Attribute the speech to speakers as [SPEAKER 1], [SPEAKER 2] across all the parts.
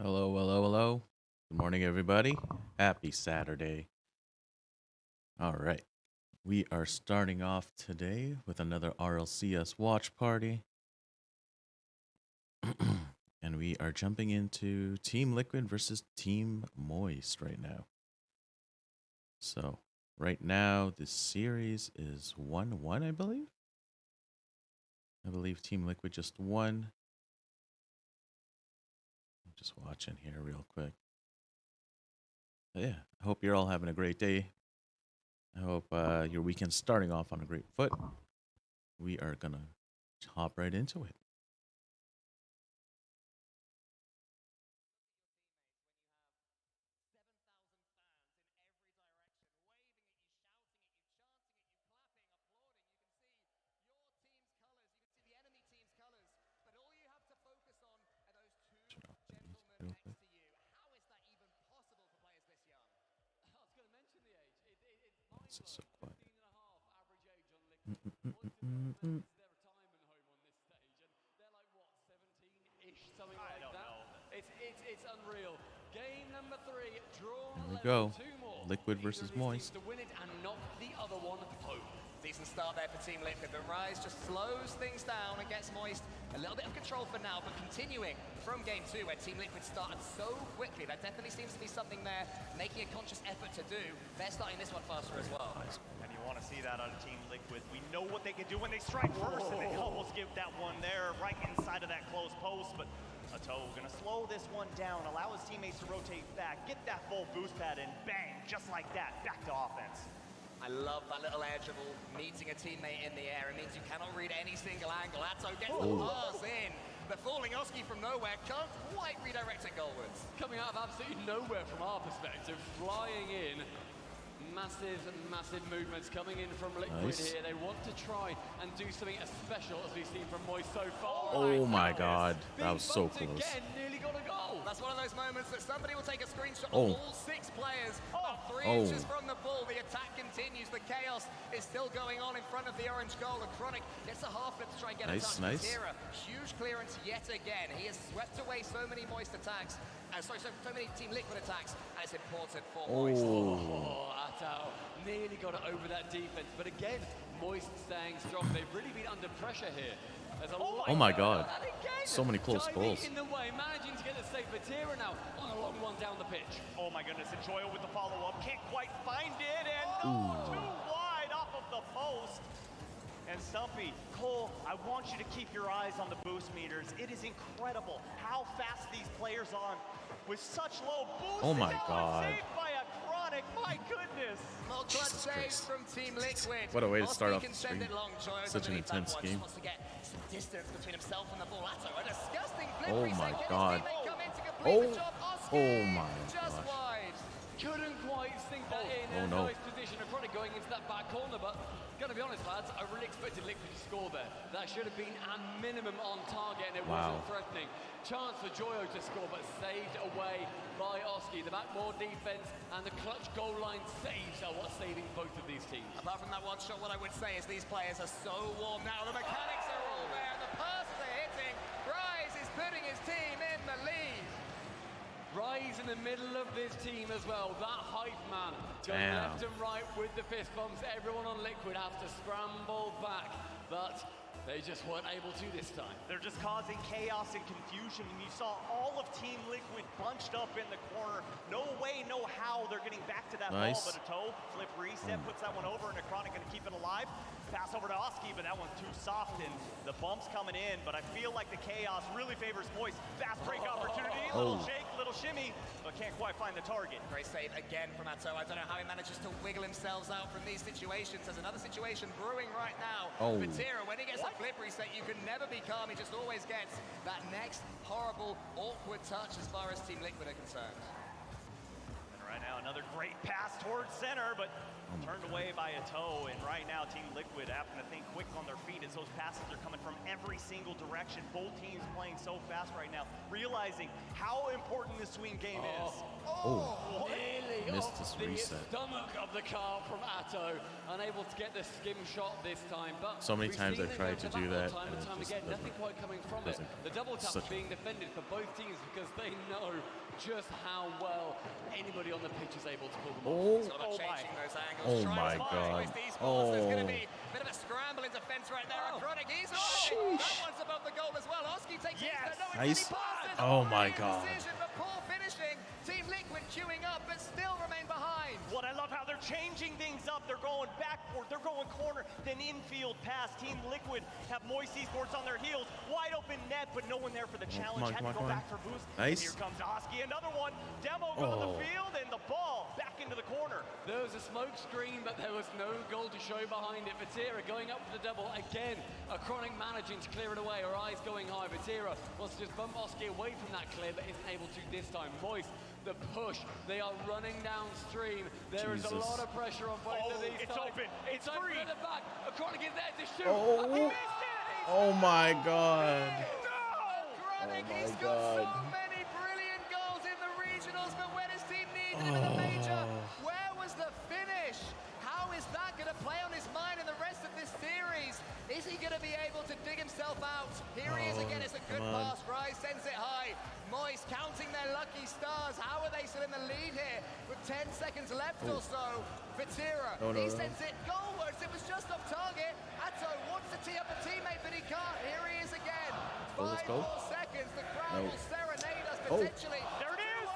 [SPEAKER 1] Hello, hello, hello. Good morning, everybody. Happy Saturday. All right. We are starting off today with another RLCS watch party. And we are jumping into Team Liquid versus Team Moist right now. So, right now, the series is 1-1, I believe. I believe Team Liquid just won. I'm just watching here real quick. But yeah, I hope you're all having a great day. I hope your weekend's starting off on a great foot. We are going to hop right into it. Turn off the music real quick. This is so quiet.
[SPEAKER 2] It's unreal. Game number 3, draw
[SPEAKER 1] There we
[SPEAKER 2] level,
[SPEAKER 1] go.
[SPEAKER 2] 2 more.
[SPEAKER 1] Liquid versus Moist.
[SPEAKER 2] To win it and knock the other one home.
[SPEAKER 3] Decent start there for Team Liquid, but Rise just slows things down and gets Moist a little bit of control for now, but continuing from Game 2 where Team Liquid started so quickly. There definitely seems to be something there, making a conscious effort to do. They're starting this one faster as well.
[SPEAKER 4] And you want to see that on Team Liquid. We know what they can do when they strike first, and they almost give that one there right inside of that closed post, but Ato gonna slow this one down, allow his teammates to rotate back, get that full boost pad, and bang, just like that, back to offense.
[SPEAKER 3] I love that little edge of meeting a teammate in the air. It means you cannot read any single angle. Atto gets the pass in. The falling Oski from nowhere can't quite redirect it goalwards.
[SPEAKER 2] Coming out of absolutely nowhere from our perspective, flying in. Massive movements coming in from Liquid here. They want to try and do something as special as we've seen from Moist so far.
[SPEAKER 1] Oh my god, that was so close.
[SPEAKER 2] Again, nearly got a goal.
[SPEAKER 3] That's one of those moments that somebody will take a screenshot of
[SPEAKER 1] Oh.
[SPEAKER 3] all 6 players. About 3
[SPEAKER 1] Oh.
[SPEAKER 3] inches from the ball, the attack continues. The chaos is still going on in front of the orange goal. And Chronic gets a half flip to try and get a touch. Tira, huge clearance yet again. He has swept away so many Moist attacks. So many Team Liquid attacks, and it's important for Moist.
[SPEAKER 2] Oh, Atto nearly got it over that defense, but again, Moist staying strong. They've really been under pressure here. There's a lot
[SPEAKER 1] Oh my god.
[SPEAKER 2] and again,
[SPEAKER 1] So many close
[SPEAKER 2] diving
[SPEAKER 1] balls.
[SPEAKER 2] in the way, managing to get the save for Tira now on a long one down the pitch.
[SPEAKER 4] Oh my goodness, and Joyo with the follow-up, can't quite find it, and no, too wide off of the post. And Stumpy, Cole, I want you to keep your eyes on the boost meters. It is incredible how fast these players are with such low boosts.
[SPEAKER 1] Oh my
[SPEAKER 4] And now
[SPEAKER 1] god.
[SPEAKER 4] Saved by a Chronic, my goodness.
[SPEAKER 3] More clutch saves from Team Liquid.
[SPEAKER 1] What a way to start off
[SPEAKER 3] Oski
[SPEAKER 1] the
[SPEAKER 3] can send
[SPEAKER 1] stream.
[SPEAKER 3] it long. Joyo's
[SPEAKER 1] Such an
[SPEAKER 3] underneath that
[SPEAKER 1] intense
[SPEAKER 3] one.
[SPEAKER 1] game.
[SPEAKER 3] Just wants to get some distance between himself and the ball. Atto, a disgusting flip
[SPEAKER 1] Oh
[SPEAKER 3] reset.
[SPEAKER 1] my
[SPEAKER 3] Can his
[SPEAKER 1] god.
[SPEAKER 3] teammate come in to complete the job? Oski,
[SPEAKER 1] Oh my
[SPEAKER 3] just
[SPEAKER 1] gosh.
[SPEAKER 3] wide.
[SPEAKER 2] Couldn't quite sink that in.
[SPEAKER 1] Oh
[SPEAKER 2] There's
[SPEAKER 1] no.
[SPEAKER 2] nice position of Chronic going into that back corner, but gonna be honest, lads, I really expected Liquid to score there. That should have been a minimum on target, and it wasn't threatening. Chance for Joyo to score, but saved away by Oski. The backboard defense and the clutch goal line saves are what's saving both of these teams.
[SPEAKER 3] Apart from that one shot, what I would say is these players are so warm now. The mechanics are all there. The passes are hitting. Rise is putting his team in the lead.
[SPEAKER 2] Rise in the middle of this team as well. That hype man going
[SPEAKER 1] Damn.
[SPEAKER 2] left and right with the fist bumps. Everyone on Liquid has to scramble back, but they just weren't able to this time.
[SPEAKER 4] They're just causing chaos and confusion, and you saw all of Team Liquid bunched up in the corner. No way, no how they're getting back to that ball, but Ato, flip reset, puts that one over, and a Chronic gonna keep it alive. Pass over to Oski, but that one's too soft, and the bump's coming in, but I feel like the chaos really favors Moist. Fast break opportunity, little shake, little shimmy, but can't quite find the target.
[SPEAKER 3] Great save again from Atto. I don't know how he manages to wiggle himself out from these situations. There's another situation brewing right now. But Tira, when he gets a flip reset, you can never be calm. He just always gets that next horrible, awkward touch as far as Team Liquid are concerned.
[SPEAKER 4] And right now, another Another great pass towards center, but turned away by a toe. And right now, Team Liquid having to think quick on their feet as those passes are coming from every single direction. Both teams playing so fast right now, realizing how important this swing game is.
[SPEAKER 2] Nearly
[SPEAKER 1] missed
[SPEAKER 2] off
[SPEAKER 1] his
[SPEAKER 2] the
[SPEAKER 1] reset.
[SPEAKER 2] stomach of the car from Atto, unable to get the skim shot this time. But
[SPEAKER 1] So many
[SPEAKER 2] we've
[SPEAKER 1] times
[SPEAKER 2] seen
[SPEAKER 1] I've
[SPEAKER 2] them
[SPEAKER 1] tried
[SPEAKER 2] go
[SPEAKER 1] to
[SPEAKER 2] for
[SPEAKER 1] do
[SPEAKER 2] battle
[SPEAKER 1] that,
[SPEAKER 2] time
[SPEAKER 1] and
[SPEAKER 2] and
[SPEAKER 1] it
[SPEAKER 2] time
[SPEAKER 1] just
[SPEAKER 2] again,
[SPEAKER 1] doesn't-
[SPEAKER 2] nothing quite coming from it.
[SPEAKER 1] doesn't-
[SPEAKER 2] The double tap's
[SPEAKER 1] such-
[SPEAKER 2] being defended for both teams because they know just how well anybody on the pitch is able to pull them off.
[SPEAKER 3] Sort of changing those angles.
[SPEAKER 1] Oh
[SPEAKER 3] trying
[SPEAKER 1] my
[SPEAKER 3] to find
[SPEAKER 1] God.
[SPEAKER 3] Moist Esports. There's going to be
[SPEAKER 1] Oh.
[SPEAKER 3] a bit of a scramble in defense right there. Chronic, he's
[SPEAKER 1] Sheesh.
[SPEAKER 3] that one's above the goal as well. Oski takes it.
[SPEAKER 4] Yes.
[SPEAKER 3] No, it's
[SPEAKER 1] Nice.
[SPEAKER 3] really passes.
[SPEAKER 1] Oh my
[SPEAKER 3] Brilliant
[SPEAKER 1] God.
[SPEAKER 3] Decision, but poor finishing. Team Liquid queuing up, but still remain behind.
[SPEAKER 4] What I love how they're changing things up. They're going backboard, they're going corner, then infield pass. Team Liquid have Moist Esports on their heels. Wide open net, but no one there for the challenge. Had to go back for boost.
[SPEAKER 1] Nice.
[SPEAKER 4] Here comes Oski, another one. Demo go to the field, and the ball back into the corner.
[SPEAKER 2] There was a smoke screen, but there was no goal to show behind it. Vatira going up for the double again. A Chronic managing to clear it away. Her eyes going high. Vatira wants to just bump Oski away from that clear, but isn't able to this time. Moist, the push. They are running downstream. There is a lot of pressure on both of these
[SPEAKER 4] it's
[SPEAKER 2] sides.
[SPEAKER 4] open. It's
[SPEAKER 2] open
[SPEAKER 4] free.
[SPEAKER 2] at the back. A Chronic is there to shoot.
[SPEAKER 1] Oh.
[SPEAKER 2] He missed it.
[SPEAKER 1] Oh my God.
[SPEAKER 3] Chronic,
[SPEAKER 1] Oh my
[SPEAKER 3] he's got
[SPEAKER 1] God.
[SPEAKER 3] so many brilliant goals in the regionals, but when his team needed him in the major, where was the finish? How is that going to play on his mind in the rest of this series? Is he going to be able to dig himself out? Here he is again. It's a good
[SPEAKER 1] come on.
[SPEAKER 3] pass. Rise sends it high. Moist counting their lucky stars. How are they still in the lead here with 10 seconds left or so? Vatira, he sends it goalwards. It was just off target. Atto wants to tee up a teammate, but he can't. Here he is again.
[SPEAKER 1] Let's
[SPEAKER 3] 5
[SPEAKER 1] go.
[SPEAKER 3] more seconds. The crowd will serenade us
[SPEAKER 1] Oh.
[SPEAKER 3] potentially.
[SPEAKER 4] There it is.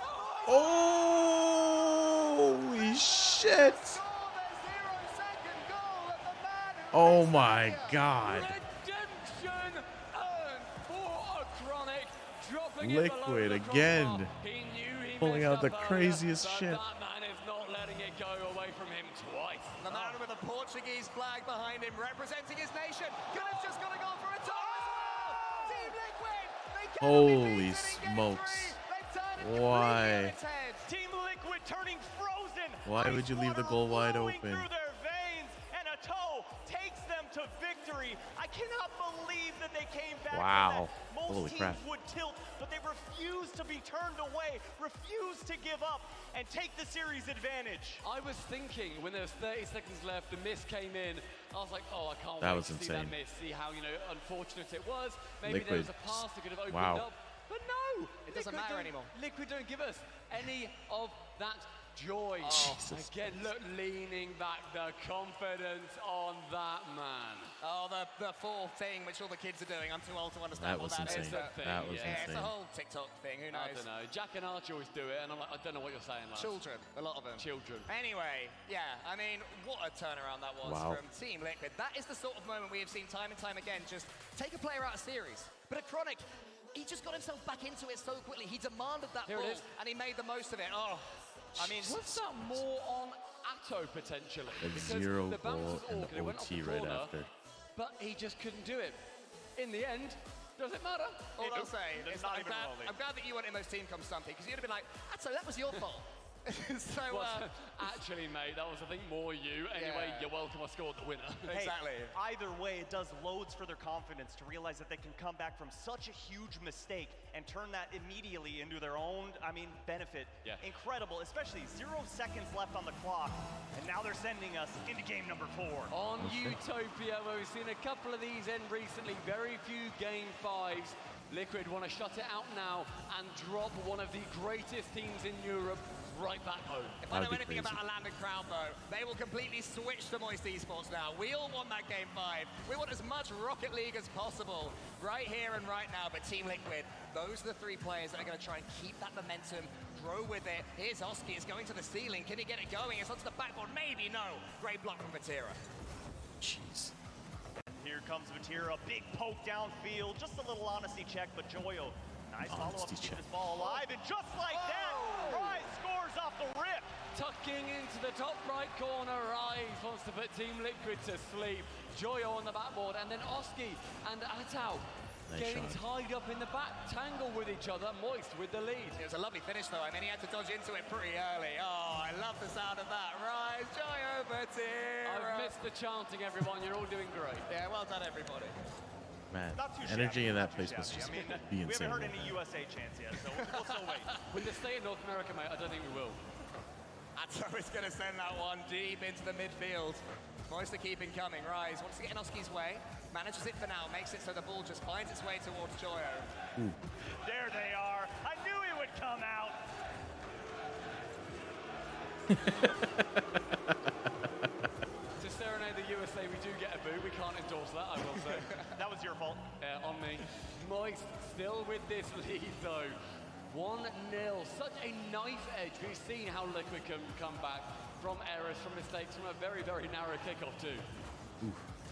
[SPEAKER 1] Holy shit.
[SPEAKER 3] Score the 0-second goal of the man who
[SPEAKER 1] Oh
[SPEAKER 3] missed
[SPEAKER 1] my
[SPEAKER 3] earlier.
[SPEAKER 1] God.
[SPEAKER 2] Redemption earned for a Chronic. Dropping
[SPEAKER 1] Liquid
[SPEAKER 2] it below the
[SPEAKER 1] again.
[SPEAKER 2] crossbar. He knew he
[SPEAKER 1] Pulling
[SPEAKER 2] messed
[SPEAKER 1] out the
[SPEAKER 2] up earlier,
[SPEAKER 1] craziest
[SPEAKER 2] but
[SPEAKER 1] shit.
[SPEAKER 2] That man is not letting it go away from him twice.
[SPEAKER 3] The man with the Portuguese flag behind him, representing his nation. Could have just got a goal for a tie as well. Team Liquid, they cannot be
[SPEAKER 1] Holy
[SPEAKER 3] beaten in game
[SPEAKER 1] smokes.
[SPEAKER 3] 3. They've turned it
[SPEAKER 1] Why?
[SPEAKER 3] completely on its head.
[SPEAKER 4] Team Liquid turning frozen.
[SPEAKER 1] Why would you leave the goal wide
[SPEAKER 4] Flowing
[SPEAKER 1] open?
[SPEAKER 4] through their veins, and a toe takes them to victory. I cannot believe that they came back.
[SPEAKER 1] Wow.
[SPEAKER 4] From that. Most
[SPEAKER 1] Holy
[SPEAKER 4] teams
[SPEAKER 1] crap.
[SPEAKER 4] would tilt, but they refuse to be turned away, refuse to give up, and take the series advantage.
[SPEAKER 2] I was thinking when there was 30 seconds left, the miss came in. I was like, oh, I can't
[SPEAKER 1] That
[SPEAKER 2] wait
[SPEAKER 1] was
[SPEAKER 2] to see that
[SPEAKER 1] insane.
[SPEAKER 2] miss, see how unfortunate it was. Maybe there was a
[SPEAKER 1] Liquid.
[SPEAKER 2] pass that could have opened
[SPEAKER 1] Wow.
[SPEAKER 2] up. But no!
[SPEAKER 3] It doesn't matter anymore.
[SPEAKER 2] Liquid don't give us any of that joy.
[SPEAKER 1] Jesus
[SPEAKER 2] Again, look, leaning back, the confidence on that man.
[SPEAKER 3] Oh, the full thing, which all the kids are doing. I'm too old to understand
[SPEAKER 1] That
[SPEAKER 3] what
[SPEAKER 1] was
[SPEAKER 3] that is.
[SPEAKER 1] insane.
[SPEAKER 3] but-
[SPEAKER 2] thing,
[SPEAKER 1] That was
[SPEAKER 2] yeah.
[SPEAKER 3] Yeah, it's a
[SPEAKER 1] insane.
[SPEAKER 3] whole TikTok thing. Who
[SPEAKER 2] I
[SPEAKER 3] knows?
[SPEAKER 2] don't know. Jack and Archie always do it, and I'm like, I don't know what you're saying, lads.
[SPEAKER 3] Children, a lot of them.
[SPEAKER 2] Children.
[SPEAKER 3] Anyway, yeah, I mean, what a turnaround that was
[SPEAKER 1] Wow.
[SPEAKER 3] from Team Liquid. That is the sort of moment we have seen time and time again. Just take a player out of series. But at Chronic, he just got himself back into it so quickly. He demanded that
[SPEAKER 2] Here it
[SPEAKER 3] ball,
[SPEAKER 2] is.
[SPEAKER 3] and he made the most of it. Oh, I mean,
[SPEAKER 2] Was that more on Atto potentially?
[SPEAKER 1] A
[SPEAKER 2] Because
[SPEAKER 1] 0
[SPEAKER 2] the bounce
[SPEAKER 1] goal
[SPEAKER 2] was
[SPEAKER 1] and
[SPEAKER 2] awkward, it went off the
[SPEAKER 1] OT right
[SPEAKER 2] corner,
[SPEAKER 1] after.
[SPEAKER 2] but he just couldn't do it. In the end, does it matter?
[SPEAKER 3] all I'll say
[SPEAKER 4] There's
[SPEAKER 3] is
[SPEAKER 4] not
[SPEAKER 3] that
[SPEAKER 4] even rolling.
[SPEAKER 3] I'm glad that you weren't in those team comms, Stumpy, because you'd have been like, so that was your fault. So,
[SPEAKER 2] Well, actually, mate, that was, I think, more you. Anyway,
[SPEAKER 3] Yeah.
[SPEAKER 2] you're welcome. I scored the winner.
[SPEAKER 3] exactly.
[SPEAKER 4] Hey, either way, it does loads for their confidence to realize that they can come back from such a huge mistake and turn that immediately into their own, benefit.
[SPEAKER 2] Yeah.
[SPEAKER 4] Incredible, especially 0 seconds left on the clock, and now they're sending us into game number 4.
[SPEAKER 2] On Utopia, where we've seen a couple of these end recently, very few game 5s. Liquid want to shut it out now and drop one of the greatest teams in Europe right back home.
[SPEAKER 3] If I know
[SPEAKER 1] That'd be
[SPEAKER 3] anything
[SPEAKER 1] crazy.
[SPEAKER 3] about a landed crowd, though, they will completely switch to Moist Esports now. We all want that game 5. We want as much Rocket League as possible right here and right now. But Team Liquid, those are the 3 players that are going to try and keep that momentum, grow with it. Here's Oski, it's going to the ceiling. Can he get it going? It's onto the backboard. Maybe, no. Great block from Vatira.
[SPEAKER 1] Jeez.
[SPEAKER 4] Here comes Vatira, big poke downfield, just a little honesty check, but Joyo, nice follow-up to
[SPEAKER 1] Honesty
[SPEAKER 4] keep
[SPEAKER 1] check.
[SPEAKER 4] this ball alive, and just like that, Rise scores off the rip.
[SPEAKER 2] Tucking into the top right corner, Rise wants to put Team Liquid to sleep. Joyo on the backboard, and then Oski and Atau
[SPEAKER 1] Nice
[SPEAKER 2] getting
[SPEAKER 1] shot.
[SPEAKER 2] tied up in the back, tangle with each other. Moist with the lead.
[SPEAKER 3] It was a lovely finish, though. I mean, he had to dodge into it pretty early. Oh, I love the sound of that. Rise, Joyo, Vatira.
[SPEAKER 2] I've missed the chanting, everyone. You're all doing great.
[SPEAKER 3] Yeah, well done, everybody.
[SPEAKER 1] Man,
[SPEAKER 4] Not too
[SPEAKER 1] energy
[SPEAKER 4] shabby,
[SPEAKER 1] in
[SPEAKER 4] not
[SPEAKER 1] that
[SPEAKER 4] too
[SPEAKER 1] place must
[SPEAKER 4] shabby.
[SPEAKER 1] just
[SPEAKER 4] I mean,
[SPEAKER 1] be
[SPEAKER 4] we
[SPEAKER 1] insane.
[SPEAKER 4] haven't heard any USA chants yet, so we'll still wait.
[SPEAKER 2] With the state of North America, mate, I don't think we will.
[SPEAKER 3] Atto is going to send that one deep into the midfield. Moist keeping coming. Rise wants to get in Oski's way. Manages it for now. Makes it so the ball just finds its way towards Joyo.
[SPEAKER 4] There they are. I knew he would come out.
[SPEAKER 2] To serenade the USA, we do get a boo. We can't endorse that, I will say.
[SPEAKER 4] That was your fault.
[SPEAKER 2] On me. Moist still with this lead, though. 1-0. Such a knife edge. We've seen how Liquid can come back from errors, from mistakes, from a very, very narrow kickoff, too.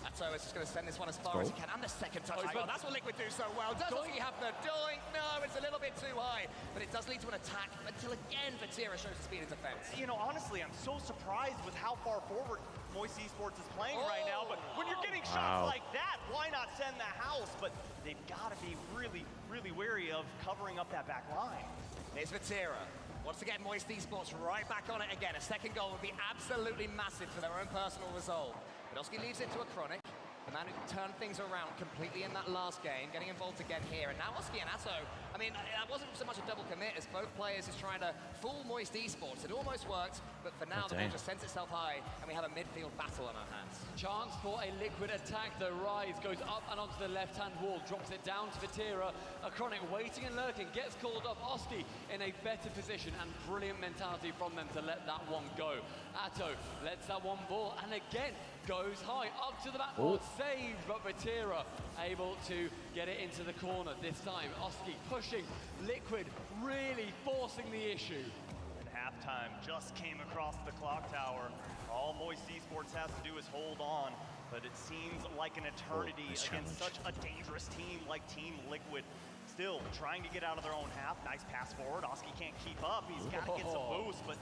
[SPEAKER 3] Atto is just going to send this one as far as he can. And the second touch. Hang on, that's what Liquid do so well. Does Oski have the doink? No, it's a little bit too high. But it does lead to an attack until again Vatira shows the speed in defense.
[SPEAKER 4] You know, honestly, I'm so surprised with how far forward Moist Esports is playing right now. But when you're getting shots like that, why not send the house? But they've got to be really, really wary of covering up that back line.
[SPEAKER 3] There's Vatira. Wants to get Moist Esports right back on it again. A second goal would be absolutely massive for their own personal resolve. But Oski leaves it to a Chronic. The man who turned things around completely in that last game, getting involved again here. And now Oski and Atto, I mean, it wasn't so much a double commit as both players is trying to fool Moist Esports. It almost worked, but for now the ball just sends itself high, and we have a midfield battle on our hands.
[SPEAKER 2] Chance for a Liquid attack. The Rise goes up and onto the left-hand wall, drops it down to Vatira. A Chronic waiting and lurking, gets called up. Oski in a better position, and brilliant mentality from them to let that one go. Atto lets that one ball, and again, goes high, up to the backboard, saved, but Vatira able to get it into the corner this time. Oski pushing, Liquid really forcing the issue.
[SPEAKER 4] And halftime just came across the clock tower. All Moist Esports has to do is hold on, but it seems like an eternity against such a dangerous team like Team Liquid. Still trying to get out of their own half. Nice pass forward. Oski can't keep up. He's got to get some boost, but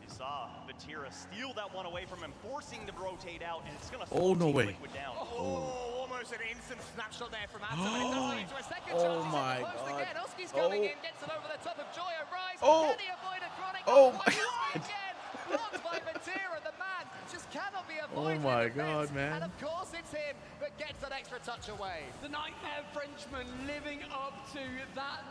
[SPEAKER 4] you saw Vatira steal that one away from him, forcing to rotate out, and it's going to slow Team Liquid down.
[SPEAKER 3] Almost an instant snapshot there from Atto, but it does lead to a second chance. He's in the post again. Oski's coming in, gets it over the top of Joyo. Rise, can he avoid a Chronic? Again, blocked by Vatira. The man just cannot be avoided.
[SPEAKER 1] Oh my God, man.
[SPEAKER 3] And of course it's him, but gets that extra touch away.
[SPEAKER 2] The Nightmare Frenchman living up to that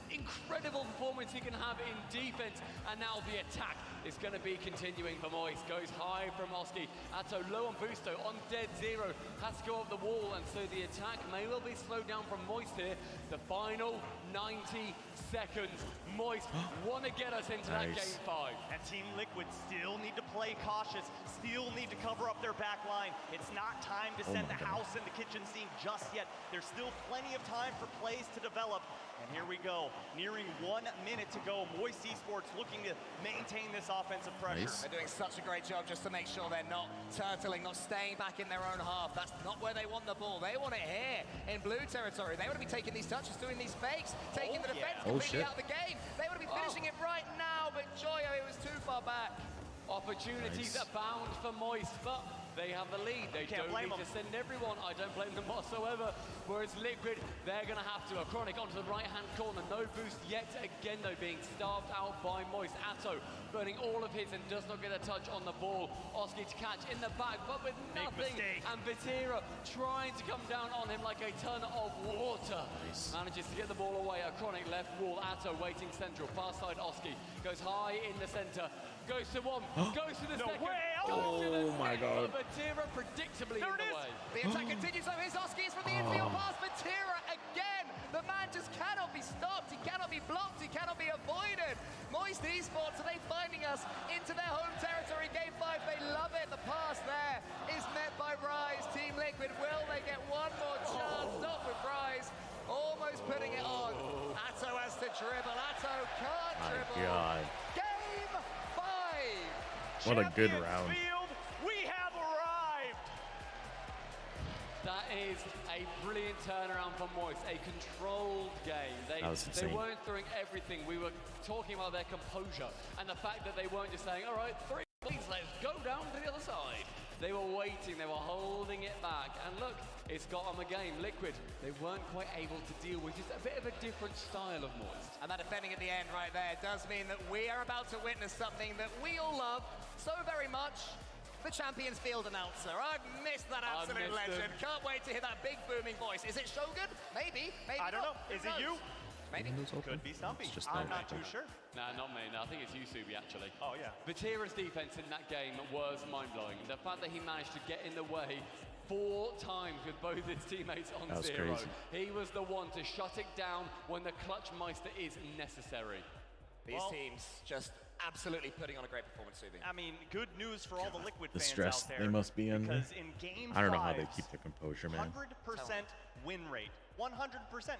[SPEAKER 2] incredible performance he can have in defense, and now the attack is going to be continuing for Moist. Goes high from Oski. Atto low on Busto, on dead zero, has to go up the wall, and so the attack may well be slowed down from Moist here. The final 90 seconds. Moist want to get us into that game 5.
[SPEAKER 4] And Team Liquid still need to play cautious, still need to cover up their back line. It's not time to send the house in the kitchen sink just yet. There's still plenty of time for plays to develop. And here we go, nearing 1 minute to go. Moist Esports looking to maintain this offensive pressure.
[SPEAKER 3] They're doing such a great job just to make sure they're not turtling, not staying back in their own half. That's not where they want the ball. They want it here in blue territory. They want to be taking these touches, doing these fakes, taking the defense completely out of the game. They want to be finishing it right now, but Joyo, it was too far back.
[SPEAKER 2] Opportunities abound for Moist, but they have the lead. They don't need to send everyone. I don't blame them whatsoever. Whereas Liquid, they're going to have to. A Chronic onto the right-hand corner. No boost yet again, though, being starved out by Moist. Atto burning all of his and does not get a touch on the ball. Oski to catch in the back, but with nothing. And Vatira trying to come down on him like a ton of water. Manages to get the ball away. A Chronic left wall. Atto waiting central. Far side Oski. Goes high in the center. Goes to one. Goes to the second.
[SPEAKER 1] Oh my God.
[SPEAKER 2] Vatira predictably in the way.
[SPEAKER 3] The attack continues, so here's Oski's from the infield pass. Vatira again. The man just cannot be stopped. He cannot be blocked. He cannot be avoided. Moist Esports, are they finding us into their home territory? Game 5, they love it. The pass there is met by Rise. Team Liquid, will they get one more chance? Not with Rise. Almost putting it on. Atto has to dribble. Atto can't dribble.
[SPEAKER 1] God.
[SPEAKER 3] Game 5.
[SPEAKER 1] What a good round.
[SPEAKER 4] Field, we have arrived.
[SPEAKER 2] That is a brilliant turnaround for Moist, a controlled game. They weren't throwing everything. We were talking about their composure and the fact that they weren't just saying, all right, 3, please, let's go down to the other side. They were waiting, they were holding it back. And look, it's got on the game. Liquid, they weren't quite able to deal with just a bit of a different style of Moist.
[SPEAKER 3] And that defending at the end right there does mean that we are about to witness something that we all love, much. The Champions Field announcer. I've missed that absolute legend. Can't wait to hear that big booming voice. Is it Shogun? Maybe.
[SPEAKER 4] I don't know. Is it you?
[SPEAKER 3] Maybe.
[SPEAKER 4] Could be Stumpy. I'm not too sure.
[SPEAKER 2] Nah, not me. No, I think it's you, Subi, actually.
[SPEAKER 4] Oh, yeah.
[SPEAKER 2] Vatira's defense in that game was mind-blowing. The fact that he managed to get in the way 4 times with both his teammates on zero.
[SPEAKER 1] Crazy.
[SPEAKER 2] He was the one to shut it down when the clutch meister is necessary.
[SPEAKER 3] These teams just absolutely putting on a great performance, Subi.
[SPEAKER 4] I mean, good news for all the Liquid fans
[SPEAKER 1] stress
[SPEAKER 4] out there.
[SPEAKER 1] they must be under.
[SPEAKER 4] Because in game
[SPEAKER 1] I don't know how
[SPEAKER 4] 5,
[SPEAKER 1] they keep their composure, man.
[SPEAKER 4] 100% win rate. 100%.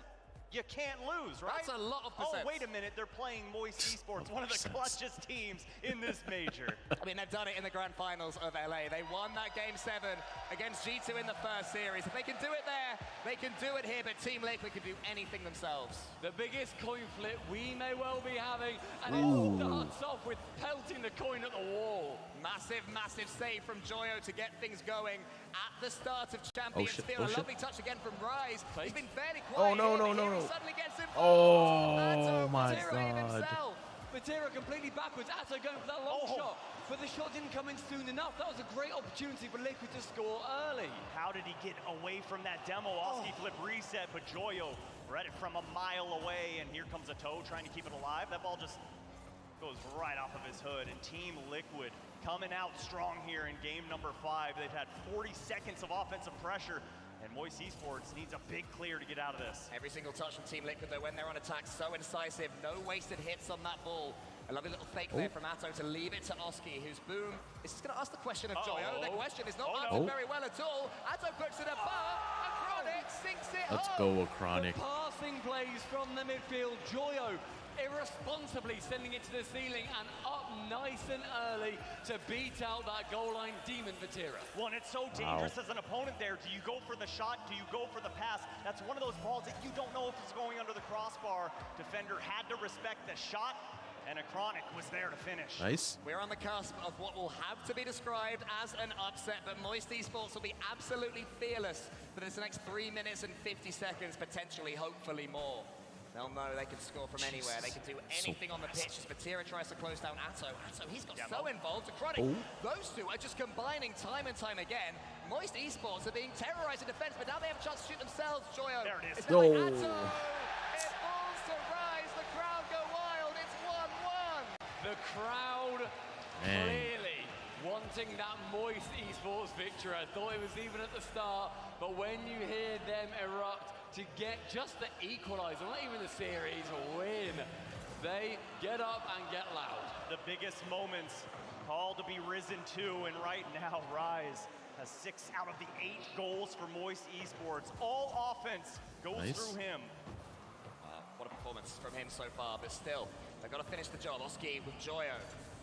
[SPEAKER 4] You can't lose, right?
[SPEAKER 3] That's a lot of percents.
[SPEAKER 4] Oh, wait a minute. They're playing Moist Esports, one of the clutchest teams in this major.
[SPEAKER 3] I mean, they've done it in the grand finals of LA. They won that game 7 against G2 in the first series. If they can do it there, they can do it here, but Team Liquid can do anything themselves.
[SPEAKER 2] The biggest coin flip we may well be having, and it starts off with pelting the coin at the wall.
[SPEAKER 3] Massive, massive save from Joyo to get things going at the start of Champions Field. A lovely touch again from Rise. He's been fairly quiet.
[SPEAKER 1] Oh, no.
[SPEAKER 3] He suddenly gets involved.
[SPEAKER 1] Oh, my
[SPEAKER 3] Vatira
[SPEAKER 1] God.
[SPEAKER 3] himself.
[SPEAKER 2] Vatira completely backwards. Atto going for that long shot, but the shot didn't come in soon enough. That was a great opportunity for Liquid to score early.
[SPEAKER 4] How did he get away from that demo? Oski flip reset, but Joyo read it from a mile away, and here comes a toe trying to keep it alive. That ball just goes right off of his hood, and Team Liquid coming out strong here in game number 5. They've had 40 seconds of offensive pressure, and Moist Esports needs a big clear to get out of this.
[SPEAKER 3] Every single touch from Team Liquid, though, when they're on attack, so incisive. No wasted hits on that ball. A lovely little fake there from Atto to leave it to Oski, whose boom is just going to ask the question of Joyo. The question is not answered very well at all. Atto puts it above, and Chronic sinks it
[SPEAKER 1] Let's
[SPEAKER 3] home.
[SPEAKER 1] go, Chronic.
[SPEAKER 2] Passing plays from the midfield. Joyo irresponsibly sending it to the ceiling and up nice and early to beat out that goal line demon Vatira.
[SPEAKER 4] Well, and it's so dangerous as an opponent there. Do you go for the shot? Do you go for the pass? That's one of those balls that you don't know if it's going under the crossbar. Defender had to respect the shot, and a Chronic was there to finish.
[SPEAKER 1] Nice.
[SPEAKER 3] We're on the cusp of what will have to be described as an upset, but Moist Esports will be absolutely fearless for this next 3 minutes and 50 seconds, potentially, hopefully more. They'll know they can score from anywhere. They can do anything on the pitch as Vatira tries to close down Atto. Atto, he's got so involved. Chronic, those two are just combining time and time again. Moist Esports are being terrorized in defense, but now they have a chance to shoot themselves. Joyo.
[SPEAKER 4] There it is.
[SPEAKER 3] It's like Atto. It falls to Rise. The crowd go wild. It's 1-1.
[SPEAKER 2] The crowd clearly wanting that Moist Esports victory. I thought it was even at the start, but when you hear them erupt to get just the equalizer, not even the series win, they get up and get loud.
[SPEAKER 4] The biggest moments call to be risen to, and right now Rise has 6 out of the 8 goals for Moist Esports. All offense goes through him.
[SPEAKER 3] What a performance from him so far, but still, they've got to finish the job. Oski with Joyo.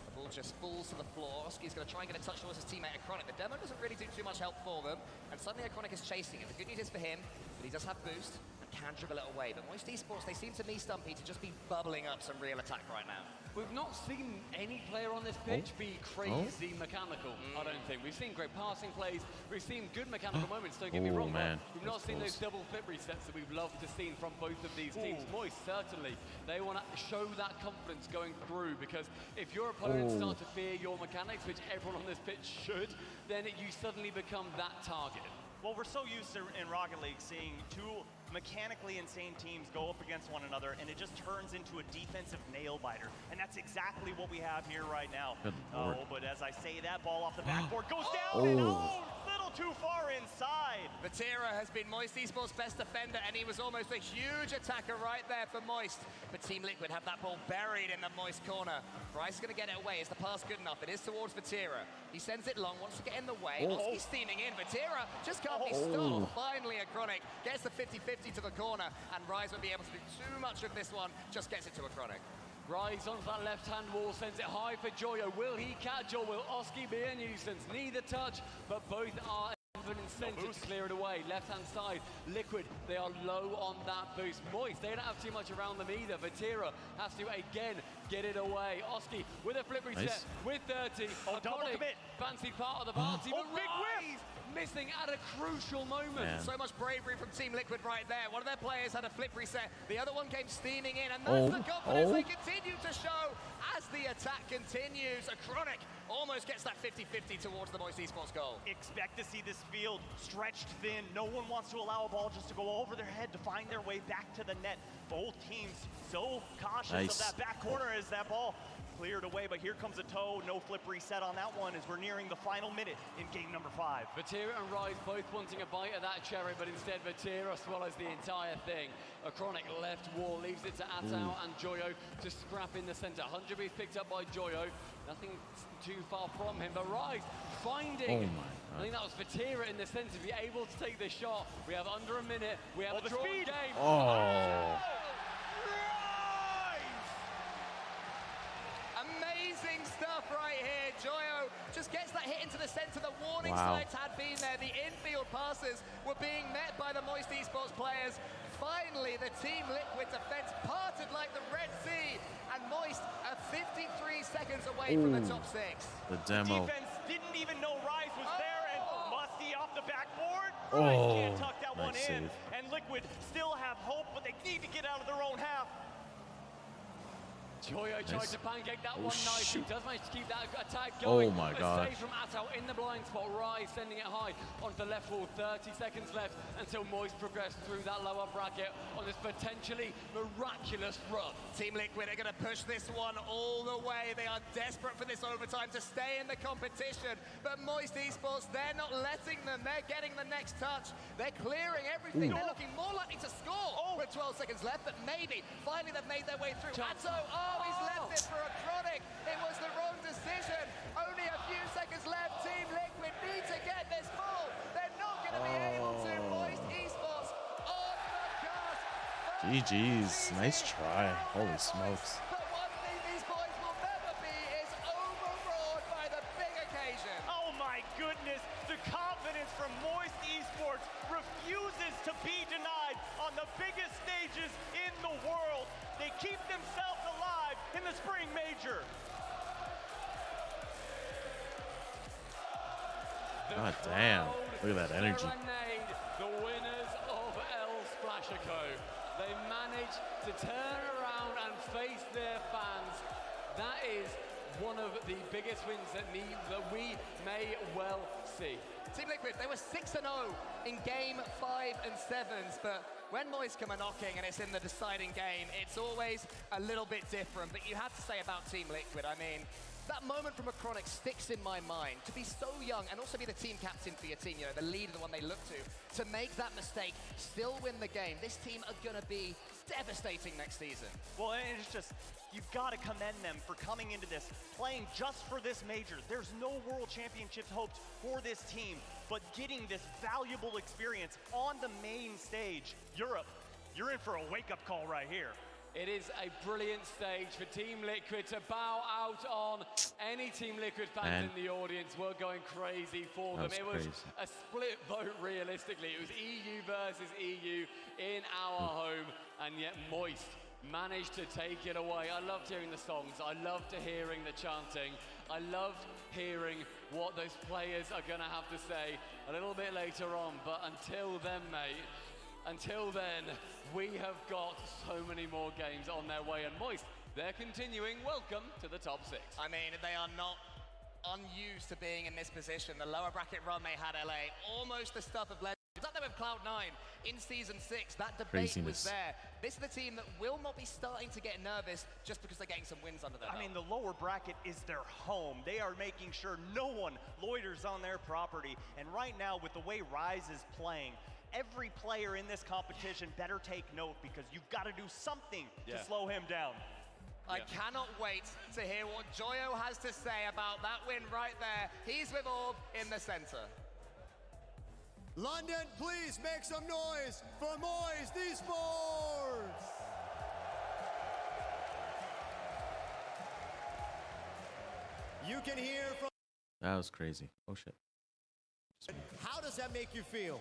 [SPEAKER 3] The ball just falls to the floor. Oski's going to try and get a touch towards his teammate Chronic. The demo doesn't really do too much help for them, and suddenly Chronic is chasing it. The good news is for him that he does have boost and can dribble it away, but Moist Esports, they seem to me, Stumpy, to just be bubbling up some real attack right now.
[SPEAKER 2] We've not seen any player on this pitch be crazy mechanical, I don't think. We've seen great passing plays, we've seen good mechanical moments, don't get me wrong.
[SPEAKER 1] Man.
[SPEAKER 2] We've not seen those double flip resets that we've loved to see from both of these teams. Moist, certainly, they want to show that confidence going through, because if your opponents start to fear your mechanics, which everyone on this pitch should, then you suddenly become that target.
[SPEAKER 4] Well, we're so used to, in Rocket League, seeing 2 mechanically insane teams go up against one another, and it just turns into a defensive nail-biter. And that's exactly what we have here right now. But as I say that, ball off the backboard goes down, and little too far inside.
[SPEAKER 3] Vatira has been Moist Esports' best defender, and he was almost a huge attacker right there for Moist. But Team Liquid have that ball buried in the Moist corner. Bryce is going to get it away. Is the pass good enough? It is towards Vatira. He sends it long, wants to get in the way. Oski's steaming in. Vatira just can't be stopped. Finally, a Chronic gets the 50-50 to the corner, and Rise won't be able to do too much of this one. Just gets it to a Chronic.
[SPEAKER 2] Rise onto that left-hand wall, sends it high for Joyo. Will he catch, or will Oski be a nuisance? Neither touch, but both are an incentive to clear it away. Left-hand side, Liquid, they are low on that boost. Moist, they don't have too much around them either. Vatira has to, again, get it away. Oski with a flip reset, with 30.
[SPEAKER 4] Double commit.
[SPEAKER 2] Fancy part of the party, but
[SPEAKER 4] big whiff!
[SPEAKER 2] missing at a crucial moment.
[SPEAKER 3] So much bravery from Team Liquid right there. One of their players had a flip reset. The other one came steaming in, and that's the confidence they continue to show as the attack continues. A Chronic almost gets that 50-50 towards the Moist Esports goal.
[SPEAKER 4] Expect to see this field stretched thin. No one wants to allow a ball just to go over their head to find their way back to the net. Both teams so cautious of that back corner as that ball cleared away, but here comes a toe. No flip reset on that one as we're nearing the final minute in game number 5.
[SPEAKER 2] Vatira and Rise both wanting a bite of that cherry, but instead Vatira swallows the entire thing. Acronic left wall leaves it to Atao and Joyo to scrap in the center. 100 is picked up by Joyo. Nothing too far from him, but Rise finding. I think that was Vatira in the center to be able to take this shot. We have under a minute. We have a drawn game.
[SPEAKER 3] Amazing stuff right here. Joyo just gets that hit into the center. The warning signs had been there. The infield passes were being met by the Moist Esports players. Finally, the Team Liquid defense parted like the Red Sea, and Moist are 53 seconds away from the top 6.
[SPEAKER 1] The demo.
[SPEAKER 4] Defense didn't even know Rise was there, and Musty off the backboard. Rise can't tuck that one in, and Liquid still have hope, but they need to get out of their own half.
[SPEAKER 2] Joyo tried to pancake that one nice. He does manage to keep that attack going.
[SPEAKER 1] Oh my God.
[SPEAKER 2] Save from Atao in the blind spot. Rise sending it high onto the left wall. 30 seconds left until Moist progress through that lower bracket on this potentially miraculous run.
[SPEAKER 3] Team Liquid are going to push this one all the way. They are desperate for this overtime to stay in the competition. But Moist Esports, they're not letting them. They're getting the next touch. They're clearing everything. They're looking more likely to score with 12 seconds left, but maybe finally they've made their way through. Atao, he's left it for Acronic. It was the wrong decision. Only a few seconds left. Team Liquid need to get this ball. They're not going to be able to. Moist Esports on the cusp.
[SPEAKER 1] GG's. Nice try. Holy smokes.
[SPEAKER 3] But one thing these boys will never be is overawed by the big occasion.
[SPEAKER 4] Oh my goodness. The confidence from Moist Esports refuses to be denied on the biggest stages in the world. They keep themselves alive in the spring major.
[SPEAKER 1] God damn. Look at that energy.
[SPEAKER 2] The winners of El Splashico. They managed to turn around and face their fans. That is one of the biggest wins that we may well see.
[SPEAKER 3] Team Liquid, they were 6-0 in game 5 and 7s, but when Moist come a knocking and it's in the deciding game, it's always a little bit different. But you have to say about Team Liquid, I mean, that moment from Acronic sticks in my mind. To be so young and also be the team captain for your team, you know, the leader, the one they look to make that mistake, still win the game. This team are gonna be devastating next season.
[SPEAKER 4] Well, and it's just, you've got to commend them for coming into this, playing just for this major. There's no World Championships hopes for this team, but getting this valuable experience on the main stage. Europe, you're in for a wake-up call right here.
[SPEAKER 2] It is a brilliant stage for Team Liquid to bow out on. Any Team Liquid fans in the audience were going crazy for them. It was a split vote realistically. It was EU versus EU in our home, and yet Moist managed to take it away. I loved hearing the songs. I loved hearing the chanting. I loved hearing what those players are going to have to say a little bit later on. But until then, mate, until then, we have got so many more games on their way, and Moist, they're continuing. Welcome to the top 6.
[SPEAKER 3] I mean, they are not unused to being in this position. The lower bracket run they had, LA, almost the stuff of legends. It's up there with Cloud9 in Season 6. That debate was there. This is the team that will not be starting to get nervous just because they're getting some wins under their belt.
[SPEAKER 4] I mean, the lower bracket is their home. They are making sure no one loiters on their property. And right now, with the way Rise is playing, every player in this competition better take note, because you've got to do something to slow him down.
[SPEAKER 3] I cannot wait to hear what Joyo has to say about that win right there. He's with Orb in the center.
[SPEAKER 5] London, please make some noise for Moist Esports! You can hear from...
[SPEAKER 1] That was crazy. Oh shit.
[SPEAKER 5] How does that make you feel?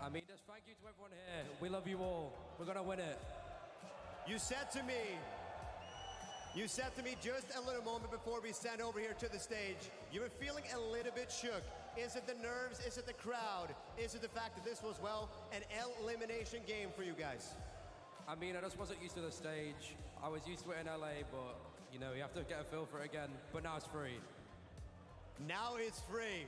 [SPEAKER 6] I mean, just thank you to everyone here. We love you all. We're gonna win it.
[SPEAKER 5] You said to me just a little moment before we stand over here to the stage, you were feeling a little bit shook. Is it the nerves? Is it the crowd? Is it the fact that this was, well, an elimination game for you guys?
[SPEAKER 6] I mean, I just wasn't used to the stage. I was used to it in LA, but, you know, you have to get a feel for it again. But now it's free.
[SPEAKER 5] Now it's free.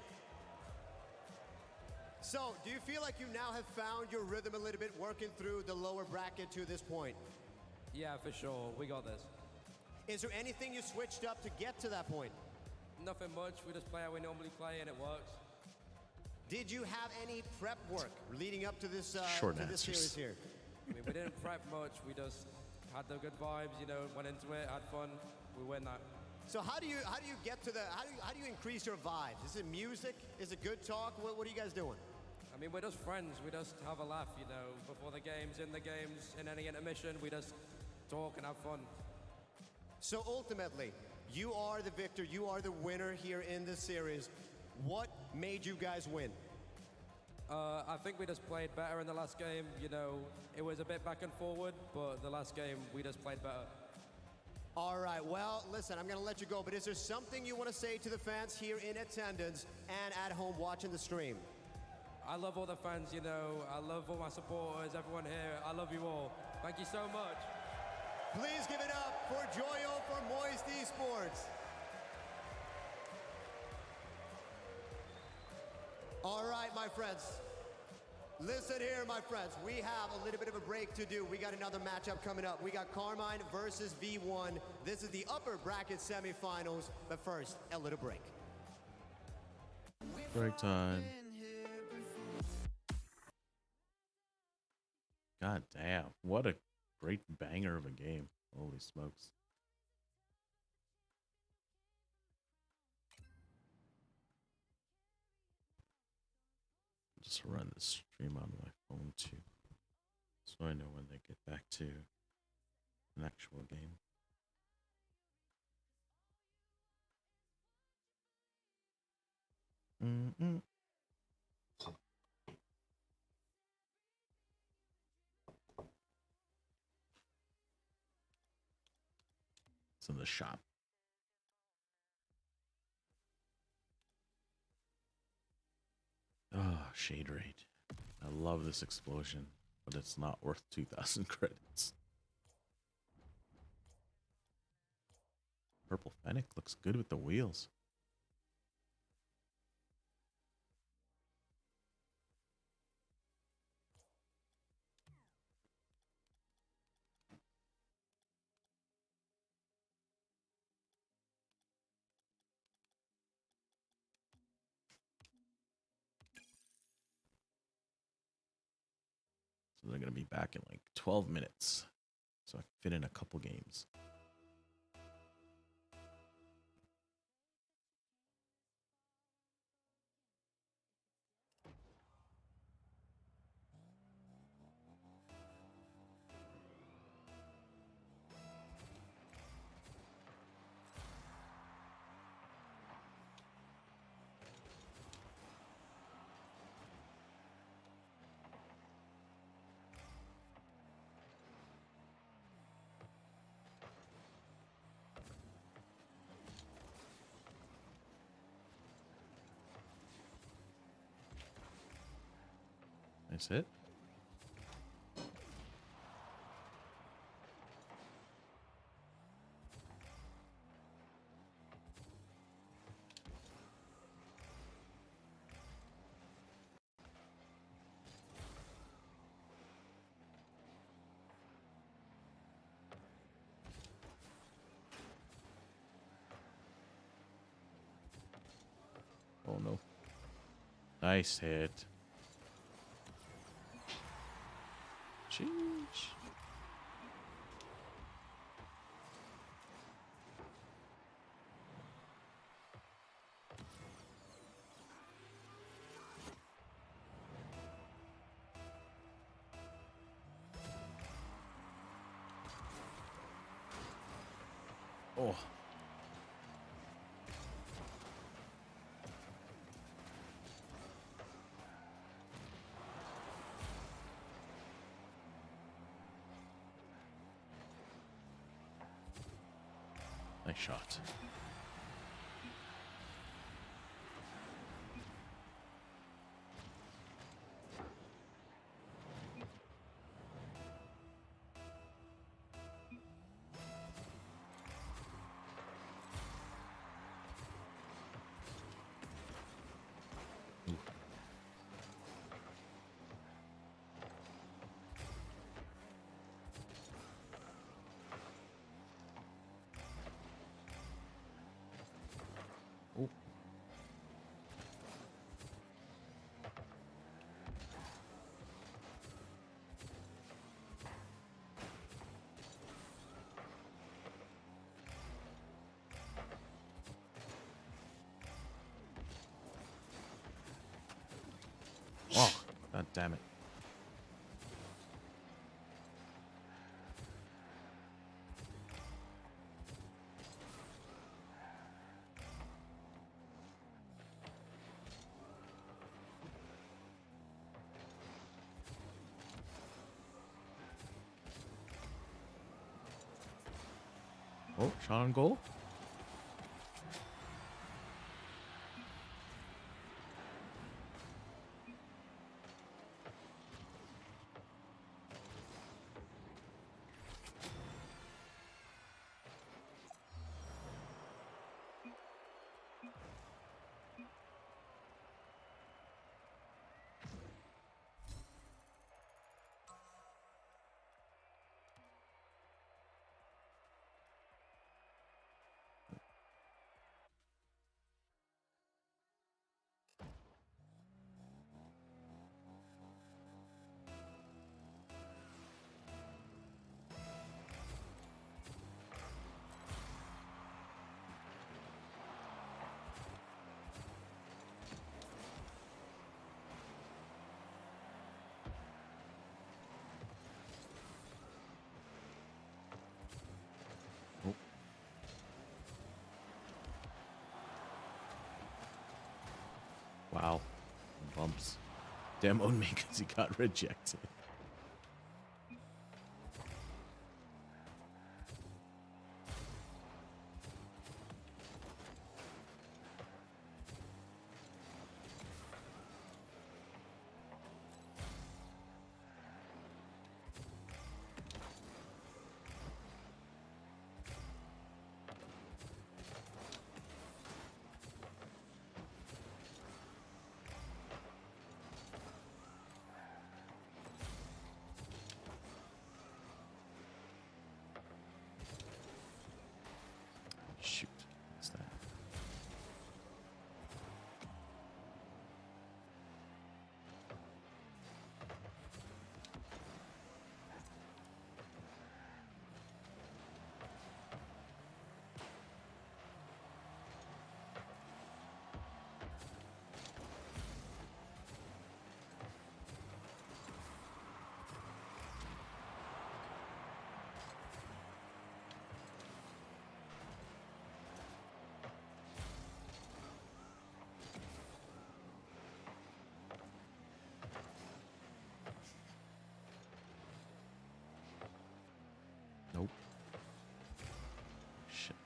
[SPEAKER 5] So, do you feel like you now have found your rhythm a little bit working through the lower bracket to this point?
[SPEAKER 6] Yeah, for sure. We got this.
[SPEAKER 5] Is there anything you switched up to get to that point?
[SPEAKER 6] Nothing much. We just play how we normally play and it works.
[SPEAKER 5] Did you have any prep work leading up to this, this series here?
[SPEAKER 6] I mean, we didn't prep much. We just had the good vibes, you know, went into it, had fun. We win that.
[SPEAKER 5] So how do you get to how do you increase your vibes? Is it music? Is it good talk? What are you guys doing?
[SPEAKER 6] I mean, we're just friends. We just have a laugh, you know, before the games, in any intermission, we just talk and have fun.
[SPEAKER 5] So ultimately, you are the victor, you are the winner here in this series. What made you guys win?
[SPEAKER 6] I think we just played better in the last game. You know, it was a bit back and forward, but the last game, we just played better.
[SPEAKER 5] All right, well, listen, I'm going to let you go, but is there something you want to say to the fans here in attendance and at home watching the stream?
[SPEAKER 6] I love all the fans, you know. I love all my supporters, everyone here. I love you all. Thank you so much.
[SPEAKER 5] Please give it up for Joyo for Moist Esports. All right, my friends. Listen here, my friends. We have a little bit of a break to do. We got another matchup coming up. We got Carmine versus V1. This is the upper bracket semifinals. But first, a little break.
[SPEAKER 1] Break time. God damn. What a great banger of a game. Holy smokes. Just run the stream on my phone too, so I know when they get back to an actual game. It's in the shop. Oh, shade rate. I love this explosion, but it's not worth 2,000 credits. Purple Fennec looks good with the wheels. So they're going to be back in like 12 minutes. So I can fit in a couple games. Nice hit. Oh no. Nice hit. Sheesh. Oh. Nice shot. damn it. Oh, shot on goal. Wow. Bumps. Demoed me because he got rejected. Shoot. What's that? Nope. Shit.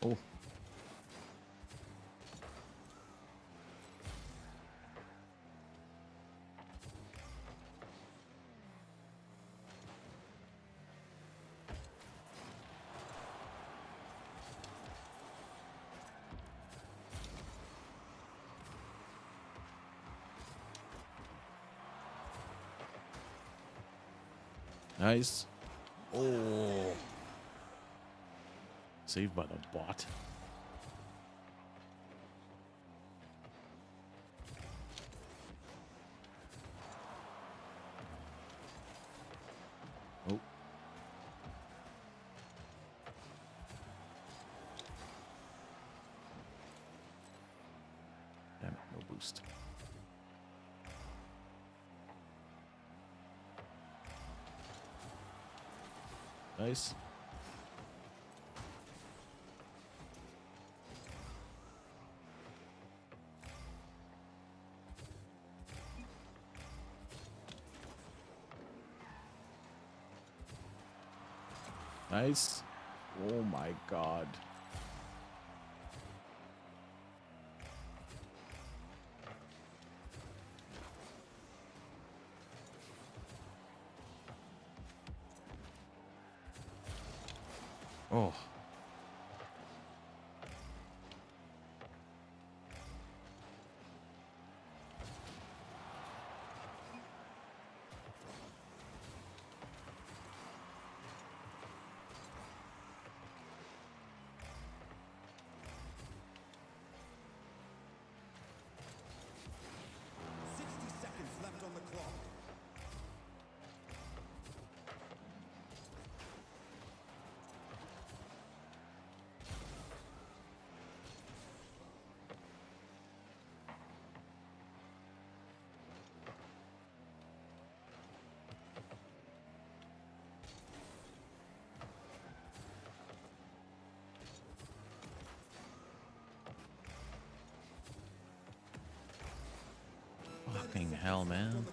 [SPEAKER 1] Oh. Nice. Oh. Saved by the bot. Oh. Damn it, no boost. Nice. Nice. Oh my god. Oh. Fucking hell, man.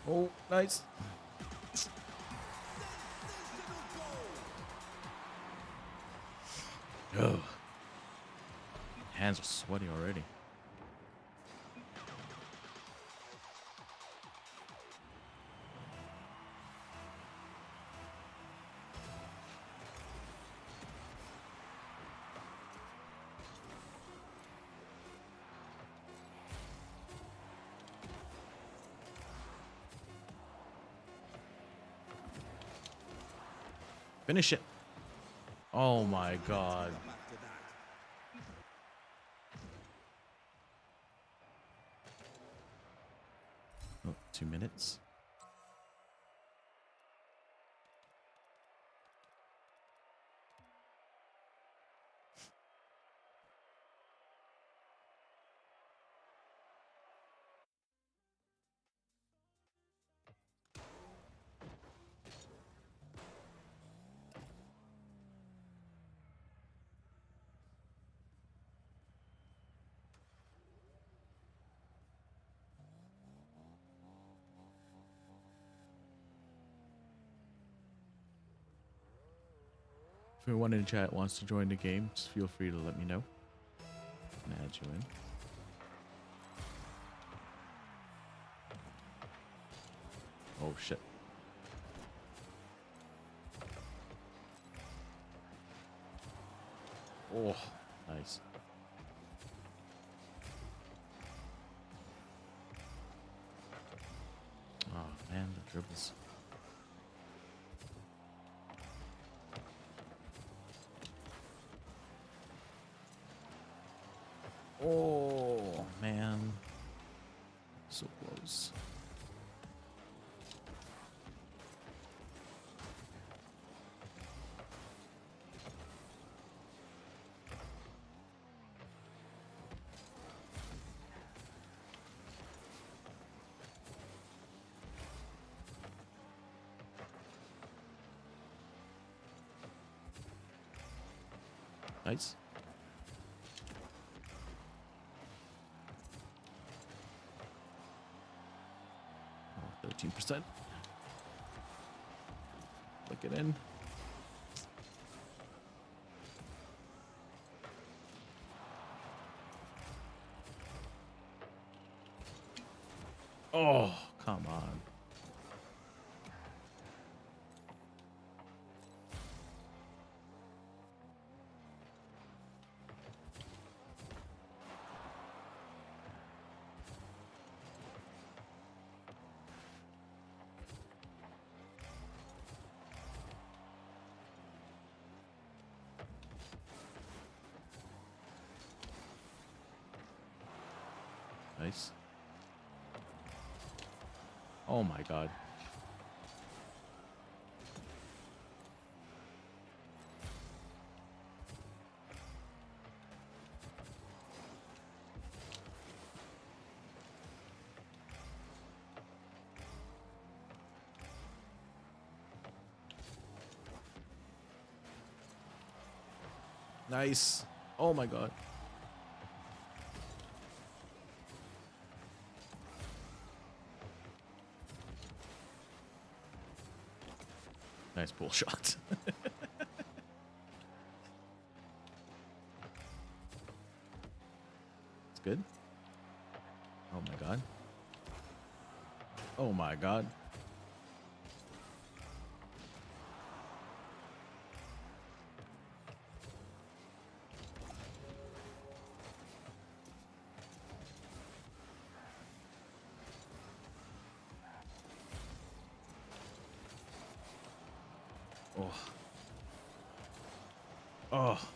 [SPEAKER 1] Oh, nice. Oh. Hands are sweaty already. Finish it. Oh my god. Oh, 2 minutes. If anyone in chat wants to join the game, just feel free to let me know. And add you in. Oh shit. Oh, nice. Oh man, the dribbles. Oh man, so close. Nice. Oh, 13%. Look it in. Oh, come on. Nice. Oh my god. Nice. Oh my god. Nice pull shot. It's good. Oh my god. Oh my god. Oh. Oh.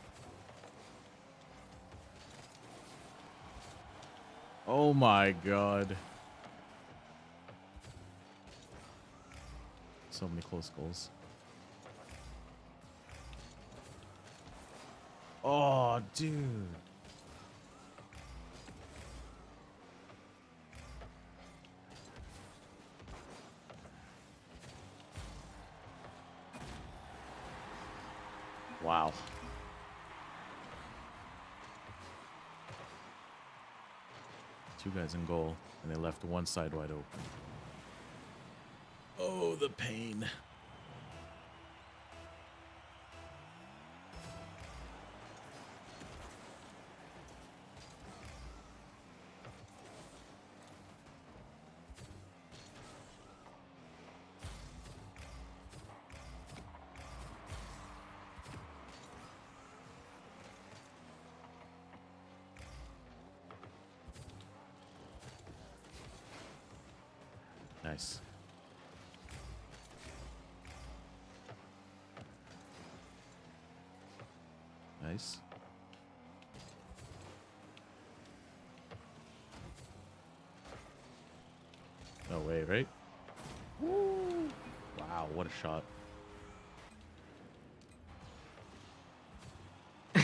[SPEAKER 1] Oh my god. So many close goals. Oh, dude. Wow. Two guys in goal, and they left one side wide open. Oh, the pain. Nice. Nice. No way, right? Woo! Wow, what a shot. All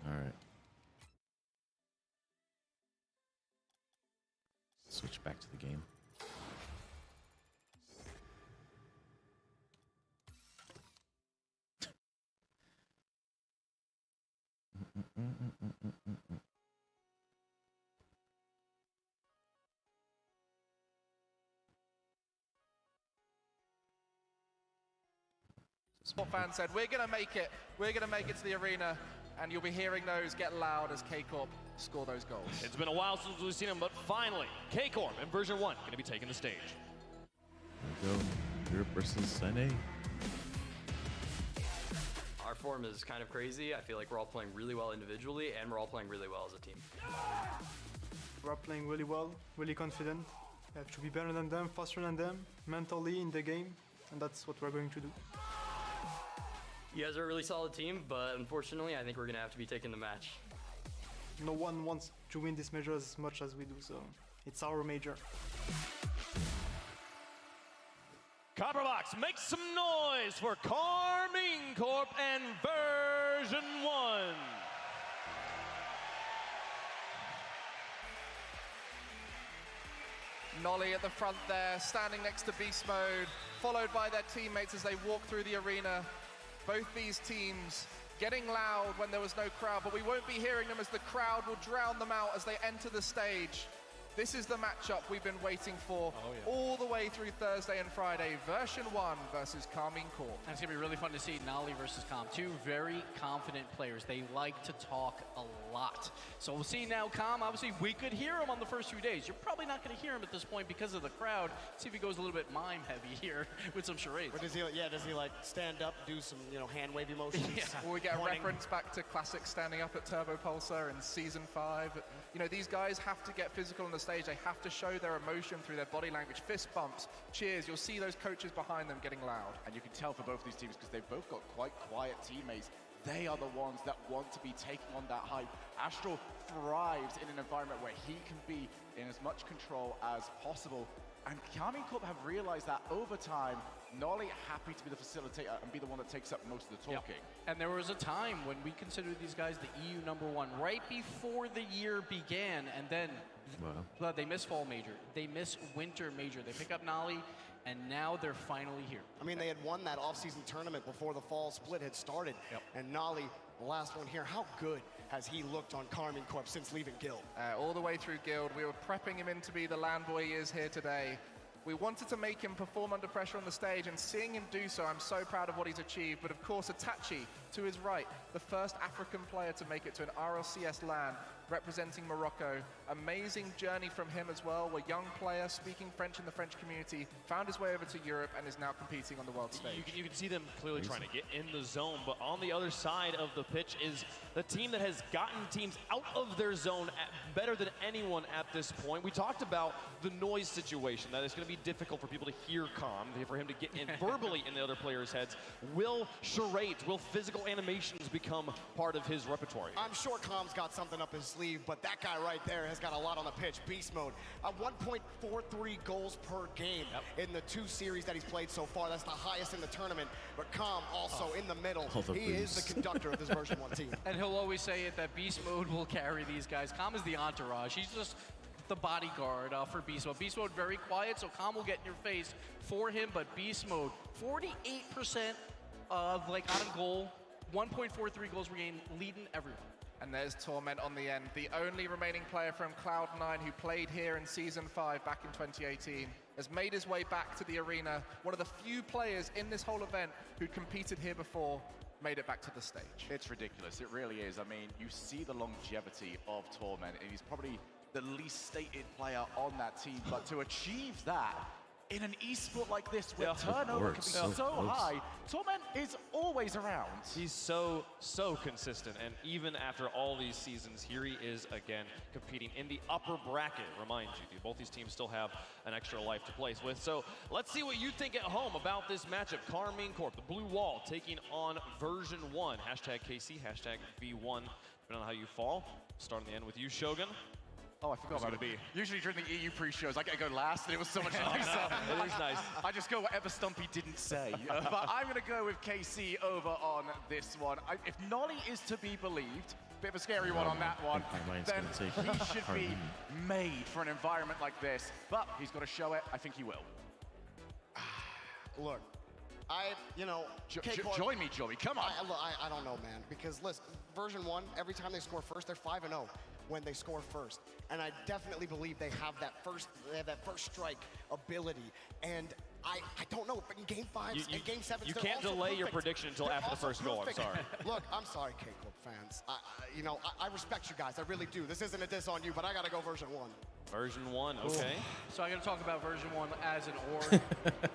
[SPEAKER 1] right. Switch back to the game.
[SPEAKER 3] Fan said, we're going to make it. We're going to make it to the arena. And you'll be hearing those get loud as K-Corp score those goals.
[SPEAKER 7] It's been a while since we've seen them, but finally, K-Corp in version 1 going to be taking the stage.
[SPEAKER 1] There we go. Europe versus NA.
[SPEAKER 8] Our form is kind of crazy. I feel like we're all playing really well individually, and we're all playing really well as a team.
[SPEAKER 9] We're playing really well, really confident. We have to be better than them, faster than them, mentally in the game, and that's what we're going to do.
[SPEAKER 8] You guys are a really solid team, but unfortunately, I think we're going to have to be taking the match.
[SPEAKER 9] No one wants to win this major as much as we do, so it's our major.
[SPEAKER 7] Copperbox, make some noise for Carmine Corp and version 1.
[SPEAKER 3] Nolly at the front there, standing next to Beast Mode, followed by their teammates as they walk through the arena. Both these teams getting loud when there was no crowd, but we won't be hearing them as the crowd will drown them out as they enter the stage. This is the matchup we've been waiting for all the way through Thursday and Friday. Version 1 versus Carmine Corp.
[SPEAKER 10] And it's going to be really fun to see Nolly versus Calm. Two very confident players. They like to talk a lot. So we'll see now Calm. Obviously, we could hear him on the first few days. You're probably not going to hear him at this point because of the crowd. See if he goes a little bit mime heavy here with some charades.
[SPEAKER 11] But does he like stand up, do some, hand wave emotions?
[SPEAKER 3] Or we get a reference back to classic standing up at Turbo Pulsar in Season 5. These guys have to get physical on the stage. They have to show their emotion through their body language. Fist bumps, cheers. You'll see those coaches behind them getting loud.
[SPEAKER 12] And you can tell for both of these teams because they've both got quite quiet teammates. They are the ones that want to be taking on that hype. Astral thrives in an environment where he can be in as much control as possible. And Carmine Corp have realized that over time, Nolly happy to be the facilitator and be the one that takes up most of the talking.
[SPEAKER 10] Yep. And there was a time when we considered these guys the EU #1 right before the year began, and then they miss fall major, they miss winter major, they pick up Nolly, and now they're finally here.
[SPEAKER 11] I mean, they had won that off-season tournament before the fall split had started, and Nolly, the last one here, how good has he looked on Carmine Corp since leaving Guild?
[SPEAKER 3] All the way through Guild, we were prepping him in to be the land boy he is here today. We wanted to make him perform under pressure on the stage, and seeing him do so, I'm so proud of what he's achieved. But of course, Itachi, to his right, the first African player to make it to an RLCS LAN, representing Morocco. Amazing journey from him as well. A young player speaking French in the French community, found his way over to Europe and is now competing on the world stage.
[SPEAKER 7] You can see them clearly trying to get in the zone, but on the other side of the pitch is the team that has gotten teams out of their zone better than anyone at this point. We talked about the noise situation, that it's going to be difficult for people to hear Calm, for him to get in verbally in the other players' heads. Will charades, will physical animations become part of his repertoire?
[SPEAKER 11] I'm sure Calm's got something up his sleeve, but that guy right there has got a lot on the pitch. Beast Mode, 1.43 goals per game in the 2 series that he's played so far. That's the highest in the tournament, but Calm also in the middle. He is the conductor of this version 1 team.
[SPEAKER 10] And he'll always say it that Beast Mode will carry these guys. Calm is the entourage. He's just the bodyguard for Beast Mode. Beast Mode very quiet, so Calm will get in your face for him, but Beast Mode, 48% like on goal, 1.43 goals per game, leading everyone.
[SPEAKER 13] And there's Torment on the end, the only remaining player from Cloud9 who played here in Season 5 back in 2018, has made his way back to the arena. One of the few players in this whole event who'd competed here before, made it back to the stage.
[SPEAKER 12] It's ridiculous, it really is. I mean, you see the longevity of Torment, and he's probably the least stated player on that team, but to achieve that in an esport like this, where turnover can be so high, Torment is always around.
[SPEAKER 7] He's so consistent, and even after all these seasons, here he is again competing in the upper bracket. Remind you, both these teams still have an extra life to play with. So let's see what you think at home about this matchup. Karmine Corp, the Blue Wall, taking on version 1. Hashtag KC, hashtag V1, depending on how you fall. Start in the end with you, Shogun.
[SPEAKER 12] Oh, I forgot about it. Usually during the EU pre-shows, I get to go last, and it was so much nicer.
[SPEAKER 7] It is nice.
[SPEAKER 12] I just go whatever Stumpy didn't say. But I'm going to go with KC over on this one. If Nolly is to be believed, bit of a scary one on that one, then he should be made for an environment like this. But he's got to show it. I think he will.
[SPEAKER 11] Look,
[SPEAKER 12] join me, Joey. Come on.
[SPEAKER 11] I don't know, man. Because listen, version 1, every time they score first, they're 5-0 when they score first. And I definitely believe they have that first strike ability. And I don't know, but in Game 5 and Game 7,
[SPEAKER 7] you can't delay your prediction until after the first goal. I'm sorry.
[SPEAKER 11] Look, I'm sorry, K-Corp fans. I respect you guys. I really do. This isn't a diss on you, but I got to go version 1.
[SPEAKER 7] Version 1, okay.
[SPEAKER 10] So I'm going to talk about version 1 as an org.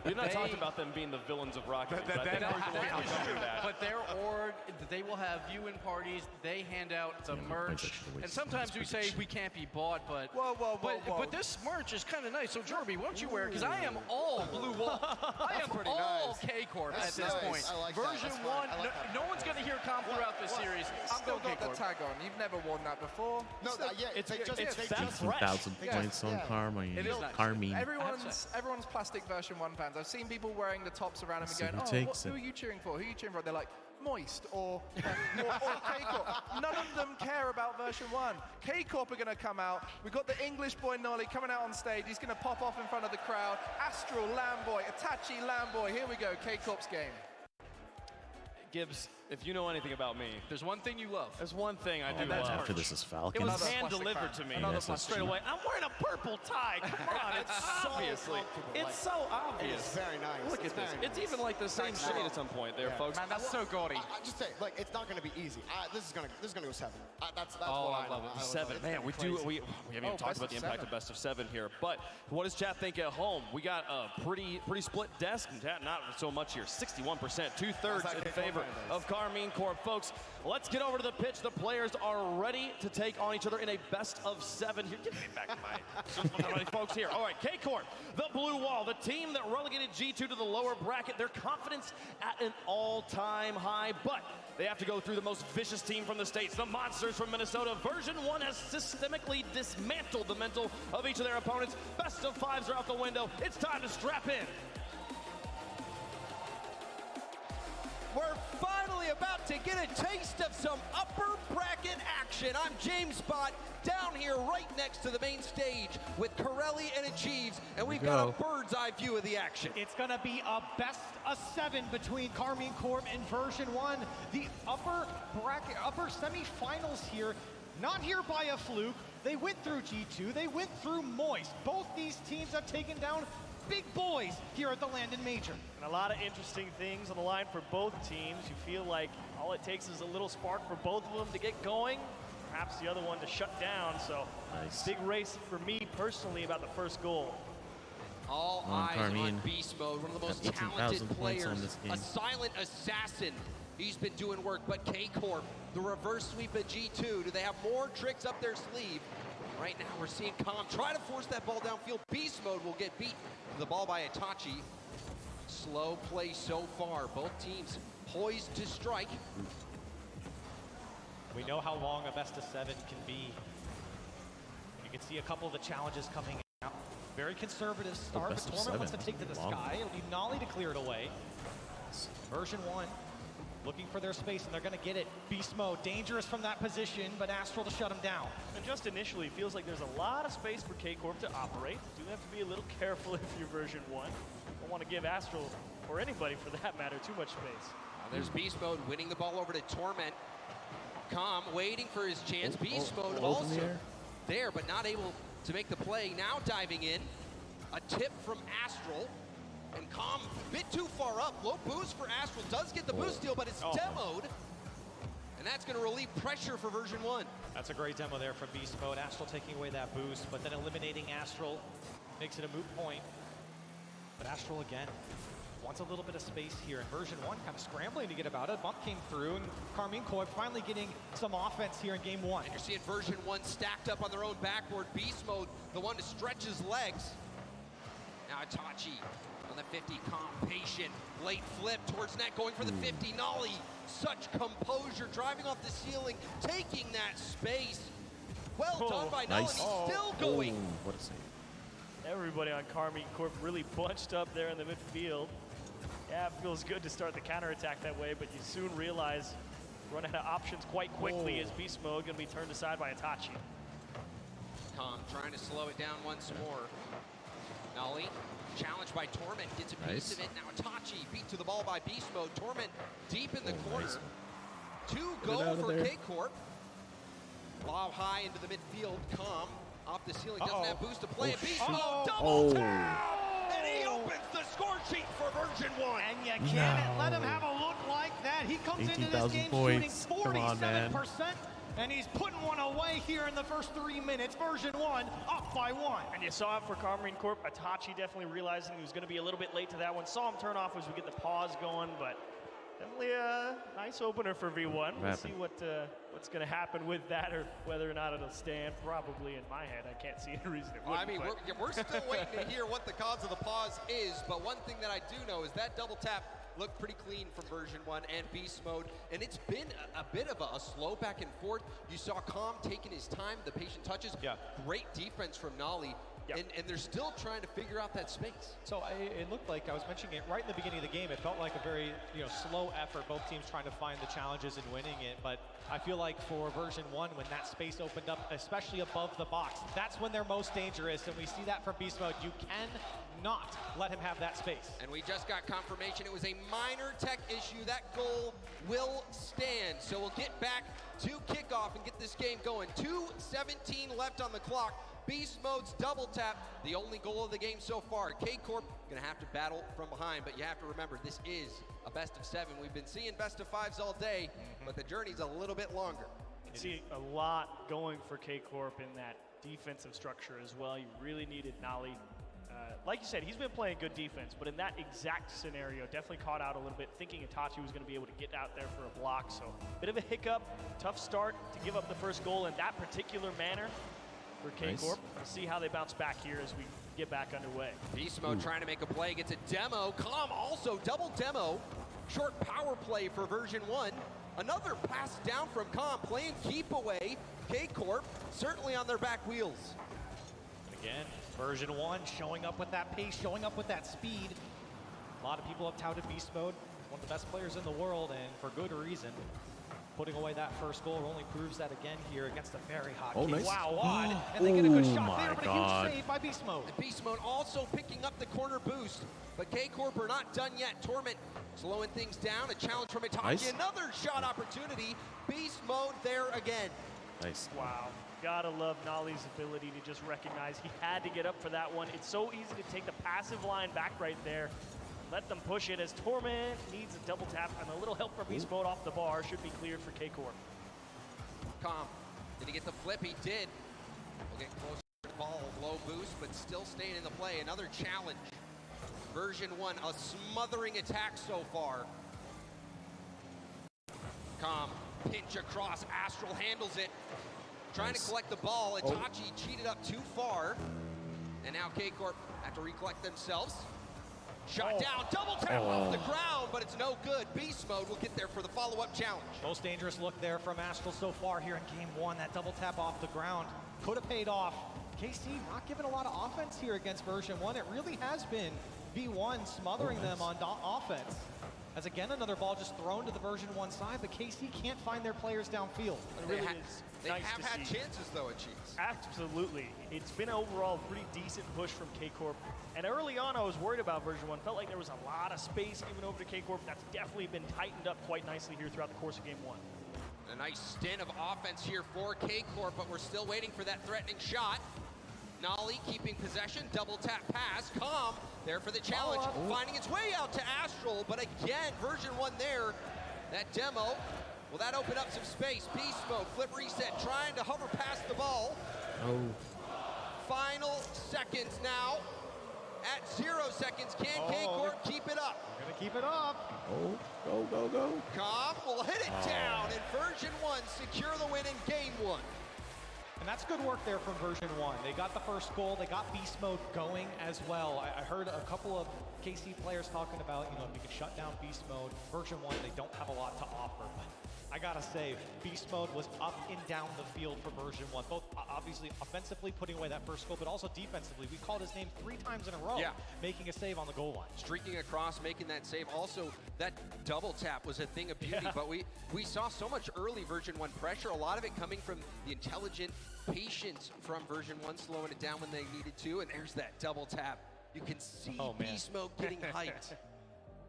[SPEAKER 7] You're not talking about them being the villains of Rocket League, but I think version 1 that.
[SPEAKER 10] But their org, they will have viewing parties. They hand out the merch. And sometimes we say we can't be bought, but but this merch is kind of nice. So Jorby, why don't you wear it? Because I am all Blue Wall. I am all K-Corp at this point. Version 1, no one's going to hear Calm throughout this series.
[SPEAKER 13] I'm still got the tag on. You've never worn that before.
[SPEAKER 11] No,
[SPEAKER 7] it's
[SPEAKER 1] that fresh. Points on Karmine. Karmine.
[SPEAKER 13] Everyone's plastic version 1 fans. I've seen people wearing the tops around him and going, who are you cheering for? Who are you cheering for? They're like, Moist or K-Corp. None of them care about version 1. K-Corp are going to come out. We've got the English boy Nolly coming out on stage. He's going to pop off in front of the crowd. Astral, Lamboy, Itachi, Lamboy. Here we go, K-Corp's game.
[SPEAKER 7] Gibbs, if you know anything about me,
[SPEAKER 10] there's one thing you love.
[SPEAKER 7] There's one thing I do love.
[SPEAKER 1] After this is Falcon.
[SPEAKER 7] It was hand-delivered to me straight away. I'm wearing a purple tie. Come on, it's obviously. It's so obvious.
[SPEAKER 11] It's very nice.
[SPEAKER 7] Look at this. It's even like the same shade at some point there, folks.
[SPEAKER 11] Man, that's so gaudy. I just say, like, it's not going to be easy. This is gonna go 7. That's what I love.
[SPEAKER 7] 7. Man, we haven't even talked about the impact of best of 7 here. But what does chat think at home? We got a pretty split desk. Not so much here. 61%, 2/3 in favor of Karmine Corp. Folks, let's get over to the pitch. The players are ready to take on each other in a best of 7 here. Get me back to my folks here. All right, K-Corp, the Blue Wall, the team that relegated G2 to the lower bracket. Their confidence at an all-time high, but they have to go through the most vicious team from the States, the Monsters from Minnesota. Version 1 has systemically dismantled the mental of each of their opponents. Best of 5s are out the window. It's time to strap in.
[SPEAKER 14] We're finally about to get a taste of some upper bracket action. I'm James Spott, down here right next to the main stage with Corelli and Achieves, and we've got a bird's eye view of the action.
[SPEAKER 15] It's gonna be a best of 7 between Karmine Corp and version 1. The upper bracket, upper semifinals here, not here by a fluke. They went through G2, they went through Moist. Both these teams have taken down big boys here at the Landon Major.
[SPEAKER 4] And a lot of interesting things on the line for both teams. You feel like all it takes is a little spark for both of them to get going, perhaps the other one to shut down. So big race for me personally about the first goal.
[SPEAKER 14] All eyes on Beast Mode, one of the most talented players, a silent assassin. He's been doing work, but K-Corp, the reverse sweep at G2, do they have more tricks up their sleeve? Right now we're seeing Calm try to force that ball downfield. Beast Mode will get beat to the ball by Itachi. Slow play so far. Both teams poised to strike.
[SPEAKER 15] We know how long a best of 7 can be. You can see a couple of the challenges coming out. Very conservative start, but Torment wants to take to the sky. It'll need Nolly to clear it away. Version 1 looking for their space, and they're going to get it. Beast Mode, dangerous from that position, but Astral to shut him down.
[SPEAKER 4] And just initially, it feels like there's a lot of space for K-Corp to operate. You do have to be a little careful if you're version 1. Don't want to give Astral, or anybody for that matter, too much space.
[SPEAKER 14] There's Beast Mode winning the ball over to Torment. Calm waiting for his chance. Beast Mode also there, but not able to make the play. Now diving in. A tip from Astral. And Calm a bit too far up. Low boost for Astral. Does get the boost steal, but it's demoed. And that's going to relieve pressure for version 1.
[SPEAKER 15] That's a great demo there from Beast Mode. Astral taking away that boost, but then eliminating Astral makes it a moot point. But Astral again wants a little bit of space here. In version 1, kind of scrambling to get about it. Bump came through, and Karmine Corp finally getting some offense here in game 1.
[SPEAKER 14] And you're seeing version 1 stacked up on their own backboard. Beast Mode, the one to stretch his legs. Now Itachi on the 50, Calm, patient, late flip towards net, going for the 50. Nolly, such composure, driving off the ceiling, taking that space. Well done by Nolly, he's still going.
[SPEAKER 1] What a save.
[SPEAKER 16] Everybody on Karmine Corp really bunched up there in the midfield. Yeah, it feels good to start the counterattack that way, but you soon realize run out of options quite quickly as Beast Mode going to be turned aside by Itachi.
[SPEAKER 14] Calm trying to slow it down once more. Nolly, challenged by Torment, gets a piece of it. Now Itachi beat to the ball by Beast Mode. Torment deep in the corner. Nice. 2 go for K-Corp. Lob high into the midfield. Calm off the ceiling, doesn't have boost to play. Beast Mode double tap! And he opens the score sheet for version 1.
[SPEAKER 17] And you can't let him have a look like that. He comes into this game shooting 47%. And he's putting one away here in the first 3 minutes. Version 1 up by 1.
[SPEAKER 16] And you saw it for Karmine Corp. Itachi definitely realizing he was going to be a little bit late to that one. Saw him turn off as we get the pause going, but definitely a nice opener for V1. We'll see what's going to happen with that, or whether or not it'll stand. Probably in my head, I can't see any reason it wouldn't.
[SPEAKER 14] I mean, we're still waiting to hear what the cause of the pause is, but one thing that I do know is that double tap looked pretty clean from version 1 and Beast Mode, and it's been a bit of a slow back and forth. You saw Calm taking his time, the patient touches. Great defense from Nolly. And they're still trying to figure out that space.
[SPEAKER 15] So it looked like, I was mentioning it right in the beginning of the game, it felt like a very slow effort, both teams trying to find the challenges and winning it. But I feel like for version 1, when that space opened up, especially above the box, that's when they're most dangerous. And we see that from Beast Mode. You cannot let him have that space.
[SPEAKER 14] And we just got confirmation it was a minor tech issue. That goal will stand. So we'll get back to kickoff and get this game going. 2:17 left on the clock. Beast Mode's double tap, the only goal of the game so far. K-Corp gonna have to battle from behind, but you have to remember, this is a best of 7. We've been seeing best of 5s all day, but the journey's a little bit longer.
[SPEAKER 16] You see a lot going for K-Corp in that defensive structure as well. You really needed Nolly. Like you said, he's been playing good defense, but in that exact scenario, definitely caught out a little bit, thinking Itachi was going to be able to get out there for a block. So bit of a hiccup, tough start to give up the first goal in that particular manner for K-Corp. We'll see how they bounce back here as we get back underway.
[SPEAKER 14] Beast Mode trying to make a play, gets a demo. Calm also, double demo. Short power play for version 1. Another pass down from Calm, playing keep away. K-Corp certainly on their back wheels.
[SPEAKER 15] Again, version 1 showing up with that pace, showing up with that speed. A lot of people have touted Beast Mode, one of the best players in the world, and for good reason. Putting away that first goal only proves that again here against a very hot team.
[SPEAKER 1] Nice.
[SPEAKER 15] Wow, odd. And they get a good shot there, but a huge save by Beast Mode.
[SPEAKER 14] And Beast Mode also picking up the corner boost, but K-Corp are not done yet. Torment slowing things down. A challenge from Itachi.
[SPEAKER 1] Nice.
[SPEAKER 14] Another shot opportunity. Beast Mode there again.
[SPEAKER 1] Nice.
[SPEAKER 16] Wow. Gotta love Nolly's ability to just recognize he had to get up for that one. It's so easy to take the passive line back right there. Let them push it as Torment needs a double tap, and a little help from Beast Mode off the bar should be cleared for K-Corp.
[SPEAKER 14] Calm. Did he get the flip? He did. We'll get closer to the ball. Low boost, but still staying in the play. Another challenge. Version 1, a smothering attack so far. Calm. Pinch across. Astral handles it. Trying to collect the ball. Itachi cheated up too far. And now K-Corp have to recollect themselves. Shot down, double tap off the ground, but it's no good. Beast Mode will get there for the follow-up challenge.
[SPEAKER 15] Most dangerous look there from Astral so far here in game 1. That double tap off the ground could have paid off. KC not giving a lot of offense here against version 1. It really has been V1 smothering them on offense. as again another ball just thrown to the version 1 side, but KC can't find their players downfield.
[SPEAKER 16] It really is
[SPEAKER 3] They
[SPEAKER 16] nice
[SPEAKER 3] have
[SPEAKER 16] to
[SPEAKER 3] had
[SPEAKER 16] see.
[SPEAKER 3] chances though at Cheats.
[SPEAKER 16] Absolutely. It's been overall a pretty decent push from K-Corp. And early on, I was worried about version 1. Felt like there was a lot of space given over to K-Corp. That's definitely been tightened up quite nicely here throughout the course of game 1.
[SPEAKER 3] A nice stint of offense here for K-Corp, but we're still waiting for that threatening shot. Nolly keeping possession, double tap pass. Calm there for the challenge, finding its way out to Astral, but again, version 1 there. That demo, will that open up some space? Beast mode, flip reset, trying to hover past the ball. Final seconds now. At 0 seconds, can K-Corp keep it up?
[SPEAKER 15] We're gonna keep it up.
[SPEAKER 1] Go.
[SPEAKER 3] Calm will hit it down, and version 1 secure the win in game 1.
[SPEAKER 15] And that's good work there from version 1. They got the first goal, they got beast mode going as well. I heard a couple of KC players talking about, you know, if you can shut down beast mode, version 1, they don't have a lot to offer. But I gotta say, beast mode was up and down the field for version 1, both obviously offensively putting away that first goal, but also defensively. We called his name 3 times in a row, making a save on the goal line.
[SPEAKER 3] Streaking across, making that save. Also, that double tap was a thing of beauty, but we saw so much early version 1 pressure, a lot of it coming from the intelligent patience from version 1, slowing it down when they needed to, and there's that double tap. You can see beast mode getting hyped.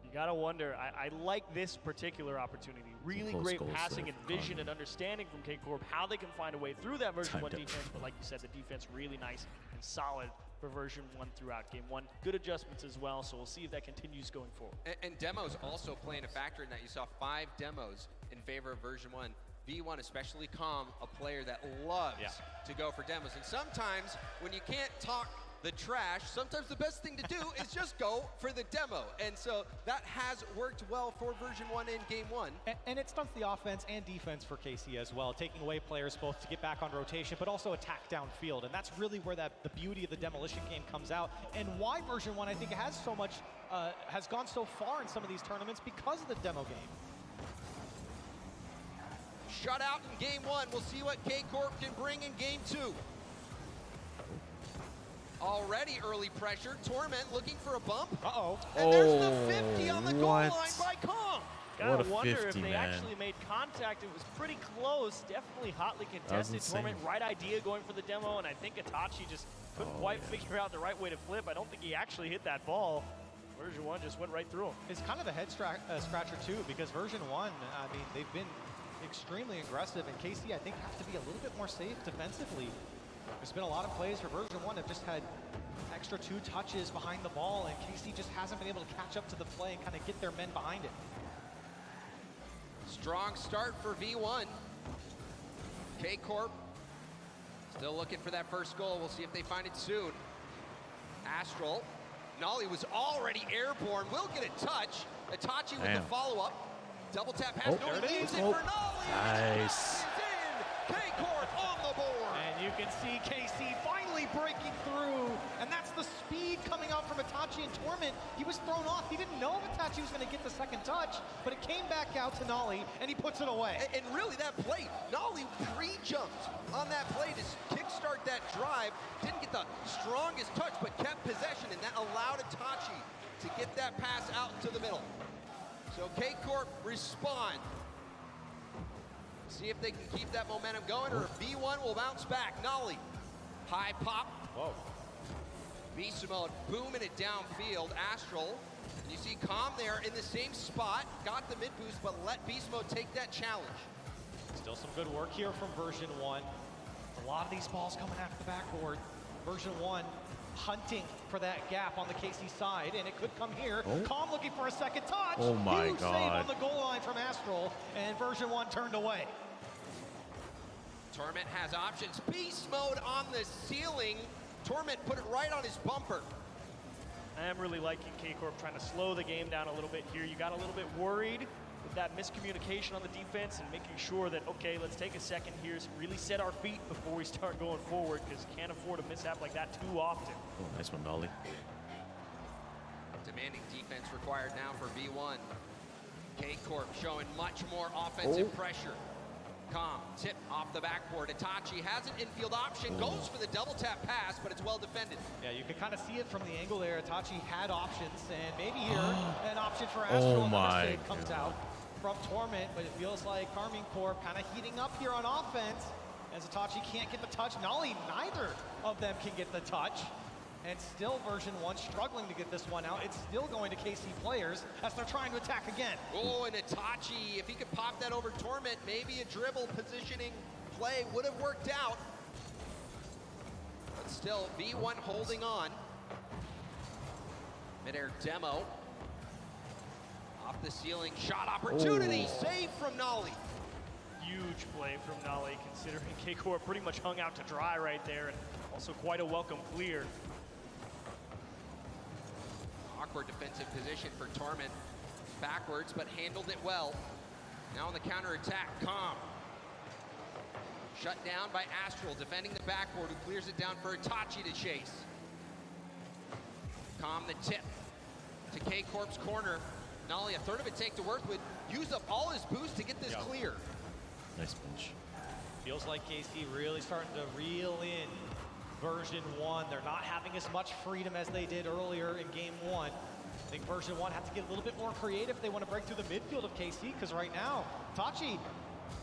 [SPEAKER 16] You gotta wonder, I like this particular opportunity. Really great passing and vision and understanding from K-Corp, how they can find a way through that version 1 defense, but like you said, the defense really nice and solid for version 1 throughout game 1. Good adjustments as well, so we'll see if that continues going forward.
[SPEAKER 3] And demos also playing a factor in that. You saw 5 demos in favor of version 1. V1, especially Calm, a player that loves to go for demos. And sometimes when you can't talk the trash, sometimes the best thing to do is just go for the demo. And so that has worked well for version 1 in game 1.
[SPEAKER 15] And it stunts the offense and defense for KC as well, taking away players both to get back on rotation, but also attack downfield. And that's really where the beauty of the demolition game comes out, and why version 1, I think, has so much, has gone so far in some of these tournaments because of the demo game.
[SPEAKER 3] Shut out in game 1. We'll see what K-Corp can bring in game 2. Already early pressure. Torment looking for a bump. And there's the 50 on the goal line by Kong.
[SPEAKER 16] Gotta wonder if they actually made contact. It was pretty close, definitely hotly contested. Torment, right idea going for the demo, and I think Itachi just couldn't quite figure out the right way to flip. I don't think he actually hit that ball. Version 1 just went right through him.
[SPEAKER 15] It's kind of a head scratcher too, because version 1, I mean, they've been extremely aggressive, and KC, I think, have to be a little bit more safe defensively. There's been a lot of plays for version 1 that just had extra 2 touches behind the ball, and KC just hasn't been able to catch up to the play and kind of get their men behind it.
[SPEAKER 3] Strong start for V1. K-Corp still looking for that first goal. We'll see if they find it soon. Astral. Nolly was already airborne. Will get a touch. Itachi with the follow-up. Double tap pass. No, he leaves it for Nolly.
[SPEAKER 1] Nice.
[SPEAKER 16] K-Corp on the board. And you can see KC finally breaking through. And that's the speed coming out from Itachi and Torment. He was thrown off. He didn't know if Itachi was going to get the second touch, but it came back out to Nolly, and he puts it away.
[SPEAKER 3] And really, that play, Nolly pre-jumped on that play to kickstart that drive. Didn't get the strongest touch, but kept possession, and that allowed Itachi to get that pass out to the middle. So K-Corp respond. See if they can keep that momentum going, or if V1 will bounce back. Nolly, high pop. Beast mode, booming it downfield. Astral, and you see Calm there in the same spot. Got the mid boost, but let Beast mode take that challenge.
[SPEAKER 15] Still some good work here from version 1. A lot of these balls coming after the backboard. Version 1 hunting for that gap on the KC side, and it could come here. Calm looking for a second touch.
[SPEAKER 1] Oh my
[SPEAKER 15] Huge
[SPEAKER 1] God.
[SPEAKER 15] save on the goal line from Astral, and version 1 turned away.
[SPEAKER 3] Torment has options. Beast mode on the ceiling. Torment put it right on his bumper.
[SPEAKER 16] I am really liking K-Corp trying to slow the game down a little bit here. You got a little bit worried with that miscommunication on the defense and making sure that, okay, let's take a second here, really set our feet before we start going forward, because can't afford a mishap like that too often.
[SPEAKER 1] Oh, nice one, Nolly.
[SPEAKER 3] Demanding defense required now for V1. K-Corp showing much more offensive pressure.
[SPEAKER 14] Calm, tip off the backboard. Itachi has an infield option, goes for the double tap pass, but it's well defended.
[SPEAKER 17] Yeah, you can kind of see it from the angle there. Itachi had options, and maybe here an option for Astro.
[SPEAKER 1] Oh my
[SPEAKER 17] comes out from Torment, but it feels like Karmine Corp kind of heating up here on offense as Itachi can't get the touch. Nolly, neither of them can get the touch. And still version 1 struggling to get this one out. It's still going to KC players as they're trying to attack again.
[SPEAKER 14] Oh, and Itachi, if he could pop that over Torment, maybe a dribble positioning play would have worked out. But still, V1 holding on. Mid-air demo. Off the ceiling, shot opportunity, save from Nolly.
[SPEAKER 16] Huge play from Nolly, considering K-Corp pretty much hung out to dry right there, and also quite a welcome clear.
[SPEAKER 14] Awkward defensive position for Torment. Backwards, but handled it well. Now on the counter-attack, Calm. Shut down by Astral, defending the backboard, who clears it down for Itachi to chase. Calm the tip to K-Corp's corner. Nolly, a third of it take to work with. Use up all his boost to get this clear.
[SPEAKER 1] Nice pinch.
[SPEAKER 15] Feels like KC really starting to reel in version 1. They're not having as much freedom as they did earlier in game 1. I think version 1 has to get a little bit more creative if they want to break through the midfield of KC, because right now, Tachi,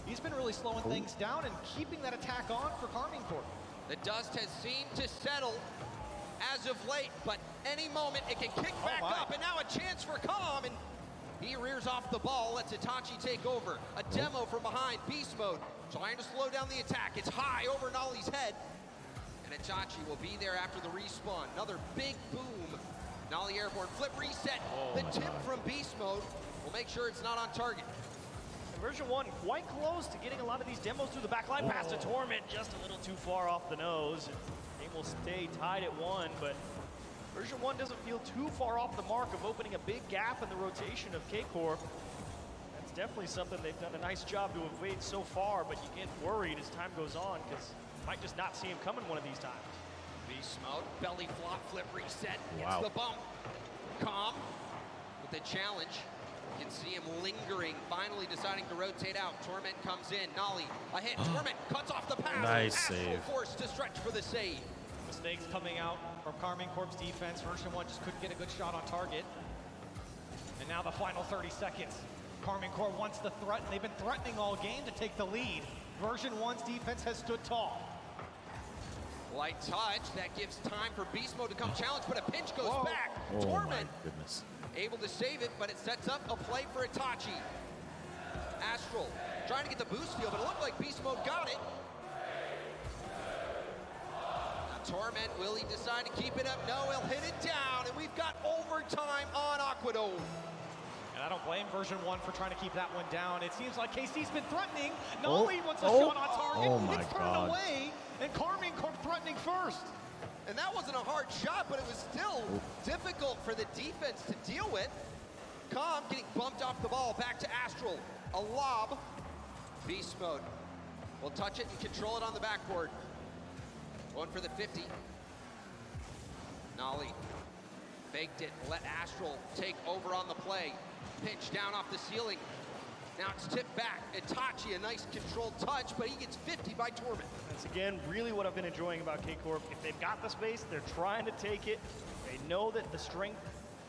[SPEAKER 15] he's been really slowing things down and keeping that attack on for Karmine Corp.
[SPEAKER 14] The dust has seemed to settle as of late, but any moment it can kick back up, and now a chance for Calm, and he rears off the ball, lets Itachi take over. A demo from behind, beast mode, trying to slow down the attack. It's high over Nolly's head. And Itachi will be there after the respawn. Another big boom. Nolly airborne flip reset. The tip from beast mode will make sure it's not on target.
[SPEAKER 16] And version 1 quite close to getting a lot of these demos through the back line. Pass to Torment, just a little too far off the nose. Game will stay tied at 1, but version 1 doesn't feel too far off the mark of opening a big gap in the rotation of K-Corp. That's definitely something they've done a nice job to evade so far, but you get worried as time goes on, because might just not see him coming one of these times.
[SPEAKER 14] Beast mode, belly flop, flip reset, hits the bump. Calm with the challenge. You can see him lingering, finally deciding to rotate out. Torment comes in, Nolly, a hit, Torment cuts off the pass.
[SPEAKER 1] Nice save.
[SPEAKER 14] Forced to stretch for the save.
[SPEAKER 17] Mistakes coming out from Karmine Corp's defense. Version 1 just couldn't get a good shot on target. And now the final 30 seconds. Karmine Corp wants the threat, and they've been threatening all game to take the lead. Version 1's defense has stood tall.
[SPEAKER 14] Light touch, that gives time for beast mode to come challenge, but a pinch goes back. Torment able to save it, but it sets up a play for Itachi. Astral trying to get the boost steal, but it looked like beast mode got it. Now, Torment, will he decide to keep it up? No, he'll hit it down, and we've got overtime on Aquadome.
[SPEAKER 17] And I don't blame version 1 for trying to keep that one down. It seems like KC's been threatening. Nolly wants a shot on target. It's turned away, and Karmine Corp threatening first.
[SPEAKER 14] And that wasn't a hard shot, but it was still difficult for the defense to deal with. Calm getting bumped off the ball, back to Astral. A lob. Beast mode. We'll touch it and control it on the backboard. Going for the 50. Nolly faked it, let Astral take over on the play. Pinch down off the ceiling. Now it's tipped back. Itachi, a nice controlled touch, but he gets 50 by Torment.
[SPEAKER 16] That's again really what I've been enjoying about K-Corp. If they've got the space, they're trying to take it. They know that the strength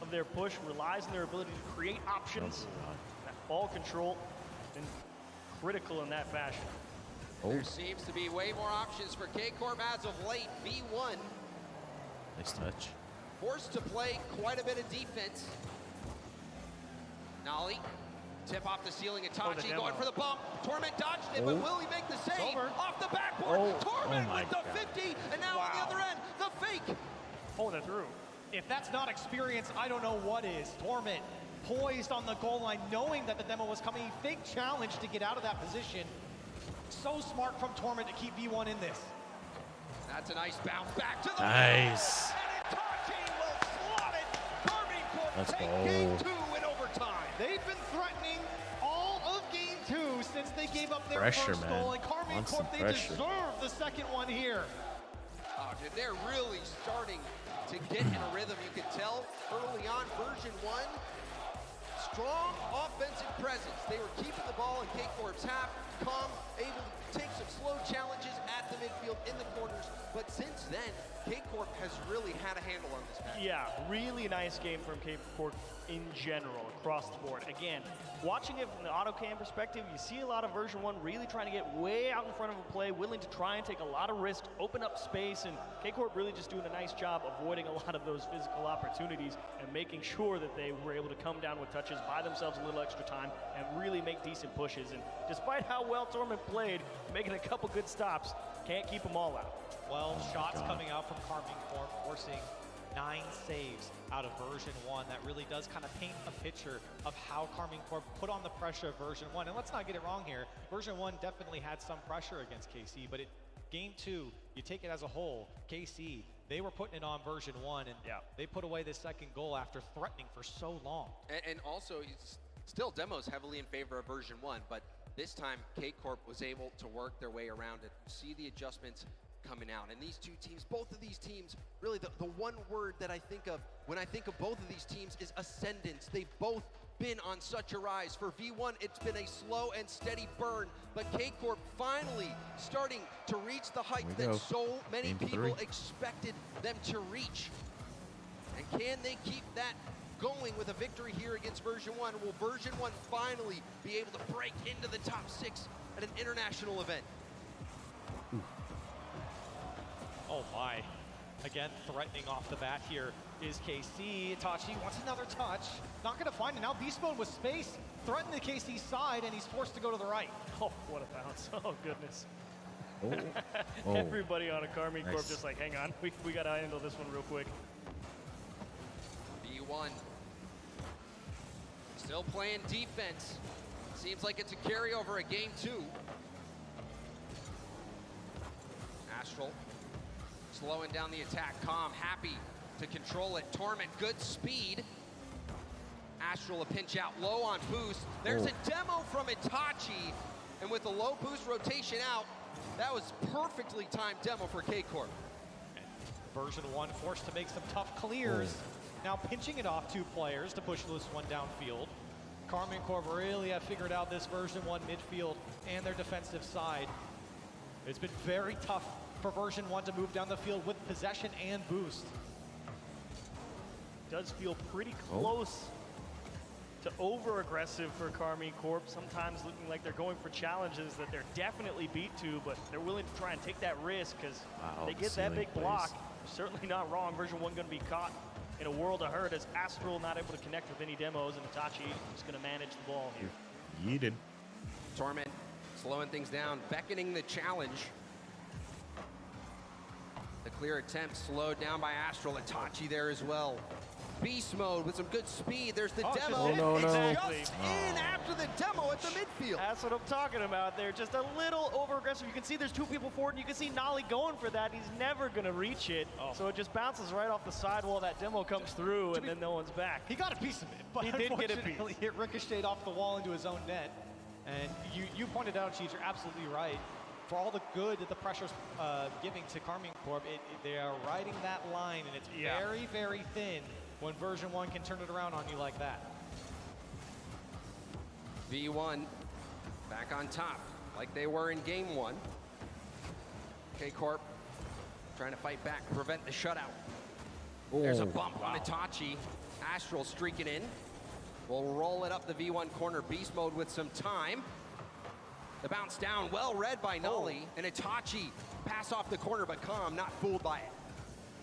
[SPEAKER 16] of their push relies on their ability to create options. That ball control has been critical in that fashion.
[SPEAKER 14] There seems to be way more options for K-Corp as of late. V1.
[SPEAKER 1] Nice touch.
[SPEAKER 14] Forced to play quite a bit of defense. Nolly, tip off the ceiling. Itachi going for the bump. Torment dodged it, but will he make the save? Off the backboard. Torment with the 50, and now on the other end, the fake.
[SPEAKER 16] Pulling it through.
[SPEAKER 17] If that's not experience, I don't know what is. Torment poised on the goal line, knowing that the demo was coming. He fake challenge to get out of that position. So smart from Torment to keep V1 in this.
[SPEAKER 14] That's a nice bounce back to the
[SPEAKER 1] nice.
[SPEAKER 17] Let's go. Game 2 in overtime. They've been threatening all of game 2 since they gave up their first goal. And Karmine Corp, they deserve the second one here.
[SPEAKER 14] Oh, dude, they're really starting to get in a rhythm. You could tell early on, version 1 strong offensive presence. They were keeping the ball in K-Corp's half. Calm, able to take some slow challenges at the midfield in the corners. But since then, K-Corp has really had a handle on this match.
[SPEAKER 16] Yeah, really nice game from K-Corp in general, across the board. Again, watching it from the auto cam perspective, you see a lot of version 1 really trying to get way out in front of a play, willing to try and take a lot of risks, open up space, and K-Corp really just doing a nice job avoiding a lot of those physical opportunities and making sure that they were able to come down with touches, buy themselves a little extra time, and really make decent pushes. And despite how well Torment played, making a couple good stops, can't keep them all out.
[SPEAKER 15] 12 shots coming out from Carmine Corp, forcing 9 saves out of version 1. That really does kind of paint a picture of how Carmine Corp put on the pressure of version 1. And let's not get it wrong here. Version 1 definitely had some pressure against KC, but game 2, you take it as a whole, KC, they were putting it on version 1, and they put away the second goal after threatening for so long.
[SPEAKER 14] And also, still demos heavily in favor of version 1, but this time K-Corp was able to work their way around it. See the adjustments coming out. And these two teams, both of these teams, really the one word that I think of when I think of both of these teams is ascendance. They've both been on such a rise. For V1, it's been a slow and steady burn, but K-Corp finally starting to reach the heights that so many people expected them to reach. And can they keep that going with a victory here against version 1? Will version 1 finally be able to break into the top 6 at an international event?
[SPEAKER 15] Oh my. Again, threatening off the bat here is KC. Itachi wants another touch. Not going to find it. Now Beast Mode with space. Threaten the KC side, and he's forced to go to the right.
[SPEAKER 16] Oh, what a bounce. Oh, goodness.
[SPEAKER 1] Oh.
[SPEAKER 16] Everybody on a Carmine Corp just like, hang on. We got to handle this one real quick.
[SPEAKER 14] V1 still playing defense. Seems like it's a carryover of game 2. Astral slowing down the attack. Calm, happy to control it. Torment, good speed. Astral a pinch out low on boost. There's a demo from Itachi, and with a low boost rotation out, that was perfectly timed demo for K-Corp.
[SPEAKER 15] Version 1 forced to make some tough clears. Now pinching it off 2 players to push this one downfield. Carmine Corp really have figured out this version 1 midfield and their defensive side. It's been very tough for version 1 to move down the field with possession and boost.
[SPEAKER 16] Does feel pretty close to over-aggressive for Carmine Corp. Sometimes looking like they're going for challenges that they're definitely beat to, but they're willing to try and take that risk because they get that big block. Certainly not wrong. Version 1 going to be caught in a world of hurt as Astral not able to connect with any demos, and Itachi is going to manage the ball here.
[SPEAKER 1] Yeeted.
[SPEAKER 14] Torment slowing things down, beckoning the challenge. The clear attempt slowed down by Astral. Itachi there as well. Beast Mode with some good speed. There's the demo. It's just in after the demo at the midfield.
[SPEAKER 16] That's what I'm talking about there. Just a little over-aggressive. You can see there's 2 people forward, and you can see Nolly going for that. He's never going to reach it. So it just bounces right off the sidewall. That demo comes through, and then no one's back.
[SPEAKER 15] He got a piece of it, but
[SPEAKER 16] he did get a piece.
[SPEAKER 15] It ricocheted off the wall into his own net. And you pointed out, Cheech, you're absolutely right. For all the good that the pressure's giving to Carmine Corp, they are riding that line, and it's very, very thin when version 1 can turn it around on you like that.
[SPEAKER 14] V1 back on top, like they were in game 1. K-Corp trying to fight back, prevent the shutout. There's a bump on Itachi. Astral streaking in. We'll roll it up the V1 corner. Beast Mode with some time. The bounce down, well read by Nolly, and Itachi pass off the corner, but Calm not fooled by it.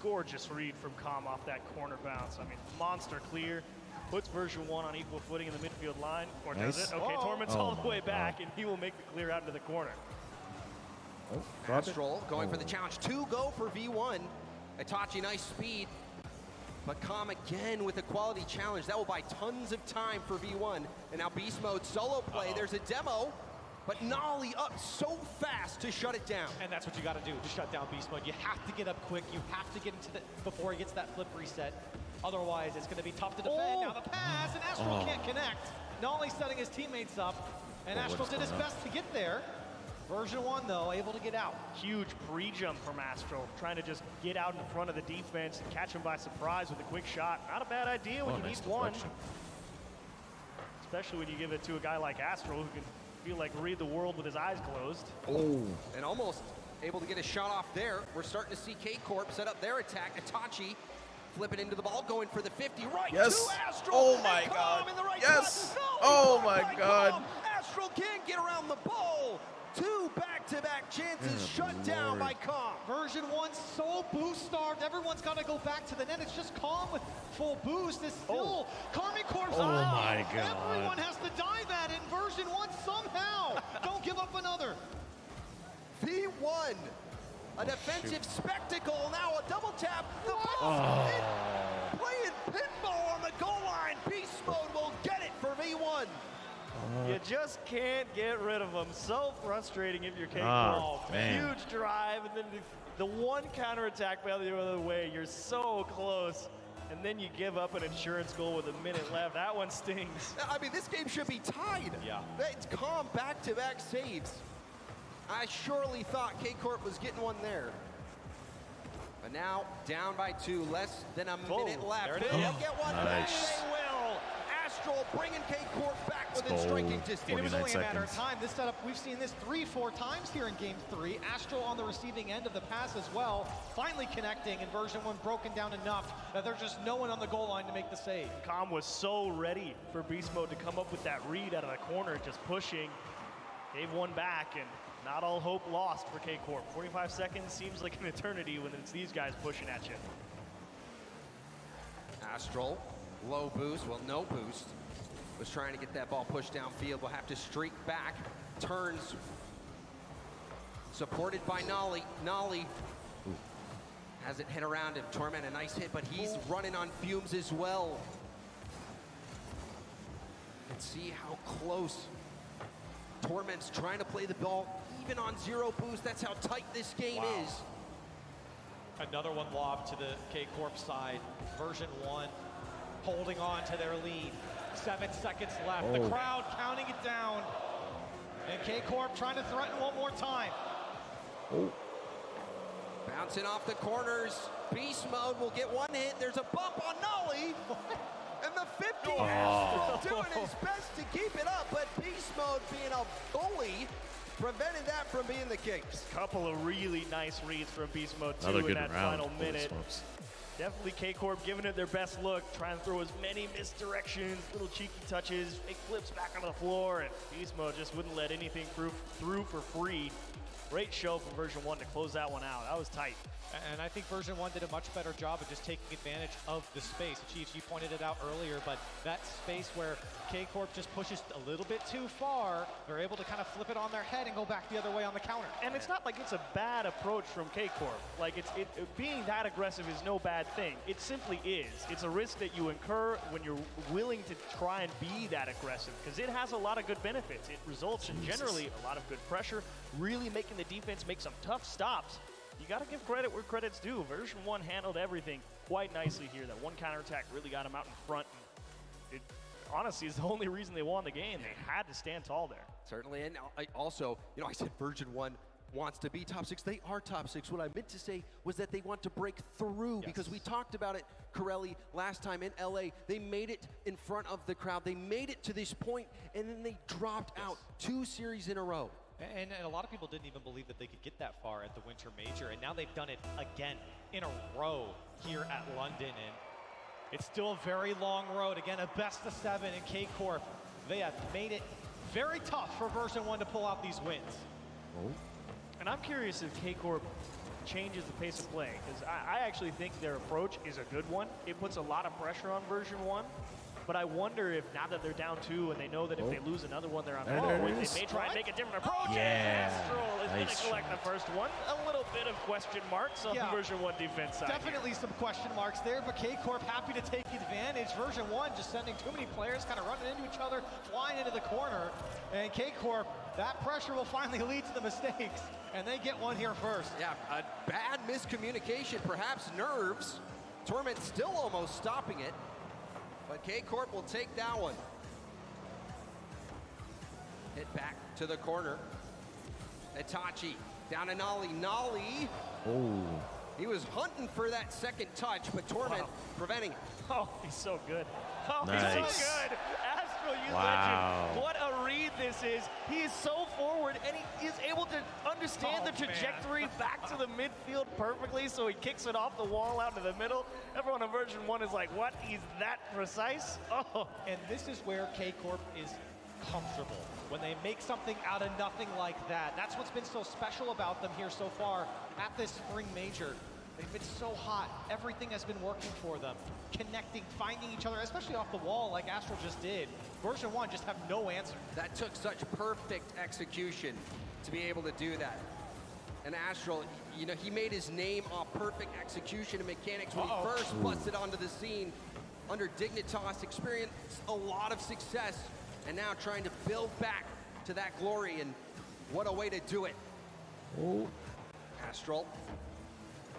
[SPEAKER 16] Gorgeous read from Calm off that corner bounce. I mean, monster clear. Puts version 1 on equal footing in the midfield line, or does it? Okay, Torment's all the way back, and he will make the clear out into the corner.
[SPEAKER 14] Astral going for the challenge. 2 go for V1. Itachi, nice speed. But Calm again with a quality challenge. That will buy tons of time for V1. And now Beast Mode solo play. There's a demo. But Nolly up so fast to shut it down.
[SPEAKER 15] And that's what you got to do to shut down Beast Mode. You have to get up quick. You have to get into the before he gets that flip reset. Otherwise, it's going to be tough to defend. Now the pass, and Astral can't connect. Nolly setting his teammates up, and Astral did his best to get there. Version 1, though, able to get out.
[SPEAKER 16] Huge pre-jump from Astral, trying to just get out in front of the defense and catch him by surprise with a quick shot. Not a bad idea when you need one. especially when you give it to a guy like Astro who can feel like read the world with his eyes closed.
[SPEAKER 14] Oh. And almost able to get a shot off there. We're starting to see K-Corp set up their attack. Itachi flipping into the ball, going for the 50 right to Astro.
[SPEAKER 1] Oh my God.
[SPEAKER 14] Right
[SPEAKER 1] yes. Oh my God.
[SPEAKER 14] Astro can't get around the ball. 2 back-to-back chances shut down by Calm.
[SPEAKER 17] Version 1 so boost starved. Everyone's got to go back to the net. It's just Calm with full boost. It's still Carmine Corp's
[SPEAKER 1] my God.
[SPEAKER 17] Everyone has to die that in version 1 somehow. Don't give up another.
[SPEAKER 14] V1. A defensive spectacle. Now a double tap. The playing pinball on the goal line. Beast mode will get it for V1.
[SPEAKER 16] You just can't get rid of them. So frustrating if you're K-Corp.
[SPEAKER 1] Oh, man.
[SPEAKER 16] Huge drive, and then the one counterattack by the other way. You're so close, and then you give up an insurance goal with a minute left. That one stings.
[SPEAKER 14] I mean, this game should be tied.
[SPEAKER 16] Yeah.
[SPEAKER 14] It's Calm back-to-back saves. I surely thought K-Corp was getting one there. But now, down by 2, less than a minute left.
[SPEAKER 16] There it is.
[SPEAKER 14] They'll get one.
[SPEAKER 1] Nice.
[SPEAKER 14] They will. Astral bringing K-Corp back within striking distance.
[SPEAKER 17] It was only a matter of
[SPEAKER 1] seconds.
[SPEAKER 17] time. This setup, we've seen this 3-4 times here in Game 3. Astral on the receiving end of the pass as well. Finally connecting, and version 1 broken down enough that there's just no one on the goal line to make the save.
[SPEAKER 16] Calm was so ready for Beast Mode to come up with that read out of the corner, just pushing. Gave one back, and not all hope lost for K-Corp. 45 seconds seems like an eternity when it's these guys pushing at you.
[SPEAKER 14] Astral, low boost, well, no boost. Was trying to get that ball pushed downfield. Will have to streak back. Turns. Supported by Nolly. Nolly has it hit around him. Torment, a nice hit, but he's running on fumes as well. And see how close Torment's trying to play the ball, even on 0 boost. That's how tight this game is.
[SPEAKER 15] Another one lobbed to the K-Corp side. Version 1 holding on to their lead. 7 seconds left. The crowd counting it down. And K-Corp trying to threaten one more time.
[SPEAKER 14] Bouncing off the corners. Beast Mode will get one hit. There's a bump on Nolly. And the 50 Astral doing his best to keep it up, but Beast Mode being a bully prevented that from being the case.
[SPEAKER 16] Couple of really nice reads from Beast Mode too in that
[SPEAKER 1] round.
[SPEAKER 16] final minute. Definitely K-Corp giving it their best look, trying to throw as many misdirections, little cheeky touches, fake flips back on the floor, and Beast Mode just wouldn't let anything through for free. Great show from version 1 to close that one out. That was tight.
[SPEAKER 15] And I think version 1 did a much better job of just taking advantage of the space. Chiefs, you pointed it out earlier, but that space where K-Corp just pushes a little bit too far, they're able to kind of flip it on their head and go back the other way on the counter.
[SPEAKER 16] And it's not like it's a bad approach from K-Corp. Like, being that aggressive is no bad thing. It simply is. It's a risk that you incur when you're willing to try and be that aggressive, because it has a lot of good benefits. It results in generally a lot of good pressure, really making the defense make some tough stops. You got to give credit where credit's due. Version 1 handled everything quite nicely here. That one counterattack really got them out in front. It honestly is the only reason they won the game. They had to stand tall there.
[SPEAKER 14] Certainly, and also, you know, I said version 1 wants to be top 6. They are top 6. What I meant to say was that they want to break through, because we talked about it, Corelli, last time in LA. They made it in front of the crowd. They made it to this point, and then they dropped out 2 series in a row.
[SPEAKER 15] And a lot of people didn't even believe that they could get that far at the Winter Major, and now they've done it again in a row here at London, and it's still a very long road. Again, a best of 7 in K-Corp. They have made it very tough for version 1 to pull out these wins.
[SPEAKER 16] And I'm curious if K-Corp changes the pace of play, because I actually think their approach is a good one. It puts a lot of pressure on version 1. But I wonder if now that they're down 2 and they know that if they lose another one, they're on the board, they may try and make a different approach.
[SPEAKER 1] Yeah.
[SPEAKER 16] Astral is going to collect the first one. A little bit of question marks on the version 1 defense side.
[SPEAKER 17] Definitely some question marks there, but K-Corp happy to take advantage. Version 1 just sending too many players kind of running into each other, flying into the corner. And K-Corp, that pressure will finally lead to the mistakes, and they get one here first.
[SPEAKER 14] Yeah, a bad miscommunication, perhaps nerves. Torment still almost stopping it. But K-Corp will take that one. Hit back to the corner. Itachi down to Nolly. Nolly. He was hunting for that second touch, but Torment preventing.
[SPEAKER 16] Oh, he's so good. Oh,
[SPEAKER 1] nice.
[SPEAKER 16] he's so good. Astral, you legend. What a read this is. He is so forward, and he is able to understand the trajectory back to the midfield perfectly, so he kicks it off the wall out to the middle. Everyone in version 1 is like, what? He's that precise? Oh.
[SPEAKER 17] And this is where K-Corp is comfortable. When they make something out of nothing like that. That's what's been so special about them here so far at this spring major. They've been so hot. Everything has been working for them. Connecting, finding each other, especially off the wall like Astral just did. Version 1 just have no answer.
[SPEAKER 14] That took such perfect execution to be able to do that. And Astral, you know, he made his name off perfect execution and mechanics when he first busted onto the scene under Dignitas, experienced a lot of success, and now trying to build back to that glory, and what a way to do it. Astral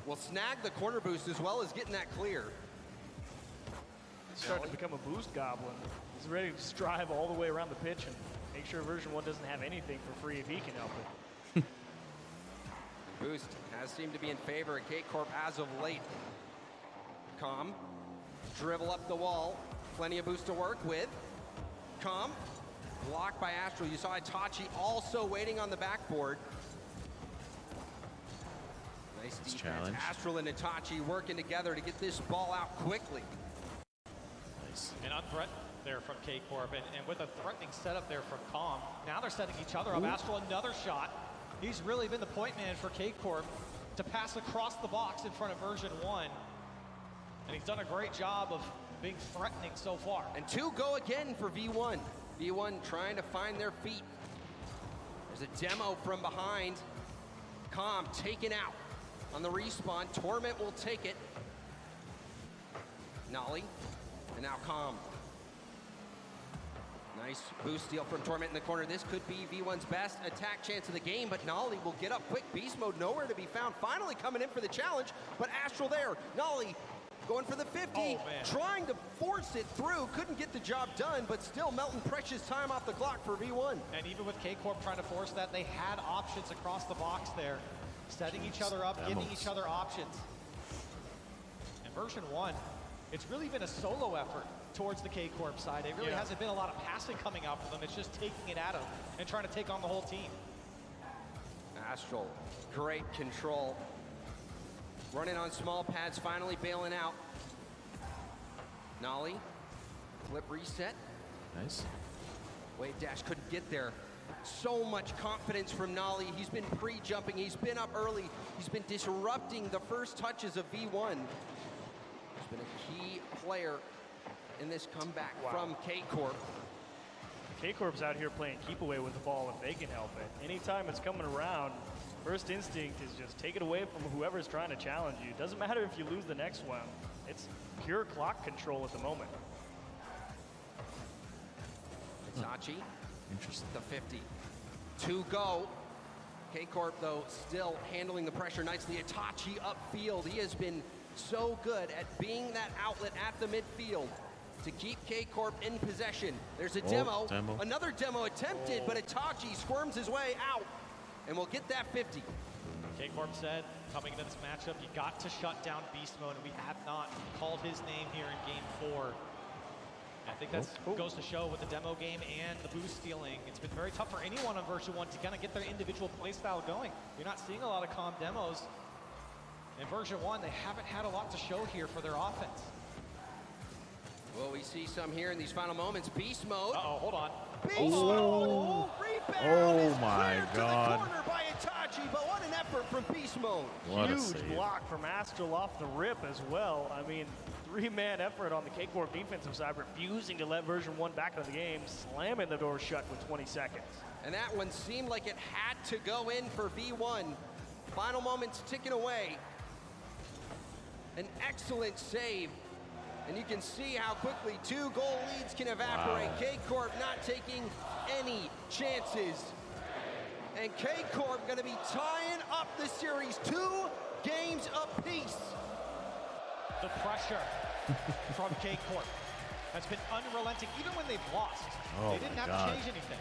[SPEAKER 14] will snag the corner boost as well as getting that clear.
[SPEAKER 16] He's starting to become a boost goblin. He's ready to strive all the way around the pitch and make sure version 1 doesn't have anything for free if he can help it.
[SPEAKER 14] Boost has seemed to be in favor of K-Corp as of late. Calm, dribble up the wall, plenty of boost to work with. Calm, blocked by Astral. You saw Itachi also waiting on the backboard. Nice defense. Challenge. Astral and Itachi working together to get this ball out quickly.
[SPEAKER 17] Nice. And unthreat there from K-Corp, and with a threatening setup there from Calm. Now they're setting each other up. Astral, another shot. He's really been the point man for K-Corp to pass across the box in front of version 1. And he's done a great job of being threatening so far.
[SPEAKER 14] And 2 go again for V1. V1 trying to find their feet. There's a demo from behind. Calm taken out on the respawn. Torment will take it. Nolly, and now Calm. Nice boost steal from Torment in the corner. This could be V1's best attack chance of the game, but Nolly will get up quick. Beast mode nowhere to be found. Finally coming in for the challenge, but Astral there. Nolly going for the 50, trying to force it through. Couldn't get the job done, but still melting precious time off the clock for V1.
[SPEAKER 17] And even with K-Corp trying to force that, they had options across the box there. Setting each other up, giving each other options. And version 1, it's really been a solo effort towards the K-Corp side. It really hasn't been a lot of passing coming out for them. It's just taking it at them and trying to take on the whole team.
[SPEAKER 14] Astral, great control. Running on small pads, finally bailing out. Nolly, flip reset.
[SPEAKER 1] Nice.
[SPEAKER 14] Wave dash couldn't get there. So much confidence from Nolly. He's been pre-jumping, he's been up early. He's been disrupting the first touches of V1. He's been a key player in this comeback from K-Corp.
[SPEAKER 16] K-Corp's out here playing keep away with the ball if they can help it. Anytime it's coming around, first instinct is just take it away from whoever's trying to challenge you. Doesn't matter if you lose the next one. It's pure clock control at the moment.
[SPEAKER 14] Itachi,
[SPEAKER 1] interesting.
[SPEAKER 14] The 50. 2 go. K-Corp, though, still handling the pressure nicely. Itachi upfield. He has been so good at being that outlet at the midfield to keep K-Corp in possession. There's a demo. Another demo attempted, but Itachi squirms his way out and will get that 50.
[SPEAKER 17] K-Corp said, coming into this matchup, you got to shut down Beast Mode, and we have not called his name here in Game 4. I think that goes to show with the demo game and the boost stealing. It's been very tough for anyone on version 1 to kind of get their individual playstyle going. You're not seeing a lot of Calm demos. In version 1, they haven't had a lot to show here for their offense.
[SPEAKER 14] Well, we see some here in these final moments. Beast mode.
[SPEAKER 17] Hold on.
[SPEAKER 14] Beast mode. Rebound is
[SPEAKER 1] my
[SPEAKER 14] cleared
[SPEAKER 1] God.
[SPEAKER 14] to the corner by Itachi, but what an effort from Beast mode.
[SPEAKER 16] Huge block from Astral off the rip as well. I mean, 3-man effort on the K-Corp defensive side, refusing to let version 1 back into the game, slamming the door shut with 20 seconds.
[SPEAKER 14] And that one seemed like it had to go in for V1. Final moments ticking away. An excellent save. And you can see how quickly 2 goal leads can evaporate. K-Corp not taking any chances. And K-Corp going to be tying up the series 2 games apiece.
[SPEAKER 17] The pressure from K-Corp has been unrelenting, even when they've lost. They didn't have to change anything.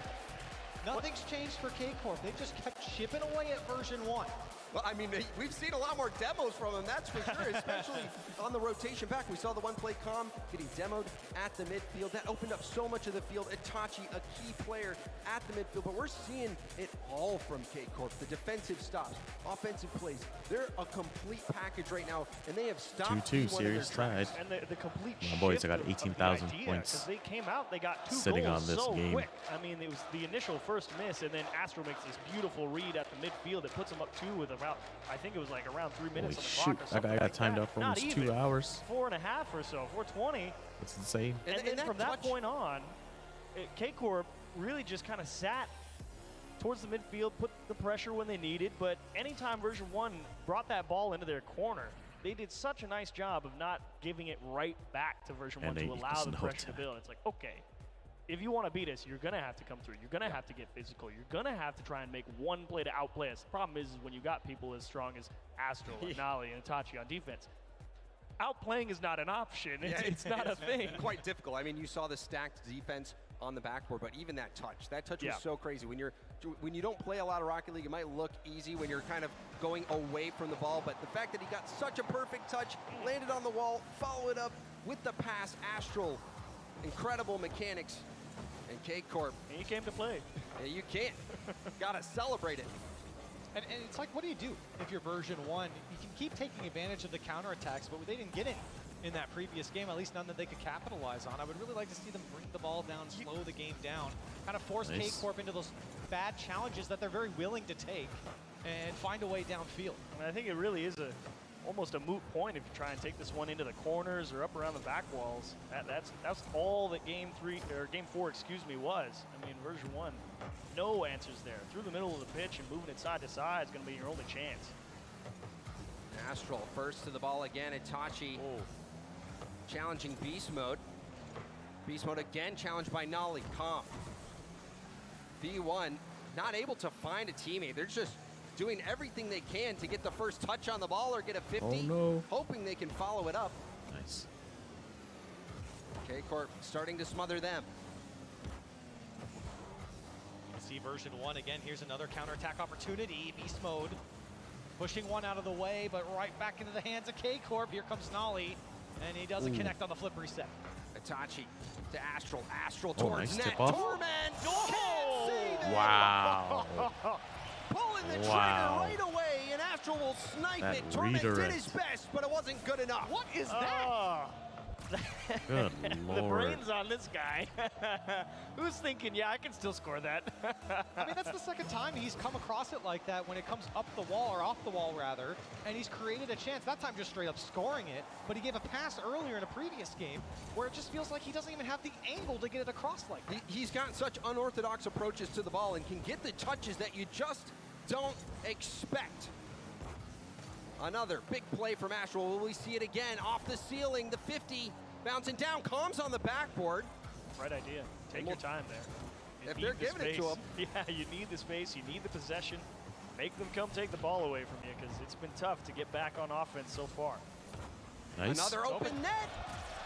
[SPEAKER 17] Nothing's changed for K-Corp. They just kept chipping away at version 1.
[SPEAKER 18] Well, I mean, we've seen a lot more demos from him, that's for sure, especially on the rotation back. We saw the one-play Calm getting demoed at the midfield. That opened up so much of the field. Itachi, a key player at the midfield, but we're seeing it all from K-Corp. The defensive stops, offensive plays. They're a complete package right now, and they have stopped
[SPEAKER 1] 2-2 series tied.
[SPEAKER 16] And the complete
[SPEAKER 1] My boys, I got 18,000 points.
[SPEAKER 16] They came out, they got 2
[SPEAKER 1] sitting
[SPEAKER 16] goals
[SPEAKER 1] on this
[SPEAKER 16] so
[SPEAKER 1] game.
[SPEAKER 16] quick. I mean, it was the initial first miss, and then Astro makes this beautiful read at the midfield. It puts them up 2 with about, I think it was like around 3 minutes on the clock or something.
[SPEAKER 1] I got timed up for almost 2 hours.
[SPEAKER 16] 4.5 or so, 4:20.
[SPEAKER 1] That's insane.
[SPEAKER 16] And then from that point on, K-Corp really just kind of sat towards the midfield, put the pressure when they needed, but anytime version 1 brought that ball into their corner, they did such a nice job of not giving it right back to version 1 to allow the pressure to build. It's like, okay, if you want to beat us, you're going to have to come through. You're going to have to get physical. You're going to have to try and make one play to outplay us. The problem is when you got people as strong as Astro, and Nali, and Itachi on defense, outplaying is not an option. It's not a thing.
[SPEAKER 18] Quite difficult. I mean, you saw the stacked defense on the backboard, but even that touch was so crazy. When you don't play a lot of Rocket League, it might look easy when you're kind of going away from the ball, but the fact that he got such a perfect touch, landed on the wall, followed up with the pass, Astral, incredible mechanics, and K-Corp.
[SPEAKER 16] And you came to play.
[SPEAKER 18] Yeah, you can't. Gotta celebrate it.
[SPEAKER 17] And it's like, what do you do if you're version 1? You can keep taking advantage of the counterattacks, but they didn't get any in that previous game, at least none that they could capitalize on. I would really like to see them bring the ball down, slow the game down, kind of force K-Corp into those bad challenges that they're very willing to take and find a way downfield.
[SPEAKER 16] I mean, I think it really is almost a moot point if you try and take this one into the corners or up around the back walls. That's all that game 4, excuse me, was. I mean, version 1, no answers there. Through the middle of the pitch and moving it side to side is going to be your only chance.
[SPEAKER 18] Astral first to the ball again. Itachi challenging Beast Mode. Beast Mode again challenged by Nolly. Calm. V1 not able to find a teammate. They're just doing everything they can to get the first touch on the ball or get a 50, hoping they can follow it up.
[SPEAKER 1] Nice.
[SPEAKER 18] K-Corp starting to smother them.
[SPEAKER 17] You can see version 1 again. Here's another counterattack opportunity. Beast Mode pushing one out of the way, but right back into the hands of K-Corp. Here comes Nolly, and he doesn't connect on the flip reset.
[SPEAKER 18] Itachi to Astral. Astral towards
[SPEAKER 1] nice
[SPEAKER 18] net.
[SPEAKER 1] tip off.
[SPEAKER 18] Torment! Can't save it!
[SPEAKER 1] Wow.
[SPEAKER 18] Pulling the trigger right away, and Astral will snipe it. Torment did his best, but it wasn't good enough.
[SPEAKER 16] What is that?
[SPEAKER 1] Good
[SPEAKER 16] The
[SPEAKER 1] Lord.
[SPEAKER 16] brains on this guy. Who's thinking, yeah, I can still score that?
[SPEAKER 17] I mean, that's the second time he's come across it like that when it comes up the wall, or off the wall rather, and he's created a chance, that time just straight up scoring it, but he gave a pass earlier in a previous game where it just feels like he doesn't even have the angle to get it across like that.
[SPEAKER 18] He's got such unorthodox approaches to the ball and can get the touches that you just don't expect. Another big play from Astral. Will we see it again? Off the ceiling, the 50, bouncing down. Calm's on the backboard.
[SPEAKER 16] Right idea. Take your time there.
[SPEAKER 18] If they're giving it to him.
[SPEAKER 16] Yeah, you need the space. You need the possession. Make them come take the ball away from you because it's been tough to get back on offense so far.
[SPEAKER 1] Nice.
[SPEAKER 18] Another open net.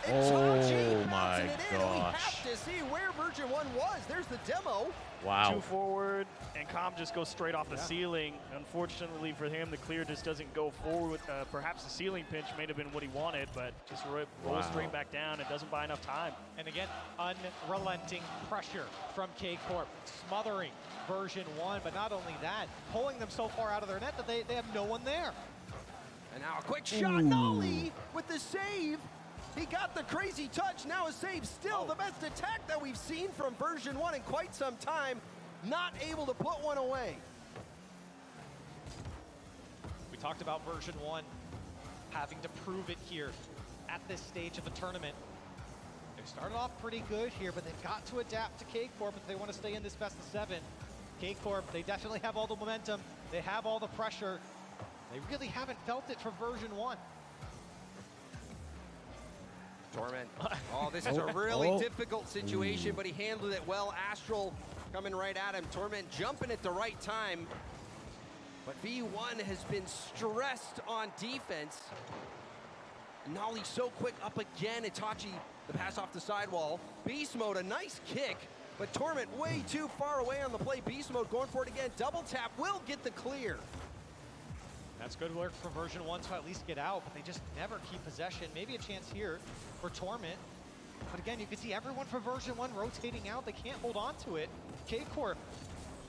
[SPEAKER 1] Oh my
[SPEAKER 18] We
[SPEAKER 1] gosh.
[SPEAKER 18] have to see where version 1 was. There's the demo.
[SPEAKER 1] Wow.
[SPEAKER 16] 2 forward, and Calm just goes straight off the ceiling. Unfortunately for him, the clear just doesn't go forward. Perhaps the ceiling pinch may have been what he wanted, but just rolls straight back down and doesn't buy enough time.
[SPEAKER 17] And again, unrelenting pressure from K-Corp, smothering version 1, but not only that, pulling them so far out of their net that they have no one there.
[SPEAKER 18] And now a quick shot. Nolly with the save. He got the crazy touch. Now a save. Still the best attack that we've seen from version 1 in quite some time. Not able to put one away.
[SPEAKER 17] We talked about version 1 having to prove it here at this stage of the tournament. They started off pretty good here, but they've got to adapt to K-Corp if they want to stay in this best of 7. K-Corp, they definitely have all the momentum. They have all the pressure. They really haven't felt it for version 1.
[SPEAKER 18] Torment. Oh, this is a really difficult situation, but he handled it well. Astral coming right at him. Torment jumping at the right time. But V1 has been stressed on defense. Nolly so quick up again. Itachi, the pass off the sidewall. Beast Mode, a nice kick, but Torment way too far away on the play. Beast Mode going for it again. Double tap will get the clear.
[SPEAKER 17] That's good work from version 1 to at least get out, but they just never keep possession. Maybe a chance here for Torment. But again, you can see everyone from version 1 rotating out. They can't hold on to it. K-Corp,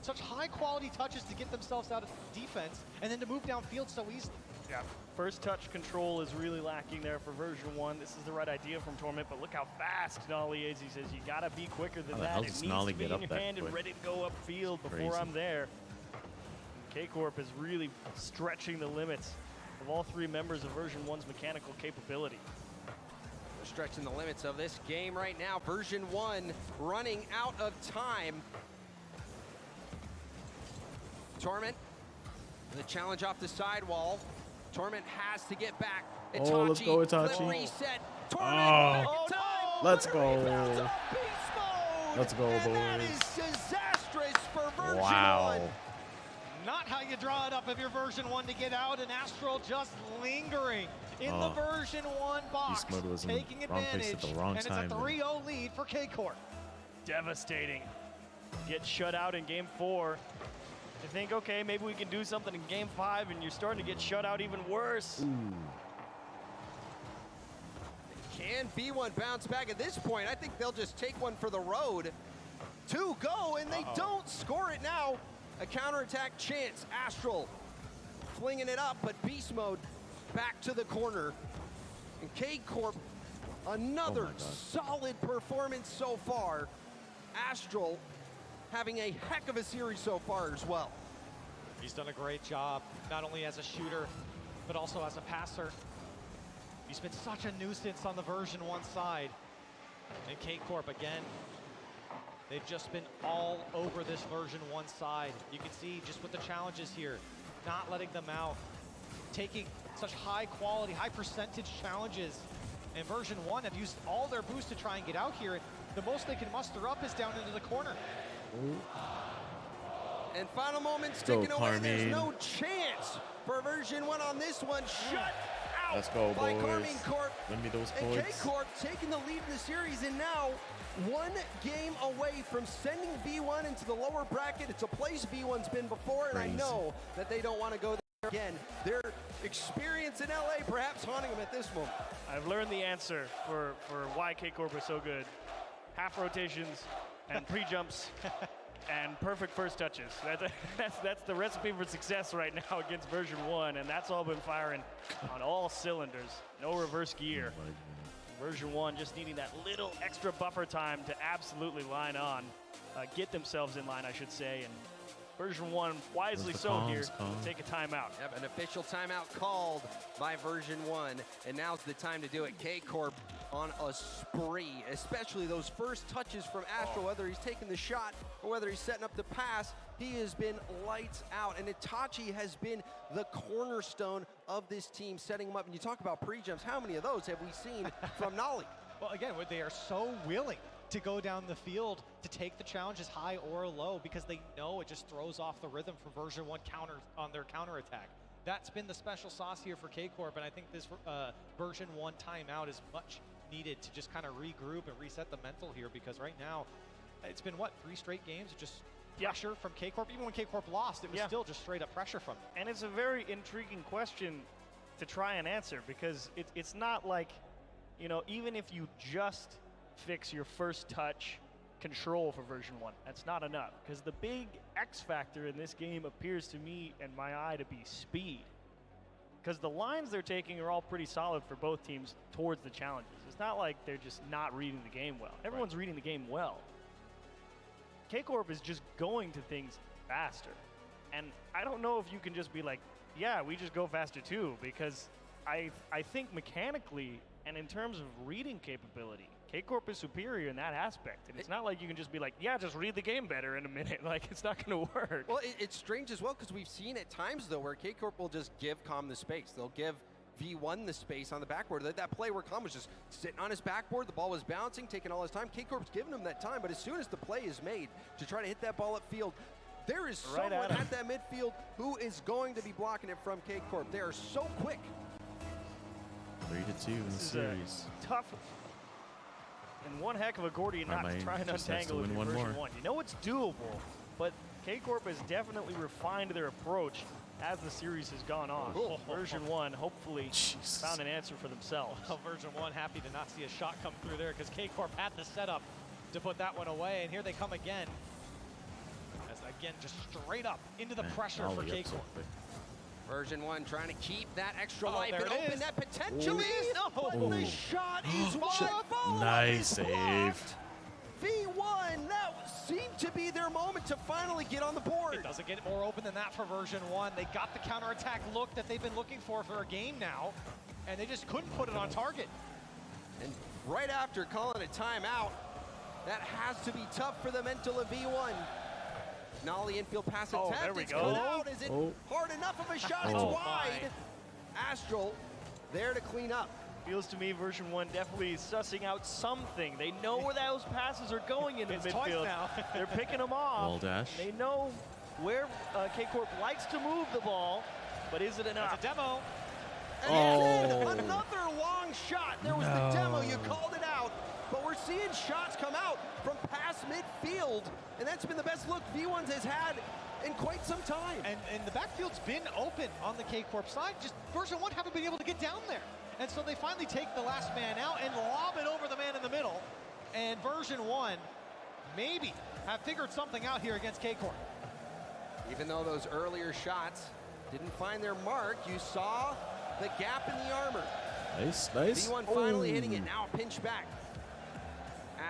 [SPEAKER 17] such high quality touches to get themselves out of defense and then to move downfield so easily.
[SPEAKER 16] Yeah, first touch control is really lacking there for version 1. This is the right idea from Torment, but look how fast Nolly is. He says, you gotta be quicker than that. It needs to be in your hand and ready to go upfield before I'm there. K-Corp is really stretching the limits of all 3 members of version 1's mechanical capability.
[SPEAKER 18] They're stretching the limits of this game right now. Version 1 running out of time. Torment, the challenge off the sidewall. Torment has to get back. Itachi,
[SPEAKER 1] oh, let's go, Itachi.
[SPEAKER 18] Reset. Torment,
[SPEAKER 1] let's go. Let's go, boys.
[SPEAKER 18] That is disastrous for version 1.
[SPEAKER 17] Not how you draw it up of your version 1 to get out, and Astral just lingering in the version 1 box, taking advantage,
[SPEAKER 1] at the wrong
[SPEAKER 17] and
[SPEAKER 1] time,
[SPEAKER 17] it's a 3-0 lead for K-Corp.
[SPEAKER 16] Devastating. Get shut out in game 4. You think, okay, maybe we can do something in game 5, and you're starting to get shut out even worse.
[SPEAKER 18] Can V1 bounce back at this point? I think they'll just take one for the road. 2 go, and they don't score it now. A counterattack chance. Astral flinging it up, but Beast Mode back to the corner. And K-Corp, another solid performance so far. Astral having a heck of a series so far as well.
[SPEAKER 17] He's done a great job, not only as a shooter, but also as a passer. He's been such a nuisance on the version 1 side. And K-Corp, again, they've just been all over this version 1 side. You can see just with the challenges here, not letting them out, taking such high quality, high percentage challenges. And version 1 have used all their boost to try and get out here. The most they can muster up is down into the corner.
[SPEAKER 18] And final moments ticking away. There's no chance for version 1 on this one. Shut out
[SPEAKER 1] Let's go,
[SPEAKER 18] by
[SPEAKER 1] boys.
[SPEAKER 18] Carmine Corp.
[SPEAKER 1] Win me those
[SPEAKER 18] and
[SPEAKER 1] points.
[SPEAKER 18] K-Corp taking the lead in the series, and now 1 game away from sending V1 into the lower bracket. It's a place V1's been before, and I know that they don't want to go there again. Their experience in LA perhaps haunting them at this moment.
[SPEAKER 16] I've learned the answer for why K-Corp is so good. Half rotations and pre-jumps and perfect first touches. That's the recipe for success right now against version 1, and that's all been firing on all cylinders. No reverse gear. Version 1 just needing that little extra buffer time to absolutely line on, get themselves in line, I should say. And version 1, wisely so here, take a timeout.
[SPEAKER 18] Yep, an official timeout called by version 1, and now's the time to do it. K-Corp on a spree, especially those first touches from Astral, whether he's taking the shot or whether he's setting up the pass. He has been lights out, and Itachi has been the cornerstone of this team, setting him up. And you talk about pre-jumps, how many of those have we seen from Nolly?
[SPEAKER 17] Well, again, they are so willing to go down the field to take the challenges high or low because they know it just throws off the rhythm for version 1 counter on their counterattack. That's been the special sauce here for K-Corp, and I think this version 1 timeout is much needed to just kind of regroup and reset the mental here, because right now it's been, what, 3 straight games of just pressure from K-Corp. Even when K-Corp lost, it was still just straight up pressure from them.
[SPEAKER 16] And it's a very intriguing question to try and answer, because it's not like, you know, even if you just fix your first touch control for version 1, that's not enough, because the big X factor in this game appears to me and my eye to be speed, because the lines they're taking are all pretty solid for both teams towards the challenges. It's not like they're just not reading the game well. Everyone's reading the game well. K-Corp is just going to things faster, and I don't know if you can just be like, yeah, we just go faster too, because I think mechanically and in terms of reading capability, K-Corp is superior in that aspect. And it's not like you can just be like, yeah, just read the game better in a minute. Like, it's not going to work.
[SPEAKER 18] Well, it's strange as well, because we've seen at times, though, where K-Corp will just give Calm the space. They'll give V1 the space on the backboard. That play where Calm was just sitting on his backboard, the ball was bouncing, taking all his time. K-Corp's giving him that time, but as soon as the play is made to try to hit that ball upfield, there is someone at that midfield who is going to be blocking it from K-Corp. They are so quick.
[SPEAKER 1] 3-2 in the series.
[SPEAKER 16] Tough and one heck of a Gordian knot to try and untangle in version 1. You know it's doable, but K-Corp has definitely refined their approach as the series has gone on. Version 1 hopefully found an answer for themselves.
[SPEAKER 17] Well, Version 1 happy to not see a shot come through there because K-Corp had the setup to put that one away, and here they come again. As again, just straight up into the pressure for K-Corp.
[SPEAKER 18] Version 1 trying to keep that extra life and
[SPEAKER 17] there it
[SPEAKER 18] open
[SPEAKER 17] is.
[SPEAKER 18] that potentially. But the shot is wide.
[SPEAKER 1] Nice save.
[SPEAKER 18] V1, that seemed to be their moment to finally get on the board.
[SPEAKER 17] It doesn't get more open than that for Version 1. They got the counterattack look that they've been looking for a game now, and they just couldn't put it on target.
[SPEAKER 18] And right after calling a timeout, that has to be tough for the mental of V1. Nolly infield pass attempt.
[SPEAKER 16] There we
[SPEAKER 18] it's
[SPEAKER 16] go.
[SPEAKER 18] cut out. Is it hard enough of a shot? It's wide. Astral there to clean up.
[SPEAKER 16] Feels to me Version 1 definitely sussing out something. They know where those passes are going in the midfield.
[SPEAKER 17] Now.
[SPEAKER 16] They're picking them off.
[SPEAKER 1] Wall dash.
[SPEAKER 16] They know where K-Corp likes to move the ball, but is it enough?
[SPEAKER 17] It's a demo.
[SPEAKER 18] And another long shot. There was the demo. You called it out. But we're seeing shots come out from past midfield, and that's been the best look V1 has had in quite some time.
[SPEAKER 17] And the backfield's been open on the K-Corp side. Just Version 1 haven't been able to get down there. And so they finally take the last man out and lob it over the man in the middle. And Version 1 maybe have figured something out here against K-Corp.
[SPEAKER 18] Even though those earlier shots didn't find their mark, you saw the gap in the armor.
[SPEAKER 1] Nice, nice.
[SPEAKER 18] V1 finally hitting it, now a pinch back.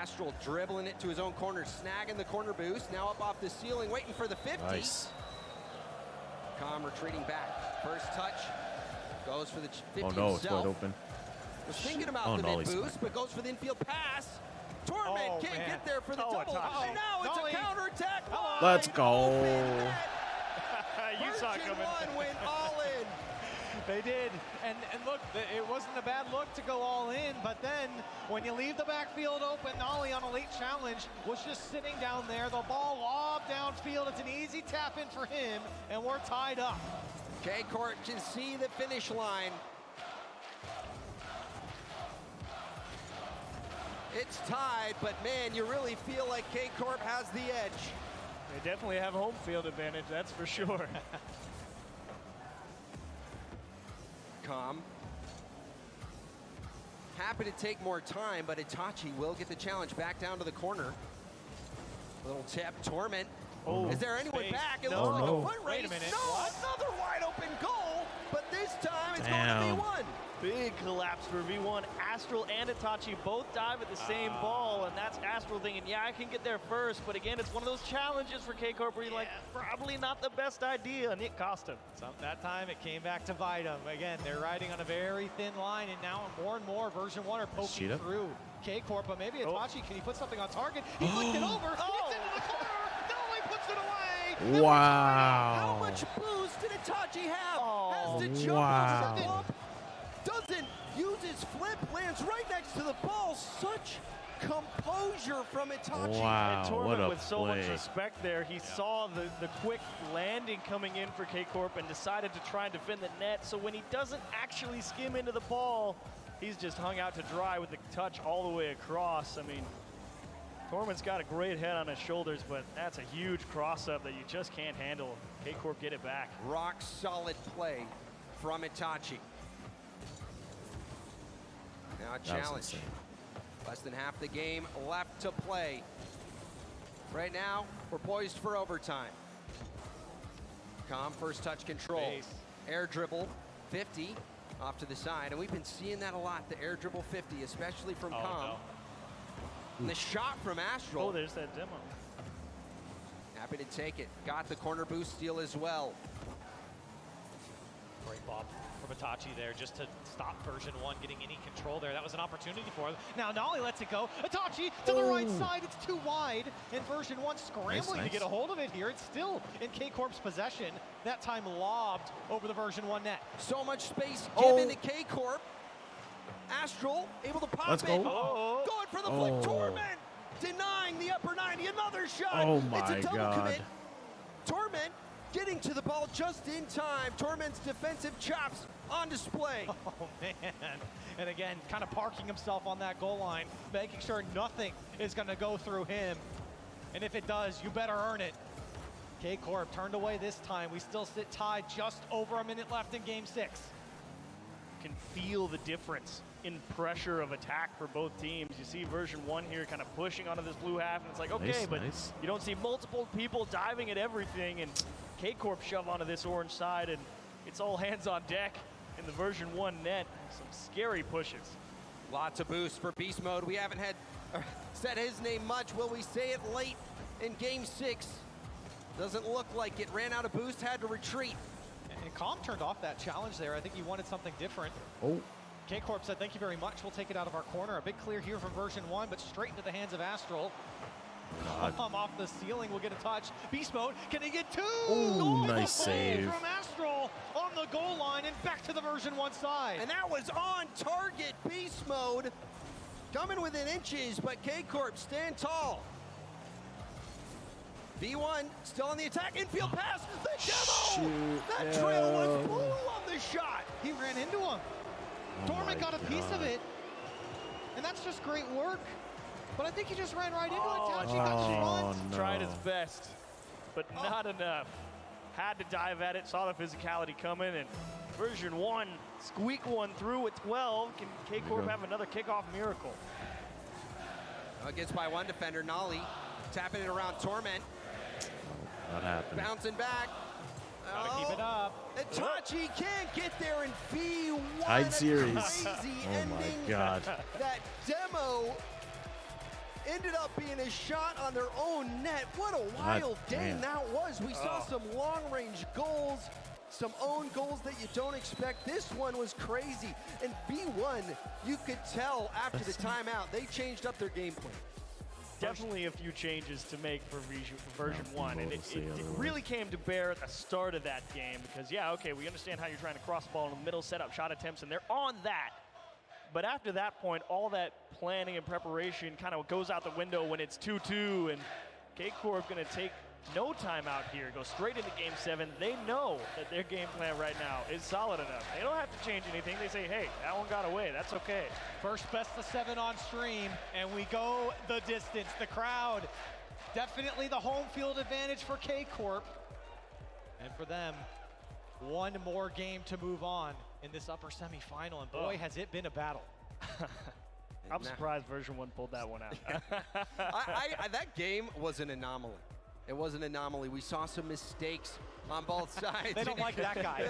[SPEAKER 18] Astral dribbling it to his own corner, snagging the corner boost, now up off the ceiling, waiting for the 50.
[SPEAKER 1] Nice.
[SPEAKER 18] Com retreating back. First touch, goes for the 50
[SPEAKER 1] Oh no,
[SPEAKER 18] himself.
[SPEAKER 1] it's wide open.
[SPEAKER 18] Was thinking about the mid boost, but goes for the infield pass. Torment can't get there for the double. And now it's a counterattack.
[SPEAKER 1] Let's go.
[SPEAKER 16] You saw it coming.
[SPEAKER 18] Version 1 went all in.
[SPEAKER 17] They did, and look, it wasn't a bad look to go all in, but then when you leave the backfield open, Nolly on a late challenge was just sitting down there. The ball lobbed downfield. It's an easy tap in for him, and we're tied up.
[SPEAKER 18] K-Corp can see the finish line. It's tied, but man, you really feel like K-Corp has the edge.
[SPEAKER 16] They definitely have home field advantage, that's for sure.
[SPEAKER 18] Com. Happy to take more time, but Itachi will get the challenge back down to the corner. A little tip, Torment.
[SPEAKER 16] Oh,
[SPEAKER 18] is there anyone back? It looks like a foot race.
[SPEAKER 17] Wait a minute.
[SPEAKER 18] No, another wide open goal, but this time it's going to V1.
[SPEAKER 16] Big collapse for V1. Astral and Itachi both dive at the same ball, and that's Astral thinking, yeah, I can get there first, but again, it's one of those challenges for K-Corp where you're like, probably not the best idea, and it cost him.
[SPEAKER 17] So that time it came back to bite him. Again, they're riding on a very thin line, and now more and more Version 1 are poking through K-Corp, but maybe Itachi, can he put something on target? He flicked it over, it's into the corner, no, he puts it away!
[SPEAKER 1] Wow.
[SPEAKER 18] How much boost did Itachi have? Has to jump off the bump. Doesn't use his flip, lands right next to the ball. Such composure from Itachi.
[SPEAKER 1] Wow,
[SPEAKER 16] and Torment
[SPEAKER 1] what a
[SPEAKER 16] with so
[SPEAKER 1] play.
[SPEAKER 16] much respect there. He saw the quick landing coming in for K-Corp and decided to try and defend the net. So when he doesn't actually skim into the ball, he's just hung out to dry with the touch all the way across. I mean, Torment's got a great head on his shoulders, but that's a huge cross-up that you just can't handle. K-Corp get it back.
[SPEAKER 18] Rock solid play from Itachi. Now challenge. Less than half the game left to play. Right now, we're poised for overtime. Com, first touch control. Air dribble, 50, off to the side. And we've been seeing that a lot, the air dribble 50, especially from Com.
[SPEAKER 16] No.
[SPEAKER 18] And the shot from Astral.
[SPEAKER 16] Oh, there's that demo.
[SPEAKER 18] Happy to take it. Got the corner boost steal as well.
[SPEAKER 17] Great ball from Itachi there just to stop Version 1 getting any control there. That was an opportunity for them. Now Nolly lets it go. Itachi to the right side. It's too wide. And Version 1 scrambling to get a hold of it here. It's still in K-Corp's possession. That time lobbed over the Version 1 net.
[SPEAKER 18] So much space given to K-Corp. Astral able to pop it. Going for the flick. Torment denying the upper 90. Another shot.
[SPEAKER 1] Oh my
[SPEAKER 18] it's a double
[SPEAKER 1] God.
[SPEAKER 18] commit. Torment getting to the ball just in time. Torment's defensive chops on display.
[SPEAKER 17] Oh, man. And again, kind of parking himself on that goal line, making sure nothing is going to go through him. And if it does, you better earn it. K-Corp turned away this time. We still sit tied, just over a minute left in game 6.
[SPEAKER 16] Can feel the difference in pressure of attack for both teams. You see version 1 here kind of pushing onto this blue half, and it's like, okay, but you don't see multiple people diving at everything, and K-Corp shove onto this orange side, and it's all hands on deck in the version 1 net. Some scary pushes.
[SPEAKER 18] Lots of boosts for Beast Mode. We haven't said his name much. Will we say it late in game 6? Doesn't look like it. Ran out of boost, had to retreat.
[SPEAKER 17] And Calm turned off that challenge there. I think he wanted something different.
[SPEAKER 1] Oh.
[SPEAKER 17] K-Corp said, thank you very much. We'll take it out of our corner. A big clear here from version 1, but straight into the hands of Astral. Calm off the ceiling will get a touch. Beast Mode, can he get 2?
[SPEAKER 1] Oh, nice save.
[SPEAKER 17] From Astral on the goal line and back to the version 1 side.
[SPEAKER 18] And that was on target. Beast Mode coming within inches, but K-Corp stand tall. V1 still on the attack. Infield pass. The demo.
[SPEAKER 1] Shoot.
[SPEAKER 18] That trail was blue on the shot.
[SPEAKER 17] He ran into him. Torment got a piece of it. And that's just great work. But I think he just ran right into it. Tachi got shot.
[SPEAKER 1] No.
[SPEAKER 16] Tried his best, but not enough. Had to dive at it, saw the physicality coming, and version 1 squeak one through with 12. Can K-Corp have another kickoff miracle?
[SPEAKER 18] Gets by one defender, Nolly. Tapping it around Torment.
[SPEAKER 1] Not happening.
[SPEAKER 18] Bouncing back.
[SPEAKER 17] Gotta keep it up.
[SPEAKER 18] And Tachi can't get there in V1.
[SPEAKER 1] Tied series.
[SPEAKER 18] Crazy
[SPEAKER 1] Oh my God.
[SPEAKER 18] That demo ended up being a shot on their own net. What a wild game that was. We saw some long-range goals, some own goals that you don't expect. This one was crazy. And V1, you could tell after the timeout, they changed up their game plan.
[SPEAKER 16] Definitely a few changes to make for version 1, and it really came to bear at the start of that game because, yeah, okay, we understand how you're trying to cross the ball in the middle, set up shot attempts, and they're on that. But after that point, all that planning and preparation kind of goes out the window when it's 2-2, and K-Corp going to take no time out here, go straight into game 7. They know that their game plan right now is solid enough. They don't have to change anything. They say, hey, that one got away. That's okay.
[SPEAKER 17] First best of 7 on stream, and we go the distance. The crowd, definitely the home field advantage for K-Corp. And for them, one more game to move on in this upper semifinal, and boy, has it been a battle.
[SPEAKER 16] I'm surprised version 1 pulled that one out.
[SPEAKER 18] That game was an anomaly. It was an anomaly. We saw some mistakes on both sides.
[SPEAKER 17] They don't like that guy.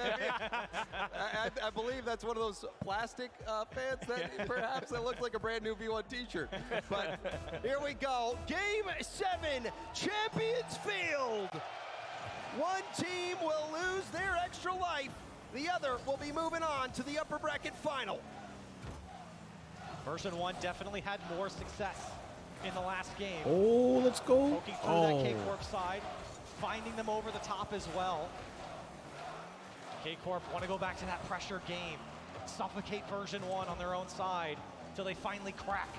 [SPEAKER 18] I believe that's one of those plastic fans that perhaps that looks like a brand new V1 t-shirt. But here we go. Game 7, Champions Field. One team will lose their extra life. The other will be moving on to the upper bracket final.
[SPEAKER 17] Version 1 definitely had more success in the last game.
[SPEAKER 1] Oh, let's go.
[SPEAKER 17] Poking through that K-Corp side, finding them over the top as well. K-Corp want to go back to that pressure game, suffocate version 1 on their own side until they finally crack.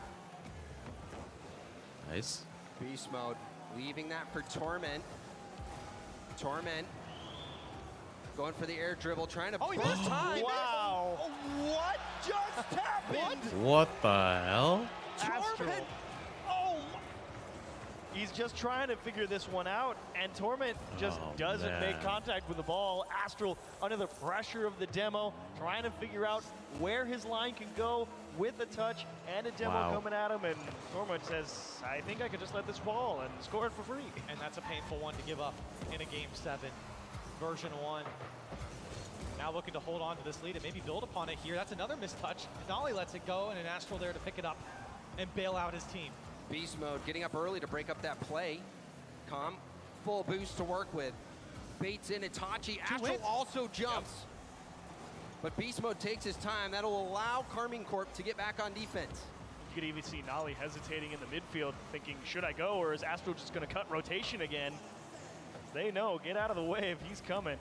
[SPEAKER 1] Nice.
[SPEAKER 18] Beast Mode, leaving that for Torment. Torment going for the air dribble, trying to burst time.
[SPEAKER 16] Wow.
[SPEAKER 18] What just happened?
[SPEAKER 1] What the hell?
[SPEAKER 18] Torment.
[SPEAKER 16] He's just trying to figure this one out, and Torment just doesn't make contact with the ball. Astral, under the pressure of the demo, trying to figure out where his line can go with a touch and a demo coming at him, and Torment says, I think I could just let this fall and score it for free.
[SPEAKER 17] And that's a painful one to give up in a game 7. Version 1 now looking to hold on to this lead and maybe build upon it here. That's another missed touch. Nolly lets it go, and an Astral there to pick it up and bail out his team.
[SPEAKER 18] Beast Mode getting up early to break up that play. Calm, full boost to work with. Baits in Itachi. Astral also jumps. But Beast Mode takes his time. That'll allow Carmine Corp to get back on defense.
[SPEAKER 16] You could even see Nolly hesitating in the midfield, thinking, should I go, or is Astral just going to cut rotation again? They know, get out of the way if he's coming.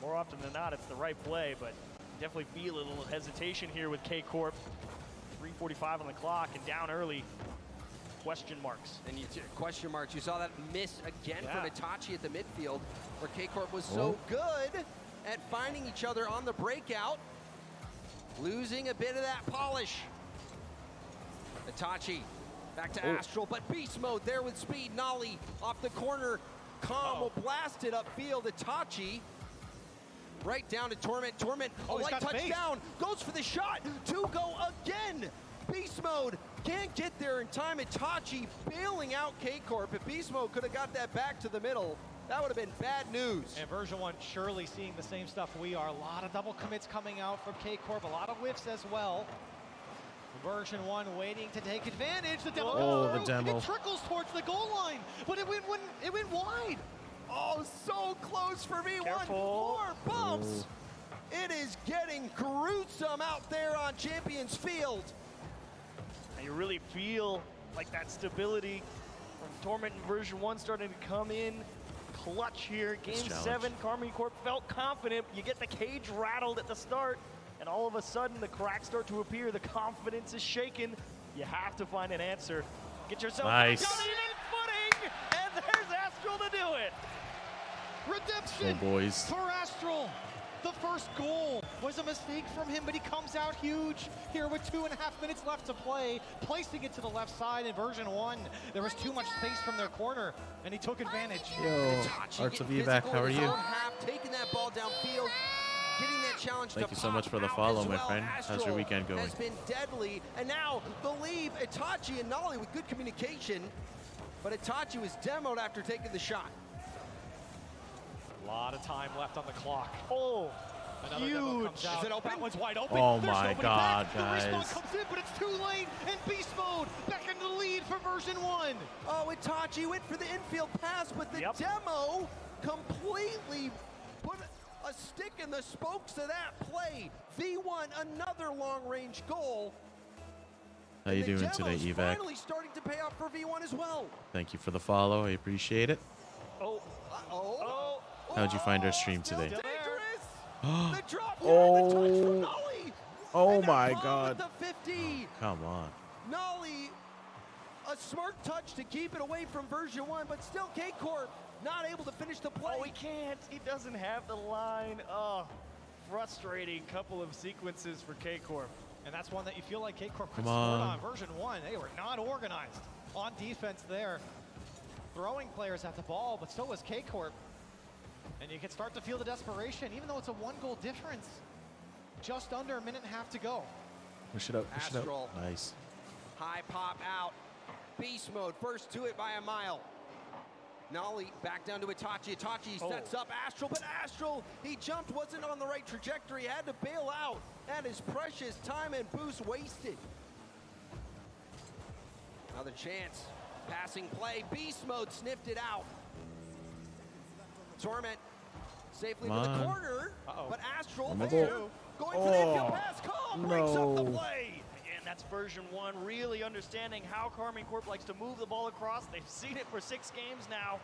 [SPEAKER 16] More often than not, it's the right play, but definitely feel a little hesitation here with K-Corp. 3:45 on the clock and down early. Question marks.
[SPEAKER 18] And question marks. You saw that miss again from Itachi at the midfield, where K-Corp was so good at finding each other on the breakout, losing a bit of that polish. Itachi back to Astral, but Beast Mode there with speed. Nolly off the corner, Calm will blast it upfield. Itachi right down to Torment. Torment, a light touchdown, goes for the shot. 2 go again. Beast Mode can't get there in time. Itachi bailing out K-Corp. If Beast Mode could have got that back to the middle, that would have been bad news.
[SPEAKER 17] And version 1 surely seeing the same stuff we are. A lot of double commits coming out from K-Corp, a lot of whiffs as well. Version 1 waiting to take advantage. The demo,
[SPEAKER 1] the demo.
[SPEAKER 17] It trickles towards the goal line, but it went wide.
[SPEAKER 18] Oh, so close for V1.
[SPEAKER 16] Careful.
[SPEAKER 18] 4 bumps. It is getting gruesome out there on Champions Field.
[SPEAKER 16] And you really feel like that stability from Torment in version 1 starting to come in clutch here. Game 7, Karmine Corp felt confident. You get the cage rattled at the start, and all of a sudden the cracks start to appear. The confidence is shaken. You have to find an answer. Get yourself back on even footing, and there's Astral to do it.
[SPEAKER 17] Redemption for Astral. The first goal was a mistake from him, but he comes out huge here with 2.5 minutes left to play, placing it to the left side in version 1. There was too much space from their corner, and he took advantage.
[SPEAKER 1] Yo, Art to be back. How are you?
[SPEAKER 18] Taking that ball downfield, getting that challenge.
[SPEAKER 1] Thank you so much for the follow, my friend. How's your weekend going?
[SPEAKER 18] Has been deadly, and now the leave. Itachi and Nolly with good communication, but Itachi was demoed after taking the shot.
[SPEAKER 17] A lot of time left on the clock.
[SPEAKER 16] Oh,
[SPEAKER 17] another
[SPEAKER 16] huge.
[SPEAKER 17] Comes out.
[SPEAKER 16] Is it open?
[SPEAKER 17] That one's wide open.
[SPEAKER 1] Oh
[SPEAKER 17] There's
[SPEAKER 1] my God,
[SPEAKER 17] back. The
[SPEAKER 1] guys.
[SPEAKER 17] respawn comes in, but it's too late, and Beast Mode back into the lead for version 1.
[SPEAKER 18] Oh, Itachi went for the infield pass, but the demo completely put a stick in the spokes of that play. V1, another long-range goal.
[SPEAKER 1] How you doing today, Evac?
[SPEAKER 18] Finally starting to pay off for V1 as well.
[SPEAKER 1] Thank you for the follow. I appreciate it.
[SPEAKER 16] Oh,
[SPEAKER 1] How'd you find our stream today?
[SPEAKER 18] The drop here,
[SPEAKER 1] Oh.
[SPEAKER 18] the touch from Nolly.
[SPEAKER 1] Oh my God.
[SPEAKER 18] The 50.
[SPEAKER 1] Come on.
[SPEAKER 18] Nolly, a smart touch to keep it away from version 1, but still K-Corp not able to finish the play.
[SPEAKER 16] Oh, he can't. He doesn't have the line. Oh, frustrating couple of sequences for K-Corp.
[SPEAKER 17] And that's one that you feel like K-Corp could
[SPEAKER 1] Come
[SPEAKER 17] score
[SPEAKER 1] on.
[SPEAKER 17] on. Version 1, they were not organized on defense there. Throwing players at the ball, but so was K-Corp. And you can start to feel the desperation, even though it's a 1-goal difference. Just under a minute and a half to go.
[SPEAKER 1] Push it up, push it
[SPEAKER 18] Astral.
[SPEAKER 1] up. Nice.
[SPEAKER 18] High pop out. Beast Mode, first to it by a mile. Nolly back down to Itachi. Itachi sets up Astral, but Astral, he jumped, wasn't on the right trajectory, had to bail out. That is precious time and boost wasted. Another chance. Passing play. Beast Mode sniffed it out. Torment safely to the corner, but Astral there, going for the infield pass. Calm breaks up the play.
[SPEAKER 16] Again, that's version 1, really understanding how Karmine Corp likes to move the ball across. They've seen it for 6 games now,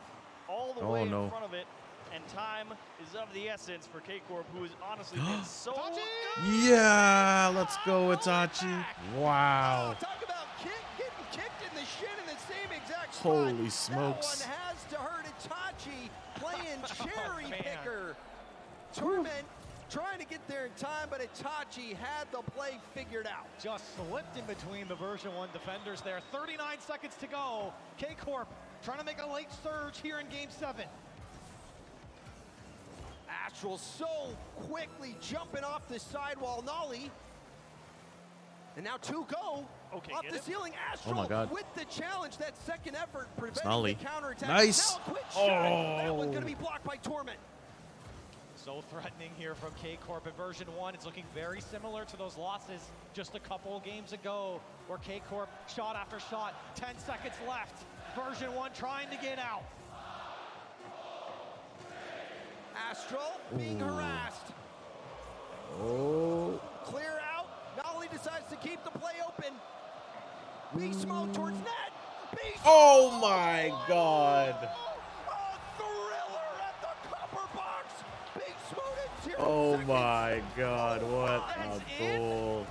[SPEAKER 16] all the way in front of it. And time is of the essence for K-Corp, who has honestly been so good.
[SPEAKER 1] Yeah, let's go, Itachi. Wow.
[SPEAKER 18] Talk about getting kicked in the shin in the same exact spot.
[SPEAKER 1] Holy smokes.
[SPEAKER 18] That one has to hurt Itachi, playing cherry picker. Torment trying to get there in time, but Itachi had the play figured out.
[SPEAKER 17] Just slipped in between the version 1 defenders there. 39 seconds to go. K-Corp trying to make a late surge here in game 7.
[SPEAKER 18] Astral so quickly jumping off the sidewall. Nolly. And now 2 go.
[SPEAKER 16] Okay,
[SPEAKER 18] off the ceiling. Astral
[SPEAKER 1] Oh my God.
[SPEAKER 18] with the challenge. That second effort preventing
[SPEAKER 1] Nolly.
[SPEAKER 18] the counterattack.
[SPEAKER 1] Nice.
[SPEAKER 18] Now a quick shot. That one's going to be blocked by Torment.
[SPEAKER 17] So threatening here from K-Corp in version 1. It's looking very similar to those losses just a couple games ago where K-Corp shot after shot. 10 seconds left. Version 1 trying to get out.
[SPEAKER 18] Astral being harassed.
[SPEAKER 1] Oh.
[SPEAKER 18] Clear out. Nolly decides to keep the play open. Beast Mode towards net. Beast
[SPEAKER 1] Oh my God.
[SPEAKER 18] A thriller at the copper box. Beast Mode in 0
[SPEAKER 1] Oh
[SPEAKER 18] seconds.
[SPEAKER 1] my God, what
[SPEAKER 16] That
[SPEAKER 1] a
[SPEAKER 16] is
[SPEAKER 1] goal.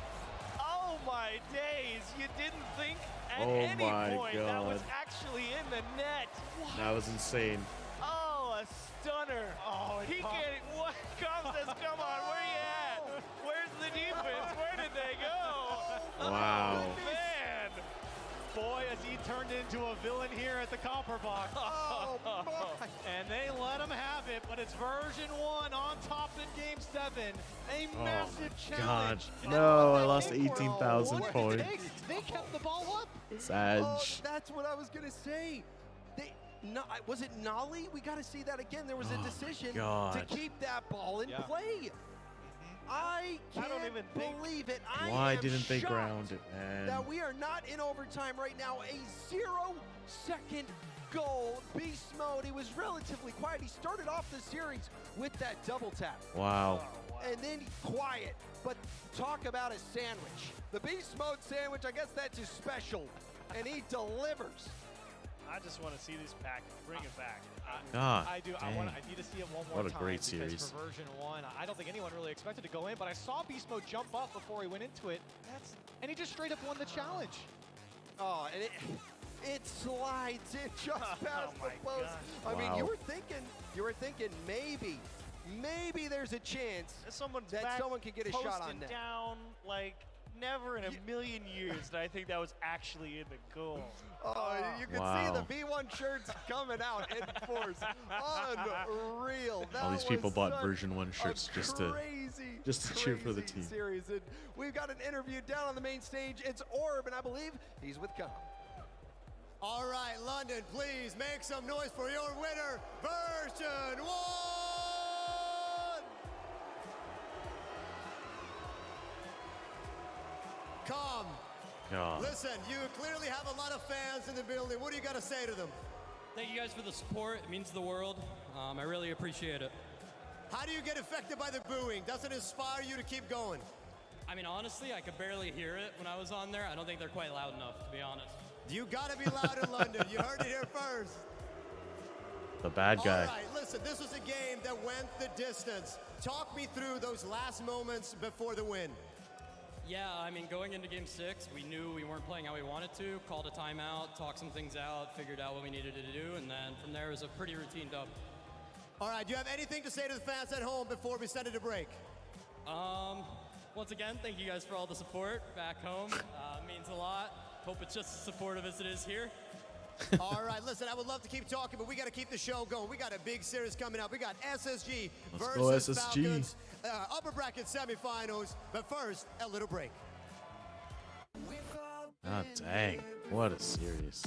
[SPEAKER 16] Oh my days, you didn't think at
[SPEAKER 1] Oh
[SPEAKER 16] any
[SPEAKER 1] my
[SPEAKER 16] point that was
[SPEAKER 1] God.
[SPEAKER 16] actually in the net.
[SPEAKER 1] That was insane.
[SPEAKER 16] Oh, a stunner.
[SPEAKER 17] Oh,
[SPEAKER 16] he can't. What? Cobb says, come on, where you at? Where's the defense? Where did they go?
[SPEAKER 1] Wow.
[SPEAKER 16] Oh, man.
[SPEAKER 17] Boy, as he
[SPEAKER 19] turned into a villain here at the Copper Box.
[SPEAKER 13] Oh,
[SPEAKER 19] and they let him have it, but it's version 1 on top in Game 7. A massive challenge.
[SPEAKER 1] God, no, I lost 18,000 points.
[SPEAKER 19] They kept the ball up.
[SPEAKER 1] Sag.
[SPEAKER 18] Oh, that's what I was going to say. Was it Nolly? We got to see that again. There was a decision to keep that ball in play. I don't even believe it.
[SPEAKER 1] Why didn't they ground it, man?
[SPEAKER 18] That we are not in overtime right now. A 0-second goal. Beast mode. He was relatively quiet. He started off the series with that double tap.
[SPEAKER 1] Wow.
[SPEAKER 18] And then quiet. But talk about a sandwich. The beast mode sandwich, I guess that's his special. And he delivers.
[SPEAKER 16] I just want to see this pack. Bring it back.
[SPEAKER 1] I
[SPEAKER 17] do. I need to see it one more time.
[SPEAKER 1] What a great series.
[SPEAKER 17] For version 1, I don't think anyone really expected to go in, but I saw Beast Mode jump up before he went into it. And he just straight up won the challenge.
[SPEAKER 18] Oh, and it slides. It just past the post. I mean, you were thinking maybe there's a chance that someone can get a shot on net.
[SPEAKER 16] Down like never in a million years that I think that was actually in the goal.
[SPEAKER 18] Oh, you can see the B1 shirts coming out in force. Unreal.
[SPEAKER 1] All these people bought version 1 shirts just to cheer for the team.
[SPEAKER 18] Series. And we've got an interview down on the main stage. It's Orb, and I believe he's with Com.
[SPEAKER 5] All right, London, please make some noise for your winner, version 1. Com.
[SPEAKER 1] God.
[SPEAKER 5] Listen, you clearly have a lot of fans in the building. What do you got to say to them?
[SPEAKER 20] Thank you guys for the support. It means the world. I really appreciate it.
[SPEAKER 5] How do you get affected by the booing? Does it inspire you to keep going?
[SPEAKER 20] I mean, honestly, I could barely hear it when I was on there. I don't think they're quite loud enough, to be honest.
[SPEAKER 5] You got to be loud in London. You heard it here first.
[SPEAKER 1] The bad guy.
[SPEAKER 5] All right, listen, this was a game that went the distance. Talk me through those last moments before the win.
[SPEAKER 20] Yeah, I mean, going into Game 6, we knew we weren't playing how we wanted to, called a timeout, talked some things out, figured out what we needed to do, and then from there it was a pretty routine dub.
[SPEAKER 5] All right, do you have anything to say to the fans at home before we send it to break?
[SPEAKER 20] Once again, thank you guys for all the support back home. Means a lot. Hope it's just as supportive as it is here.
[SPEAKER 5] All right, listen, I would love to keep talking, but we got to keep the show going. We got a big series coming up. We got SSG versus Falcons, upper bracket semifinals. But first, a little break.
[SPEAKER 1] Ah, dang. What a series.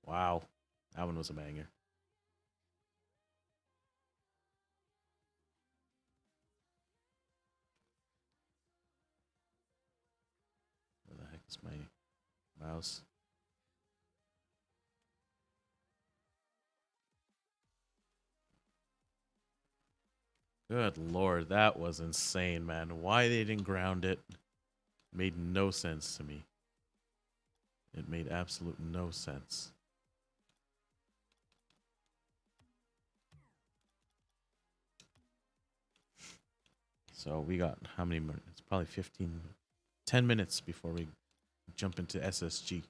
[SPEAKER 1] Wow. That one was a banger. Where the heck is my mouse? Good Lord, that was insane, man. Why they didn't ground it made no sense to me. It made absolute no sense. So we got how many minutes? Probably 10 minutes before we jump into SSG.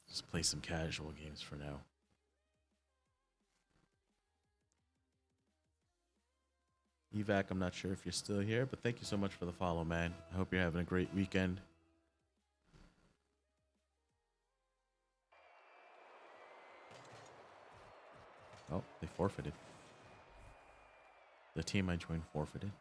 [SPEAKER 1] Just play some casual games for now. Evac, I'm not sure if you're still here, but thank you so much for the follow, man. I hope you're having a great weekend. Oh, they forfeited. The team I joined forfeited.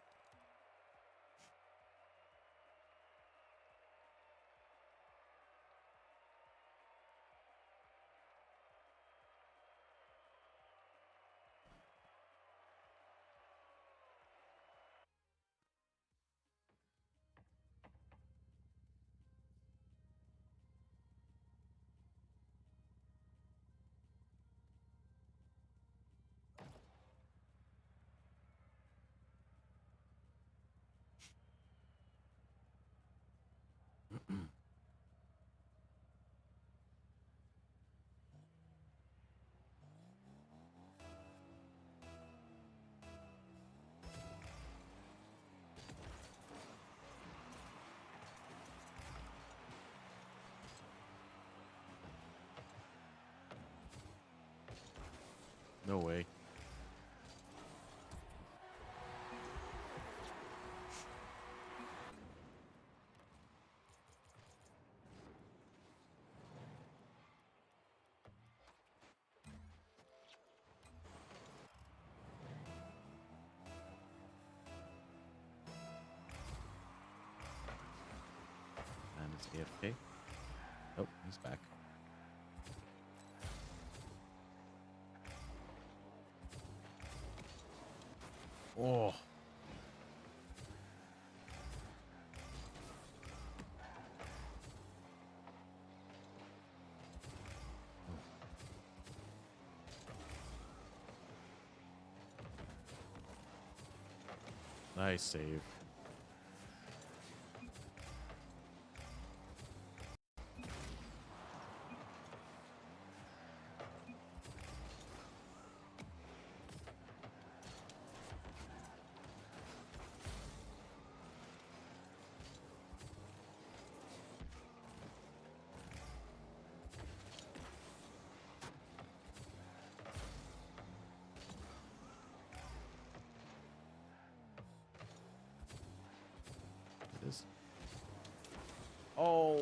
[SPEAKER 1] No way. AFK. Oh, he's back. Oh. Nice save. It is. Oh.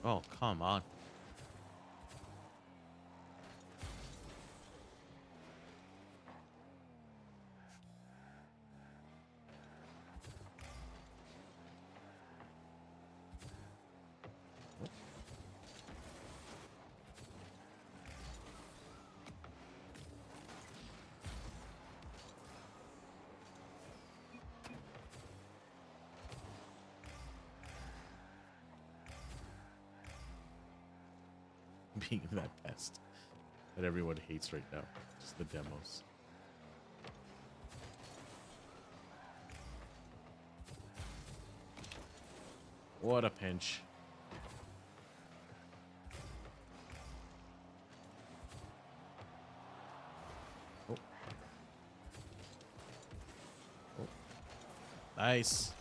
[SPEAKER 1] Oh, come on. Being that pest that everyone hates right now. Just the demos. What a pinch. Oh. Oh. Nice.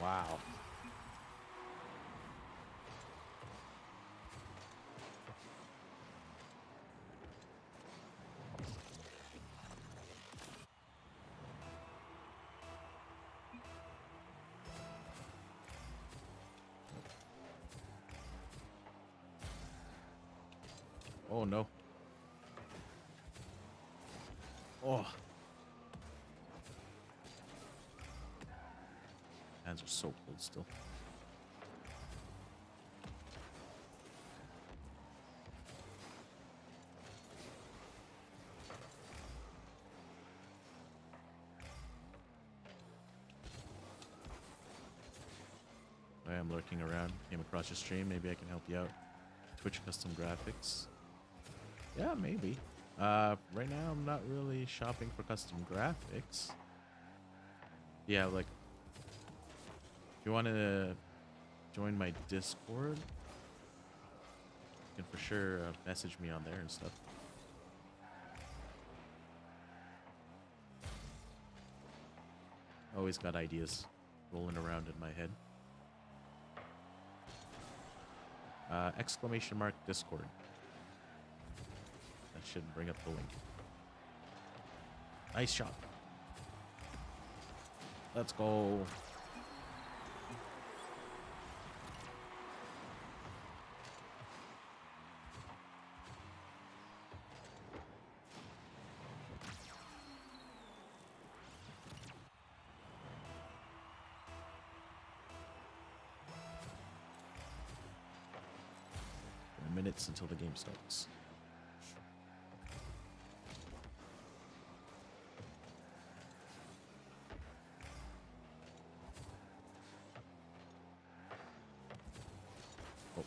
[SPEAKER 1] Wow. Oh no. Oh. Hands are so cold still. I am lurking around. Came across your stream. Maybe I can help you out. Twitch custom graphics. Yeah, maybe. Right now I'm not really shopping for custom graphics. Yeah, like if you want to join my Discord, you can for sure message me on there and stuff. Always got ideas rolling around in my head. Exclamation mark Discord. That should bring up the link. Nice shot. Let's go. Minutes until the game starts. Oh.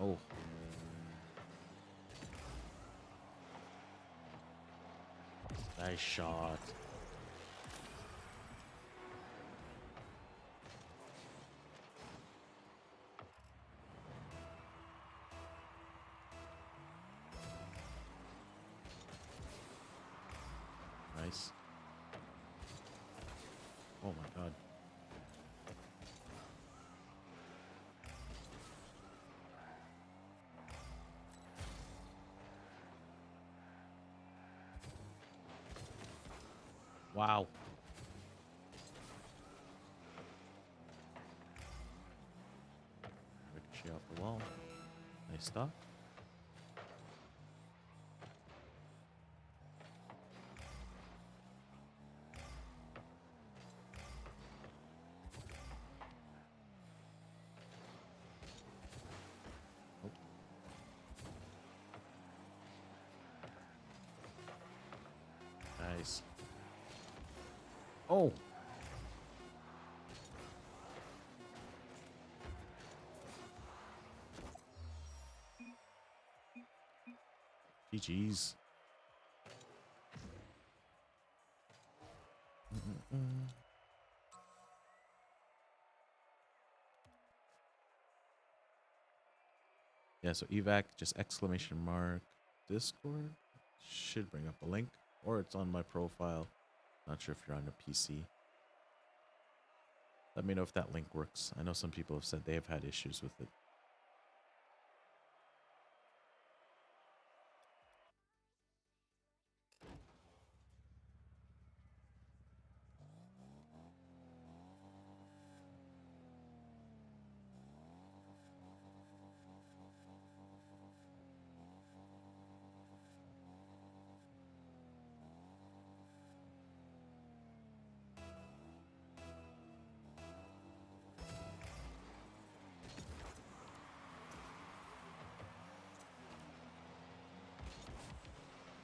[SPEAKER 1] Oh. Nice shot. Nice. Oh my god. Wow. Ricochet off the wall. Nice stop. Nice. Oh. GG's. Yeah, so evac, just exclamation mark Discord. Should bring up a link, or it's on my profile. Not sure if you're on a PC. Let me know if that link works. I know some people have said they have had issues with it.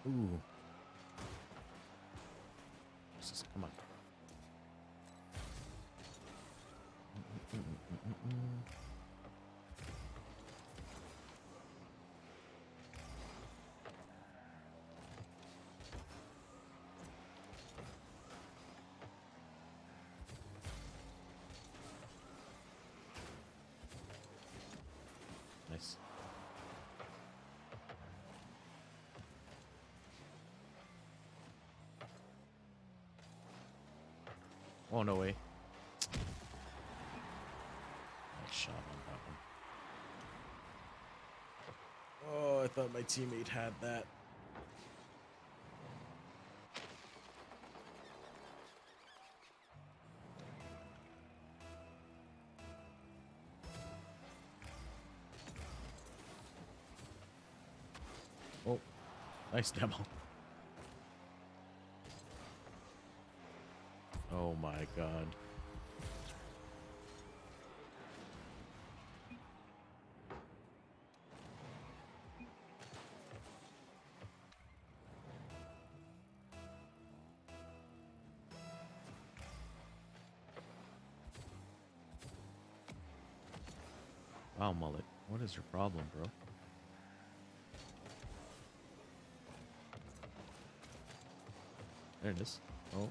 [SPEAKER 1] Ooh. Jesus, come on. Nice. Oh, no way. Nice shot on that one. Oh, I thought my teammate had that. Oh, nice demo. Oh my god. Wow, Mullet, what is your problem, bro? There it is. Oh.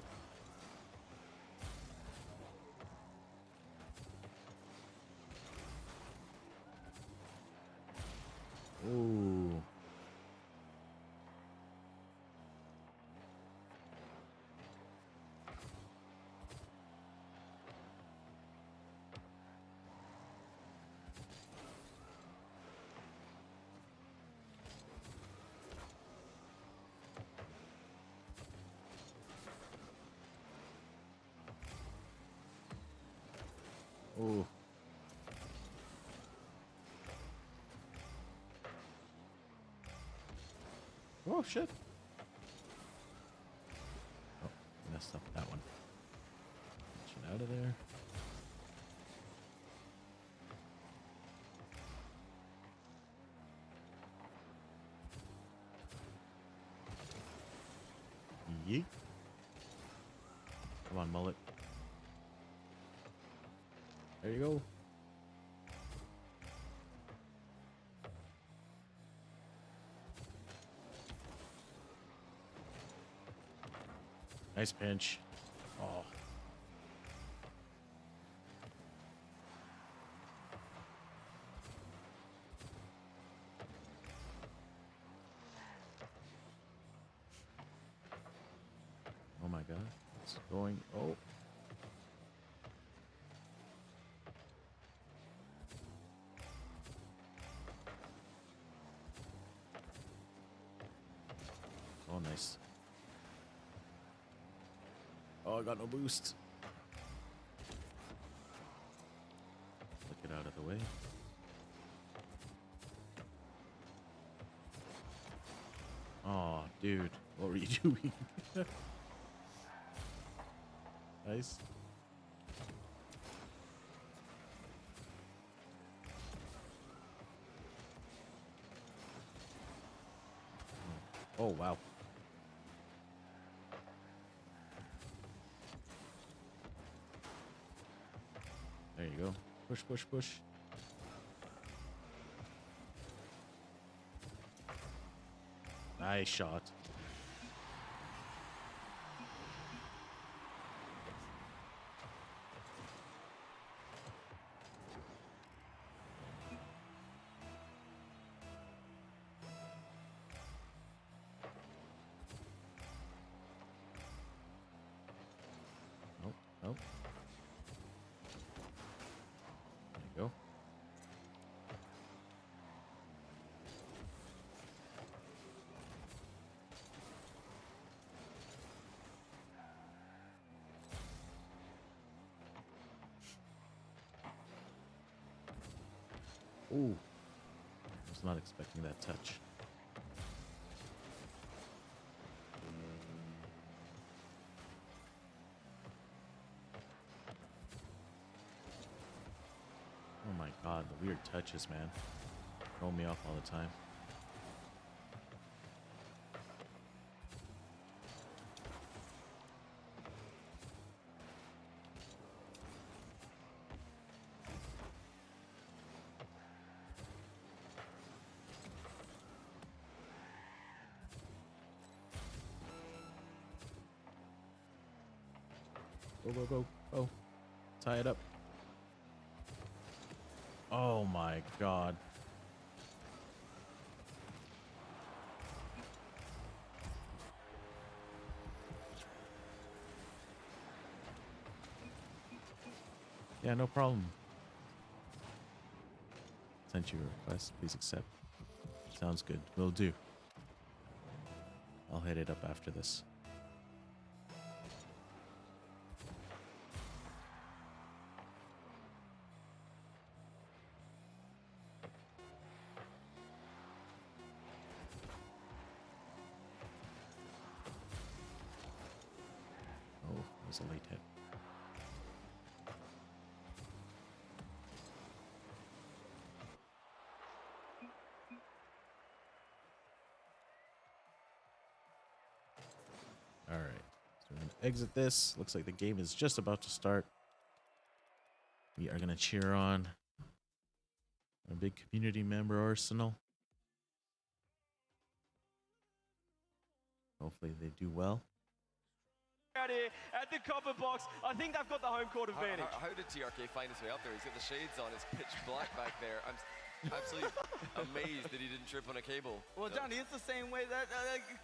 [SPEAKER 1] Ooh. Ooh. Oh, shit. Oh, messed up that one. Get it out of there. Yeet. Come on, Mullet. There you go. Nice pinch. Oh. Oh my god. It's going. Oh. Oh, nice. Oh, I got no boost. Look it out of the way. Oh, dude. What were you doing? Nice. Oh, wow. There you go. Push, push, push. Nice shot. Nope, nope. There you go. Ooh. I was not expecting that touch. Oh my god, the weird touches, man. Throw me off all the time. Go, go, go, go. Tie it up. Oh my god. Yeah, no problem. Sent you a request. Please accept. Sounds good. Will do. I'll hit it up after this. Oh, that was a late hit. All right, so we're going to exit this. Looks like the game is just about to start. We are going to cheer on our big community member Arsenal. Hopefully they do well.
[SPEAKER 21] Out here at the copper box, I think they've got the home court advantage.
[SPEAKER 22] How did TRK find his way up there? He's got the shades on, it's pitch black back there. I'm absolutely amazed that he didn't trip on a cable.
[SPEAKER 23] Well, Johnny, it's the same way that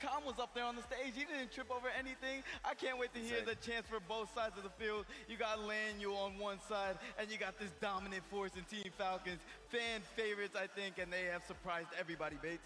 [SPEAKER 23] Khan was up there on the stage. He didn't trip over anything. I can't wait to hear the chants for both sides of the field. You got Lanyo on one side, and you got this dominant force in Team Falcons. Fan favorites, I think, and they have surprised everybody, Bates.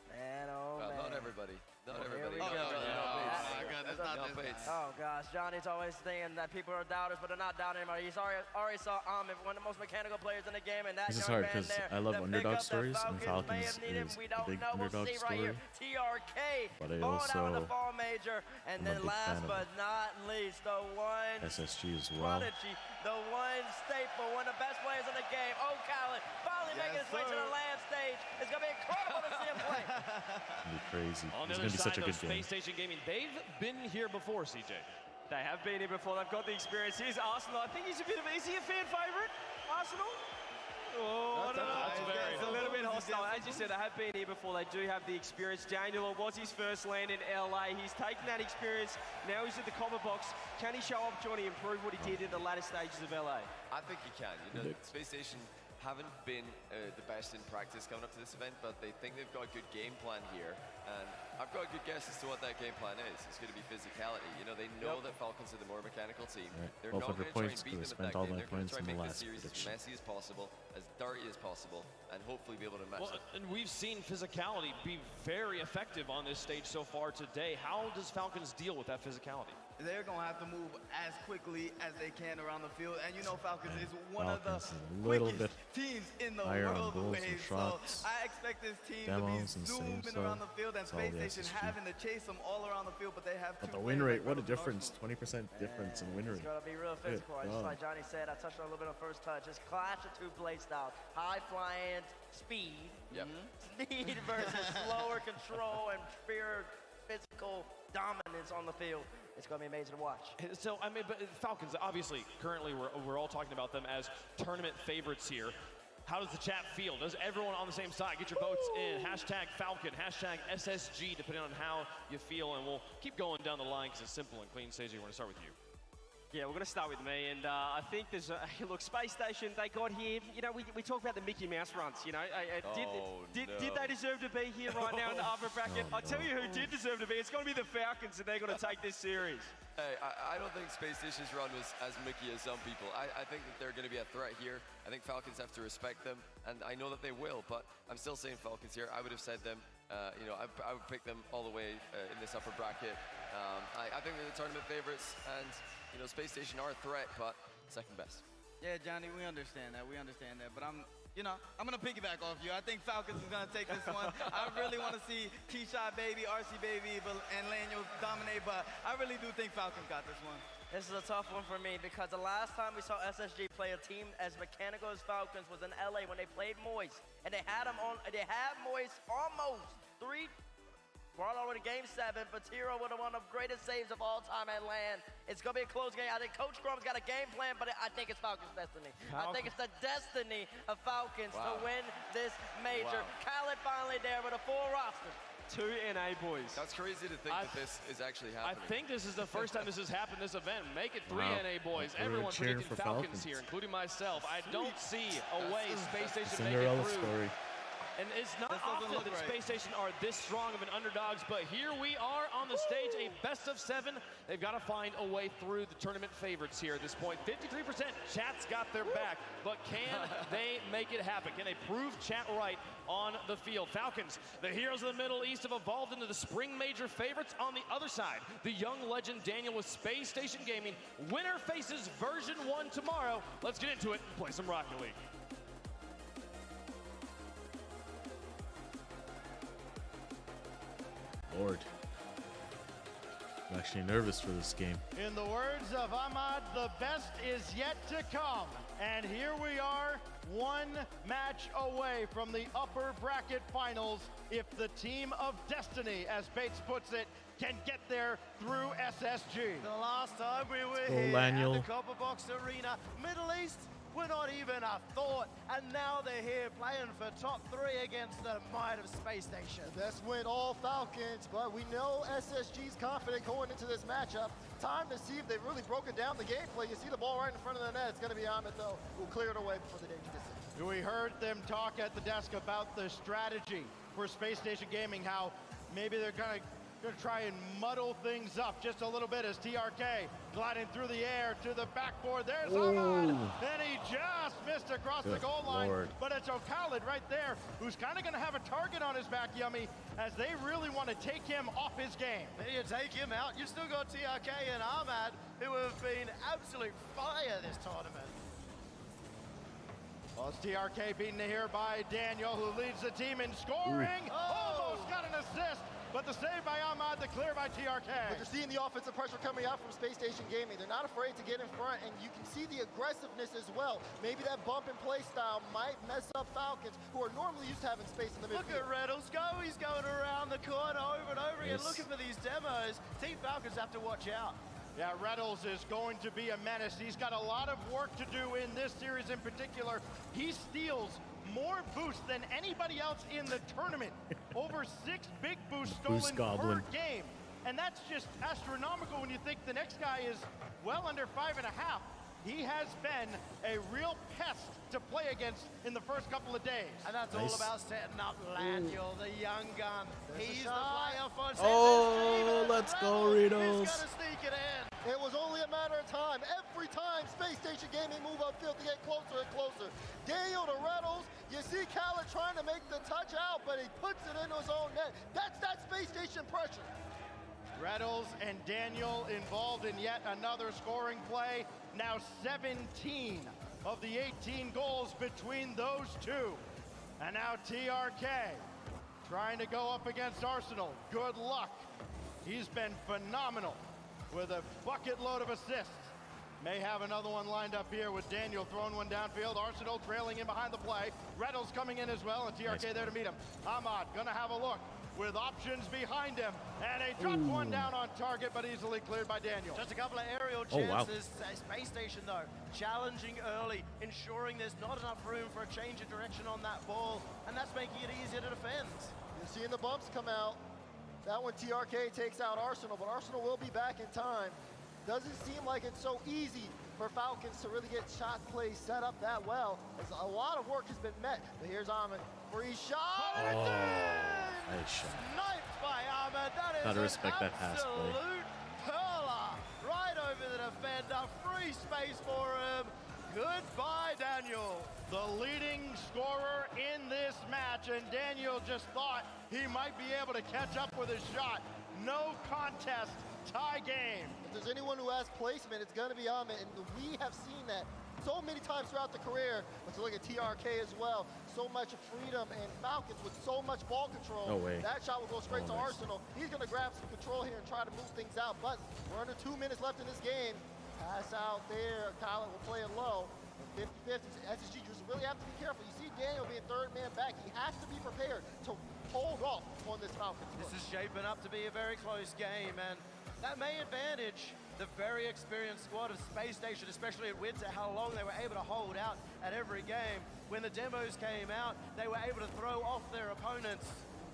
[SPEAKER 24] Man, oh man.
[SPEAKER 22] Not everybody. Not everybody.
[SPEAKER 24] Here we go.
[SPEAKER 22] That's not Bates.
[SPEAKER 24] Oh gosh, Johnny's always saying that people are doubters, but they're not doubting anymore. He's already saw Ahmed, one of the most mechanical players in the game, and that
[SPEAKER 1] This is
[SPEAKER 24] young
[SPEAKER 1] hard
[SPEAKER 24] man
[SPEAKER 1] because
[SPEAKER 24] there,
[SPEAKER 1] I love
[SPEAKER 24] the
[SPEAKER 1] underdog
[SPEAKER 24] pickup that
[SPEAKER 1] stories, and Falcons
[SPEAKER 24] may have needed.
[SPEAKER 1] is
[SPEAKER 24] We
[SPEAKER 1] a
[SPEAKER 24] don't
[SPEAKER 1] big
[SPEAKER 24] know.
[SPEAKER 1] underdog
[SPEAKER 24] We'll see
[SPEAKER 1] story.
[SPEAKER 24] right here. TRK
[SPEAKER 1] But I
[SPEAKER 24] balling out in the
[SPEAKER 1] also
[SPEAKER 24] fall major, and
[SPEAKER 1] am a
[SPEAKER 24] then
[SPEAKER 1] big
[SPEAKER 24] last
[SPEAKER 1] fan of
[SPEAKER 24] but not least, the one
[SPEAKER 1] SSG as well.
[SPEAKER 24] prodigy, the one staple, one of the best players in the game, O'Callaghan, finally making his way to the land stage. It's gonna be incredible to see him play.
[SPEAKER 1] It'll be crazy.
[SPEAKER 7] On
[SPEAKER 1] It's
[SPEAKER 7] the
[SPEAKER 1] going to
[SPEAKER 7] other
[SPEAKER 1] be such
[SPEAKER 7] side
[SPEAKER 1] a
[SPEAKER 7] of
[SPEAKER 1] good game.
[SPEAKER 7] Space Station Gaming, they've been here before, CJ.
[SPEAKER 21] They have been here before. They've got the experience. Here's Arsenal. I think he's a bit of, is he a fan favorite, Arsenal? Oh, I don't know. It's a little bit hostile. As you said, they have been here before. They do have the experience. Daniel was his first land in LA. He's taken that experience. Now he's at the copper box. Can he show up, Johnny, improve what he did in the latter stages of LA?
[SPEAKER 22] I think he can. You know, Space Station haven't been the best in practice coming up to this event, but they think they've got a good game plan here. And I've got a good guess as to what that game plan is. It's going to be physicality. You know, they know that Falcons are the more mechanical team.
[SPEAKER 1] Right.
[SPEAKER 22] They're
[SPEAKER 1] 1200
[SPEAKER 22] not going to try and
[SPEAKER 1] points
[SPEAKER 22] beat
[SPEAKER 1] because
[SPEAKER 22] them
[SPEAKER 1] I
[SPEAKER 22] at
[SPEAKER 1] spent
[SPEAKER 22] that
[SPEAKER 1] all
[SPEAKER 22] game.
[SPEAKER 1] my
[SPEAKER 22] They're going to
[SPEAKER 1] points
[SPEAKER 22] try
[SPEAKER 1] in
[SPEAKER 22] and
[SPEAKER 1] the
[SPEAKER 22] make
[SPEAKER 1] last
[SPEAKER 22] this series as
[SPEAKER 1] prediction.
[SPEAKER 22] messy as possible, as dirty as possible, and hopefully be able to match it.
[SPEAKER 7] And we've seen physicality be very effective on this stage so far today. How does Falcons deal with that physicality?
[SPEAKER 23] they're going to have to move as quickly as they can around the field. And you know Falcons is one of the quickest teams in the world away. So I expect this team to be zooming around the field and Space Station having to chase them all around the field, but they have
[SPEAKER 1] the win rate, what a difference. 20% difference in win rate.
[SPEAKER 24] It's going to be real physical. Just like Johnny said, I touched on a little bit on first touch. It's clash of two play styles. High flying speed. Speed versus slower control and pure physical dominance on the field. It's going to be amazing to watch.
[SPEAKER 7] So, I mean, but Falcons, obviously, currently we're all talking about them as tournament favorites here. How does the chat feel? Does everyone on the same side? Get your votes in. Hashtag Falcon, hashtag SSG, depending on how you feel. And we'll keep going down the line because it's simple and clean. Stacey, we're going to start with you.
[SPEAKER 21] Yeah, we're going to start with me, and I think there's look, Space Station, they got here, you know, we talk about the Mickey Mouse runs, you know, did they deserve to be here right now in the upper bracket? I'll tell you who did deserve to be, it's going to be the Falcons, and they're going to take this series.
[SPEAKER 22] Hey, I don't think Space Station's run was as Mickey as some people. I think that they're going to be a threat here. I think Falcons have to respect them, and I know that they will, but I'm still saying Falcons here. I would have said them, you know, I would pick them all the way in this upper bracket. I think they're the tournament favorites, and you know, Space Station are a threat, but second best.
[SPEAKER 23] Yeah, Johnny, we understand that. But I'm going to piggyback off you. I think Falcons is going to take this one. I really want to see T-Shot Baby, RC Baby, and Lanyo dominate, but I really do think Falcons got this one.
[SPEAKER 24] This is a tough one for me because the last time we saw SSG play a team as mechanical as Falcons was in LA when they played Moist, and they had Moist almost brought all the way to Game 7, but Tiro with one of the greatest saves of all time at LAN. It's going to be a close game. I think Coach Crumb's got a game plan, but I think it's Falcons' destiny. I think it's the destiny of Falcons to win this major. Khaled finally there with a full roster.
[SPEAKER 21] 2 NA boys.
[SPEAKER 22] That's crazy to think that this is actually happening.
[SPEAKER 7] I think this is the first time this has happened this event. Make it 3 NA boys. Everyone predicting Falcons here, including myself. I don't see a way Space Station make it through. And it's not often that Space Station are this strong of an underdogs, but here we are on the stage, a best of 7. They've got to find a way through the tournament favorites here at this point. 53% chat's got their back, but can they make it happen? Can they prove chat right on the field? Falcons, the heroes of the Middle East, have evolved into the spring major favorites. On the other side, the young legend Daniel with Space Station Gaming. Winner faces version 1 tomorrow. Let's get into it and play some Rocket League.
[SPEAKER 1] Lord. I'm actually nervous for this game.
[SPEAKER 19] In the words of Ahmad, the best is yet to come. And here we are, one match away from the upper bracket finals if the team of destiny, as Bates puts it, can get there through SSG.
[SPEAKER 2] The last time we were here at the Copper Box Arena, Middle East were not even a thought, and now they're here playing for top 3 against the might of Space Station.
[SPEAKER 6] This went all Falcons, but we know SSG's confident going into this matchup. Time to see if they've really broken down the gameplay. You see the ball right in front of the net. It's going to be Ahmed, though, who'll clear it away before the danger distance.
[SPEAKER 19] We heard them talk at the desk about the strategy for Space Station Gaming, how maybe they're going to try and muddle things up just a little bit as TRK gliding through the air to the backboard. There's Ahmad, and he just missed across the goal line. But it's O'Khaled right there, who's kind of going to have a target on his back, Yummy, as they really want to take him off his game.
[SPEAKER 2] You take him out, you've still got TRK and Ahmad, who have been absolute fire this tournament.
[SPEAKER 19] Well, it's TRK beaten here by Daniel, who leads the team in scoring. Almost got an assist. But the save by Ahmad, the clear by TRK.
[SPEAKER 6] But you're seeing the offensive pressure coming out from Space Station Gaming. They're not afraid to get in front, and you can see the aggressiveness as well. Maybe that bump and play style might mess up Falcons, who are normally used to having space in the midfield.
[SPEAKER 2] Look at Reynolds go. He's going around the corner over and over again, looking for these demos. Team Falcons have to watch out.
[SPEAKER 19] Yeah, Reynolds is going to be a menace. He's got a lot of work to do in this series in particular. He steals more boosts than anybody else in the tournament. Over 6 big boosts stolen per game. And that's just astronomical when you think the next guy is well under 5.5. He has been a real pest to play against in the first couple of days.
[SPEAKER 2] And that's all about setting up Laniel, the young gun. He's the player for
[SPEAKER 1] let's go, Ritos.
[SPEAKER 2] He's gonna sneak it in.
[SPEAKER 6] It was only a matter of time. Every time Space Station Gaming move upfield to get closer and closer. Daniel to Reynolds. You see Khaled trying to make the touch out, but he puts it into his own net. That's that Space Station pressure.
[SPEAKER 19] Reynolds and Daniel involved in yet another scoring play. Now 17 of the 18 goals between those two. And now TRK trying to go up against Arsenal. Good luck. He's been phenomenal with a bucket load of assists. May have another one lined up here with Daniel throwing one downfield. Arsenal trailing in behind the play. Reynolds coming in as well, and TRK there to meet him. Ahmad gonna have a look with options behind him. And he dropped one down on target, but easily cleared by Daniel.
[SPEAKER 2] Just a couple of aerial chances. Space Station, though, challenging early, ensuring there's not enough room for a change of direction on that ball, and that's making it easier to defend.
[SPEAKER 6] You're seeing the bumps come out. That one TRK takes out Arsenal, but Arsenal will be back in time. Doesn't seem like it's so easy for Falcons to really get shot plays set up that well, as a lot of work has been met. But here's Ahmed, free shot, and it's in!
[SPEAKER 1] Nice shot.
[SPEAKER 2] Sniped by Ahmed. That is
[SPEAKER 1] Gotta respect that pass play.
[SPEAKER 2] absolute perler. Right over the defender, free space for him. Goodbye, Daniel.
[SPEAKER 19] The leading scorer in this match, and Daniel just thought he might be able to catch up with his shot. No contest, tie game.
[SPEAKER 6] If there's anyone who has placement, it's going to be Ahmed, and we have seen that so many times throughout the career. Let's look at TRK as well. So much freedom, and Falcons with so much ball control.
[SPEAKER 1] No way.
[SPEAKER 6] That shot will go straight to Arsenal. He's going to grab some control here and try to move things out, but we're under 2 minutes left in this game. Pass out there. Kyle will play it low. 50-50. SSG just really have to be careful. You see Daniel being third man back. He has to be prepared to hold off on this Falcons.
[SPEAKER 2] This is shaping up to be a very close game, and that may advantage the very experienced squad of Space Station, especially at Winter, how long they were able to hold out at every game. When the demos came out, they were able to throw off their opponents.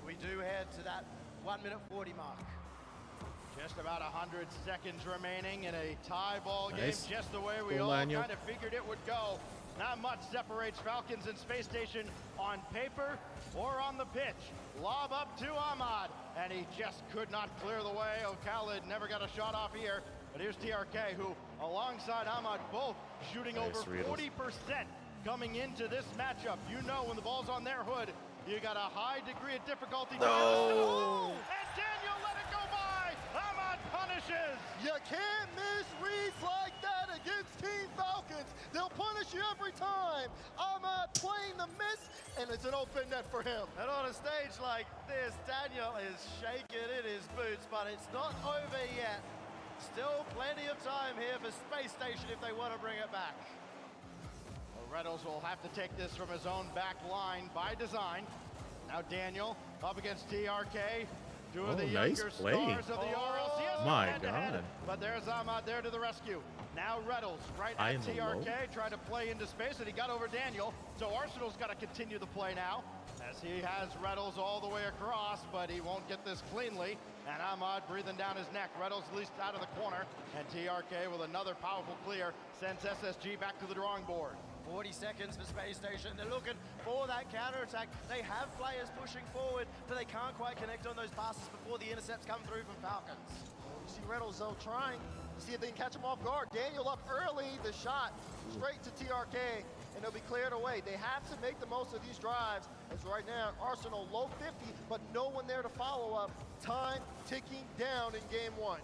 [SPEAKER 2] We do head to that 1 minute 40 mark.
[SPEAKER 19] Just about 100 seconds remaining in a tie ball game, just the way we all kind of figured it would go. Not much separates Falcons and Space Station on paper or on the pitch. Lob up to Ahmad, and he just could not clear the way. Khalid never got a shot off here, but here's TRK, who alongside Ahmad, both shooting over 40% coming into this matchup. You know when the ball's on their hood, you got a high degree of difficulty.
[SPEAKER 6] No!
[SPEAKER 19] And Daniel let it go by! Ahmad punishes!
[SPEAKER 6] You can't miss reads like that against Team Falcons. They'll punish you every time. Ahmad playing the miss, and it's an open net for him.
[SPEAKER 2] And on a stage like this, Daniel is shaking in his boots, but it's not over yet. Still plenty of time here for Space Station if they want to bring it back.
[SPEAKER 19] Well, Reynolds will have to take this from his own back line by design. Now Daniel up against TRK. Two of the younger stars of the RLCS.
[SPEAKER 1] My God.
[SPEAKER 19] But there's Ahmad there to the rescue. Now Reynolds right at TRK, trying to play into space, and he got over Daniel. So Arsenal's got to continue the play now, as he has Reynolds all the way across, but he won't get this cleanly. And Ahmad breathing down his neck. Reynolds least out of the corner, and TRK with another powerful clear sends SSG back to the drawing board.
[SPEAKER 2] 40 seconds for Space Station. They're looking for that counterattack. They have players pushing forward, but they can't quite connect on those passes before the intercepts come through from Falcons.
[SPEAKER 6] You see Reynolds, though, trying to see if they can catch him off guard. Daniel up early, the shot straight to TRK, and it'll be cleared away. They have to make the most of these drives, as right now, Arsenal low 50, but no one there to follow up. Time ticking down in game one.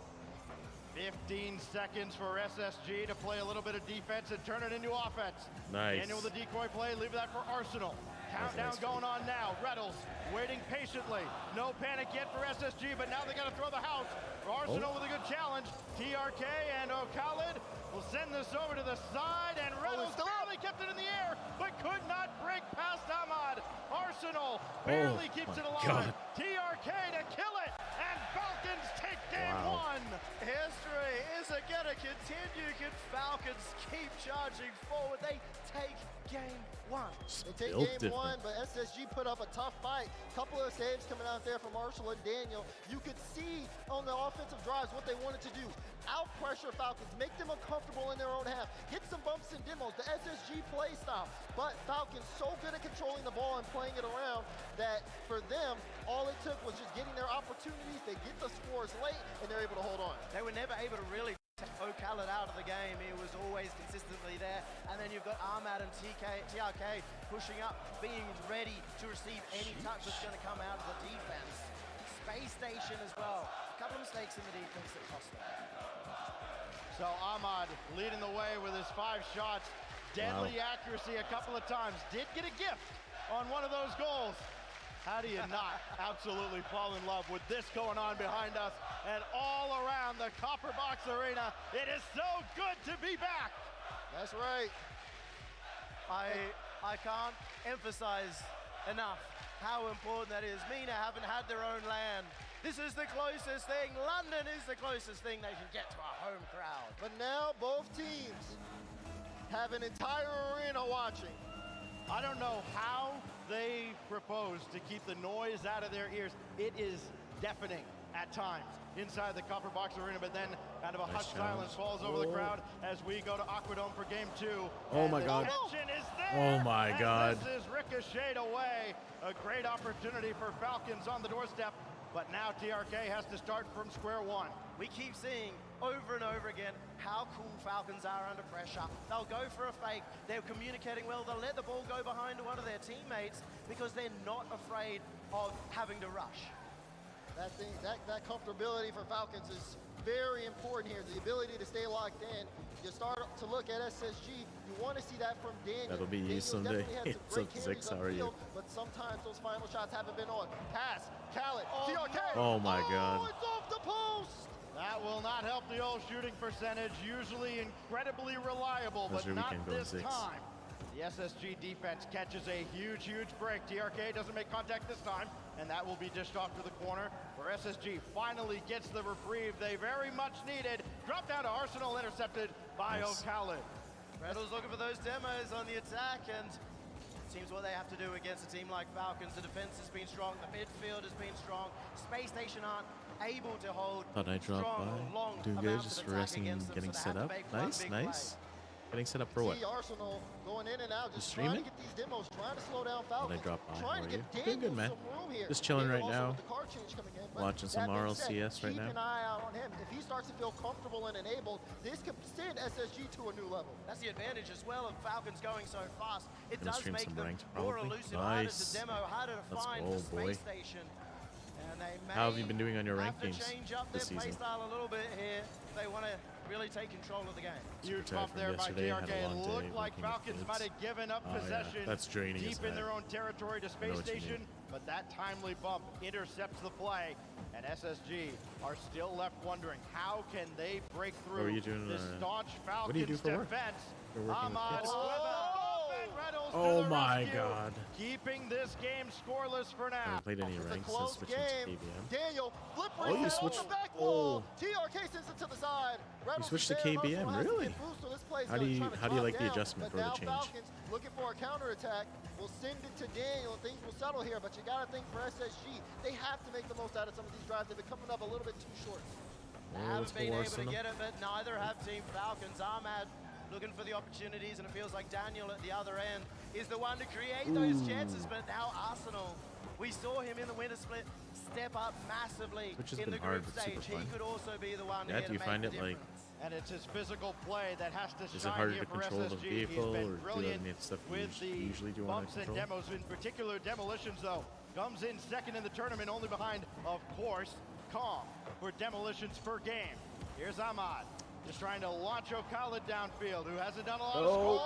[SPEAKER 19] 15 seconds for SSG to play a little bit of defense and turn it into offense.
[SPEAKER 1] Nice.
[SPEAKER 19] Daniel with the decoy play, leave that for Arsenal. Countdown going on now. Reynolds waiting patiently. No panic yet for SSG, but now they got to throw the house. For Arsenal with a good challenge. TRK and Khalid will send this over to the side, and Reynolds barely kept it in the air, but could not break past Ahmad. Arsenal barely keeps it alive. TRK to kill it, and Falcons take game one.
[SPEAKER 2] History is going to continue. Can Falcons keep charging forward? They take game one.
[SPEAKER 6] They take game one, but SSG put up a tough fight. Couple of saves coming out there from Arsenal and Daniel. You could see on the offensive drives what they wanted to do. Out pressure Falcons, make them uncomfortable in their own half, hit some bumps and demos, the SSG play style. But Falcons so good at controlling the ball and playing it around that for them, all it took was just getting their opportunities. They get the scores late, and they're able to hold on.
[SPEAKER 2] They were never able to really take Khalid out of the game. He was always consistently there. And then you've got Ahmad and TRK pushing up, being ready to receive any touch that's going to come out of the defense. Space Station as well. A couple of mistakes in the defense that cost them.
[SPEAKER 19] So Ahmad leading the way with his 5 shots. Deadly accuracy a couple of times. Did get a gift on one of those goals. How do you not absolutely fall in love with this going on behind us and all around the Copper Box Arena? It is so good to be back.
[SPEAKER 6] That's right.
[SPEAKER 2] I can't emphasize enough how important that is. MENA haven't had their own land. This is the closest thing. London is the closest thing they can get to a home crowd.
[SPEAKER 6] But now both teams have an entire arena watching.
[SPEAKER 19] I don't know how they propose to keep the noise out of their ears. It is deafening at times inside the Copper Box Arena, but then kind of a hushed silence falls over the crowd as we go to Aquadome for game 2.
[SPEAKER 1] Oh my God. Oh my God.
[SPEAKER 19] This is ricocheted away. A great opportunity for Falcons on the doorstep, but now TRK has to start from square one.
[SPEAKER 2] We keep seeing over and over again how cool Falcons are under pressure. They'll go for a fake. They're communicating well. They'll let the ball go behind one of their teammates because they're not afraid of having to rush.
[SPEAKER 6] That comfortability for Falcons is very important here. The ability to stay locked in. You start to look at SSG. You want to see that from Daniel.
[SPEAKER 1] That'll be you someday. It's up 6, how are you?
[SPEAKER 6] But sometimes those final shots haven't been on. Pass, Khaled, TRK.
[SPEAKER 1] Oh my God.
[SPEAKER 6] It's off the post.
[SPEAKER 19] That will not help the old shooting percentage. Usually incredibly reliable, but not this time. The SSG defense catches a huge break. TRK doesn't make contact this time, and that will be dished off to the corner, where SSG finally gets the reprieve they very much needed. Drop down to Arsenal, intercepted by O'Callaghan.
[SPEAKER 2] Reynolds looking for those demos on the attack, and it seems what they have to do against a team like Falcons. The defense has been strong, the midfield has been strong. Space Station aren't able to hold
[SPEAKER 1] Thought I dropped
[SPEAKER 2] strong,
[SPEAKER 1] by.
[SPEAKER 2] long
[SPEAKER 1] Doing good,
[SPEAKER 2] amounts
[SPEAKER 1] just
[SPEAKER 2] of attack
[SPEAKER 1] resting and
[SPEAKER 2] against them,
[SPEAKER 1] getting
[SPEAKER 2] so
[SPEAKER 1] set
[SPEAKER 2] they have
[SPEAKER 1] up.
[SPEAKER 2] to make one
[SPEAKER 1] Nice,
[SPEAKER 2] big
[SPEAKER 1] nice. Getting set up for what?
[SPEAKER 6] See Arsenal going in and out, just
[SPEAKER 1] streaming?
[SPEAKER 6] trying to get these demos, trying to slow down Falcons.
[SPEAKER 1] I drop by?
[SPEAKER 6] Trying to
[SPEAKER 1] How are
[SPEAKER 6] get
[SPEAKER 1] you? Good, man.
[SPEAKER 6] some room here.
[SPEAKER 1] Just chilling right now.
[SPEAKER 6] With the car change coming in, but
[SPEAKER 1] Watching some
[SPEAKER 6] that being
[SPEAKER 1] RLCS
[SPEAKER 6] said,
[SPEAKER 1] right now.
[SPEAKER 6] Keep an eye out on him. If he starts to feel comfortable and enabled, this could send SSG to a new level.
[SPEAKER 2] That's the advantage as well of Falcons going so fast. It
[SPEAKER 1] Gonna
[SPEAKER 2] does
[SPEAKER 1] stream
[SPEAKER 2] make
[SPEAKER 1] some
[SPEAKER 2] them
[SPEAKER 1] ranked,
[SPEAKER 2] more
[SPEAKER 1] probably.
[SPEAKER 2] elusive, harder
[SPEAKER 1] Nice.
[SPEAKER 2] to demo, harder to
[SPEAKER 1] Let's
[SPEAKER 2] find
[SPEAKER 1] go,
[SPEAKER 2] the
[SPEAKER 1] boy.
[SPEAKER 2] Space Station. And they may
[SPEAKER 1] How have you been doing on your ranked
[SPEAKER 2] have
[SPEAKER 1] games
[SPEAKER 2] to change up their
[SPEAKER 1] this
[SPEAKER 2] play
[SPEAKER 1] season?
[SPEAKER 2] style a little bit here if they want to really take control of the game.
[SPEAKER 19] Huge
[SPEAKER 1] tired
[SPEAKER 19] bump
[SPEAKER 1] from
[SPEAKER 19] there by
[SPEAKER 1] yesterday. I had
[SPEAKER 19] TRK.
[SPEAKER 1] a
[SPEAKER 19] It
[SPEAKER 1] long day
[SPEAKER 19] looked like
[SPEAKER 1] working with
[SPEAKER 19] Falcons
[SPEAKER 1] kids.
[SPEAKER 19] might have given up
[SPEAKER 1] Oh, yeah.
[SPEAKER 19] possession
[SPEAKER 1] That's draining
[SPEAKER 19] deep
[SPEAKER 1] as
[SPEAKER 19] in their
[SPEAKER 1] heck.
[SPEAKER 19] own territory to
[SPEAKER 1] I know
[SPEAKER 19] Space
[SPEAKER 1] what you
[SPEAKER 19] Station,
[SPEAKER 1] mean.
[SPEAKER 19] but that timely bump intercepts the play, and SSG are still left wondering how can they break
[SPEAKER 1] What were
[SPEAKER 19] through
[SPEAKER 1] you doing,
[SPEAKER 19] this staunch
[SPEAKER 1] what do you do
[SPEAKER 19] Falcons
[SPEAKER 1] for work?
[SPEAKER 19] defense.
[SPEAKER 1] You're working with
[SPEAKER 19] Ahmad
[SPEAKER 1] kids?
[SPEAKER 19] Reynolds
[SPEAKER 1] Oh
[SPEAKER 19] to the
[SPEAKER 1] my
[SPEAKER 19] rescue,
[SPEAKER 1] God.
[SPEAKER 19] keeping this game scoreless for
[SPEAKER 1] I
[SPEAKER 19] now.
[SPEAKER 1] haven't played any ranks since switching to KBM.
[SPEAKER 6] Daniel, flip
[SPEAKER 1] Oh, you
[SPEAKER 6] reset on
[SPEAKER 1] switched-
[SPEAKER 6] the back
[SPEAKER 1] oh.
[SPEAKER 6] wall. TRK sends it to the side. Reynolds
[SPEAKER 1] switched
[SPEAKER 6] is
[SPEAKER 1] to
[SPEAKER 6] there.
[SPEAKER 1] KBM,
[SPEAKER 6] Arsenal has to
[SPEAKER 1] really?
[SPEAKER 6] get boost, so this play's
[SPEAKER 1] How do
[SPEAKER 6] gonna
[SPEAKER 1] you-
[SPEAKER 6] try to
[SPEAKER 1] how do you
[SPEAKER 6] drop
[SPEAKER 1] like the
[SPEAKER 6] down,
[SPEAKER 1] adjustment
[SPEAKER 6] but
[SPEAKER 1] for the
[SPEAKER 6] now
[SPEAKER 1] change?
[SPEAKER 6] Falcons looking for a counterattack. We'll send it to Daniel, and things will settle here. But you got to think for SSG, they have to make the most out of some of these drives. They've been coming up a little bit too short.
[SPEAKER 2] They haven't been able to get it, but neither have Team Falcons. Ahmad looking for the opportunities, and it feels like Daniel at the other end is the one to create those chances, but now Arsenal, we saw him in the winter split step up massively
[SPEAKER 1] Which has
[SPEAKER 2] in the
[SPEAKER 1] been hard,
[SPEAKER 2] group
[SPEAKER 1] but super
[SPEAKER 2] stage. He
[SPEAKER 1] fun.
[SPEAKER 2] could also be the one
[SPEAKER 1] Yeah,
[SPEAKER 2] here
[SPEAKER 1] do you
[SPEAKER 2] to
[SPEAKER 1] find
[SPEAKER 2] make
[SPEAKER 1] it
[SPEAKER 2] the
[SPEAKER 1] like
[SPEAKER 2] difference.
[SPEAKER 19] And it's his physical play that has to
[SPEAKER 1] is it
[SPEAKER 19] shine
[SPEAKER 1] harder
[SPEAKER 19] here
[SPEAKER 1] to
[SPEAKER 19] for
[SPEAKER 1] control the
[SPEAKER 19] SSG.
[SPEAKER 1] vehicle,
[SPEAKER 19] He's
[SPEAKER 1] or
[SPEAKER 19] been
[SPEAKER 1] do
[SPEAKER 19] brilliant
[SPEAKER 1] any stuff you
[SPEAKER 19] with the
[SPEAKER 1] usually do on
[SPEAKER 19] bumps and
[SPEAKER 1] control?
[SPEAKER 19] demos, in particular demolitions though. Comes in second in the tournament, only behind, of course, Kong for demolitions per game. Here's Ahmad, just trying to launch O'Callaghan downfield, who hasn't done a lot of scoring.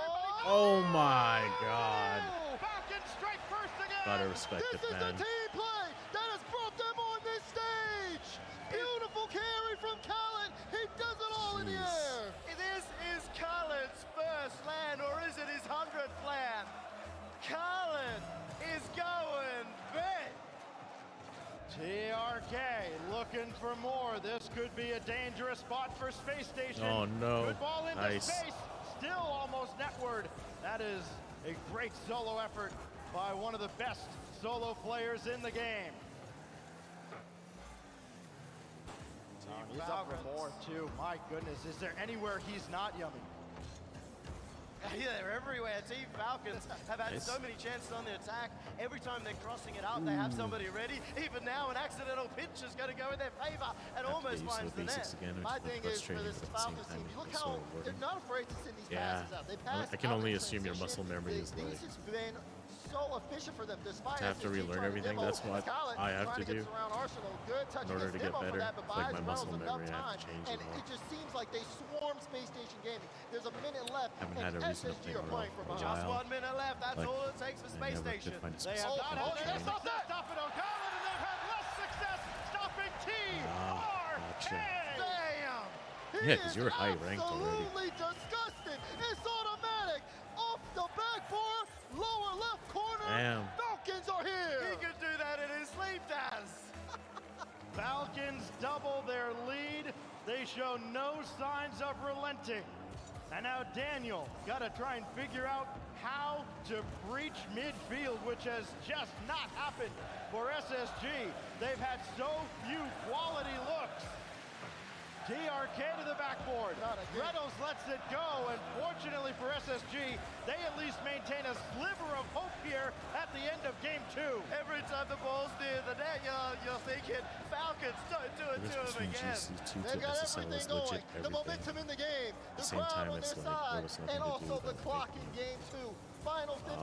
[SPEAKER 1] Oh my God.
[SPEAKER 19] Falcons strike first again.
[SPEAKER 1] Gotta respect
[SPEAKER 6] This
[SPEAKER 1] it,
[SPEAKER 6] is
[SPEAKER 1] man.
[SPEAKER 6] the team play that has brought them on this stage. Beautiful carry from Khaled. He does it all in the air.
[SPEAKER 2] This is Khaled's first land, or is it his 100th land? Khaled is going big.
[SPEAKER 19] TRK looking for more. This could be a dangerous spot for Space Station.
[SPEAKER 1] Oh, no.
[SPEAKER 19] Good ball into
[SPEAKER 1] Nice.
[SPEAKER 19] space. Still almost netward. That is a great solo effort by one of the best solo players in the game. He's up for more too. My goodness, is there anywhere he's not yummy?
[SPEAKER 2] Yeah, they're everywhere. Team Falcons have had so many chances on the attack. Every time they're crossing it up, they have somebody ready. Even now, an accidental pitch is going to go in their favor and almost finds the net.
[SPEAKER 6] My thing is for this Falcons team, look how they're not afraid to send these passes out. They pass
[SPEAKER 1] I can only
[SPEAKER 6] out in
[SPEAKER 1] assume your muscle
[SPEAKER 6] transition.
[SPEAKER 1] memory is
[SPEAKER 6] These
[SPEAKER 1] like
[SPEAKER 6] has been so efficient for them. Despite
[SPEAKER 1] to have to relearn everything, that's what I have to do in order to get better. Like my muscle memory, I have to change
[SPEAKER 6] and
[SPEAKER 1] it more.
[SPEAKER 6] it just seems like they swarm Space Station Gaming. There's a minute left,
[SPEAKER 1] Haven't had a reason to play
[SPEAKER 6] playing from behind.
[SPEAKER 2] Just 1 minute left. That's all it takes for Space Station.
[SPEAKER 19] They have not had success stopping O'Connor, and they've had less success stopping Team RK.
[SPEAKER 6] Damn!
[SPEAKER 1] Yeah, because you're high ranked already.
[SPEAKER 6] Absolutely disgusting. It's automatic. Off the backboard, lower left corner.
[SPEAKER 1] Damn.
[SPEAKER 6] Falcons are here.
[SPEAKER 2] He could do that in his sleep, Daz.
[SPEAKER 19] Falcons double their lead. They show no signs of relenting. And now Daniel got to try and figure out how to breach midfield, which has just not happened for SSG. They've had so few quality looks. TRK to the backboard. Reynolds lets it go, and fortunately for SSG, they at least maintain a sliver of hope here at the end of game 2.
[SPEAKER 2] Every time the ball's near the net, you're thinking, Falcons, don't do it to him again.
[SPEAKER 6] They've got everything going. The momentum in the game, the crowd on their side, and also the clock in game 2. Final 15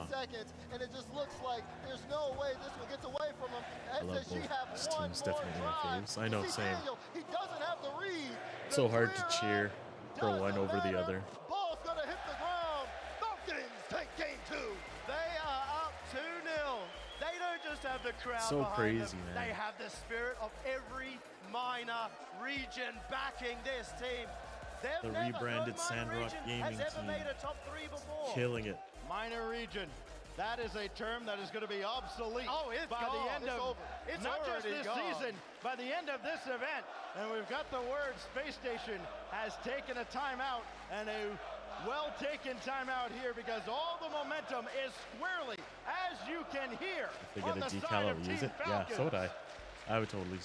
[SPEAKER 6] seconds, and it just looks like there's no way this one gets away from them. SSG have one more drive.
[SPEAKER 1] I know, same.
[SPEAKER 6] He doesn't have the read.
[SPEAKER 1] So hard to cheer for one over the other.
[SPEAKER 6] Ball's gonna hit the ground. Falcons take game 2.
[SPEAKER 2] They are up 2-0. They don't just have the crowd
[SPEAKER 1] so
[SPEAKER 2] behind
[SPEAKER 1] crazy,
[SPEAKER 2] them.
[SPEAKER 1] man.
[SPEAKER 2] They have the spirit of every minor region backing this team.
[SPEAKER 1] The rebranded Sandrock Gaming team.
[SPEAKER 2] Made a top 3 before.
[SPEAKER 1] Killing it.
[SPEAKER 19] Minor region. That is a term that is going to be obsolete by the end of not just this season, by the end of this event. And we've got the word Space Station has taken a timeout, and a well-taken timeout here, because all the momentum is squarely, as you can hear,
[SPEAKER 1] If they
[SPEAKER 19] on
[SPEAKER 1] get a
[SPEAKER 19] the
[SPEAKER 1] decal,
[SPEAKER 19] side
[SPEAKER 1] I'll
[SPEAKER 19] of
[SPEAKER 1] use
[SPEAKER 19] Team
[SPEAKER 1] it. Yeah,
[SPEAKER 19] Falcons.
[SPEAKER 1] so would I. I would totally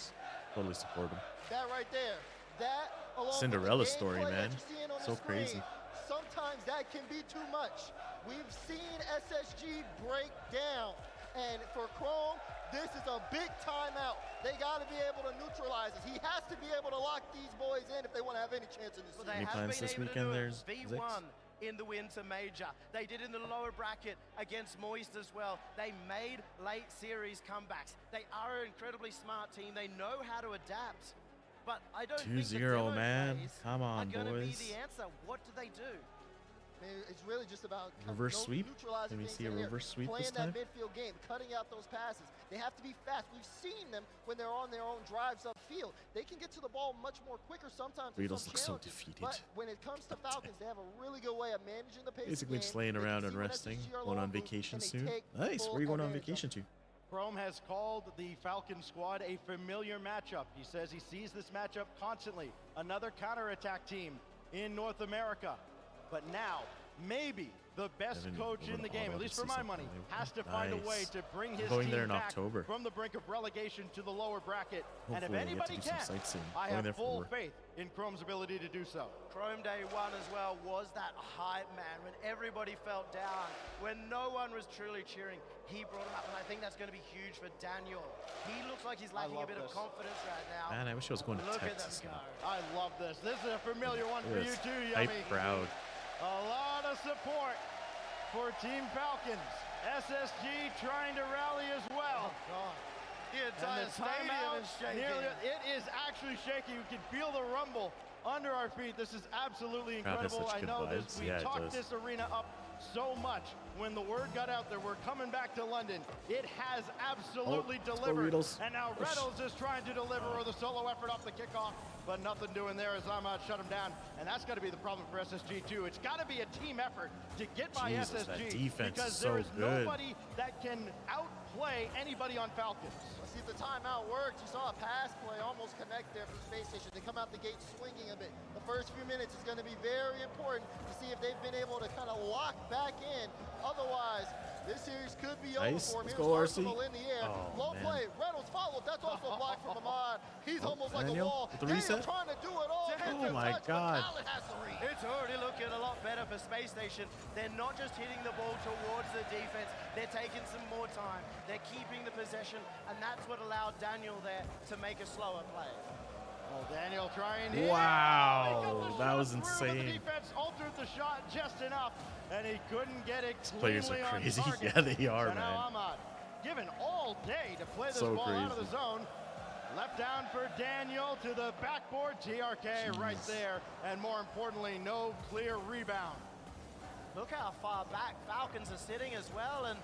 [SPEAKER 1] support them.
[SPEAKER 6] That right there. That along
[SPEAKER 1] Cinderella
[SPEAKER 6] with the
[SPEAKER 1] story,
[SPEAKER 6] gameplay
[SPEAKER 1] man.
[SPEAKER 6] that you're seeing on
[SPEAKER 1] So
[SPEAKER 6] the screen,
[SPEAKER 1] crazy.
[SPEAKER 6] Sometimes that can be too much. We've seen SSG break down. And for Chrome, this is a big timeout. They got to be able to neutralize this. He has to be able to lock these boys in if they want to have any chance in this season.
[SPEAKER 1] Any plans this weekend? There's
[SPEAKER 2] V1 in the winter major. They did in the lower bracket against Moist as well. They made late series comebacks. They are an incredibly smart team. They know how to adapt. But I don't think the
[SPEAKER 1] 2-0,
[SPEAKER 2] demo
[SPEAKER 1] man.
[SPEAKER 2] plays
[SPEAKER 1] Come on,
[SPEAKER 2] are going to be
[SPEAKER 1] boys.
[SPEAKER 2] the answer. What do they do?
[SPEAKER 6] I mean, it's really just about
[SPEAKER 1] Reverse sweep?
[SPEAKER 6] neutralizing
[SPEAKER 1] Can we
[SPEAKER 6] things
[SPEAKER 1] see a
[SPEAKER 6] in here,
[SPEAKER 1] reverse sweep this
[SPEAKER 6] playing
[SPEAKER 1] time?
[SPEAKER 6] that midfield game, cutting out those passes. They have to be fast. We've seen them when they're on their own drives upfield. They can get to the ball much more quicker sometimes.
[SPEAKER 1] Riddles looks so defeated.
[SPEAKER 6] But when it comes to Falcons, they have a really good way of managing the pace.
[SPEAKER 1] Basically just laying around and resting. Going on vacation soon. Nice. Where are you going on vacation to?
[SPEAKER 19] Chrome has called the Falcon squad a familiar matchup. He says he sees this matchup constantly. Another counterattack team in North America. But now, maybe the best coach in the game, at least for my money, has to find a way to bring his team back from the brink of relegation to the lower bracket. And if anybody can, I have full faith in Chrome's ability to do so.
[SPEAKER 2] Chrome Day 1 as well was that hype man when everybody felt down, when no one was truly cheering. He brought him up, and I think that's going to be huge for Daniel. He looks like he's lacking a bit of confidence right now.
[SPEAKER 1] Man, I wish I was going to
[SPEAKER 2] Look
[SPEAKER 1] Texas.
[SPEAKER 2] at them go.
[SPEAKER 19] I love this. This is a familiar one for you too, Yummy.
[SPEAKER 1] Hype crowd.
[SPEAKER 19] A lot of support for Team Falcons. SSG trying to rally as well.
[SPEAKER 2] Oh, God. The
[SPEAKER 19] And
[SPEAKER 2] entire
[SPEAKER 19] the
[SPEAKER 2] stadium
[SPEAKER 19] timeout
[SPEAKER 2] is shaking.
[SPEAKER 19] it is actually shaking. You can feel the rumble under our feet. This is absolutely
[SPEAKER 1] Crowd has
[SPEAKER 19] incredible.
[SPEAKER 1] such
[SPEAKER 19] I
[SPEAKER 1] good
[SPEAKER 19] know this.
[SPEAKER 1] vibes.
[SPEAKER 19] We
[SPEAKER 1] Yeah, it
[SPEAKER 19] talked
[SPEAKER 1] does.
[SPEAKER 19] this arena up so much when the word got out there. We're coming back to London. It has absolutely
[SPEAKER 1] let's go,
[SPEAKER 19] delivered.
[SPEAKER 1] Riddles.
[SPEAKER 19] And now
[SPEAKER 1] Push.
[SPEAKER 19] Reynolds is trying to deliver with a solo effort off the kickoff, but nothing doing there as I'm shut him down. And that's got to be the problem for SSG too. It's got to be a team effort to get by
[SPEAKER 1] Jesus, that
[SPEAKER 19] SSG
[SPEAKER 1] defense
[SPEAKER 19] because
[SPEAKER 1] is
[SPEAKER 19] there
[SPEAKER 1] so
[SPEAKER 19] is
[SPEAKER 1] good.
[SPEAKER 19] nobody that can outplay anybody on Falcons.
[SPEAKER 6] Let's see if the timeout worked. You saw a pass play almost connect there from Space Station. They come out the gate swinging a bit. The first few minutes is going to be very important to see if they've been able to kind of lock back in. Otherwise, this series could be over
[SPEAKER 1] Nice.
[SPEAKER 6] for him.
[SPEAKER 1] Let's
[SPEAKER 6] Here's
[SPEAKER 1] go,
[SPEAKER 6] Arsenal
[SPEAKER 1] RC.
[SPEAKER 6] in the air.
[SPEAKER 1] Oh,
[SPEAKER 6] Low
[SPEAKER 1] man.
[SPEAKER 6] play. Reynolds followed. That's also a block from Ahmad. He's almost like a
[SPEAKER 1] Daniel
[SPEAKER 6] wall.
[SPEAKER 1] with the reset.
[SPEAKER 6] Daniel trying to do it all.
[SPEAKER 1] Oh my God.
[SPEAKER 2] It's already looking a lot better for Space Station. They're not just hitting the ball towards the defense. They're taking some more time. They're keeping the possession, and that's what allowed Daniel there to make a slower play.
[SPEAKER 19] Well, Daniel trying here.
[SPEAKER 1] Wow, that was
[SPEAKER 19] The
[SPEAKER 1] insane.
[SPEAKER 19] defense altered the shot just enough, and he couldn't get it
[SPEAKER 1] These players are
[SPEAKER 19] cleanly
[SPEAKER 1] crazy.
[SPEAKER 19] on target.
[SPEAKER 1] Yeah, they are,
[SPEAKER 19] so
[SPEAKER 1] man.
[SPEAKER 19] now Ahmad given all day to play this
[SPEAKER 1] So
[SPEAKER 19] ball out of
[SPEAKER 1] crazy.
[SPEAKER 19] the zone. Left down for Daniel to the backboard. TRK right there, and more importantly, no clear rebound.
[SPEAKER 2] Look how far back Falcons are sitting as well, and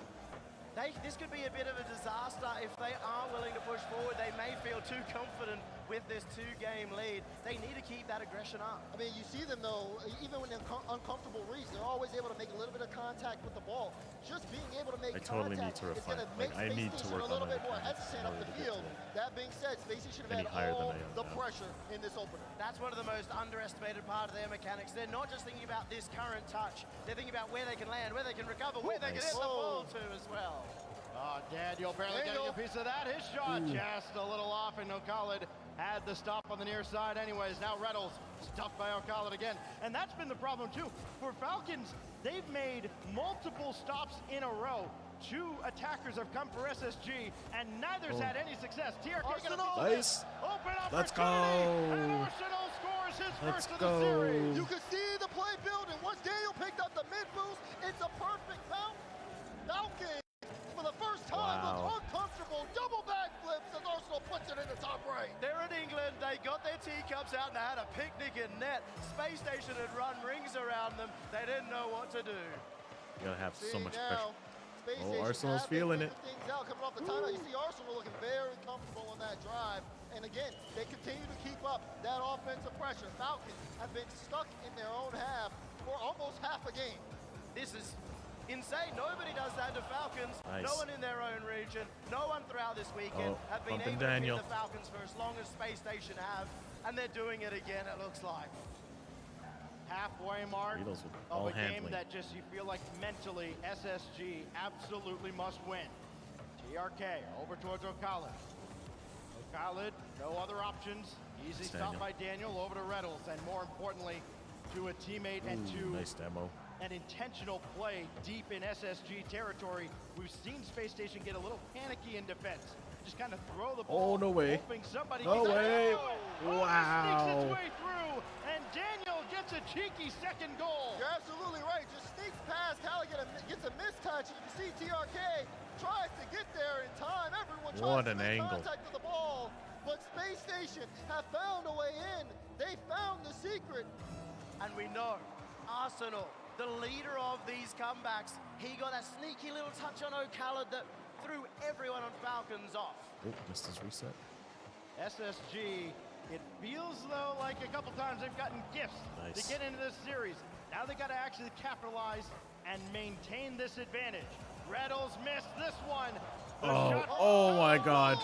[SPEAKER 2] this could be a bit of a disaster if they are willing to push forward. They may feel too confident with this 2-game lead. They need to keep that aggression up.
[SPEAKER 6] I mean, you see them though, even when they're uncomfortable reads, they're always able to make a little bit of contact with the ball. Just being able to make
[SPEAKER 1] I totally need
[SPEAKER 6] contact
[SPEAKER 1] to
[SPEAKER 6] is going
[SPEAKER 1] refine.
[SPEAKER 6] to make
[SPEAKER 1] I need to
[SPEAKER 6] Space
[SPEAKER 1] work
[SPEAKER 6] Station a little
[SPEAKER 1] on
[SPEAKER 6] bit more
[SPEAKER 1] mechanics
[SPEAKER 6] hesitant up
[SPEAKER 1] in
[SPEAKER 6] the
[SPEAKER 1] order to get
[SPEAKER 6] field.
[SPEAKER 1] to it.
[SPEAKER 6] That being said, Space Station have
[SPEAKER 1] Any
[SPEAKER 6] had
[SPEAKER 1] higher than
[SPEAKER 6] all
[SPEAKER 1] I am
[SPEAKER 6] the
[SPEAKER 1] now.
[SPEAKER 6] pressure in this opener.
[SPEAKER 2] That's one of the most underestimated part of their mechanics. They're not just thinking about this current touch. They're thinking about where they can land, where they can recover, where they can hit the ball to as well.
[SPEAKER 19] Oh, Daniel barely getting a piece of that. His shot just a little off, and O'Khalid had the stop on the near side anyways. Now Reynolds stuffed by O'Khalid again. And that's been the problem too. For Falcons, they've made multiple stops in a row. 2 attackers have come for SSG, and neither's had any success. TRK
[SPEAKER 1] Nice. Let's go.
[SPEAKER 19] And Arsenal scores his
[SPEAKER 1] Let's
[SPEAKER 19] first of
[SPEAKER 1] go.
[SPEAKER 19] the series.
[SPEAKER 6] You can see the play building. Once Daniel picked up the mid boost, it's a perfect bounce. Falcons, for the first time, look uncomfortable. Double backflips as Arsenal puts it in the top right.
[SPEAKER 2] They're in England. They got their teacups out and they had a picnic in net. Space Station had run rings around them. They didn't know what to do.
[SPEAKER 1] You gotta have so much
[SPEAKER 6] now,
[SPEAKER 1] pressure.
[SPEAKER 6] Space
[SPEAKER 1] Oh,
[SPEAKER 6] Station
[SPEAKER 1] Arsenal's
[SPEAKER 6] have been
[SPEAKER 1] feeling it.
[SPEAKER 6] figuring things out coming off the timeout. You see Arsenal looking very comfortable on that drive. And again, they continue to keep up that offensive pressure. Falcons have been stuck in their own half for almost half a game.
[SPEAKER 2] This is insane. Nobody does that to Falcons.
[SPEAKER 1] Nice.
[SPEAKER 2] No one in their own region. No one throughout this weekend have been able to
[SPEAKER 1] Daniel.
[SPEAKER 2] beat the Falcons for as long as Space Station have. And they're doing it again, it looks like.
[SPEAKER 19] Halfway mark
[SPEAKER 1] all
[SPEAKER 19] of a game
[SPEAKER 1] handling.
[SPEAKER 19] that just you feel like mentally SSG absolutely must win. TRK over towards O'Khalid. O'Khalid, no other options. Easy stop by Daniel over to Reynolds, and more importantly, to a teammate and to
[SPEAKER 1] Nice demo.
[SPEAKER 19] an intentional play deep in SSG territory. We've seen Space Station get a little panicky in defense. Just kind of throw the ball.
[SPEAKER 1] Oh, no way.
[SPEAKER 19] Hoping somebody
[SPEAKER 1] No
[SPEAKER 19] gets
[SPEAKER 1] way.
[SPEAKER 19] Sneaks its
[SPEAKER 1] Wow.
[SPEAKER 19] way through, and Daniel gets a cheeky second goal.
[SPEAKER 6] You're absolutely right. Just sneaks past. Cali gets a mistouch. You see TRK tries to get there in time. Everyone tries
[SPEAKER 1] What
[SPEAKER 6] to
[SPEAKER 1] an
[SPEAKER 6] make
[SPEAKER 1] angle.
[SPEAKER 6] contact with the ball. But Space Station have found a way in. They found the secret.
[SPEAKER 2] And we know Arsenal, the leader of these comebacks, he got a sneaky little touch on O'Khalid that threw everyone on Falcons off.
[SPEAKER 1] Oh, missed his reset.
[SPEAKER 19] SSG, it feels though like a couple times they've gotten gifts to get into this series. Now they got to actually capitalize and maintain this advantage. Reynolds missed this one. The shot
[SPEAKER 1] my God.
[SPEAKER 19] and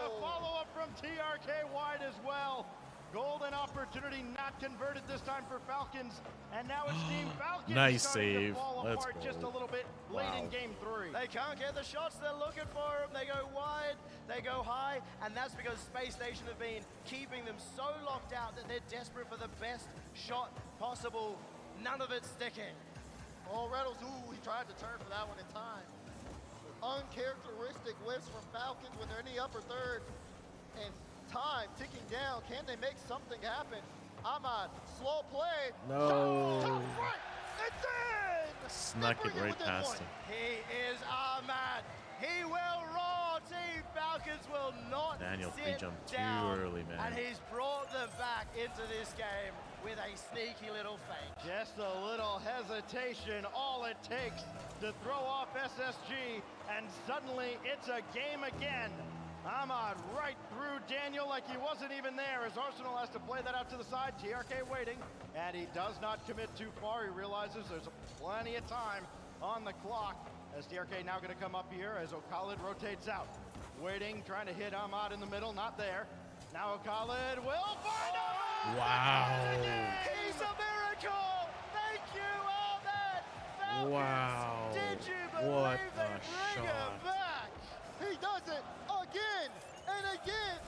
[SPEAKER 19] the follow-up from TRK wide as well. Golden opportunity not converted this time for Falcons, and now it's Team Falcons
[SPEAKER 1] Nice
[SPEAKER 19] starting
[SPEAKER 1] save.
[SPEAKER 19] to fall
[SPEAKER 1] Let's
[SPEAKER 19] apart
[SPEAKER 1] go.
[SPEAKER 19] just a little bit late in game 3.
[SPEAKER 2] They can't get the shots they're looking for them. They go wide, they go high, and that's because Space Station have been keeping them so locked out that they're desperate for the best shot possible. None of it sticking.
[SPEAKER 6] Oh, Reynolds, he tried to turn for that one in time. Uncharacteristic whiffs from Falcons when they're in the upper third. And time ticking down. Can they make something happen? Ahmad, slow play.
[SPEAKER 1] No.
[SPEAKER 6] Top right. It's in!
[SPEAKER 1] Snuck it right past him.
[SPEAKER 2] He is Ahmad. He will roar. Team Falcons will not
[SPEAKER 1] Daniel
[SPEAKER 2] sit
[SPEAKER 1] pre-jumped too
[SPEAKER 2] down.
[SPEAKER 1] early, man.
[SPEAKER 2] And he's brought them back into this game with a sneaky little fake.
[SPEAKER 19] Just a little hesitation, all it takes to throw off SSG, and suddenly it's a game again. Ahmad right through Daniel like he wasn't even there as Arsenal has to play that out to the side. TRK waiting, and he does not commit too far. He realizes there's plenty of time on the clock as TRK now going to come up here as O'Khalid rotates out. Waiting, trying to hit Ahmad in the middle, not there. Now O'Khalid will find Ahmad!
[SPEAKER 1] Wow.
[SPEAKER 2] He's a miracle! Thank you, Ahmad! Falcons,
[SPEAKER 1] Wow.
[SPEAKER 2] did you believe
[SPEAKER 1] What
[SPEAKER 2] they
[SPEAKER 1] a
[SPEAKER 2] bring him
[SPEAKER 1] shot.
[SPEAKER 2] back?
[SPEAKER 6] He does it again and again.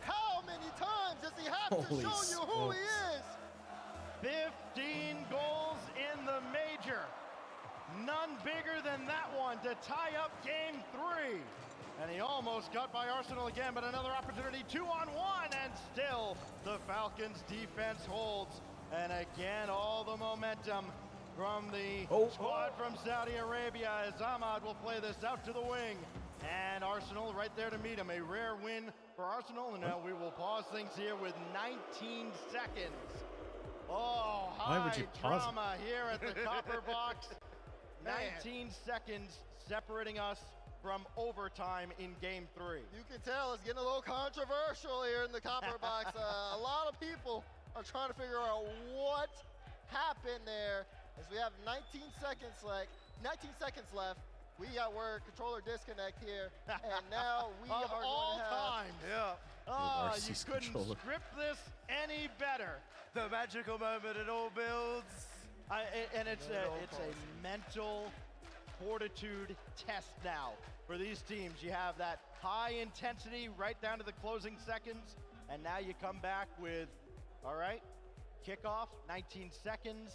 [SPEAKER 6] How many times does he have
[SPEAKER 1] Holy
[SPEAKER 6] to show you who he is?
[SPEAKER 19] 15 goals in the major. None bigger than that one to tie up game 3. And he almost got by Arsenal again, but another opportunity, 2-on-1, and still the Falcons defense holds. And again, all the momentum from the squad from Saudi Arabia as Ahmad will play this out to the wing. And Arsenal right there to meet him. A rare win for Arsenal. And now we will pause things here with 19 seconds. Oh, high drama here at the copper box. 19 seconds separating us from overtime in game 3.
[SPEAKER 6] You can tell it's getting a little controversial here in the copper box. A lot of people are trying to figure out what happened there, as we have 19 seconds left. We got word controller disconnect here, and now we are going
[SPEAKER 19] all
[SPEAKER 6] to have...
[SPEAKER 19] times. Yeah. Oh, you couldn't script this any better.
[SPEAKER 2] The magical moment it all builds.
[SPEAKER 19] And it's a mental fortitude test now for these teams. You have that high intensity right down to the closing seconds, and now you come back with, all right, kickoff, 19 seconds,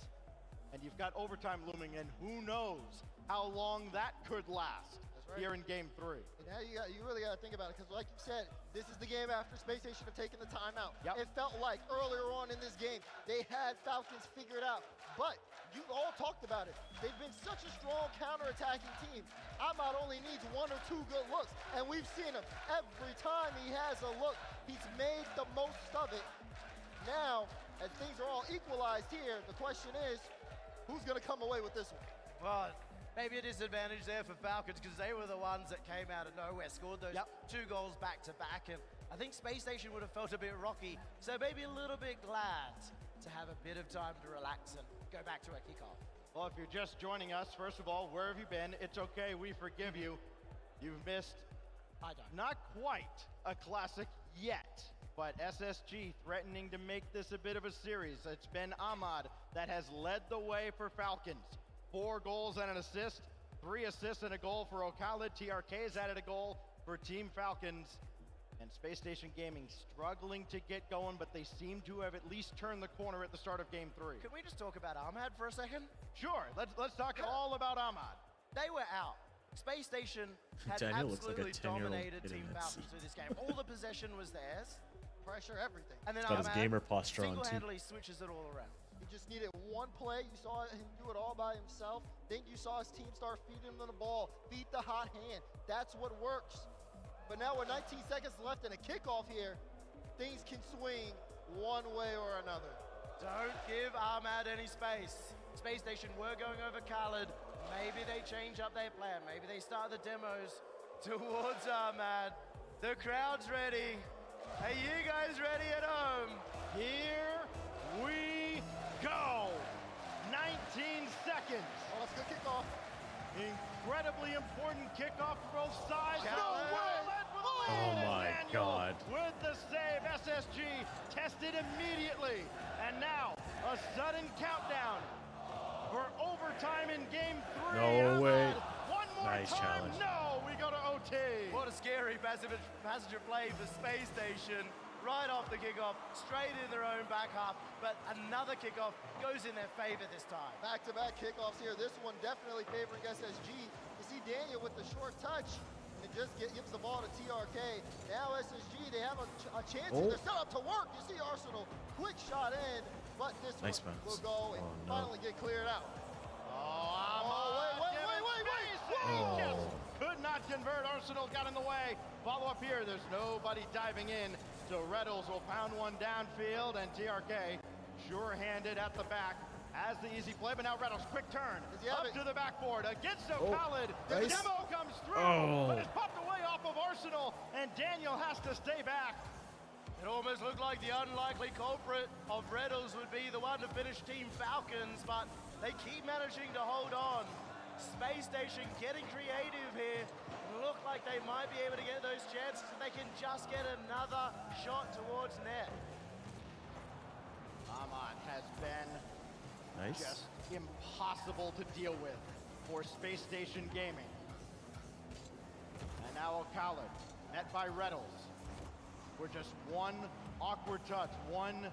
[SPEAKER 19] and you've got overtime looming, and who knows how long that could last here in game 3.
[SPEAKER 6] And now you really got to think about it, because like you said, this is the game after Space Station have taken the timeout. It felt like earlier on in this game, they had Falcons figured out, but you've all talked about it. They've been such a strong counter-attacking team. Ahmad only needs 1 or 2 good looks, and we've seen him. Every time he has a look, he's made the most of it. Now, as things are all equalized here, the question is, who's going to come away with this one?
[SPEAKER 2] Well, maybe a disadvantage there for Falcons, because they were the ones that came out of nowhere, scored those 2 goals back-to-back, and I think Space Station would have felt a bit rocky, so maybe a little bit glad to have a bit of time to relax and go back to a kickoff.
[SPEAKER 19] Well, if you're just joining us, first of all, where have you been? It's okay, we forgive you. You've missed not quite a classic yet, but SSG threatening to make this a bit of a series. It's been Ahmad that has led the way for Falcons. 4 goals and an assist, 3 assists and a goal for Khalid. TRK has added a goal for Team Falcons. And Space Station Gaming struggling to get going, but they seem to have at least turned the corner at the start of game 3.
[SPEAKER 2] Can we just talk about Ahmad for a second?
[SPEAKER 19] Sure, let's talk all about Ahmad.
[SPEAKER 2] They were out. Space Station had
[SPEAKER 1] Daniel
[SPEAKER 2] absolutely
[SPEAKER 1] looks like a 10-year-old
[SPEAKER 2] dominated
[SPEAKER 1] kid in
[SPEAKER 2] Team
[SPEAKER 1] that
[SPEAKER 2] Falcons through this game. All the possession was theirs.
[SPEAKER 6] Pressure, everything.
[SPEAKER 2] And then
[SPEAKER 1] He's got his gamer posture on, too.
[SPEAKER 2] single-handedly switches it all around.
[SPEAKER 6] He just needed 1 play. You saw him do it all by himself. Then you saw his team start feeding him the ball, feed the hot hand. That's what works. But now with 19 seconds left in a kickoff here, things can swing one way or another.
[SPEAKER 2] Don't give Ahmad any space. Space Station were going over Khalid. Maybe they change up their plan. Maybe they start the demos towards Ahmad. The crowd's ready. Are you guys ready at home?
[SPEAKER 19] Here we go. 19 seconds.
[SPEAKER 6] Oh, that's a good kickoff.
[SPEAKER 19] Incredibly important kickoff for both sides.
[SPEAKER 1] Oh my God.
[SPEAKER 19] With the save, SSG tested immediately. And now, a sudden countdown for overtime in game 3.
[SPEAKER 1] No way.
[SPEAKER 19] One more
[SPEAKER 1] Nice
[SPEAKER 19] time.
[SPEAKER 1] challenge.
[SPEAKER 19] No, we go to OT.
[SPEAKER 2] What a scary passenger play for Space Station. Right off the kickoff, straight in their own back half, but another kickoff goes in their favor this time.
[SPEAKER 6] Back-to-back kickoffs here. This one definitely favoring SSG. You see Daniel with the short touch, and it just gives the ball to TRK. Now SSG, they have a chance here. They're set up to work. You see Arsenal, quick shot in, but this one will go and finally get cleared out.
[SPEAKER 19] Yes, could not convert. Arsenal got in the way. Follow up here. There's nobody diving in. So Reynolds will pound one downfield, and TRK sure-handed at the back has the easy play. But now Reynolds, quick turn up to the backboard against Khalid. The demo comes through, but it's popped away off of Arsenal, and Daniel has to stay back.
[SPEAKER 2] It almost looked like the unlikely culprit of Reynolds would be the one to finish Team Falcons, but they keep managing to hold on. Space Station getting creative here. Look like they might be able to get those chances if they can just get another shot towards net.
[SPEAKER 19] Ahmad has been just impossible to deal with for Space Station Gaming. And now Khalid, met by Reynolds. For just one awkward touch, one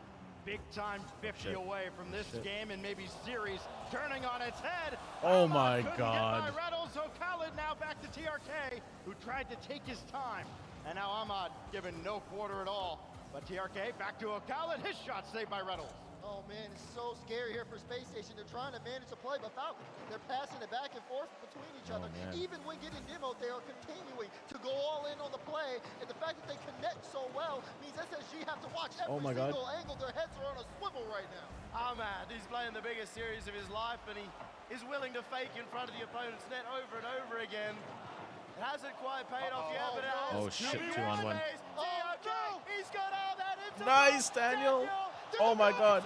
[SPEAKER 19] big time 50 away from this game and maybe series turning on its head.
[SPEAKER 1] Oh my
[SPEAKER 19] Couldn't
[SPEAKER 1] God.
[SPEAKER 19] Get by Reynolds, so Khaled now back to TRK, who tried to take his time. And now Ahmad given no quarter at all. But TRK back to Khaled, his shot saved by Reynolds.
[SPEAKER 6] Oh man, it's so scary here for Space Station. They're trying to manage the play, but Falcon, they're passing it back and forth between each other.
[SPEAKER 1] Man.
[SPEAKER 6] Even when getting demoed, they are continuing to go all in on the play. And the fact that they connect so well means SSG have to watch every single angle. Their heads are on a swivel right now.
[SPEAKER 2] Ahmad, he's playing the biggest series of his life, and he is willing to fake in front of the opponent's net over and over again. It hasn't quite paid off yet, but it has.
[SPEAKER 1] Oh shit, 2-on-1.
[SPEAKER 2] No. He's got all that. It's
[SPEAKER 1] Nice, Daniel. Oh my God.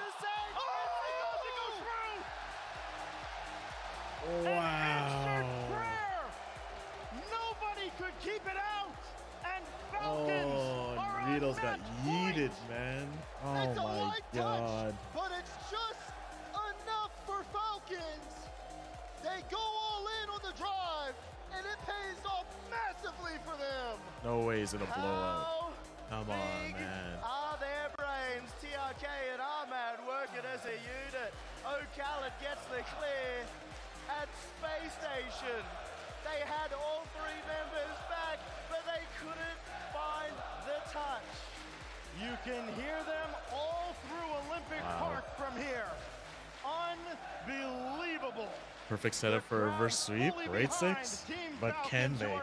[SPEAKER 1] Wow.
[SPEAKER 19] Nobody could keep it out. And Falcons are
[SPEAKER 1] Riddles got yeeted, man. Oh my God.
[SPEAKER 6] But it's just enough for Falcons. They go all in on the drive, and it pays off massively for them.
[SPEAKER 1] No way is it a blowout. Come on, man.
[SPEAKER 2] Are their brains? TRK and Ahmad working as a unit. Khaled gets the clear at Space Station. They had all three members back, but they couldn't find the touch.
[SPEAKER 19] You can hear them all through Olympic Park from here. Unbelievable.
[SPEAKER 1] Perfect setup for a reverse sweep, right 6, but can they?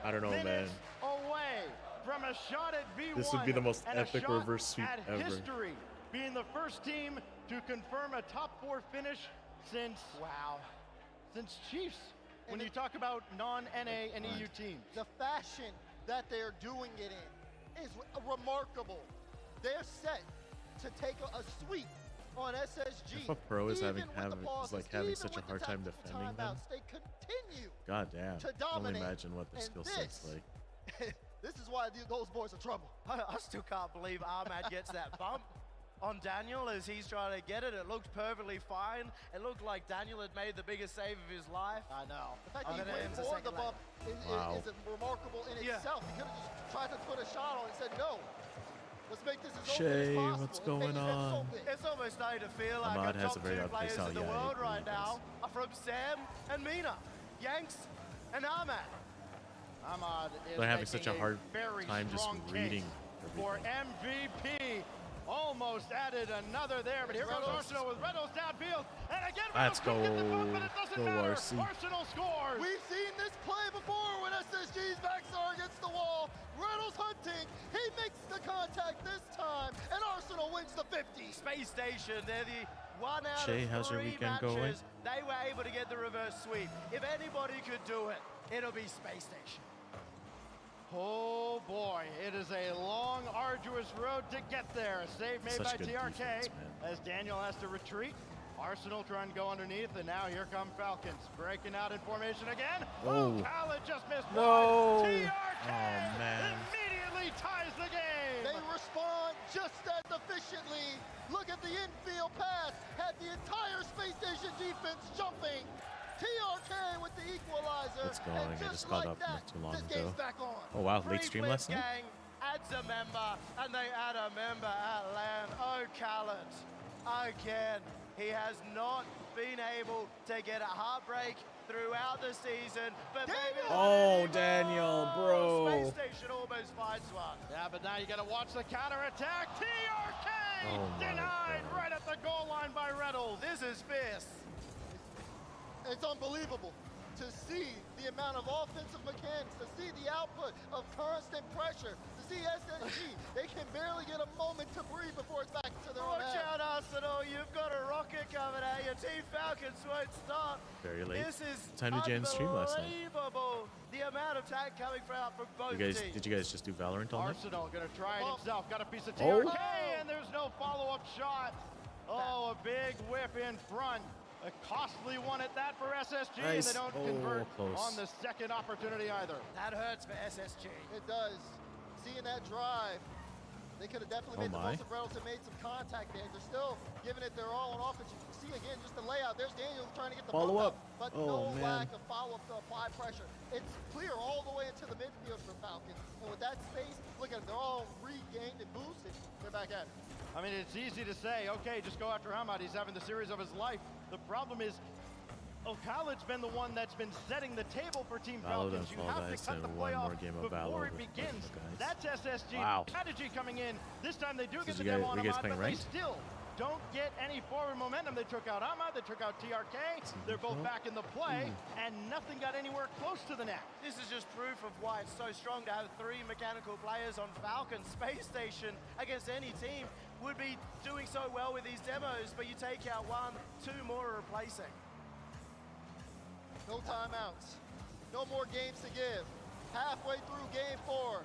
[SPEAKER 1] I don't know, man.
[SPEAKER 19] Away from a shot at V1.
[SPEAKER 1] This would be the most epic reverse sweep ever.
[SPEAKER 19] History, being the first team to confirm a top 4 finish since since Chiefs. When you talk about non-NA and EU teams,
[SPEAKER 6] the fashion that they're doing it in is remarkable. They're set to take a sweep on SSG.
[SPEAKER 1] If a pro is having such a hard
[SPEAKER 6] the
[SPEAKER 1] time defending them,
[SPEAKER 6] they continue
[SPEAKER 1] God damn.
[SPEAKER 6] to
[SPEAKER 1] I can only
[SPEAKER 6] dominate.
[SPEAKER 1] imagine what their skill set's like.
[SPEAKER 6] This is why those boys are trouble.
[SPEAKER 2] I still can't believe Ahmad gets that bump on Daniel as he's trying to get it. It looked perfectly fine. It looked like Daniel had made the biggest save of his life.
[SPEAKER 6] I know. The fact that he went for the bump is remarkable in itself. He could have just tried to put a shot on and said, no, let's make this as open as possible.
[SPEAKER 1] What's going on?
[SPEAKER 2] It's almost starting to feel like
[SPEAKER 1] Ahmad
[SPEAKER 2] our
[SPEAKER 1] has a
[SPEAKER 2] top
[SPEAKER 1] very
[SPEAKER 2] 2
[SPEAKER 1] odd play
[SPEAKER 2] players
[SPEAKER 1] style.
[SPEAKER 2] in the world right now are from Sam and Mina, Yanks and Ahmad.
[SPEAKER 19] Ahmad is
[SPEAKER 1] They're having such a hard
[SPEAKER 19] very
[SPEAKER 1] time just reading
[SPEAKER 19] for MVP. Almost added another there, but here goes Arsenal with Reynolds downfield. And again,
[SPEAKER 1] let's go.
[SPEAKER 19] Go
[SPEAKER 1] RC.
[SPEAKER 19] Arsenal scores.
[SPEAKER 6] We've seen this play before when SSG's backs are against the wall. Reynolds hunting. He makes the contact this time, and Arsenal wins the 50.
[SPEAKER 2] Space Station, they're the 1 out
[SPEAKER 1] Shay,
[SPEAKER 2] of 3
[SPEAKER 1] how's your weekend
[SPEAKER 2] matches.
[SPEAKER 1] going?
[SPEAKER 2] They were able to get the reverse sweep. If anybody could do it, it'll be Space Station.
[SPEAKER 19] Oh boy, it is a long, arduous road to get there. A save made by TRK as Daniel has to retreat. Arsenal trying to go underneath, and now here come Falcons breaking out in formation again. Khaled just missed one. TRK immediately ties the game.
[SPEAKER 6] They respond just as efficiently. Look at the infield pass. Had the entire Space Station defense jumping. TRK with the equalizer.
[SPEAKER 1] It's going. I just caught up not too long ago.
[SPEAKER 6] Back on.
[SPEAKER 1] Oh wow, late stream last night?
[SPEAKER 2] Gang adds a member, and they add a member at land. Khaled, again, he has not been able to get a heartbreak throughout the season, but
[SPEAKER 1] Daniel, bro.
[SPEAKER 2] Space Station almost finds one.
[SPEAKER 19] Yeah, but now you got to watch the counterattack. TRK denied right at the goal line by Reynolds.
[SPEAKER 2] This is fierce.
[SPEAKER 6] It's unbelievable to see the amount of offensive mechanics, to see the output of constant pressure, to see SSG. They can barely get a moment to breathe before it's back to their own
[SPEAKER 2] Watch out, Arsenal. You've got a rocket coming at you. Team Falcons won't stop.
[SPEAKER 1] Very late.
[SPEAKER 2] This is
[SPEAKER 1] time to jam stream last night.
[SPEAKER 2] unbelievable. The amount of tag coming from both teams.
[SPEAKER 1] Did you guys just do Valorant all night?
[SPEAKER 19] Arsenal going to try it himself. Got a piece of TRK, and there's no follow-up shot. Oh, a big whip in front. A costly one at that for SSG, and they don't convert on the second opportunity either.
[SPEAKER 2] That hurts for SSG.
[SPEAKER 6] It does. Seeing that drive, they could have definitely made the most of Reynolds and made some contact there. They're still giving it their all on offense. You can see again just the layout. There's Daniel trying to get the
[SPEAKER 1] follow up,
[SPEAKER 6] but no lack of follow-up to apply pressure. it's clear all the way into the midfield for Falcons. And with that space, look at them, they're all regained and boosted. They're back at it.
[SPEAKER 19] I mean, it's easy to say, okay, just go after Hamad. He's having the series of his life. The problem is, Khaled's been the one that's been setting the table for Team Falcons. You have to cut the play off before it begins. That's SSG strategy coming in. This time they do get the demo on Hamad, but they still don't get any forward momentum. They took out Hamad, they took out TRK. They're both back in the play, and nothing got anywhere close to the net.
[SPEAKER 2] This is just proof of why it's so strong to have 3 mechanical players on Falcon. Space Station against any team would be doing so well with these demos, but you take out 1, 2 more are replacing.
[SPEAKER 6] No timeouts. No more games to give. Halfway through game 4.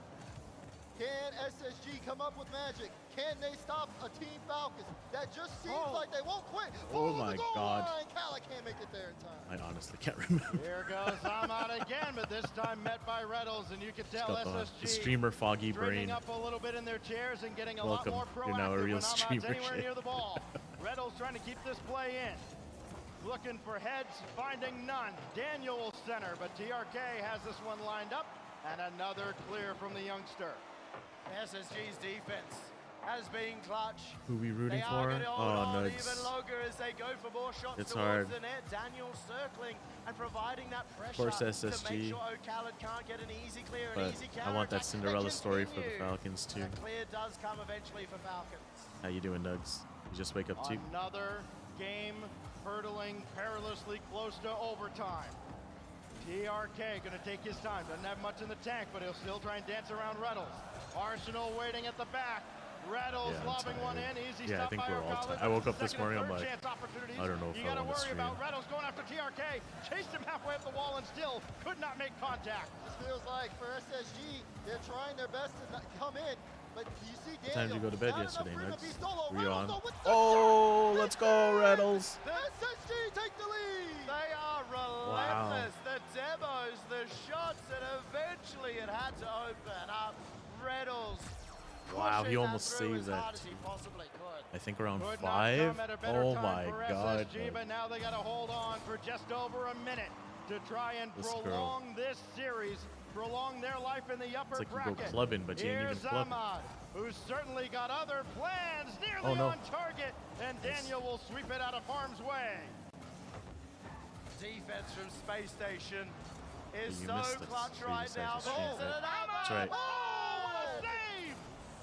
[SPEAKER 6] Can SSG come up with magic? Can they stop a Team Falcons that just seems like they won't quit?
[SPEAKER 1] Oh my God.
[SPEAKER 6] Kala can't make it there in time.
[SPEAKER 1] I honestly can't remember.
[SPEAKER 19] Here goes Hamad again, but this time met by Reddles, and you can tell SSG
[SPEAKER 1] the streamer foggy brain.
[SPEAKER 19] up a little bit in their chairs and getting a
[SPEAKER 1] Welcome.
[SPEAKER 19] lot more proactive.
[SPEAKER 1] You're now a real
[SPEAKER 19] when Hamad's
[SPEAKER 1] streamer.
[SPEAKER 19] anywhere near the ball. Reddles trying to keep this play in. Looking for heads, finding none. Daniel will center, but TRK has this one lined up, and another clear from the youngster.
[SPEAKER 2] SSG's defense has been clutch.
[SPEAKER 1] Who we rooting
[SPEAKER 2] they
[SPEAKER 1] for?
[SPEAKER 2] Oh,
[SPEAKER 1] no,
[SPEAKER 2] even longer as they go for more shots
[SPEAKER 1] it's
[SPEAKER 2] towards
[SPEAKER 1] hard.
[SPEAKER 2] the net. Daniel circling and providing that pressure
[SPEAKER 1] Of course, SSG.
[SPEAKER 2] to make sure Khaled can't get an easy clear, an easy counter.
[SPEAKER 1] I want that Cinderella story for the Falcons too.
[SPEAKER 2] That clear does come eventually for Falcons.
[SPEAKER 1] How you doing, Nugs? You just wake up too?
[SPEAKER 19] Another game hurtling perilously close to overtime. TRK gonna take his time. Doesn't have much in the tank, but he'll still try and dance around Reddles. Arsenal waiting at the back. Reddles lobbing one in. Easy stop
[SPEAKER 1] I think
[SPEAKER 19] by
[SPEAKER 1] we're all tired. I woke up this morning, I'm like, I don't know if I want to stream.
[SPEAKER 19] You gotta worry about Reddles going after TRK. Chased him halfway up the wall and still could not make contact.
[SPEAKER 6] This feels like for SSG, they're trying their best to not come in. But you see Daniel,
[SPEAKER 1] what time did you go to bed yesterday, Nugs? Were you on?
[SPEAKER 6] Oh,
[SPEAKER 1] let's go, Reddles.
[SPEAKER 6] The SSG take the lead.
[SPEAKER 2] They are relentless. The demos, the shots, and eventually it had to open up. Reddles.
[SPEAKER 1] Wow, he almost saved that. I think around 5. Oh my God.
[SPEAKER 19] SSG, but now they got to hold on for just over a minute to try and prolong this series. Prolong their life in the upper bracket.
[SPEAKER 1] You go clubbing, but you ain't even clubbing.
[SPEAKER 19] Hamad, who's certainly got other plans, nearly on target, and Daniel will sweep it out of harm's way.
[SPEAKER 2] Defense from Space Station is so clutch
[SPEAKER 1] this.
[SPEAKER 2] right now.
[SPEAKER 1] That's right.
[SPEAKER 2] Oh, save!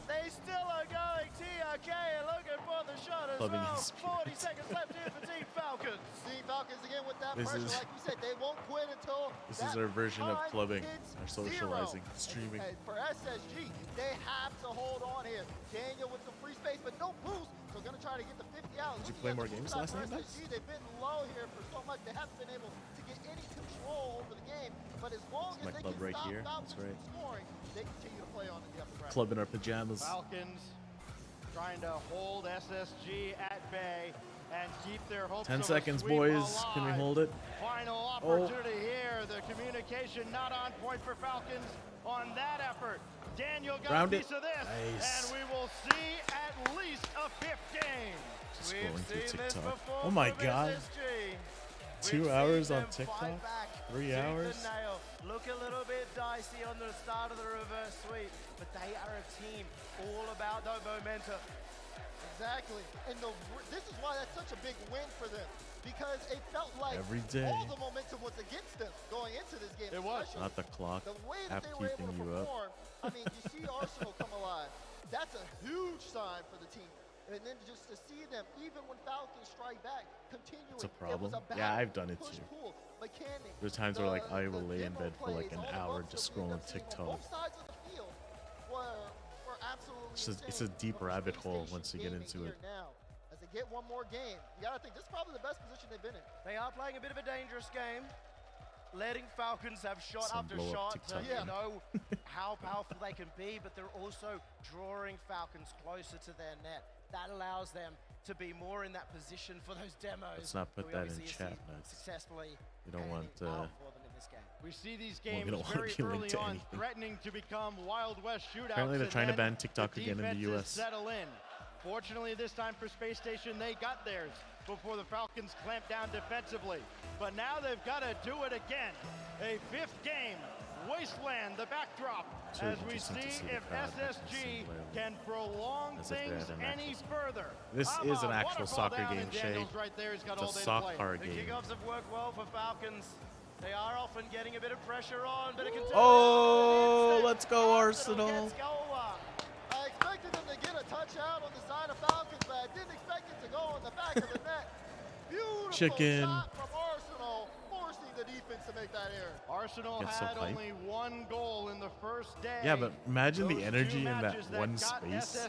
[SPEAKER 2] They still are going. TRK looking for the shot as well. 40 seconds left here for Team Falcons.
[SPEAKER 6] Team Falcons again with that pressure. Like you said, they won't quit until
[SPEAKER 1] this is our version of clubbing, our socializing, streaming.
[SPEAKER 6] And for SSG, they have to hold on here. Daniel with some free space, but no boost. So going to try to get the 50 out.
[SPEAKER 1] Did you play more games last night?
[SPEAKER 6] SSG, they've been low here for so much. They haven't been able to get any control over the game. But as long as they can
[SPEAKER 1] right
[SPEAKER 6] stop
[SPEAKER 1] here.
[SPEAKER 6] Falcons
[SPEAKER 1] That's right.
[SPEAKER 6] from scoring, they continue to play on in the upper bracket.
[SPEAKER 1] Club in our pajamas.
[SPEAKER 19] Falcons trying to hold SSG at bay and keep their hopes
[SPEAKER 1] 10
[SPEAKER 19] of
[SPEAKER 1] seconds,
[SPEAKER 19] a sweep
[SPEAKER 1] boys.
[SPEAKER 19] alive.
[SPEAKER 1] Can we hold it?
[SPEAKER 19] Final opportunity here. The communication not on point for Falcons on that effort. Daniel got a piece of this, and we will see at least a 5th game.
[SPEAKER 1] Scrolling through TikTok. Oh my God. 2 hours on TikTok? 3 hours?
[SPEAKER 2] Look a little bit dicey on the start of the reverse sweep, but they are a team all about the momentum.
[SPEAKER 6] Exactly, and this is why that's such a big win for them, because it felt like
[SPEAKER 1] every day
[SPEAKER 6] all the momentum was against them going into this game.
[SPEAKER 19] It was.
[SPEAKER 1] Not the clock.
[SPEAKER 6] The way that they were able to perform, I mean, you see Arsenal come alive. That's a huge sign for the team. And then just to see them, even when Falcons strike back, continuing.
[SPEAKER 1] It's a problem.
[SPEAKER 6] It was a
[SPEAKER 1] yeah, I've done it too.
[SPEAKER 6] Mechanic,
[SPEAKER 1] There's times where like I will lay in bed for like an hour just scrolling TikTok.
[SPEAKER 6] Both sides of the field were absolutely
[SPEAKER 1] it's a deep rabbit hole once you get into it.
[SPEAKER 6] Now, as they get one more game, you gotta think this is probably the best position they've been in.
[SPEAKER 2] They are playing a bit of a dangerous game, letting Falcons have shot after shot to know how powerful they can be, but they're also drawing Falcons closer to their net. That allows them to be more in that position for those demos.
[SPEAKER 1] Let's not put that in chat, Nuts.
[SPEAKER 2] Successfully.
[SPEAKER 1] You don't want
[SPEAKER 19] we see these games very early on threatening to become Wild West shootouts.
[SPEAKER 1] Apparently they're trying to ban TikTok again in the US.
[SPEAKER 19] Settle in. Fortunately, this time for Space Station, they got theirs before the Falcons clamped down defensively. But now they've got to do it again. a fifth game. Wasteland, the backdrop, as we see if SSG can prolong things any further.
[SPEAKER 1] This is an actual soccer game, Shay. It's a Soccar
[SPEAKER 2] The
[SPEAKER 1] game.
[SPEAKER 2] kickoffs have worked well for Falcons. They are often getting a bit of pressure on, but it can turn
[SPEAKER 1] Oh, let's go, Arsenal.
[SPEAKER 6] I expected them to get a touch out on the side of Falcons, but I didn't expect it to go on the back of the net. Beautiful shot from Arsenal, forcing the defense to make that error.
[SPEAKER 19] Arsenal had only one goal in the first day.
[SPEAKER 1] Yeah, but imagine the energy in that one space.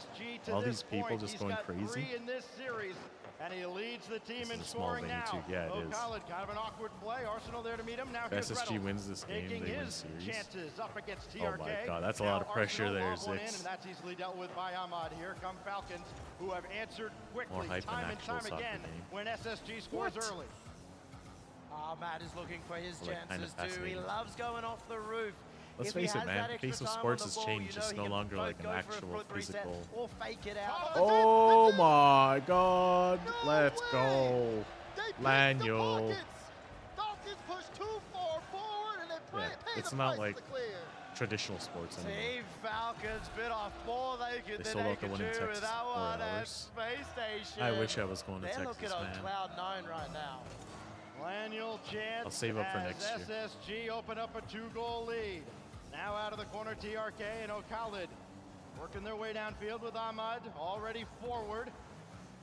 [SPEAKER 1] All these people just going crazy.
[SPEAKER 19] In this series, and he leads the team in scoring now.
[SPEAKER 1] Yeah, it is.
[SPEAKER 19] Khaled, kind of an awkward play. Arsenal there to meet him. Now
[SPEAKER 1] if SSG wins this game, they win series.
[SPEAKER 19] Chances up against TRK.
[SPEAKER 1] Oh my God, that's a lot of pressure there, Zix.
[SPEAKER 19] And that's easily dealt with by Ahmad. Here come Falcons, who have answered quickly, time and time again, when SSG scores early.
[SPEAKER 2] Ahmad is looking for his chances too. He loves going off the roof.
[SPEAKER 1] Let's face it, man. Face of sports has changed. It's no longer like an actual physical.
[SPEAKER 2] Or fake it out.
[SPEAKER 1] Oh my God! Let's go, Laniel.
[SPEAKER 6] Falcons push too far forward, and they pay
[SPEAKER 1] it's
[SPEAKER 6] the
[SPEAKER 1] not
[SPEAKER 6] price
[SPEAKER 1] like
[SPEAKER 6] to clear.
[SPEAKER 1] Traditional sports anymore.
[SPEAKER 2] Team Falcons bit off more than they could do with that one at Space Station.
[SPEAKER 1] I wish I was going to Texas,
[SPEAKER 2] They're looking on cloud 9 right now.
[SPEAKER 19] Laniel chance.
[SPEAKER 1] I'll save up for next year.
[SPEAKER 19] SSG open up a 2-goal lead. Now out of the corner, TRK and O'Khaled working their way downfield with Ahmad already forward.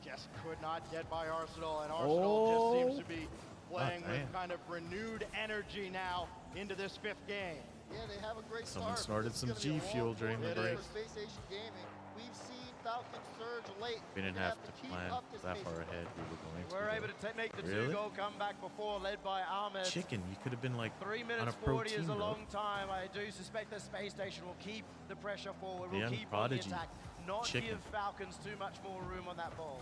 [SPEAKER 19] Just could not get by Arsenal, and Arsenal just seems to be playing with kind of renewed energy now into this fifth game.
[SPEAKER 6] Yeah, they have a great
[SPEAKER 1] Someone
[SPEAKER 6] start.
[SPEAKER 1] started some G Fuel during the break.
[SPEAKER 6] Space Station Gaming. We've seen Falcons surge late.
[SPEAKER 1] We didn't have to plan that far ahead. We were going to.
[SPEAKER 2] We're able to make the 2-goal comeback before, led by Ahmed.
[SPEAKER 1] Chicken, you could have been like
[SPEAKER 2] 3 minutes 40 is a long time. I do suspect the Space Station will keep the pressure forward. We'll keep on the attack. Not give Falcons too much more room on that ball.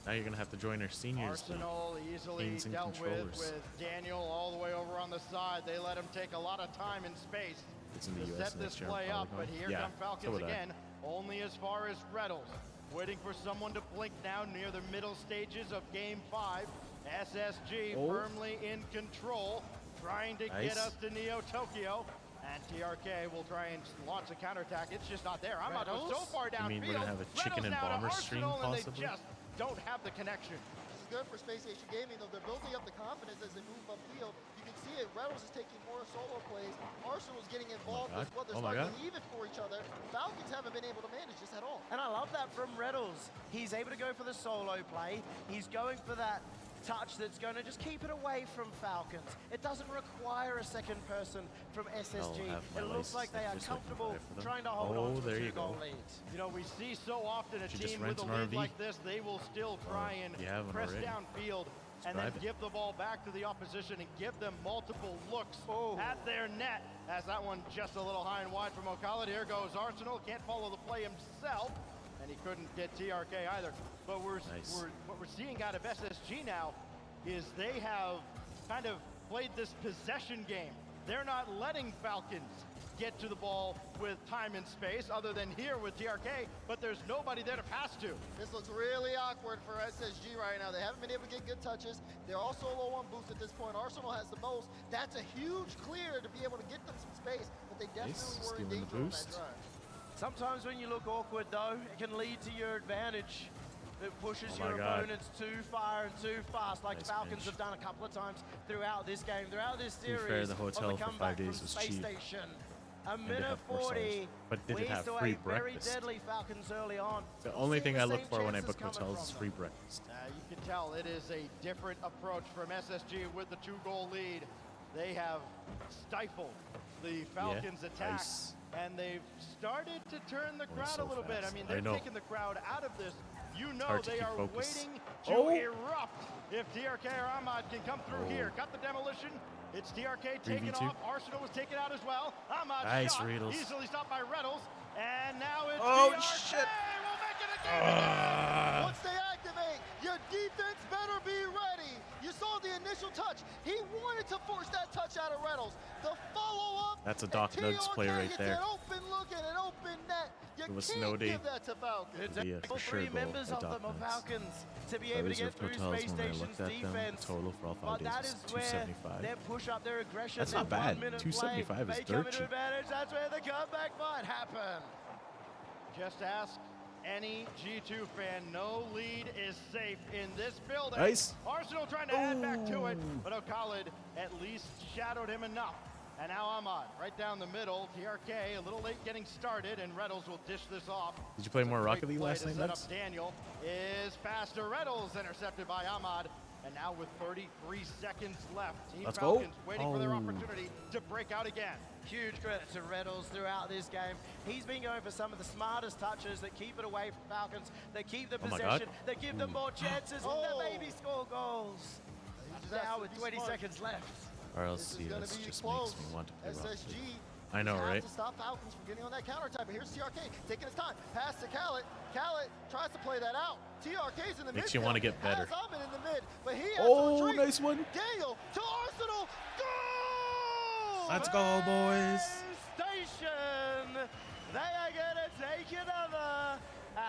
[SPEAKER 1] Now you're going to have to join our seniors.
[SPEAKER 19] Arsenal easily dealt with Daniel all the way over on the side. They let him take a lot of time and space to set this play up, but here come Falcons again, only as far as Reddles. Waiting for someone to blink now near the middle stages of Game 5. SSG firmly in control, trying to get us to Neo Tokyo. And TRK will try and launch a counterattack. It's just not there. I'm so far downfield.
[SPEAKER 1] You mean we're going to have a chicken and bomber stream possibly?
[SPEAKER 19] They just don't have the connection.
[SPEAKER 6] This is good for Space Station Gaming, though. They're building up the confidence as they move upfield. You can see it. Reynolds is taking more solo plays. Arsenal's getting involved as well. They're starting to leave it for each other. Falcons haven't been able to manage this at all.
[SPEAKER 2] And I love that from Reynolds. He's able to go for the solo play. He's going for that touch that's going to just keep it away from Falcons. It doesn't require a second person from SSG. It looks like they are comfortable trying to hold on to the 2-goal leads.
[SPEAKER 19] You know, we see so often a team with a lead like this, they will still try and press downfield and then give the ball back to the opposition and give them multiple looks at their net. As that one just a little high and wide from O'Khaled. Here goes Arsenal, can't follow the play himself. And he couldn't get TRK either. But what we're seeing out of SSG now is they have kind of played this possession game. They're not letting Falcons get to the ball with time and space other than here with TRK, but there's nobody there to pass to.
[SPEAKER 6] This looks really awkward for SSG right now. They haven't been able to get good touches. They're also low on boost at this point. Arsenal has the most. That's a huge clear to be able to get them some space, but they definitely were in danger on that drive.
[SPEAKER 2] Sometimes when you look awkward, though, it can lead to your advantage. It pushes your opponents too far and too fast, like Falcons have done a couple of times throughout this game, throughout this series.
[SPEAKER 1] To be fair, the hotel for 5 days was cheap.
[SPEAKER 2] Station. A minute 40.
[SPEAKER 1] But did it have free breakfast?
[SPEAKER 2] Very deadly Falcons early on.
[SPEAKER 1] The only thing I look for when I book hotels is free breakfast.
[SPEAKER 19] You can tell it is a different approach from SSG with the 2-goal lead. They have stifled the Falcons' attack. And they've started to turn the crowd a little bit. I mean, they're taking the crowd out of this. You know they are waiting to erupt if TRK or Ahmad can come through here. Got the demolition. It's TRK taking off. Arsenal was taken out as well. Ahmad shot, easily stopped by Reynolds. And now it's TRK.
[SPEAKER 6] Shit. We'll make it again. Once they activate, your defense better be ready. You saw the initial touch. He wanted to force that touch out of Reynolds. The follow-up.
[SPEAKER 1] That's a Doc Nugs play right there.
[SPEAKER 6] An open look at an open net. You
[SPEAKER 1] with a snow day.
[SPEAKER 6] Give that to Falcons.
[SPEAKER 1] Yeah, for sure
[SPEAKER 2] Three members of the Falcons to be able to get through Space Station's defense.
[SPEAKER 1] Total for all 5 days
[SPEAKER 2] that
[SPEAKER 1] is
[SPEAKER 2] is where
[SPEAKER 1] 275.
[SPEAKER 2] their push up, their aggression.
[SPEAKER 1] That's not bad. 275 is dirt cheap.
[SPEAKER 2] That's where the comeback might happen.
[SPEAKER 19] Just ask any G2 fan. No lead is safe in this building.
[SPEAKER 1] Nice.
[SPEAKER 19] Arsenal trying to add back to it, but Khalid at least shadowed him enough. And now Ahmad right down the middle. TRK a little late getting started, and Reynolds will dish this off.
[SPEAKER 1] Did you play more Rocket League last night,
[SPEAKER 19] Nuts? Daniel is past to Reynolds, intercepted by Ahmad. And now with 33 seconds left, Team Falcons waiting for their opportunity to break out again.
[SPEAKER 2] Huge credit to Reynolds throughout this game. He's been going for some of the smartest touches that keep it away from Falcons, that keep the possession, that give them more chances, and that maybe score goals. Now with 20 seconds left.
[SPEAKER 1] RLCS just makes me want to play Rocket
[SPEAKER 6] SSG.
[SPEAKER 1] League. I know, right?
[SPEAKER 6] To stop Falcons from getting on that counter attack. But here's TRK taking his time. Pass to Khalid. Khalid tries to play that out. TRK's in the mid.
[SPEAKER 1] Makes you want to get better.
[SPEAKER 6] In the mid, but he has to retreat.
[SPEAKER 1] Nice one.
[SPEAKER 6] Daniel to Arsenal. Goal!
[SPEAKER 1] Let's go, boys.
[SPEAKER 2] Station. They are going to take another.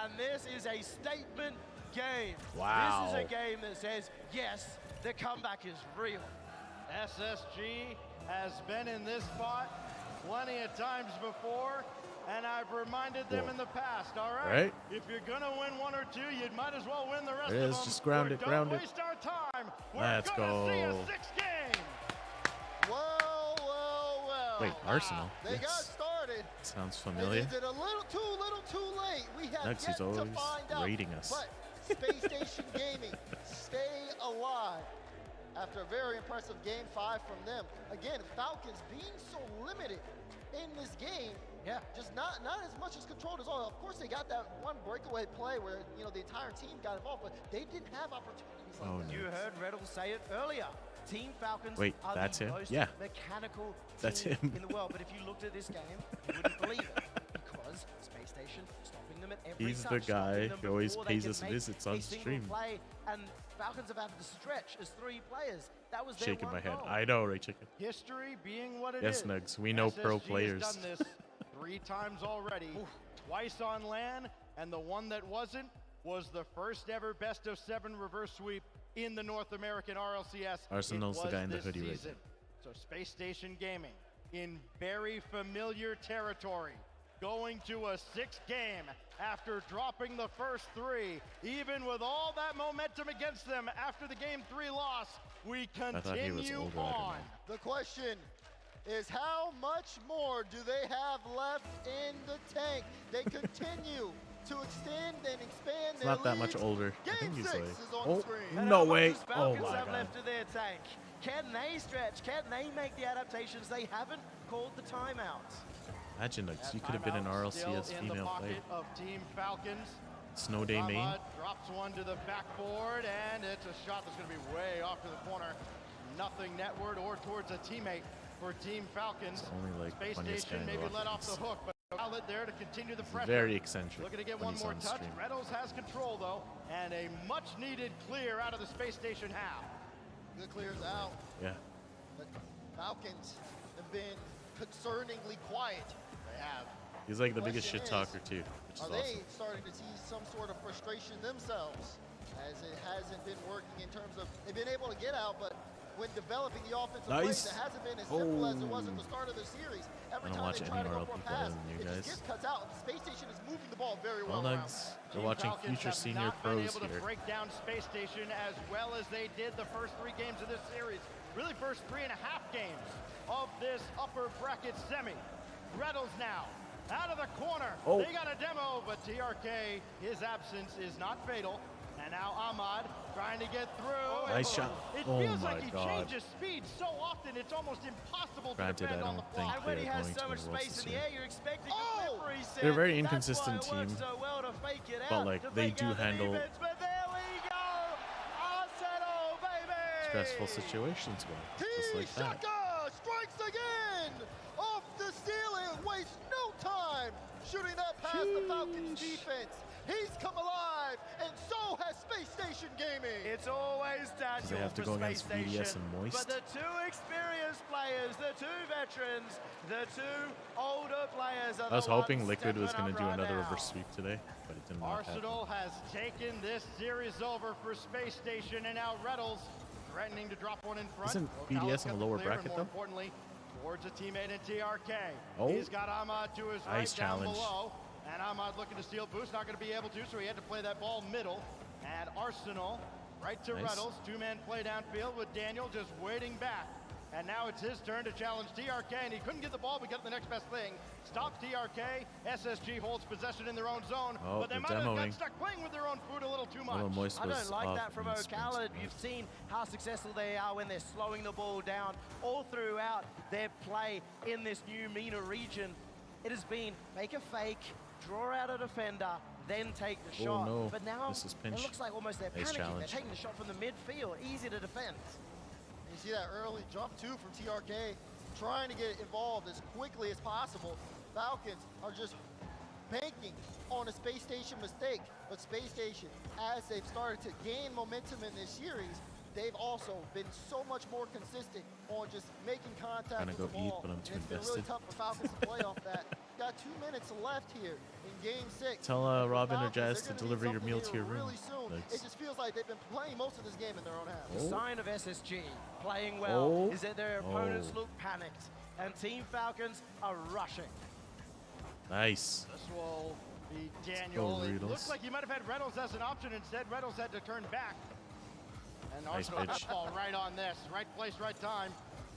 [SPEAKER 2] And this is a statement game.
[SPEAKER 1] Wow.
[SPEAKER 2] This is a game that says, yes, the comeback is real.
[SPEAKER 19] SSG has been in this spot plenty of times before, and I've reminded them in the past, all right? If you're going to win one or two, you might as well win the rest of them.
[SPEAKER 1] Just ground it, ground it.
[SPEAKER 19] Don't waste our time.
[SPEAKER 1] Let's go.
[SPEAKER 19] See a 6th game.
[SPEAKER 6] Well.
[SPEAKER 1] Wait, Arsenal?
[SPEAKER 6] They got started.
[SPEAKER 1] Sounds familiar.
[SPEAKER 6] They did a little too late. We have
[SPEAKER 1] Next,
[SPEAKER 6] yet
[SPEAKER 1] he's always
[SPEAKER 6] to find out.
[SPEAKER 1] raiding us.
[SPEAKER 6] But Space Station Gaming, stay alive. After a very impressive Game 5 from them. Again, Falcons being so limited in this game.
[SPEAKER 2] Yeah.
[SPEAKER 6] Just not as much as controlled as all. Of course, they got that one breakaway play where, you know, the entire team got involved, but they didn't have opportunities like that.
[SPEAKER 2] You heard Reynolds say it earlier. Team Falcons are
[SPEAKER 1] that's
[SPEAKER 2] the
[SPEAKER 1] him?
[SPEAKER 2] most mechanical team in the world. But if you looked at this game, you wouldn't believe it. Because Space Station stopping them at every
[SPEAKER 1] He's
[SPEAKER 2] touch,
[SPEAKER 1] the guy who always pays us
[SPEAKER 2] make
[SPEAKER 1] visits on
[SPEAKER 2] a single
[SPEAKER 1] stream.
[SPEAKER 2] Play, and Falcons have had to stretch as 3 players. That was their
[SPEAKER 1] Shaking my head.
[SPEAKER 2] goal.
[SPEAKER 1] I know, right, Chicken?
[SPEAKER 19] History being what it
[SPEAKER 1] is. Yes, Nugs. We know pro players.
[SPEAKER 19] SSG has done this 3 times already. Twice on LAN, and the one that wasn't was the first ever best-of-7 reverse sweep in the North American RLCS.
[SPEAKER 1] Arsenal's the guy in the hoodie right there.
[SPEAKER 19] So Space Station Gaming in very familiar territory, going to a 6th game after dropping the first 3. Even with all that momentum against them after the Game 3 loss, we continue on.
[SPEAKER 6] The question is, how much more do they have left in the tank? They continue to extend and expand their
[SPEAKER 1] Not that much older. I think he's like,
[SPEAKER 2] No
[SPEAKER 1] way.
[SPEAKER 2] Oh my God. Left of their tank. Can they stretch? Can they make the adaptations? They haven't called the timeouts.
[SPEAKER 1] Imagine, like, you could have been an RLCS female player.
[SPEAKER 19] Of Team Falcons.
[SPEAKER 1] Snow Day main.
[SPEAKER 19] Drops one to the backboard, and it's a shot that's going to be way off to the corner. Nothing netward or towards a teammate for Team Falcons.
[SPEAKER 1] It's only like
[SPEAKER 19] Space Station maybe let off the hook, but Khalid there to continue the pressure.
[SPEAKER 1] Very eccentric.
[SPEAKER 19] Looking to get one more touch. Reynolds has control though, and a much-needed clear out of the Space Station half.
[SPEAKER 6] The clear's out.
[SPEAKER 1] Yeah.
[SPEAKER 6] The Falcons have been concerningly quiet. They have.
[SPEAKER 1] He's like the biggest shit talker too, which is
[SPEAKER 6] awesome.
[SPEAKER 1] awesome.
[SPEAKER 6] Are they starting to see some sort of frustration themselves, as it hasn't been working in terms of they've been able to get out, but when developing the offensive plays, it hasn't been as simple as it was at the start of the series. Every time they try to go for a pass, it just gets cut out. Space Station is moving the ball very well.
[SPEAKER 1] Nugs, we're watching future senior pros
[SPEAKER 19] here. To break down Space Station as well as they did the first 3 games of this series. Really, first 3.5 games of this upper bracket semi. Reynolds now out of the corner. They got a demo, but TRK, his absence is not fatal. And now Ahmad trying to get through.
[SPEAKER 1] Nice shot.
[SPEAKER 19] It feels like he changes speed so often, it's almost impossible to defend on the fly.
[SPEAKER 2] And when he has so much space in the air, you're expecting a flip reset.
[SPEAKER 1] They're a very inconsistent team,
[SPEAKER 2] so well to fake it
[SPEAKER 1] but
[SPEAKER 2] out,
[SPEAKER 1] like they do handle
[SPEAKER 2] but there we go. Arsenal, baby.
[SPEAKER 1] Stressful situations well, just like that.
[SPEAKER 6] Soccar strikes again off the ceiling, wastes no time shooting that past the Falcons defense. He's come alive, and so so has Space Station Gaming.
[SPEAKER 2] It's always Daniel
[SPEAKER 1] they have to go against VDS and Moist.
[SPEAKER 2] But the two experienced players, the two veterans, the two older players are
[SPEAKER 1] I was
[SPEAKER 2] the
[SPEAKER 1] hoping
[SPEAKER 2] ones
[SPEAKER 1] Liquid was
[SPEAKER 2] stepping
[SPEAKER 1] going to do
[SPEAKER 2] up right
[SPEAKER 1] another
[SPEAKER 2] now.
[SPEAKER 1] reverse sweep today, but it didn't work out.
[SPEAKER 19] Arsenal has taken this series over for Space Station, and now Reddles threatening to drop one in front.
[SPEAKER 1] Isn't BDS in the lower bracket,
[SPEAKER 19] more
[SPEAKER 1] though?
[SPEAKER 19] importantly, towards a teammate in TRK.
[SPEAKER 1] Oh.
[SPEAKER 19] He's got Ahmad to his
[SPEAKER 1] Nice
[SPEAKER 19] right down
[SPEAKER 1] challenge.
[SPEAKER 19] below. And Ahmad looking to steal boost, not going to be able to, so he had to play that ball middle. And Arsenal right to
[SPEAKER 1] Nice.
[SPEAKER 19] Reddles. Two-man play downfield with Daniel just waiting back. And now it's his turn to challenge TRK, and he couldn't get the ball, but got the next best thing. Stops TRK. SSG holds possession in their own zone,
[SPEAKER 1] Oh,
[SPEAKER 19] but they
[SPEAKER 1] they're
[SPEAKER 19] might have
[SPEAKER 1] demoing.
[SPEAKER 19] got stuck playing with their own food a little too much.
[SPEAKER 1] Little Moist
[SPEAKER 2] I
[SPEAKER 1] was
[SPEAKER 2] don't like
[SPEAKER 1] off
[SPEAKER 2] that from
[SPEAKER 1] in the spin
[SPEAKER 2] Ocala.
[SPEAKER 1] spot.
[SPEAKER 2] You've seen how successful they are when they're slowing the ball down all throughout their play in this new MENA region. It has been make a fake, draw out a defender, then take the
[SPEAKER 1] Oh,
[SPEAKER 2] shot.
[SPEAKER 1] no.
[SPEAKER 2] But now
[SPEAKER 1] This is
[SPEAKER 2] it
[SPEAKER 1] pinch.
[SPEAKER 2] looks like almost they're
[SPEAKER 1] Nice
[SPEAKER 2] panicking.
[SPEAKER 1] challenge.
[SPEAKER 2] They're taking the shot from the midfield, easy to defend.
[SPEAKER 6] You see that early jump too from TRK, trying to get involved as quickly as possible. Falcons are just banking on a Space Station mistake, but Space Station, as they've started to gain momentum in this series, they've also been so much more consistent on just making contact
[SPEAKER 1] Trying to
[SPEAKER 6] with the
[SPEAKER 1] go eat,
[SPEAKER 6] ball.
[SPEAKER 1] but I'm
[SPEAKER 6] And
[SPEAKER 1] too
[SPEAKER 6] it's been really
[SPEAKER 1] invested.
[SPEAKER 6] tough for Falcons to play off that. Got 2 minutes left here in Game 6.
[SPEAKER 1] Tell
[SPEAKER 6] And for
[SPEAKER 1] Robin or
[SPEAKER 6] Falcons,
[SPEAKER 1] Jazz
[SPEAKER 6] they're
[SPEAKER 1] to
[SPEAKER 6] gonna need
[SPEAKER 1] deliver your
[SPEAKER 6] something
[SPEAKER 1] meal
[SPEAKER 6] here
[SPEAKER 1] to your room.
[SPEAKER 6] really soon.
[SPEAKER 1] Thanks.
[SPEAKER 6] It just feels like they've been playing most of this game in their own half.
[SPEAKER 2] The sign of SSG playing well
[SPEAKER 1] Oh.
[SPEAKER 2] is that their opponents
[SPEAKER 1] Oh.
[SPEAKER 2] look panicked, and Team Falcons are rushing.
[SPEAKER 1] Nice.
[SPEAKER 19] This will be Daniel. It
[SPEAKER 1] Riddles.
[SPEAKER 19] looks like he might have had Reynolds as an option. Instead, Reynolds had to turn back. And
[SPEAKER 1] Nice
[SPEAKER 19] Arsenal got
[SPEAKER 1] pitch.
[SPEAKER 19] the ball right on this. Right place, right time.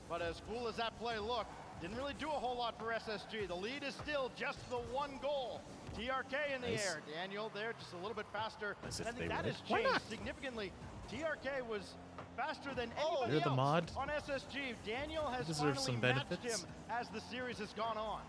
[SPEAKER 19] But as cool as that play looked, didn't really do a whole lot for SSG. The lead is still just the 1 goal. TRK in the
[SPEAKER 1] Nice.
[SPEAKER 19] air. Daniel there just a little bit faster.
[SPEAKER 1] As if
[SPEAKER 19] And I
[SPEAKER 1] they
[SPEAKER 19] think that
[SPEAKER 1] were
[SPEAKER 19] has
[SPEAKER 1] it. Why
[SPEAKER 19] changed
[SPEAKER 1] not?
[SPEAKER 19] significantly. TRK was faster than
[SPEAKER 6] Oh,
[SPEAKER 19] anybody
[SPEAKER 1] you're the
[SPEAKER 19] else
[SPEAKER 1] mod.
[SPEAKER 19] on SSG. Daniel has
[SPEAKER 1] deserves
[SPEAKER 19] finally
[SPEAKER 1] some
[SPEAKER 19] matched
[SPEAKER 1] benefits.
[SPEAKER 19] him as the series has gone on.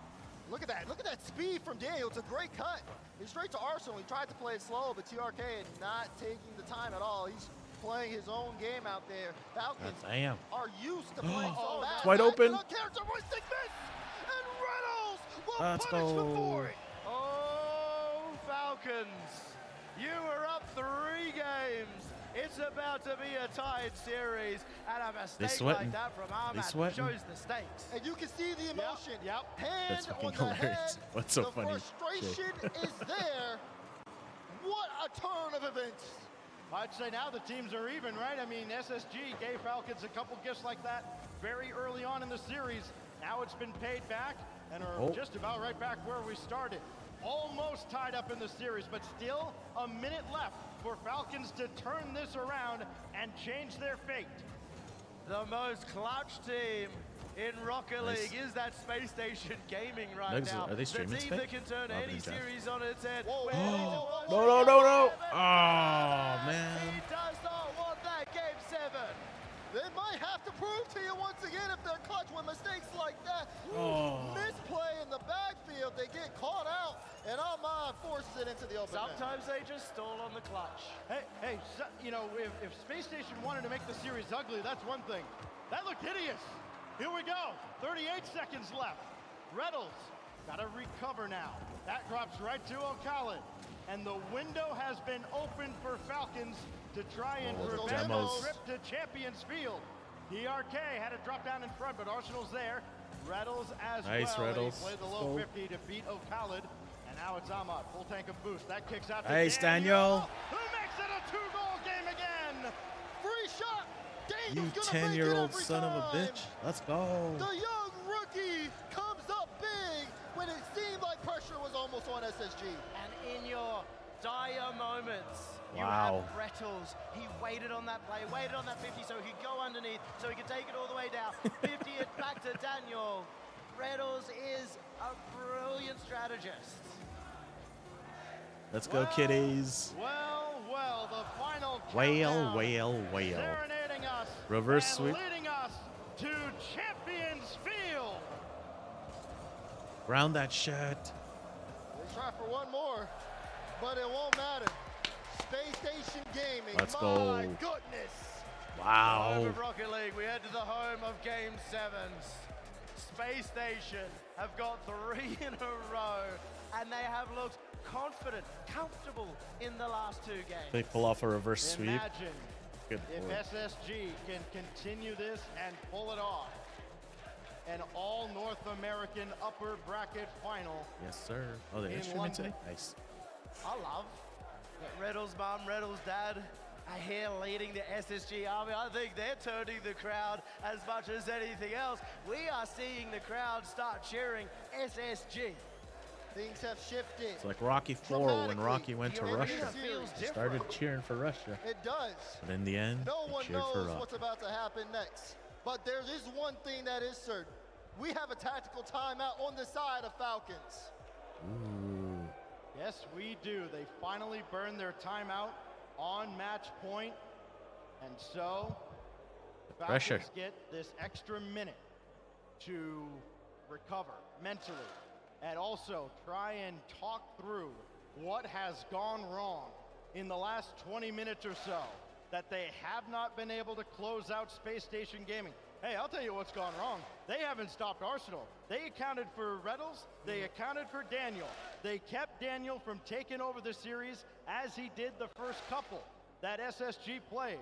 [SPEAKER 6] Look at that speed from Daniel. It's a great cut. He's straight to Arsenal. He tried to play it slow, but TRK not taking the time at all. He's playing his own game out there. Falcons
[SPEAKER 1] Damn.
[SPEAKER 6] are used to playing so fast.
[SPEAKER 1] Wide open.
[SPEAKER 6] Characteristic miss, and Reynolds will
[SPEAKER 1] Let's
[SPEAKER 6] punish them
[SPEAKER 1] go.
[SPEAKER 6] for it.
[SPEAKER 2] Oh, Falcons, you were up 3 games. It's about to be a tied series, and a mistake
[SPEAKER 1] sweating.
[SPEAKER 2] like that from
[SPEAKER 1] They
[SPEAKER 2] Ahmad
[SPEAKER 1] sweating.
[SPEAKER 2] shows the stakes.
[SPEAKER 6] And you can see the emotion.
[SPEAKER 19] Yep.
[SPEAKER 6] Hand
[SPEAKER 1] That's fucking
[SPEAKER 6] on the
[SPEAKER 1] hilarious.
[SPEAKER 6] head.
[SPEAKER 1] What's so
[SPEAKER 6] the
[SPEAKER 1] funny?
[SPEAKER 6] frustration is there. What a turn of events.
[SPEAKER 19] I'd say now the teams are even, right? I mean, SSG gave Falcons a couple gifts like that very early on in the series. Now it's been paid back and are just about right back where we started. Almost tied up in the series, but still a minute left for Falcons to turn this around and change their fate.
[SPEAKER 2] The most clutch team in Rocket
[SPEAKER 1] Nice.
[SPEAKER 2] League is that Space Station Gaming right
[SPEAKER 1] Legs,
[SPEAKER 2] now.
[SPEAKER 1] are they streaming
[SPEAKER 2] the team
[SPEAKER 1] today?
[SPEAKER 2] that can turn
[SPEAKER 1] Robin
[SPEAKER 2] any
[SPEAKER 1] and Jeff.
[SPEAKER 2] series on its head.
[SPEAKER 6] Whoa,
[SPEAKER 2] Where
[SPEAKER 6] whoa,
[SPEAKER 2] they
[SPEAKER 6] whoa,
[SPEAKER 2] want
[SPEAKER 1] No,
[SPEAKER 2] to
[SPEAKER 1] no,
[SPEAKER 2] go
[SPEAKER 1] no, no.
[SPEAKER 2] seven.
[SPEAKER 1] Oh, man.
[SPEAKER 2] He does not want that Game 7.
[SPEAKER 6] They might have to prove to you once again if they're clutch with mistakes like that.
[SPEAKER 1] Oh.
[SPEAKER 6] Misplay in the backfield, they get caught out, and Ahmad forces it into the open net.
[SPEAKER 2] Sometimes they just stall on the clutch.
[SPEAKER 19] Hey, so, you know, if Space Station wanted to make the series ugly, that's one thing. That looked hideous. Here we go. 38 seconds left. Reynolds got to recover now. That drops right to Ocala. And the window has been opened for Falcons to try and prevent a trip to Champions Field. TRK had a drop down in front, but Arsenal's there. Reynolds as
[SPEAKER 1] Nice,
[SPEAKER 19] well.
[SPEAKER 1] Reynolds.
[SPEAKER 19] He played the low 50 to beat Ocala. And now it's Ahmad. Full tank of boost. That kicks out to
[SPEAKER 1] Nice, Daniel.
[SPEAKER 19] who makes it a 2-goal game again.
[SPEAKER 6] Free shot.
[SPEAKER 1] You
[SPEAKER 6] Daniel's gonna make it
[SPEAKER 1] 10-year-old
[SPEAKER 6] every
[SPEAKER 1] son of a
[SPEAKER 6] time.
[SPEAKER 1] bitch. Let's go.
[SPEAKER 6] The young rookie comes up big when it seemed like pressure was almost on SSG.
[SPEAKER 2] And in your dire moments, you
[SPEAKER 1] Wow.
[SPEAKER 2] have Rettles. He waited on that play, waited on that 50 so he could go underneath, so he could take it all the way down. 50 it back to Daniel. Rettles is a brilliant strategist.
[SPEAKER 1] Let's go, kiddies.
[SPEAKER 19] Well, the final
[SPEAKER 1] Whale, whale, whale.
[SPEAKER 19] serenading us
[SPEAKER 1] Reverse
[SPEAKER 19] and
[SPEAKER 1] sweep.
[SPEAKER 19] leading us to Champions Field.
[SPEAKER 1] Ground that shit.
[SPEAKER 6] They try for one more, but it won't matter. Space Station Gaming.
[SPEAKER 1] Let's
[SPEAKER 6] My
[SPEAKER 1] go.
[SPEAKER 6] goodness.
[SPEAKER 1] Wow.
[SPEAKER 2] Home of Rocket League, we head to the home of Game 7s. Space Station have got 3 in a row, and they have looked confident, comfortable in the last 2 games.
[SPEAKER 1] They pull off a reverse sweep.
[SPEAKER 19] Imagine
[SPEAKER 1] Good
[SPEAKER 19] if
[SPEAKER 1] board.
[SPEAKER 19] SSG can continue this and pull it off. An all North American upper bracket final.
[SPEAKER 1] Yes, sir. Oh, the instrument today? Nice.
[SPEAKER 2] I love Reddle's mom, Reddle's dad are here leading the SSG army. I think they're turning the crowd as much as anything else. We are seeing the crowd start cheering SSG.
[SPEAKER 6] Things have shifted.
[SPEAKER 1] It's like Rocky 4 when Rocky went to Russia. He started cheering for Russia.
[SPEAKER 6] It does.
[SPEAKER 1] But in the end,
[SPEAKER 6] no one
[SPEAKER 1] cheered for
[SPEAKER 6] knows
[SPEAKER 1] Rocky.
[SPEAKER 6] what's about to happen next. But there is one thing that is certain. We have a tactical timeout on the side of Falcons.
[SPEAKER 1] Ooh.
[SPEAKER 19] Yes, we do. They finally burned their timeout on match point. And so, the Falcons get this extra minute to recover mentally and also try and talk through what has gone wrong in the last 20 minutes or so that they have not been able to close out Space Station Gaming. Hey, I'll tell you what's gone wrong. They haven't stopped Arsenal. They accounted for Reddles. They accounted for Daniel. They kept Daniel from taking over the series as he did the first couple that SSG played.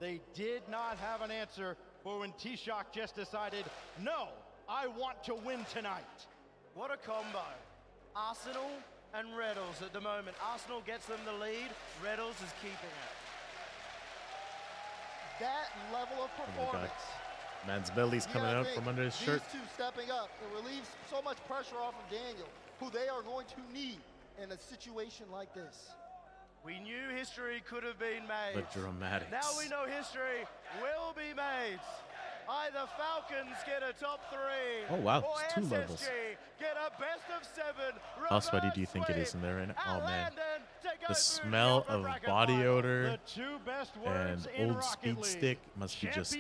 [SPEAKER 19] They did not have an answer for when T-Shock just decided, no, I want to win tonight.
[SPEAKER 2] What a combo. Arsenal and Reddles at the moment. Arsenal gets them the lead. Reddles is keeping it.
[SPEAKER 6] That level of performance.
[SPEAKER 1] Man's belly's coming out from under his shirt.
[SPEAKER 6] These two stepping up, it relieves so much pressure off of Daniel, who they are going to need in a situation like this.
[SPEAKER 2] We knew history could have been made.
[SPEAKER 1] The dramatics.
[SPEAKER 2] Now we know history will be made. Either Falcons get a top 3.
[SPEAKER 1] Oh, wow.
[SPEAKER 2] Or
[SPEAKER 1] It's 2
[SPEAKER 2] SSG
[SPEAKER 1] levels.
[SPEAKER 2] get a best of 7.
[SPEAKER 1] How sweaty do you think it is in there right now? Oh, man. The smell of body odor and old speed stick must be just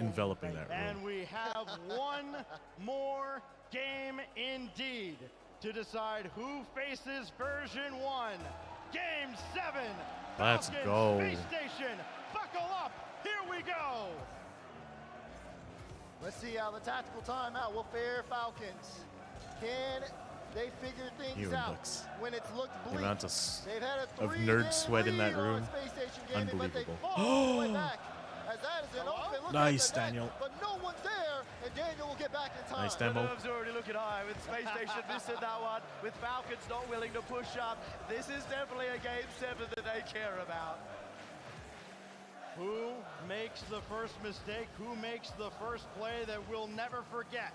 [SPEAKER 1] enveloping that room.
[SPEAKER 19] And we have one more game indeed to decide who faces version 1. Game 7.
[SPEAKER 1] Let's
[SPEAKER 19] Falcons
[SPEAKER 1] go.
[SPEAKER 19] Space Station. Buckle up. Here we go.
[SPEAKER 6] Let's see how the tactical timeout will fare Falcons. Can they figure things out when it's looked bleak?
[SPEAKER 1] The amount
[SPEAKER 6] They've had a
[SPEAKER 1] of nerd sweat in that room. Unbelievable.
[SPEAKER 6] As that is an open look
[SPEAKER 1] Nice,
[SPEAKER 6] at the net,
[SPEAKER 1] Daniel.
[SPEAKER 6] but no one's there, and Daniel will get back in time.
[SPEAKER 1] Nice demo.
[SPEAKER 2] The nerves already looking high with Space Station missing that one, with Falcons not willing to push up. This is definitely a game 7 that they care about.
[SPEAKER 19] Who makes the first mistake? Who makes the first play that we'll never forget?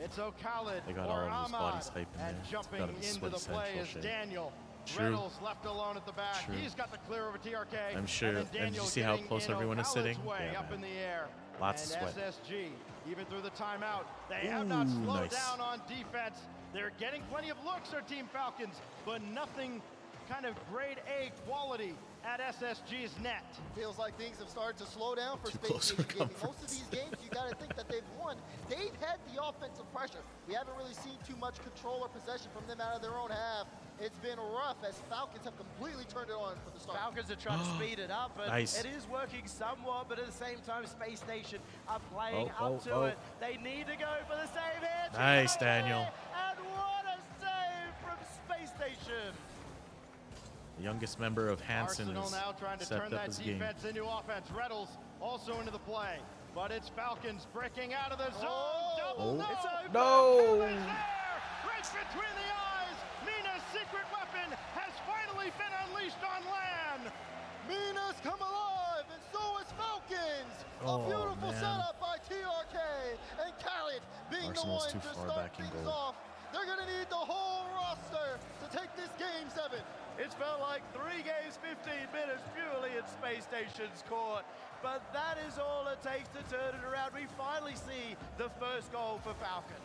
[SPEAKER 19] It's O'Khalid
[SPEAKER 1] They got
[SPEAKER 19] or
[SPEAKER 1] all of his
[SPEAKER 19] Ahmad,
[SPEAKER 1] bodies hyped in
[SPEAKER 19] and
[SPEAKER 1] there. It's
[SPEAKER 19] jumping
[SPEAKER 1] gotta be
[SPEAKER 19] into
[SPEAKER 1] sweaty
[SPEAKER 19] the play
[SPEAKER 1] central
[SPEAKER 19] is
[SPEAKER 1] shade.
[SPEAKER 19] Daniel.
[SPEAKER 1] True.
[SPEAKER 19] Reynolds left alone at the back.
[SPEAKER 1] True.
[SPEAKER 19] He's got the clear over TRK.
[SPEAKER 1] I'm sure.
[SPEAKER 19] And, then
[SPEAKER 1] And did
[SPEAKER 19] Daniel
[SPEAKER 1] you see how
[SPEAKER 19] getting
[SPEAKER 1] close
[SPEAKER 19] in
[SPEAKER 1] everyone is
[SPEAKER 19] O'Khalid's
[SPEAKER 1] sitting?
[SPEAKER 19] way
[SPEAKER 1] Yeah,
[SPEAKER 19] up in
[SPEAKER 1] man.
[SPEAKER 19] the air.
[SPEAKER 1] Lots
[SPEAKER 19] and
[SPEAKER 1] of sweat.
[SPEAKER 19] SSG, even through the timeout, they have not
[SPEAKER 1] Ooh,
[SPEAKER 19] slowed
[SPEAKER 1] nice.
[SPEAKER 19] down on defense. They're getting plenty of looks, our Team Falcons, but nothing kind of grade A quality at SSG's net.
[SPEAKER 6] Feels like things have started to slow down for
[SPEAKER 1] Too
[SPEAKER 6] Space
[SPEAKER 1] close
[SPEAKER 6] Station
[SPEAKER 1] for
[SPEAKER 6] Gaming.
[SPEAKER 1] comfort.
[SPEAKER 6] Most of these games, you got to think that they've won. They've had the offensive pressure. We haven't really seen too much control or possession from them out of their own half. It's been rough as Falcons have completely turned it on for the start.
[SPEAKER 2] Falcons are trying to speed it up, but
[SPEAKER 1] Nice.
[SPEAKER 2] it is working somewhat, but at the same time, Space Station are playing
[SPEAKER 1] Oh,
[SPEAKER 2] up to
[SPEAKER 1] oh.
[SPEAKER 2] it. They need to go for the save here.
[SPEAKER 1] Nice, Daniel.
[SPEAKER 2] And what a save from Space Station.
[SPEAKER 1] The youngest member of Hanson
[SPEAKER 19] Arsenal
[SPEAKER 1] is
[SPEAKER 19] now trying to
[SPEAKER 1] stepped
[SPEAKER 19] turn
[SPEAKER 1] up
[SPEAKER 19] that
[SPEAKER 1] his game.
[SPEAKER 19] defense into offense. Reddles also into the play, but it's Falcons breaking out of the zone. Double no.
[SPEAKER 1] Oh.
[SPEAKER 19] It's open.
[SPEAKER 1] No.
[SPEAKER 19] Who is there? Right between the eyes. Mina's secret weapon has finally been unleashed on land.
[SPEAKER 6] Mina's come alive, and so is Falcons.
[SPEAKER 1] Oh,
[SPEAKER 6] a beautiful
[SPEAKER 1] man.
[SPEAKER 6] setup by TRK, and Khaled being
[SPEAKER 1] Arsenal's
[SPEAKER 6] the
[SPEAKER 1] too
[SPEAKER 6] one to
[SPEAKER 1] far
[SPEAKER 6] start
[SPEAKER 1] back in
[SPEAKER 6] things
[SPEAKER 1] goal.
[SPEAKER 6] off. They're going to need the whole roster to take this game 7.
[SPEAKER 2] It's felt like 3 games, 15 minutes purely in Space Station's court. But that is all it takes to turn it around. We finally see the first goal for Falcons.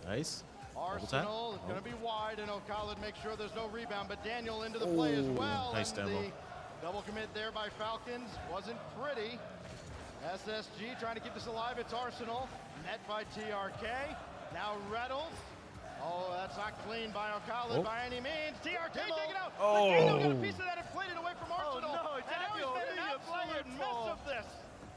[SPEAKER 1] Nice.
[SPEAKER 19] Arsenal is going to be wide, and O'Khalid makes sure there's no rebound, but Daniel into the play as well.
[SPEAKER 1] Nice
[SPEAKER 19] and
[SPEAKER 1] demo.
[SPEAKER 19] the double commit there by Falcons wasn't pretty. SSG trying to keep this alive. It's Arsenal, met by TRK. Now Reddles. Oh, that's not clean by O'Khalid by any means. TRK taking out.
[SPEAKER 1] Oh.
[SPEAKER 19] But Daniel got a piece of that and played it away from Arsenal.
[SPEAKER 2] no,
[SPEAKER 19] and now he's
[SPEAKER 2] Daniel,
[SPEAKER 19] made an
[SPEAKER 2] who you
[SPEAKER 19] absolute
[SPEAKER 2] playing
[SPEAKER 19] mess
[SPEAKER 2] for?
[SPEAKER 19] of this.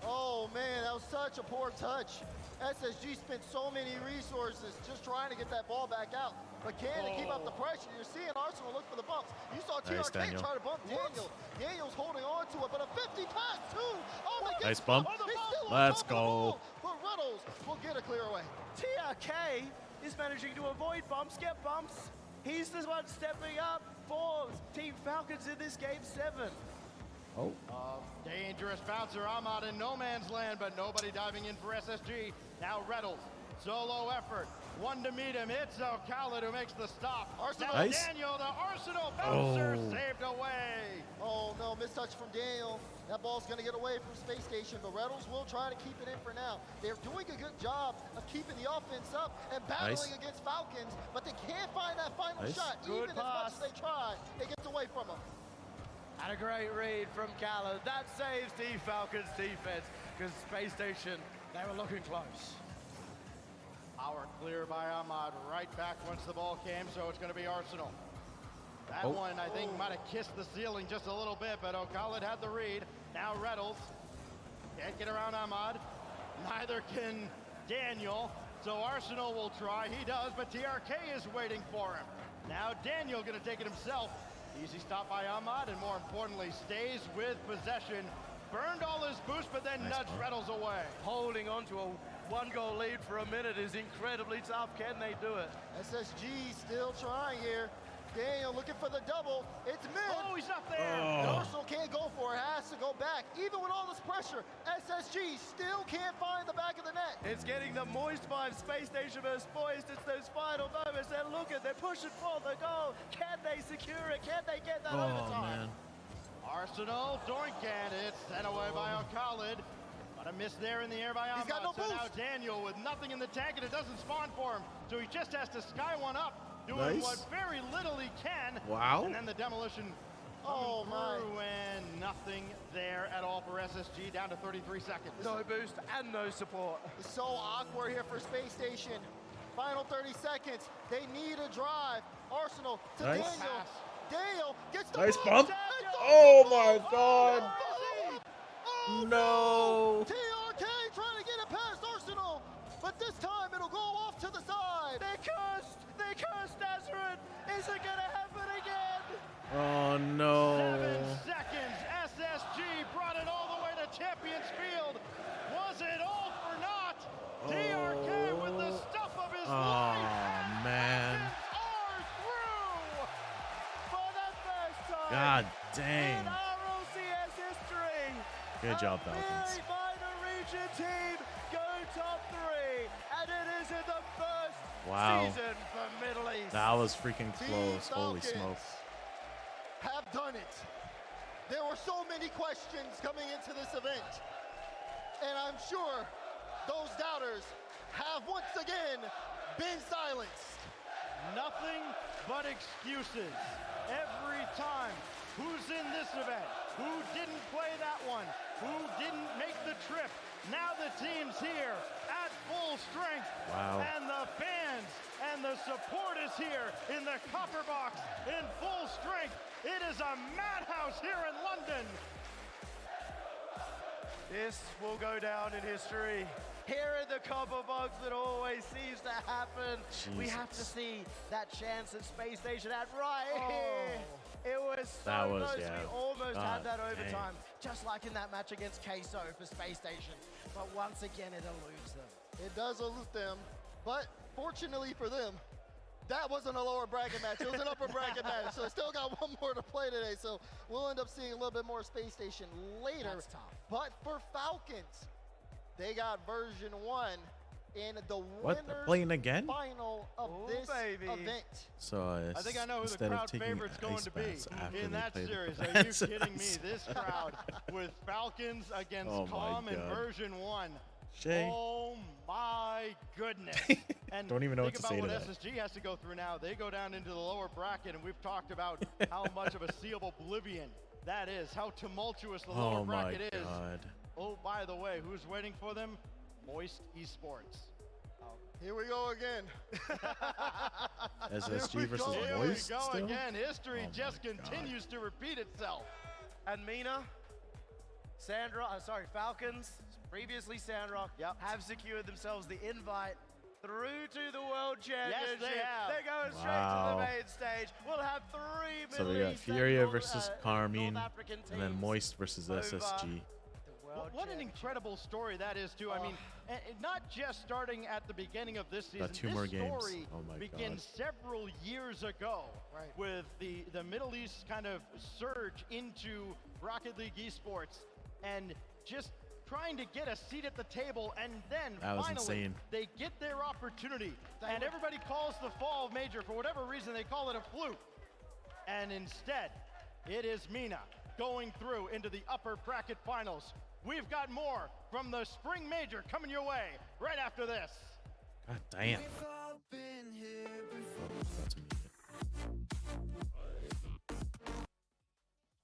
[SPEAKER 6] Oh man, that was such a poor touch. SSG spent so many resources just trying to get that ball back out. But can they keep up the pressure? You're seeing Arsenal look for the bumps. You saw
[SPEAKER 1] Nice,
[SPEAKER 6] TRK
[SPEAKER 1] Daniel.
[SPEAKER 6] try to bump Daniel. Daniel's holding on to it, but a 50 pass too. Oh my
[SPEAKER 1] Nice
[SPEAKER 6] goodness.
[SPEAKER 1] bump.
[SPEAKER 6] Let's
[SPEAKER 1] Let's go.
[SPEAKER 6] But Reynolds will get a clear away.
[SPEAKER 2] TRK is managing to avoid bumps, get bumps. He's the one stepping up for Team Falcons in this game 7.
[SPEAKER 1] Oh.
[SPEAKER 19] Dangerous bouncer. Ahmad in no man's land, but nobody diving in for SSG. Now Reynolds, solo effort. One to meet him. It's Khaled who makes the stop. Arsenal.
[SPEAKER 1] Nice.
[SPEAKER 19] Daniel, the Arsenal bouncer, saved away.
[SPEAKER 6] Oh no, mistouch from Daniel. That ball's gonna get away from Space Station, but Reynolds will try to keep it in for now. They're doing a good job of keeping the offense up and battling against Falcons, but they can't find that final shot.
[SPEAKER 2] Good
[SPEAKER 6] Even
[SPEAKER 2] pass.
[SPEAKER 6] as much as they try, it gets away from them.
[SPEAKER 2] And a great read from Khaled. That saves Team Falcons defense because Space Station, they were looking close.
[SPEAKER 19] Power clear by Ahmad, right back once the ball came, so it's going to be Arsenal. That one, I think, might have kissed the ceiling just a little bit, but Khaled had the read. Now Reynolds can't get around Ahmad. Neither can Daniel, so Arsenal will try. He does, but TRK is waiting for him. Now Daniel going to take it himself. Easy stop by Ahmad, and more importantly, stays with possession. Burned all his boost, but then nudged Reynolds away.
[SPEAKER 2] Holding on to a one-goal lead for a minute is incredibly tough. Can they do it?
[SPEAKER 6] SSG still trying here. Daniel looking for the double. It's mid.
[SPEAKER 19] Oh, he's not there.
[SPEAKER 6] Arsenal can't go for it. Has to go back. Even with all this pressure, SSG still can't find the back of the net.
[SPEAKER 2] It's getting the moist vibes. Space Station versus Moist. It's those final moments. They're looking. They're pushing for the goal. Can they secure it? Can they get that overtime?
[SPEAKER 1] Man.
[SPEAKER 19] Arsenal, Doinkan, it's sent away by Khaled. But a miss there in the air by Ahmad.
[SPEAKER 6] He's got no
[SPEAKER 19] so
[SPEAKER 6] boost.
[SPEAKER 19] now Daniel with nothing in the tank, and it doesn't spawn for him. So he just has to sky one up, doing what very little he can.
[SPEAKER 1] Wow.
[SPEAKER 19] And then the demolition
[SPEAKER 6] Oh my.
[SPEAKER 19] and nothing there at all for SSG, down to 33 seconds.
[SPEAKER 2] No boost and no support.
[SPEAKER 6] It's so awkward here for Space Station. Final 30 seconds. They need a drive. Arsenal to
[SPEAKER 1] Nice.
[SPEAKER 6] Daniel. Daniel gets the
[SPEAKER 1] Nice
[SPEAKER 6] ball.
[SPEAKER 1] bump. Oh my God. No.
[SPEAKER 6] TRK trying to get it past Arsenal, but this time it'll go off to the side.
[SPEAKER 2] They're cursed. They're cursed, Nazareth. Is it going to happen again?
[SPEAKER 1] Oh no.
[SPEAKER 19] 7 seconds. SSG brought it all the way to Champions Field. Was it all for naught? TRK with the stuff of his life.
[SPEAKER 1] Oh man.
[SPEAKER 2] Are through for the first time.
[SPEAKER 1] God dang.
[SPEAKER 2] In RLCS history.
[SPEAKER 1] Good job,
[SPEAKER 2] a
[SPEAKER 1] Falcons.
[SPEAKER 2] very minor region team go top 3, and it is in the first season for Middle East.
[SPEAKER 1] That was freaking close. Holy smokes.
[SPEAKER 6] Have done it. There were so many questions coming into this event, and I'm sure those doubters have once again been silenced.
[SPEAKER 19] Nothing but excuses. Every time. Who's in this event? Who didn't play that one? Who didn't make the trip? Now the team's here at full strength.
[SPEAKER 1] Wow.
[SPEAKER 19] And the fans and the support is here in the copper box in full strength. It is a madhouse here in London.
[SPEAKER 2] This will go down in history. Here in the copper box that always seems to happen. We have to see that chance that Space Station had right here. It was so close. We almost had that overtime. Just like in that match against Queso for Space Station. But once again, it eludes them.
[SPEAKER 6] It does elude them, but fortunately for them, that wasn't a lower bracket match. It was an upper bracket match, so still got one more to play today. So we'll end up seeing a little bit more Space Station later.
[SPEAKER 2] That's tough.
[SPEAKER 6] But for Falcons, they got version 1 in the
[SPEAKER 1] What? They're playing again?
[SPEAKER 6] final of this event.
[SPEAKER 1] So
[SPEAKER 19] I think I know who the
[SPEAKER 1] instead of
[SPEAKER 19] crowd
[SPEAKER 1] taking
[SPEAKER 19] favorite's going
[SPEAKER 1] ice
[SPEAKER 19] to be
[SPEAKER 1] baths after
[SPEAKER 19] in
[SPEAKER 1] they
[SPEAKER 19] that
[SPEAKER 1] play the
[SPEAKER 19] series. Are you
[SPEAKER 1] Advanced
[SPEAKER 19] kidding me?
[SPEAKER 1] Ice
[SPEAKER 19] This crowd with Falcons against
[SPEAKER 1] Oh my
[SPEAKER 19] Calm in
[SPEAKER 1] God.
[SPEAKER 19] version 1.
[SPEAKER 1] Jay.
[SPEAKER 19] Oh my goodness. And
[SPEAKER 1] Don't even know what
[SPEAKER 19] think
[SPEAKER 1] to say
[SPEAKER 19] about
[SPEAKER 1] to
[SPEAKER 19] what
[SPEAKER 1] that.
[SPEAKER 19] SSG has to go through now. They go down into the lower bracket, and we've talked about how much of a sea of oblivion that is, how tumultuous the lower
[SPEAKER 1] Oh my
[SPEAKER 19] bracket is.
[SPEAKER 1] God.
[SPEAKER 19] Oh, by the way, who's waiting for them? Moist Esports.
[SPEAKER 6] Here we go again.
[SPEAKER 1] SSG versus Moist
[SPEAKER 19] Here we go
[SPEAKER 1] still?
[SPEAKER 19] again. History
[SPEAKER 1] Oh
[SPEAKER 19] just
[SPEAKER 1] my God.
[SPEAKER 19] continues to repeat itself.
[SPEAKER 2] And Mina, Sandra, Falcons, previously Sandrock, have secured themselves the invite through to the World Championship.
[SPEAKER 19] Yes, they have.
[SPEAKER 2] They're going straight to the main stage. We'll have 3
[SPEAKER 1] So we got Furia versus Carmine, and then Moist versus SSG.
[SPEAKER 19] What an incredible story that is, too. I mean, not just starting at the beginning of this season.
[SPEAKER 1] Got 2 more games.
[SPEAKER 19] Story
[SPEAKER 1] oh my
[SPEAKER 19] begins several years ago with the Middle East kind of surge into Rocket League esports and just trying to get a seat at the table, and then finally they get their opportunity. And everybody calls the fall of Major, for whatever reason, they call it a fluke. And instead, it is Mina going through into the upper bracket finals. We've got more from the Spring Major coming your way right after this.
[SPEAKER 1] God damn.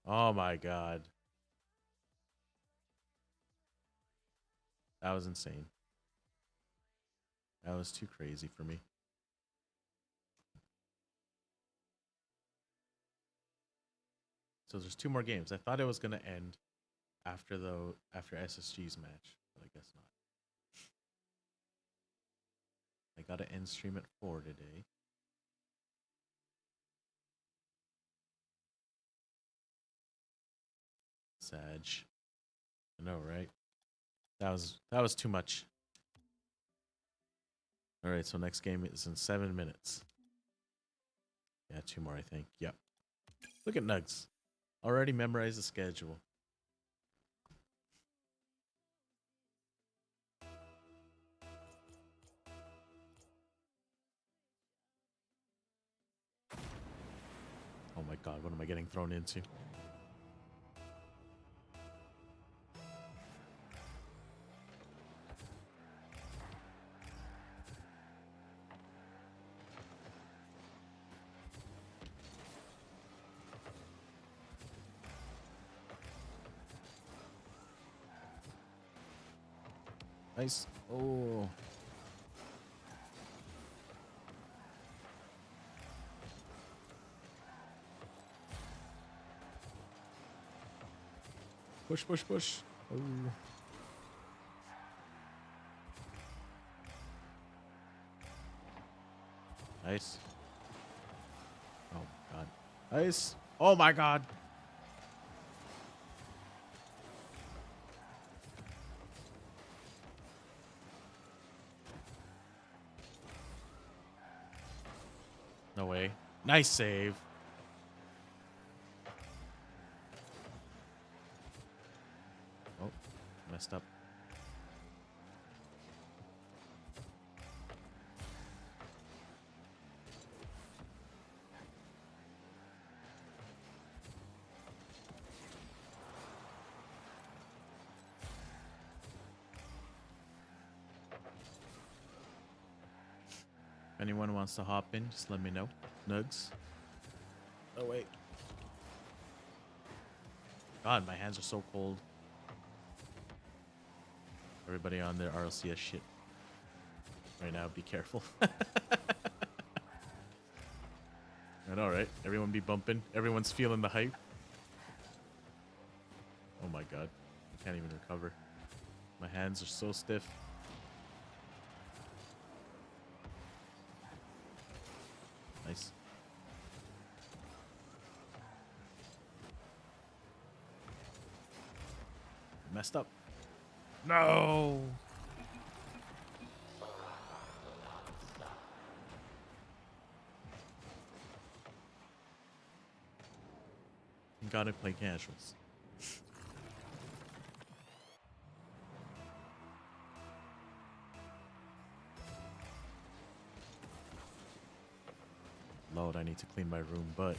[SPEAKER 1] Oh my god. That was insane. That was too crazy for me. So there's 2 more games. I thought it was gonna end after SSG's match, but I guess not. I gotta end stream at 4 today. Sag. I know, right? That was too much. All right, so next game is in 7 minutes. Yeah, 2 more, I think. Yep. Look at Nugs. Already memorized the schedule. Oh my god, what am I getting thrown into? Nice. Oh. Push, push, push. Oh. Nice. Oh, God. Nice. Oh, my God. No way. Nice save. Oh, messed up. If anyone wants to hop in, just let me know. Nugs. Oh, wait. God, my hands are so cold. Everybody on their RLCS shit right now, be careful. I know, right? Everyone be bumping. Everyone's feeling the hype. Oh my god. I can't even recover. My hands are so stiff. Nice. Messed up. No. Gotta play casuals. Lord, I need to clean my room, but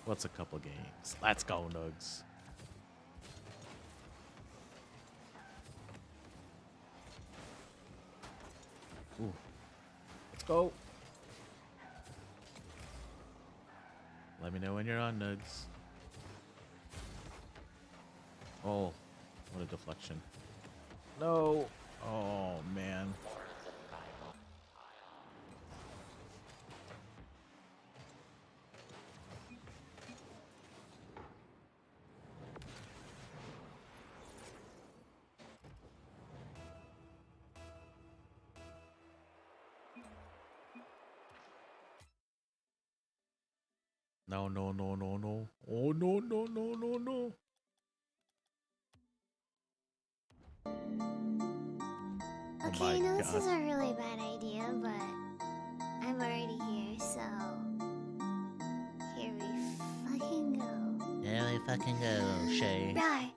[SPEAKER 1] what's a couple games? Let's go, Nugs. Ooh. Let's go. Let me know when you're on, Nugs. Oh, what a deflection. No. Oh, man. No, no, no, no, no. Oh, no, no, no, no, no.
[SPEAKER 8] Okay, I know this is a really bad idea, but I'm already here, so here we fucking go.
[SPEAKER 1] Here we fucking go, Shay.
[SPEAKER 8] Rawr.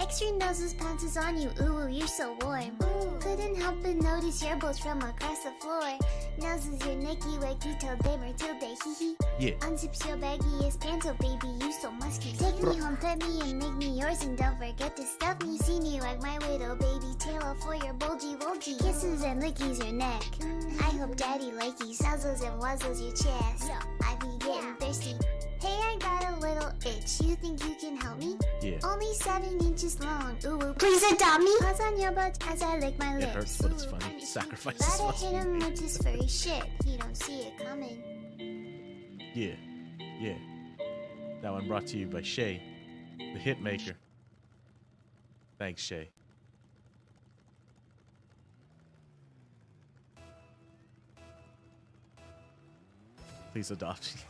[SPEAKER 8] Extreme noses pounces on you, ooh, you're so warm. Couldn't help but notice your bolts from across the floor. Noses your Nicky Wacky till day till day, hee hee.
[SPEAKER 1] Yeah.
[SPEAKER 8] Unzips your baggiest pants, oh baby, you so musky. Take me home, pet me, and make me yours, and don't forget to stuff me. See me wag my little baby tail off for your bulgy bulgy. Kisses and lickies your neck. I hope daddy likey nuzzles and wuzzles your chest. I be getting thirsty. Hey, I got a little itch. You think you can help me?
[SPEAKER 1] Yeah.
[SPEAKER 8] Only 7 inches long. Ooh, please adopt me. Paws on your butt as I lick my lips.
[SPEAKER 1] It hurts, but it's funny. Sacrifice is
[SPEAKER 8] Gotta hit
[SPEAKER 1] funny.
[SPEAKER 8] him with this furry shit. He don't see it coming.
[SPEAKER 1] Yeah. Yeah. That one brought to you by Shay, the hitmaker. Thanks, Shay. Please adopt me.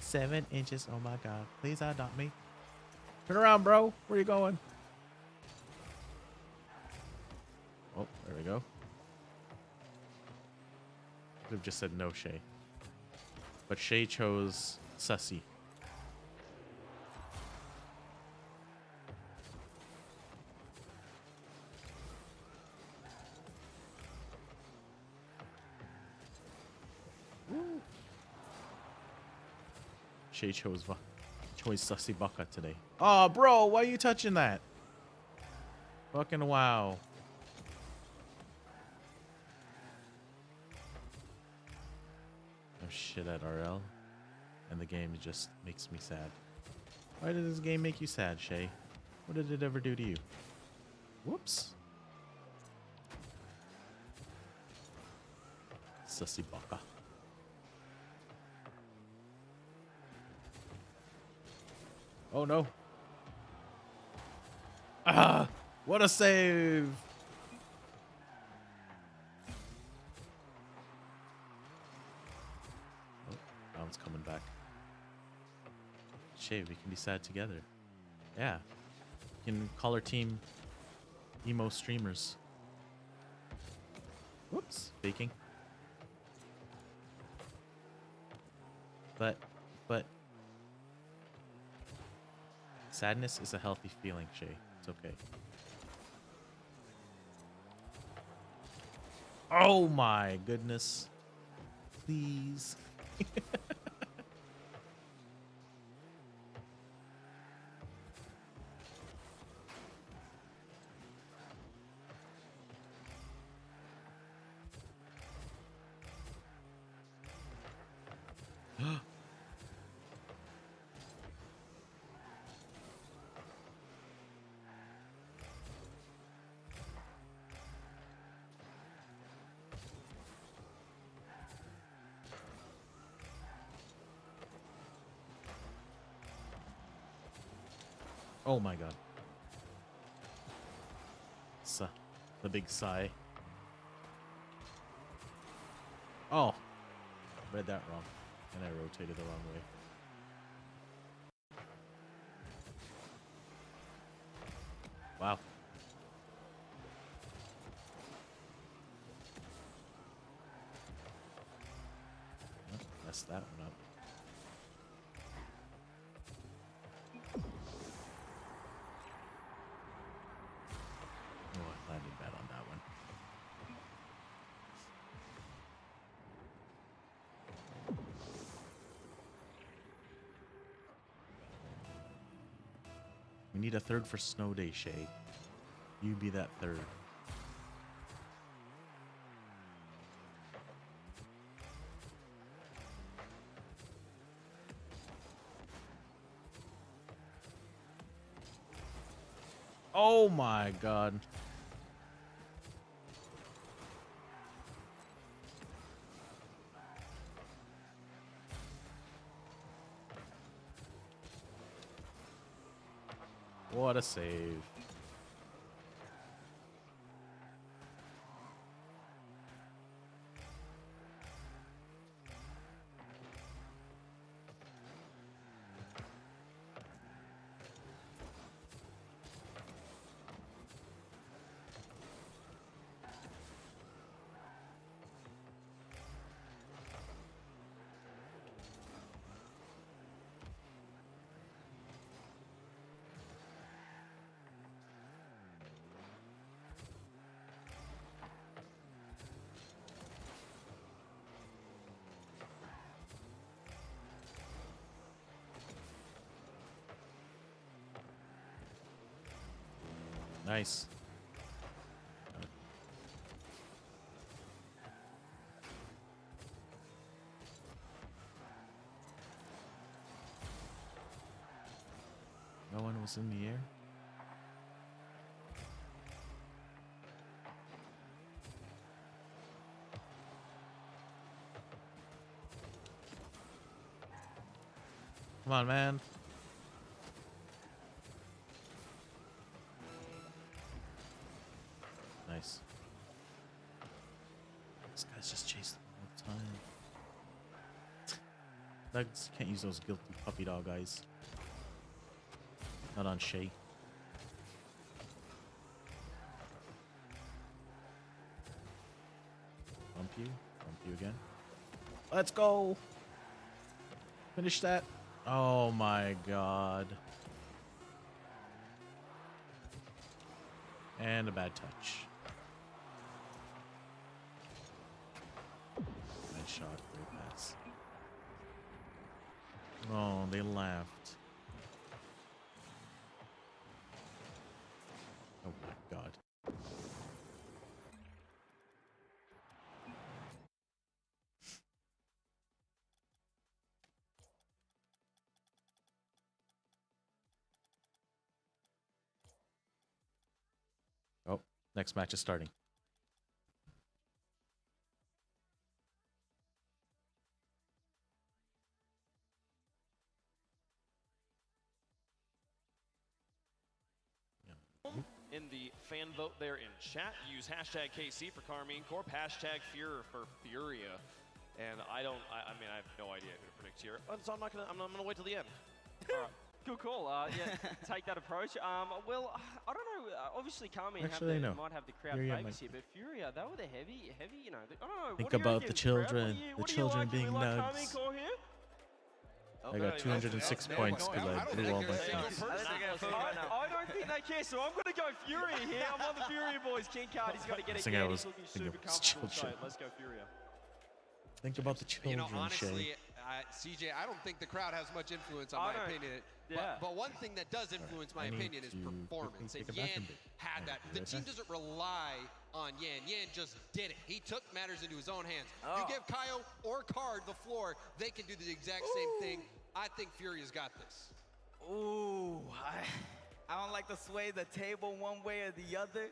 [SPEAKER 1] 7 inches. Oh my god. Please adopt me. Turn around, bro. Where you going? Oh, there we go. Could have just said no, Shay. But Shay chose Sussy. Woo. Shay chose Sussy Baka today. Oh, bro, why are you touching that? Fucking wow. I'm shit at RL, and the game just makes me sad. Why did this game make you sad, Shay? What did it ever do to you? Whoops. Sussy Baka. Oh no. Ah, what a save. Oh, that one's coming back. Shay, we can be sad together. Yeah. We can call our team emo streamers. Whoops, faking. But sadness is a healthy feeling, Shay. It's okay. Oh my goodness. Please. Oh my god. The big sigh. Oh. Read that wrong. And I rotated the wrong way. Wow. Messed that one up. Oh, I landed bad on that one. We need a third for Snow Day, Shay. You be that third. Oh my god. What a save. Nice. No one was in the air. Come on, man. Nice. This guy's just chasing them all the time. Nugs can't use those guilty puppy dog eyes. Not on Shay. Bump you again. Let's go. Finish that. Oh my god. And a bad touch. Nice shot. Great pass. Oh, they laughed. Oh my god. Oh, next match is starting.
[SPEAKER 7] In the fan vote there in chat, use hashtag KC for Carmine Corp, hashtag Fury for Furia. And I mean, I have no idea who to predict here. So I'm gonna wait till the end.
[SPEAKER 21] All right. Good call. Yeah, take that approach. Well, I don't know. Obviously, Carmine might have the crowd favors here, but Furia, they were the heavy, you know. I don't know.
[SPEAKER 1] Think about the children, being nugs. I got 206 points because I blew all my things.
[SPEAKER 21] I don't think they care, so I'm going to go Furia here. I'm on the Furia boys. King Card, he's got to get it again. He's looking super comfortable, so let's go Furia.
[SPEAKER 1] Think about the children,
[SPEAKER 18] You know, honestly,
[SPEAKER 1] Shay.
[SPEAKER 18] CJ, I don't think the crowd has much influence on my opinion. But one thing that does influence my opinion is performance. And Yan had that. The team doesn't rely on Yan. Yan just did it. He took matters into his own hands. You give Kaio or Card the floor, they can do the exact same thing. I think Furia's got this.
[SPEAKER 23] Ooh, I don't like to sway the table one way or the other,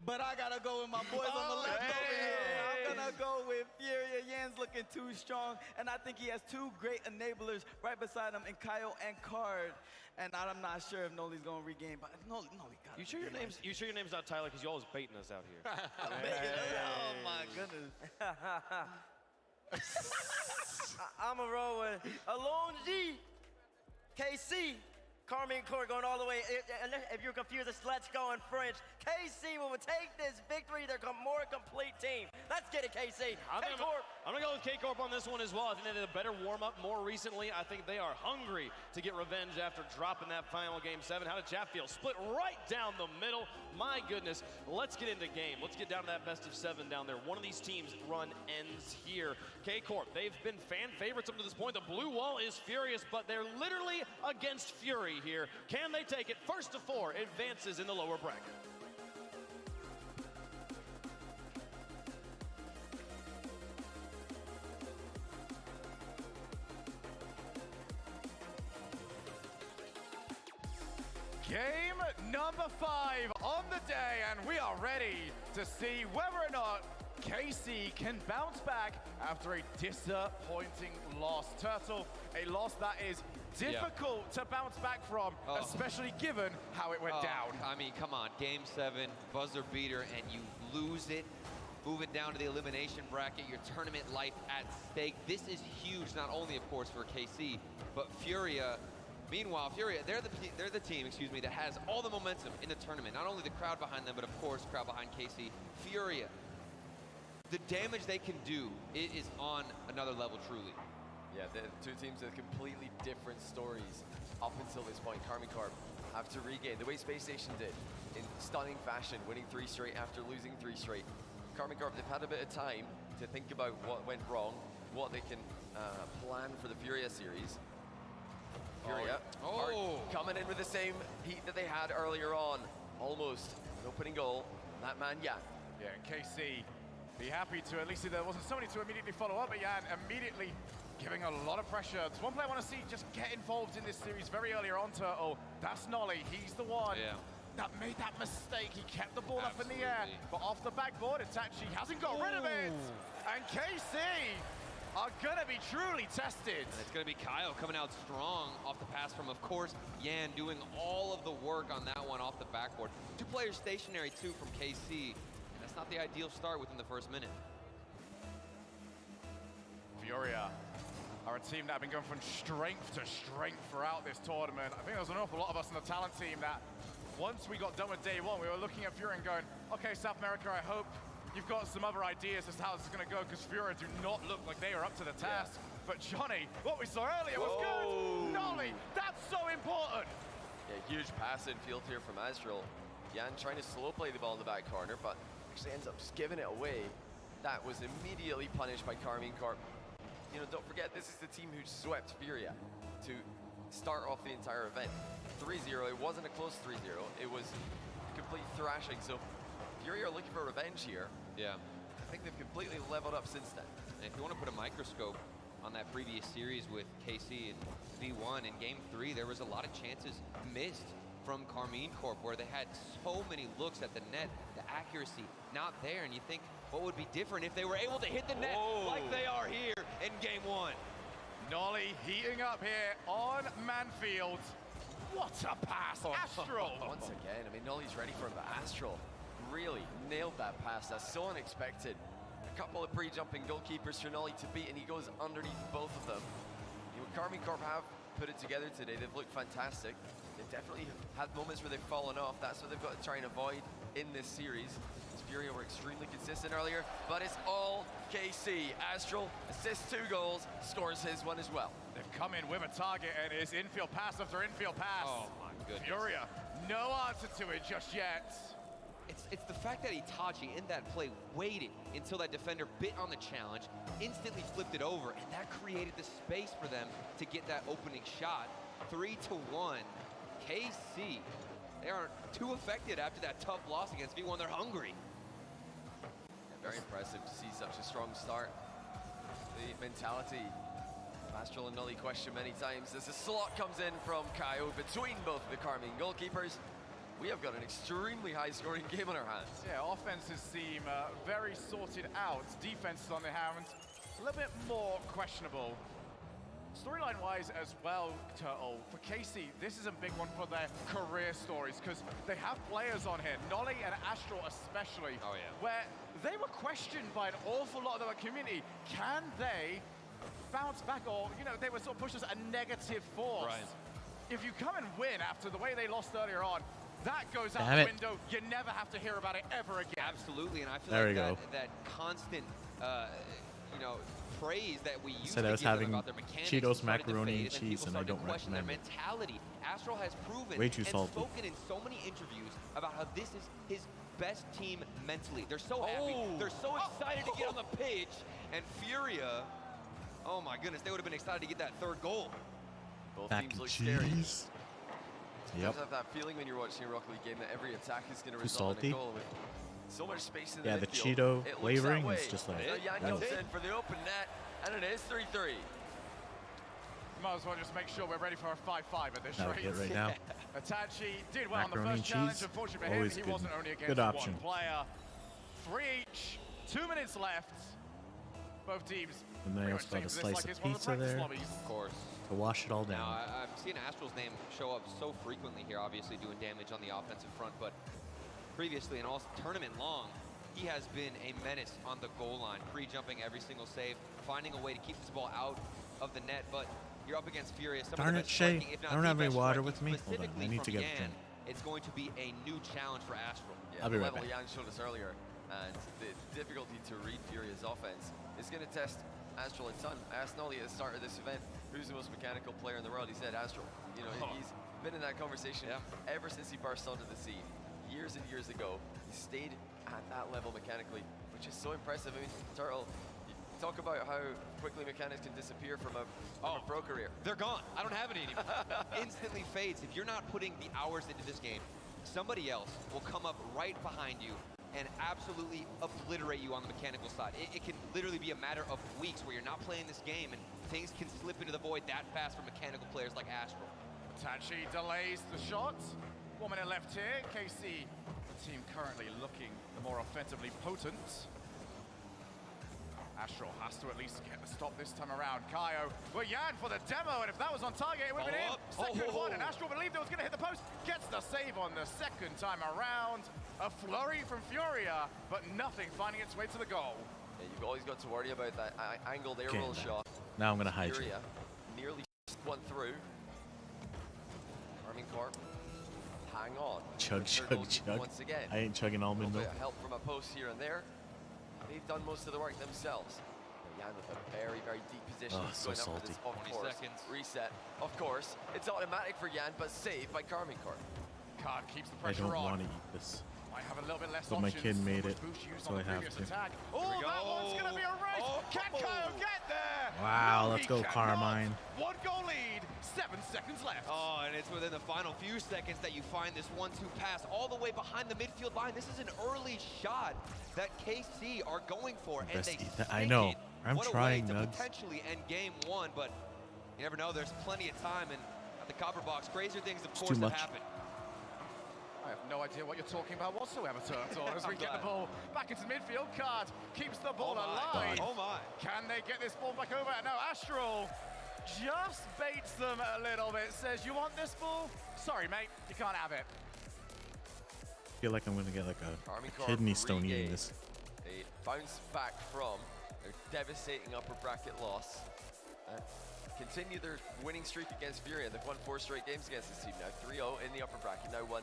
[SPEAKER 23] but I gotta go with my boys on the left over here. I'm gonna go with Furia. Yan's looking too strong, and I think he has two great enablers right beside him in Kaio and Card. And I'm not sure if Noli's gonna regain, but Noli got it.
[SPEAKER 7] You sure your name's not Tyler? Because you always baiting us out here.
[SPEAKER 23] Oh my goodness. I'm a roll with Alone G, KC, Carmine Corp going all the way. If you're confused, it's Let's Go in French. KC will take this victory. They're a more complete team. Let's get it, KC.
[SPEAKER 7] I'm going to go with K-Corp on this one as well. I think they did a better warm-up more recently. I think they are hungry to get revenge after dropping that final Game 7. How did chat feel? Split right down the middle. My goodness. Let's get into game. Let's get down to that best of 7 down there. One of these teams' run ends here. K-Corp, they've been fan favorites up to this point. The blue wall is furious, but they're literally against Fury here. Can they take it? First of 4 advances in the lower bracket.
[SPEAKER 9] Game number 5 on the day, and we are ready to see whether or not KC can bounce back after a disappointing loss. Turtle, a loss that is difficult to bounce back from, especially given how it went down.
[SPEAKER 18] I mean, come on, Game 7, buzzer beater, and you lose it. Moving down to the elimination bracket, your tournament life at stake. This is huge, not only, of course, for KC, but Furia. Meanwhile, Furia, they're the team, excuse me, that has all the momentum in the tournament. Not only the crowd behind them, but of course, crowd behind KC. Furia, the damage they can do, it is on another level, truly.
[SPEAKER 22] Yeah, the two teams with completely different stories up until this point. Carmine Corp have to regain the way Space Station did in stunning fashion, winning 3 straight after losing 3 straight. Carmine Corp, they've had a bit of time to think about what went wrong, what they can plan for the Furia series. Furia are coming in with the same heat that they had earlier on. almost an opening goal. That man, Jan.
[SPEAKER 9] Yeah, KC be happy to, at least there wasn't somebody to immediately follow up, but Jan immediately giving a lot of pressure. There's one player I want to see just get involved in this series very earlier on, Turtle. That's Nolly. He's the one that made that mistake. He kept the ball up in the air, but off the backboard, Itachi hasn't got rid of it. And KC are gonna be truly tested.
[SPEAKER 18] And it's gonna be Kyle coming out strong off the pass from, of course, Yan doing all of the work on that one off the backboard. 2 players stationary too from KC, and that's not the ideal start within the first minute.
[SPEAKER 9] Furia are a team that have been going from strength to strength throughout this tournament. I think there was an awful lot of us in the talent team that once we got done with day one, we were looking at Furia and going, okay, South America, I hope you've got some other ideas as to how this is going to go, because Furia do not look like they are up to the task. But Johnny, what we saw earlier was good. Nolly, that's so important.
[SPEAKER 22] Yeah, huge pass in field here from Astral. Jan trying to slow play the ball in the back corner, but actually ends up just giving it away. That was immediately punished by Karmine Corp. You know, don't forget, this is the team who swept Furia to start off the entire event. 3-0, it wasn't a close 3-0, it was a complete thrashing. So Furia are looking for revenge here.
[SPEAKER 18] Yeah.
[SPEAKER 22] I think they've completely leveled up since then.
[SPEAKER 18] And if you want to put a microscope on that previous series with KC and V1, in Game 3, there was a lot of chances missed from Karmine Corp, where they had so many looks at the net, the accuracy not there, and you think, what would be different if they were able to hit the net like they are here in Game 1?
[SPEAKER 9] Nolly heating up here on Manfield. What a pass, Astral!
[SPEAKER 22] Once again, I mean, Nolly's ready for him, but Astral really nailed that pass. That's so unexpected. A couple of pre-jumping goalkeepers for Nolly to beat, and he goes underneath both of them. You know, Karmine Corp have put it together today. They've looked fantastic. They've definitely had moments where they've fallen off. That's what they've got to try and avoid in this series. Furia were extremely consistent earlier, but it's all KC. Astral assists 2 goals, scores his one as well.
[SPEAKER 9] They've come in with a target, and it's infield pass after infield pass.
[SPEAKER 18] Oh my goodness.
[SPEAKER 9] Furia, no answer to it just yet.
[SPEAKER 18] It's the fact that Itachi in that play waited until that defender bit on the challenge, instantly flipped it over, and that created the space for them to get that opening shot. 3-1, KC. They aren't too affected after that tough loss against V1. They're hungry.
[SPEAKER 22] Very impressive to see such a strong start. The mentality of Astral and Nolly questioned many times as the slot comes in from Kaio between both of the Karmine goalkeepers. We have got an extremely high-scoring game on our hands.
[SPEAKER 9] Yeah, offenses seem very sorted out. Defenses on their hands, a little bit more questionable. Storyline-wise as well, Turtle, for KC, this is a big one for their career stories, because they have players on here, Nolly and Astral especially, where they were questioned by an awful lot of the community. Can they bounce back, or, you know, they were sort of pushed as a negative force. If you come and win after the way they lost earlier on, that goes out the window. You never have to hear about it ever again.
[SPEAKER 18] Absolutely, and I feel like that constant, you know, praise that we used to give them about their mechanics,
[SPEAKER 1] Cheetos, macaroni, and cheese, and I don't
[SPEAKER 18] question their
[SPEAKER 1] recommend it.
[SPEAKER 18] mentality. Astral has proven
[SPEAKER 1] Way too
[SPEAKER 18] and
[SPEAKER 1] salty.
[SPEAKER 18] spoken in so many interviews about how this is his best team mentally. They're so happy. They're so excited to get on the pitch. And Furia, oh my goodness, they would have been excited to get that 3rd goal.
[SPEAKER 22] Both
[SPEAKER 1] Mac
[SPEAKER 22] teams
[SPEAKER 1] and
[SPEAKER 22] look
[SPEAKER 1] cheese.
[SPEAKER 22] scary.
[SPEAKER 1] Yep.
[SPEAKER 22] You have that feeling when you're watching a Rocket League game that every attack is going to
[SPEAKER 1] Too
[SPEAKER 22] result
[SPEAKER 1] salty.
[SPEAKER 22] in a goal. With so much space in the
[SPEAKER 1] The
[SPEAKER 22] midfield,
[SPEAKER 1] Cheeto
[SPEAKER 22] it looks
[SPEAKER 1] flavoring
[SPEAKER 22] that
[SPEAKER 1] is
[SPEAKER 22] way.
[SPEAKER 1] just like,
[SPEAKER 22] So Jan
[SPEAKER 1] no.
[SPEAKER 22] comes in for the open net, and it is 3-3.
[SPEAKER 9] Might as well just make sure we're ready for a 5-5 at this
[SPEAKER 1] That'll
[SPEAKER 9] rate.
[SPEAKER 1] get right now.
[SPEAKER 9] Itachi did well on the
[SPEAKER 1] Macaroni
[SPEAKER 9] first
[SPEAKER 1] and
[SPEAKER 9] challenge.
[SPEAKER 1] cheese,
[SPEAKER 9] Unfortunately for him,
[SPEAKER 1] always
[SPEAKER 9] he
[SPEAKER 1] good.
[SPEAKER 9] wasn't only against
[SPEAKER 1] Good option.
[SPEAKER 9] one player. 3 each, 2 minutes left. Both teams.
[SPEAKER 1] And then I also got a slice of pizza there
[SPEAKER 18] Of course.
[SPEAKER 1] to wash it all down.
[SPEAKER 18] Now, I've seen Astral's name show up so frequently here, obviously doing damage on the offensive front, but previously and all tournament long, he has been a menace on the goal line, pre-jumping every single save, finding a way to keep this ball out of the net, but you're up against Furia.
[SPEAKER 1] Darn it, Shay. I don't have any water with me. Hold on, I need to get a drink.
[SPEAKER 18] It's going to be a new challenge for Astral.
[SPEAKER 22] Yeah,
[SPEAKER 1] I'll be
[SPEAKER 22] the
[SPEAKER 1] right
[SPEAKER 22] level
[SPEAKER 1] back.
[SPEAKER 22] Jan showed us earlier, and the difficulty to read Furia's offense is going to test Astral a ton. I asked Nolly at the start of this event, who's the most mechanical player in the world? He said Astral. You know, he's been in that conversation ever since he burst onto the scene. Years and years ago, he stayed at that level mechanically, which is so impressive. I mean, Turtle, you talk about how quickly mechanics can disappear from a pro career.
[SPEAKER 18] They're gone. I don't have any anymore. Instantly fades. If you're not putting the hours into this game,
[SPEAKER 4] somebody else will come up right behind you and absolutely obliterate you on the mechanical side. It can literally be a matter of weeks where you're not playing this game and things can slip into the void that fast for mechanical players like Astral.
[SPEAKER 9] Itachi delays the shot. 1 minute left here. KC, the team currently looking the more offensively potent. Astral has to at least get the stop this time around. Kaio, well, Yan for the demo, and if that was on target, it would have been in. Second one, and Astral believed it was going to hit the post. Gets the save on the second time around. A flurry from Furia, but nothing finding its way to the goal.
[SPEAKER 22] Yeah, you've always got to worry about that angled air roll shot.
[SPEAKER 1] Now I'm going to hide you.
[SPEAKER 22] Furia nearly one through. Armin Corp, hang on.
[SPEAKER 1] Chug, chug, chug.
[SPEAKER 22] Once again.
[SPEAKER 1] I ain't chugging almond milk.
[SPEAKER 22] Help from a post here and there. They've done most of the work themselves. Yan with a very, very deep position.
[SPEAKER 1] Oh, so salty.
[SPEAKER 22] Of course, reset. Of course, it's automatic for Yan, but saved by Carmine Corp.
[SPEAKER 9] Card keeps the
[SPEAKER 1] I
[SPEAKER 9] pressure
[SPEAKER 1] don't
[SPEAKER 9] on.
[SPEAKER 1] want to eat this.
[SPEAKER 9] Might have a little bit less
[SPEAKER 1] But my
[SPEAKER 9] options.
[SPEAKER 1] kid made it,
[SPEAKER 9] So
[SPEAKER 1] so I have to.
[SPEAKER 9] Attack. Oh, that one's going to be a race. Can Kaio get there?
[SPEAKER 1] Wow,
[SPEAKER 9] No,
[SPEAKER 1] let's
[SPEAKER 9] he
[SPEAKER 1] go,
[SPEAKER 9] cannot.
[SPEAKER 1] Carmine.
[SPEAKER 9] 1 goal lead, 7 seconds left.
[SPEAKER 4] Oh, and it's within the final few seconds that you find this 1-2 pass all the way behind the midfield line. This is an early shot that KC are going for, and they
[SPEAKER 1] I know. I'm
[SPEAKER 4] what
[SPEAKER 1] trying,
[SPEAKER 4] a way to
[SPEAKER 1] Nugs.
[SPEAKER 4] potentially end game 1, but you never know. There's plenty of time, and at the Copper Box, crazier things, of course, have happened.
[SPEAKER 9] I have no idea what you're talking about whatsoever, Turtle. As we get the ball back into midfield, Card keeps the ball alive.
[SPEAKER 4] Oh my.
[SPEAKER 9] Can they get this ball back over? No, Astral just baits them a little bit. Says, you want this ball? Sorry, mate, you can't have it.
[SPEAKER 1] I feel like I'm going to get like a kidney stone eating this.
[SPEAKER 22] They bounce back from their devastating upper bracket loss. Continue their winning streak against Furia. They've won 4 straight games against this team now. 3-0 in the upper bracket, now 1-0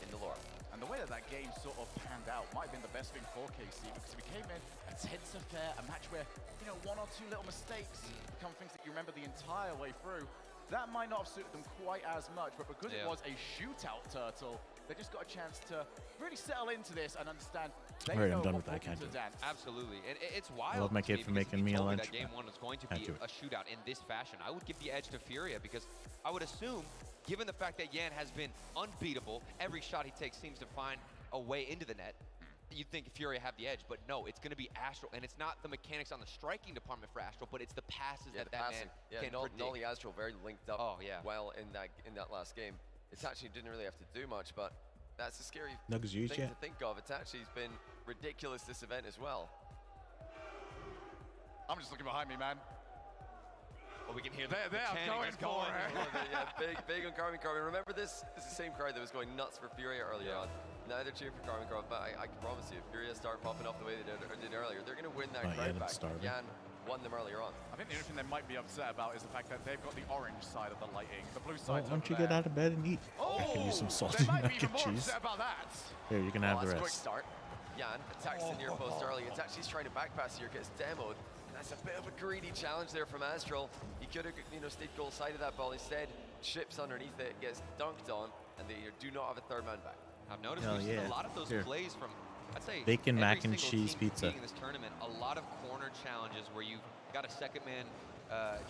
[SPEAKER 22] in the lower.
[SPEAKER 9] And the way that game sort of panned out might have been the best thing for KC, because we came in a tense affair, a match where, you know, 1 or 2 little mistakes become things that you remember the entire way through. That might not have suited them quite as much, but because it was a shootout, Turtle, they just got a chance to really settle into this and understand they
[SPEAKER 1] Alright,
[SPEAKER 9] know
[SPEAKER 1] I'm done
[SPEAKER 9] what
[SPEAKER 1] with that. I can't do
[SPEAKER 9] to
[SPEAKER 1] it.
[SPEAKER 9] dance.
[SPEAKER 4] Absolutely, and it's wild.
[SPEAKER 1] I love my
[SPEAKER 4] to me
[SPEAKER 1] kid for
[SPEAKER 4] because
[SPEAKER 1] making
[SPEAKER 4] if
[SPEAKER 1] me
[SPEAKER 4] you
[SPEAKER 1] a
[SPEAKER 4] told
[SPEAKER 1] lunch.
[SPEAKER 4] that game 1 was going to
[SPEAKER 1] Can't
[SPEAKER 4] be
[SPEAKER 1] do it.
[SPEAKER 4] a shootout in this fashion, I would give the edge to Furia, because I would assume, given the fact that Yan has been unbeatable, every shot he takes seems to find a way into the net. You'd think Furia have the edge, but no, it's going to be Astral, and it's not the mechanics on the striking department for Astral, but it's the passes that man can predict.
[SPEAKER 22] Nolly Astral very linked up well in that last game. Itachi didn't really have to do much, but that's a scary
[SPEAKER 1] Nugs used
[SPEAKER 22] thing
[SPEAKER 1] yet?
[SPEAKER 22] to think of. Itachi's been ridiculous this event as well.
[SPEAKER 9] I'm just looking behind me, man.
[SPEAKER 4] Well, we can hear
[SPEAKER 9] they're going for it.
[SPEAKER 22] Yeah, big on Carmine Corp. Remember, this is the same crowd that was going nuts for Furia earlier on. Now they're cheering for Carmine Corp, but I can promise you, if Furia start popping off the way they did earlier, they're going to win that crowd back. Yan won them earlier on.
[SPEAKER 9] I think the only thing they might be upset about is the fact that they've got the orange side of the lighting. The blue side.
[SPEAKER 1] Why don't you get out of bed and eat? I can use some salty mac and cheese.
[SPEAKER 9] About that.
[SPEAKER 1] Here, you can have the
[SPEAKER 22] That's a quick
[SPEAKER 1] rest.
[SPEAKER 22] start. Yan attacks the near post early. Itachi's trying to back pass here, gets demoed. That's a bit of a greedy challenge there from Astral. He could have, stayed goal side of that ball. Instead, chips underneath it, gets dunked on, and they do not have a third man back.
[SPEAKER 4] I've noticed we've seen a lot of those plays from, I'd say,
[SPEAKER 1] bacon,
[SPEAKER 4] every
[SPEAKER 1] mac and
[SPEAKER 4] single
[SPEAKER 1] cheese
[SPEAKER 4] team
[SPEAKER 1] pizza.
[SPEAKER 4] in this tournament. A lot of corner challenges where you've got a second man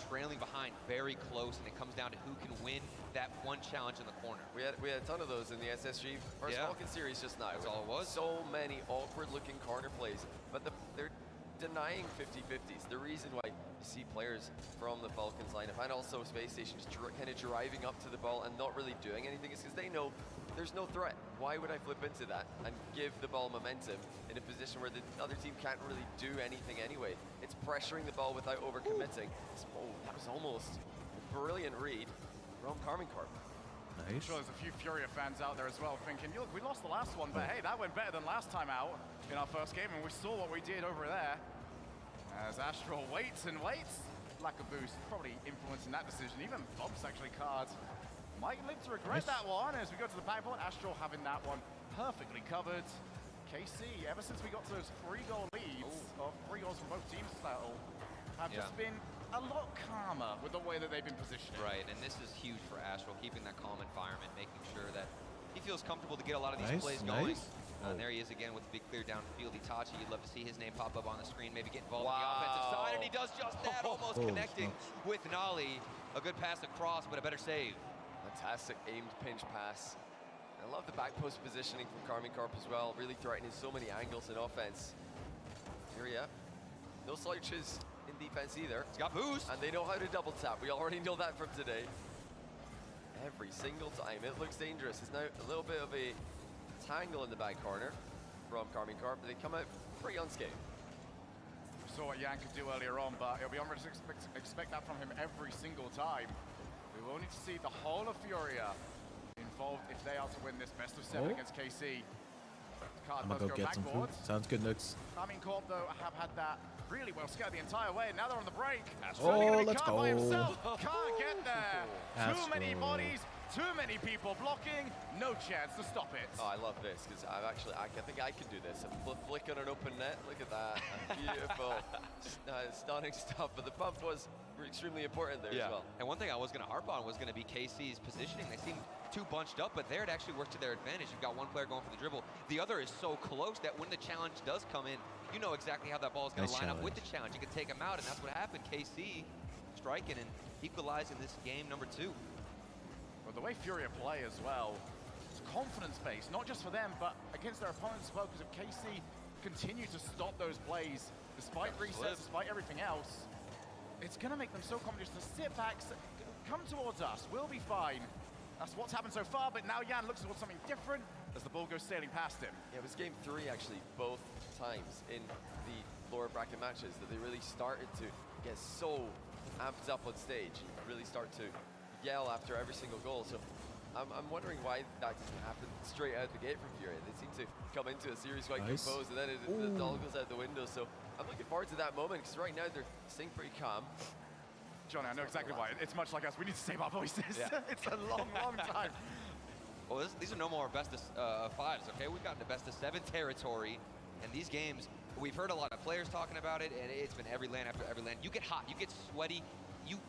[SPEAKER 4] trailing behind very close, and it comes down to who can win that one challenge in the corner.
[SPEAKER 22] We had a ton of those in the SSG first Falcon series just now.
[SPEAKER 4] That's all it was.
[SPEAKER 22] So many awkward-looking corner plays, but they're denying 50-50s. The reason why you see players from the Falcons lineup and also Space Station just kind of driving up to the ball and not really doing anything is because they know there's no threat. Why would I flip into that and give the ball momentum in a position where the other team can't really do anything anyway? It's pressuring the ball without overcommitting. That was almost a brilliant read from Carmine Corp.
[SPEAKER 1] Nice.
[SPEAKER 9] I'm sure there's a few Furia fans out there as well thinking, look, we lost the last one, but hey, that went better than last time out in our first game, and we saw what we did over there. As Astral waits and waits, lack of boost probably influencing that decision. Even Bumps actually cards might live to regret that one as we go to the backboard. Astral having that one perfectly covered. KC, ever since we got to those 3-goal leads, of 3 goals from both teams, have just been a lot calmer with the way that they've been positioned.
[SPEAKER 4] Right, and this is huge for Astral, keeping that calm environment, making sure that he feels comfortable to get a lot of these plays going. There he is again with the big clear downfield. Itachi, you'd love to see his name pop up on the screen, maybe get involved on the offensive side, and he does just that, almost connecting with Nolly. A good pass across, but a better save.
[SPEAKER 22] Fantastic aimed pinch pass. I love the back post positioning from Karmine Corp as well, really threatening so many angles in offense. Furia, no slouches in defense either.
[SPEAKER 4] He's got boost.
[SPEAKER 22] And they know how to double tap. We already know that from today. Every single time, it looks dangerous. It's now a little bit of a tangle in the back corner from Karmine Corp, but they come out pretty unscathed.
[SPEAKER 9] We saw what Yan could do earlier on, but it'll be unrealistic to expect that from him every single time. We will need to see the whole of Furia involved if they are to win this best of 7 against KC. Card
[SPEAKER 1] I'm gonna go get some food. Sounds good, Nooks.
[SPEAKER 9] Karmine Corp, though, have had that really well scared the entire way. Now they're on the break.
[SPEAKER 1] Oh, let's go.
[SPEAKER 9] By himself. Can't get there. Too many bodies, too many people blocking. No chance to stop it.
[SPEAKER 22] Oh, I love this because I think I could do this. A flick on an open net. Look at that. Beautiful. Stunning stuff. But the pump was extremely important there as well.
[SPEAKER 4] And one thing I was going to harp on was going to be KC's positioning. They seemed too bunched up, but there it actually worked to their advantage. You've got one player going for the dribble. The other is so close that when the challenge does come in, you know exactly how that ball is going to line up with the challenge. You can take him out, and that's what happened. KC striking and equalizing this game number 2.
[SPEAKER 9] Well, the way Furia play as well, it's confidence-based, not just for them, but against their opponents as well, because if KC continue to stop those plays, despite resets, despite everything else, it's going to make them so confident to sit back, come towards us, we'll be fine. That's what's happened so far, but now Yan looks towards something different as the ball goes sailing past him.
[SPEAKER 22] Yeah, it was game 3 actually, both times in the lower bracket matches that they really started to get so amped up on stage, really start to yell after every single goal. So I'm wondering why that didn't happen straight out the gate from Furia. They seem to come into a series quite composed, and then it all goes out the window. So I'm looking forward to that moment, because right now they're staying pretty calm.
[SPEAKER 9] Johnny, I know exactly why. It's much like us. We need to save our voices. It's a long, long time.
[SPEAKER 4] Well, these are no more best of 5s, okay? We've gotten to best of 7 territory, and these games, we've heard a lot of players talking about it, and it's been every LAN after every LAN. You get hot, you get sweaty, you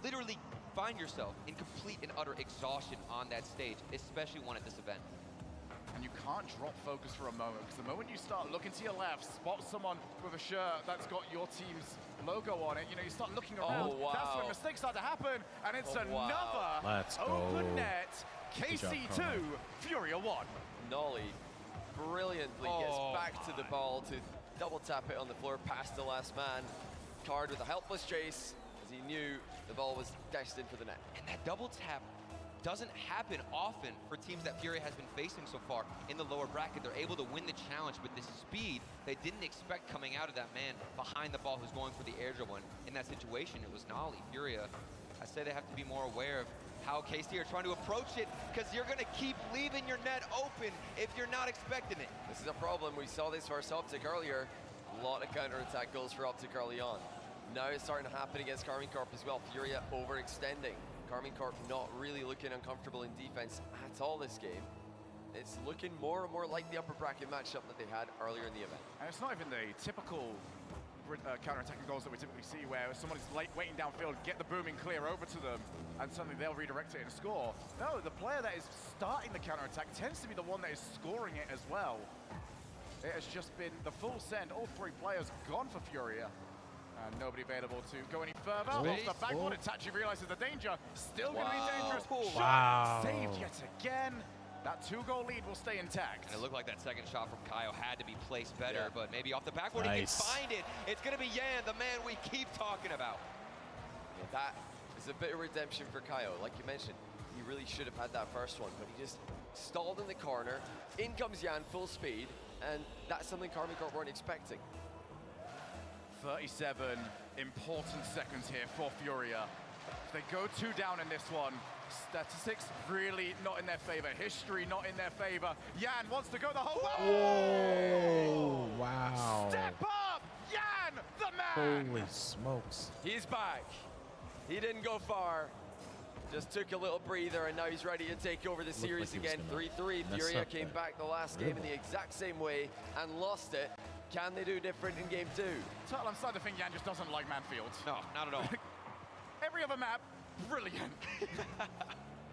[SPEAKER 4] literally find yourself in complete and utter exhaustion on that stage, especially one at this event.
[SPEAKER 9] And you can't drop focus for a moment, because the moment you start looking to your left, spot someone with a shirt that's got your team's logo on it, you know, you start looking around, that's when mistakes start to happen, and it's another open net. KC2, Furia 1.
[SPEAKER 22] Nolly brilliantly gets back to the ball to double tap it on the floor past the last man. Card with a helpless chase, as he knew the ball was destined for the net.
[SPEAKER 4] And that double tap doesn't happen often for teams that Furia has been facing so far in the lower bracket. They're able to win the challenge with the speed they didn't expect coming out of that man behind the ball who's going for the air dribble. In that situation, it was Nolly. Furia, I say they have to be more aware of how KC are trying to approach it, because you're going to keep leaving your net open if you're not expecting it.
[SPEAKER 22] This is a problem. We saw this versus Optic earlier. A lot of counter-attack goals for Optic early on. Now it's starting to happen against Karmine Corp as well. Furia overextending. Karmine Corp not really looking uncomfortable in defense at all this game. It's looking more and more like the upper bracket matchup that they had earlier in the event.
[SPEAKER 9] And it's not even the typical counter-attacking goals that we typically see, where somebody's waiting downfield, get the booming clear over to them, and suddenly they'll redirect it and score. No, the player that is starting the counter-attack tends to be the one that is scoring it as well. It has just been the full send. All 3 players gone for Furia. And nobody available to go any further. Off the backboard, Itachi realizes the danger. Still going to be dangerous. Shot saved yet again. That 2-goal lead will stay intact.
[SPEAKER 4] And it looked like that second shot from Kaio had to be placed better, but maybe off the backboard he can find it. It's going to be Yan, the man we keep talking about.
[SPEAKER 22] Yeah, that is a bit of redemption for Kaio. Like you mentioned, he really should have had that first one, but he just stalled in the corner. In comes Yan, full speed, and that's something Karmine Corp weren't expecting.
[SPEAKER 9] 37 important seconds here for Furia. If they go 2 down in this one, statistics really not in their favor. History not in their favor. Yan wants to go the whole way.
[SPEAKER 1] Oh, wow.
[SPEAKER 9] Step up, Yan, the man.
[SPEAKER 1] Holy smokes.
[SPEAKER 22] He's back. He didn't go far. Just took a little breather, and now he's ready to take over the series again. 3-3. Furia came back the last game in the exact same way and lost it. Can they do different in game 2?
[SPEAKER 9] Turtle, I'm starting to think Yan just doesn't like Manfield.
[SPEAKER 4] No, not at all.
[SPEAKER 9] Every other map, brilliant.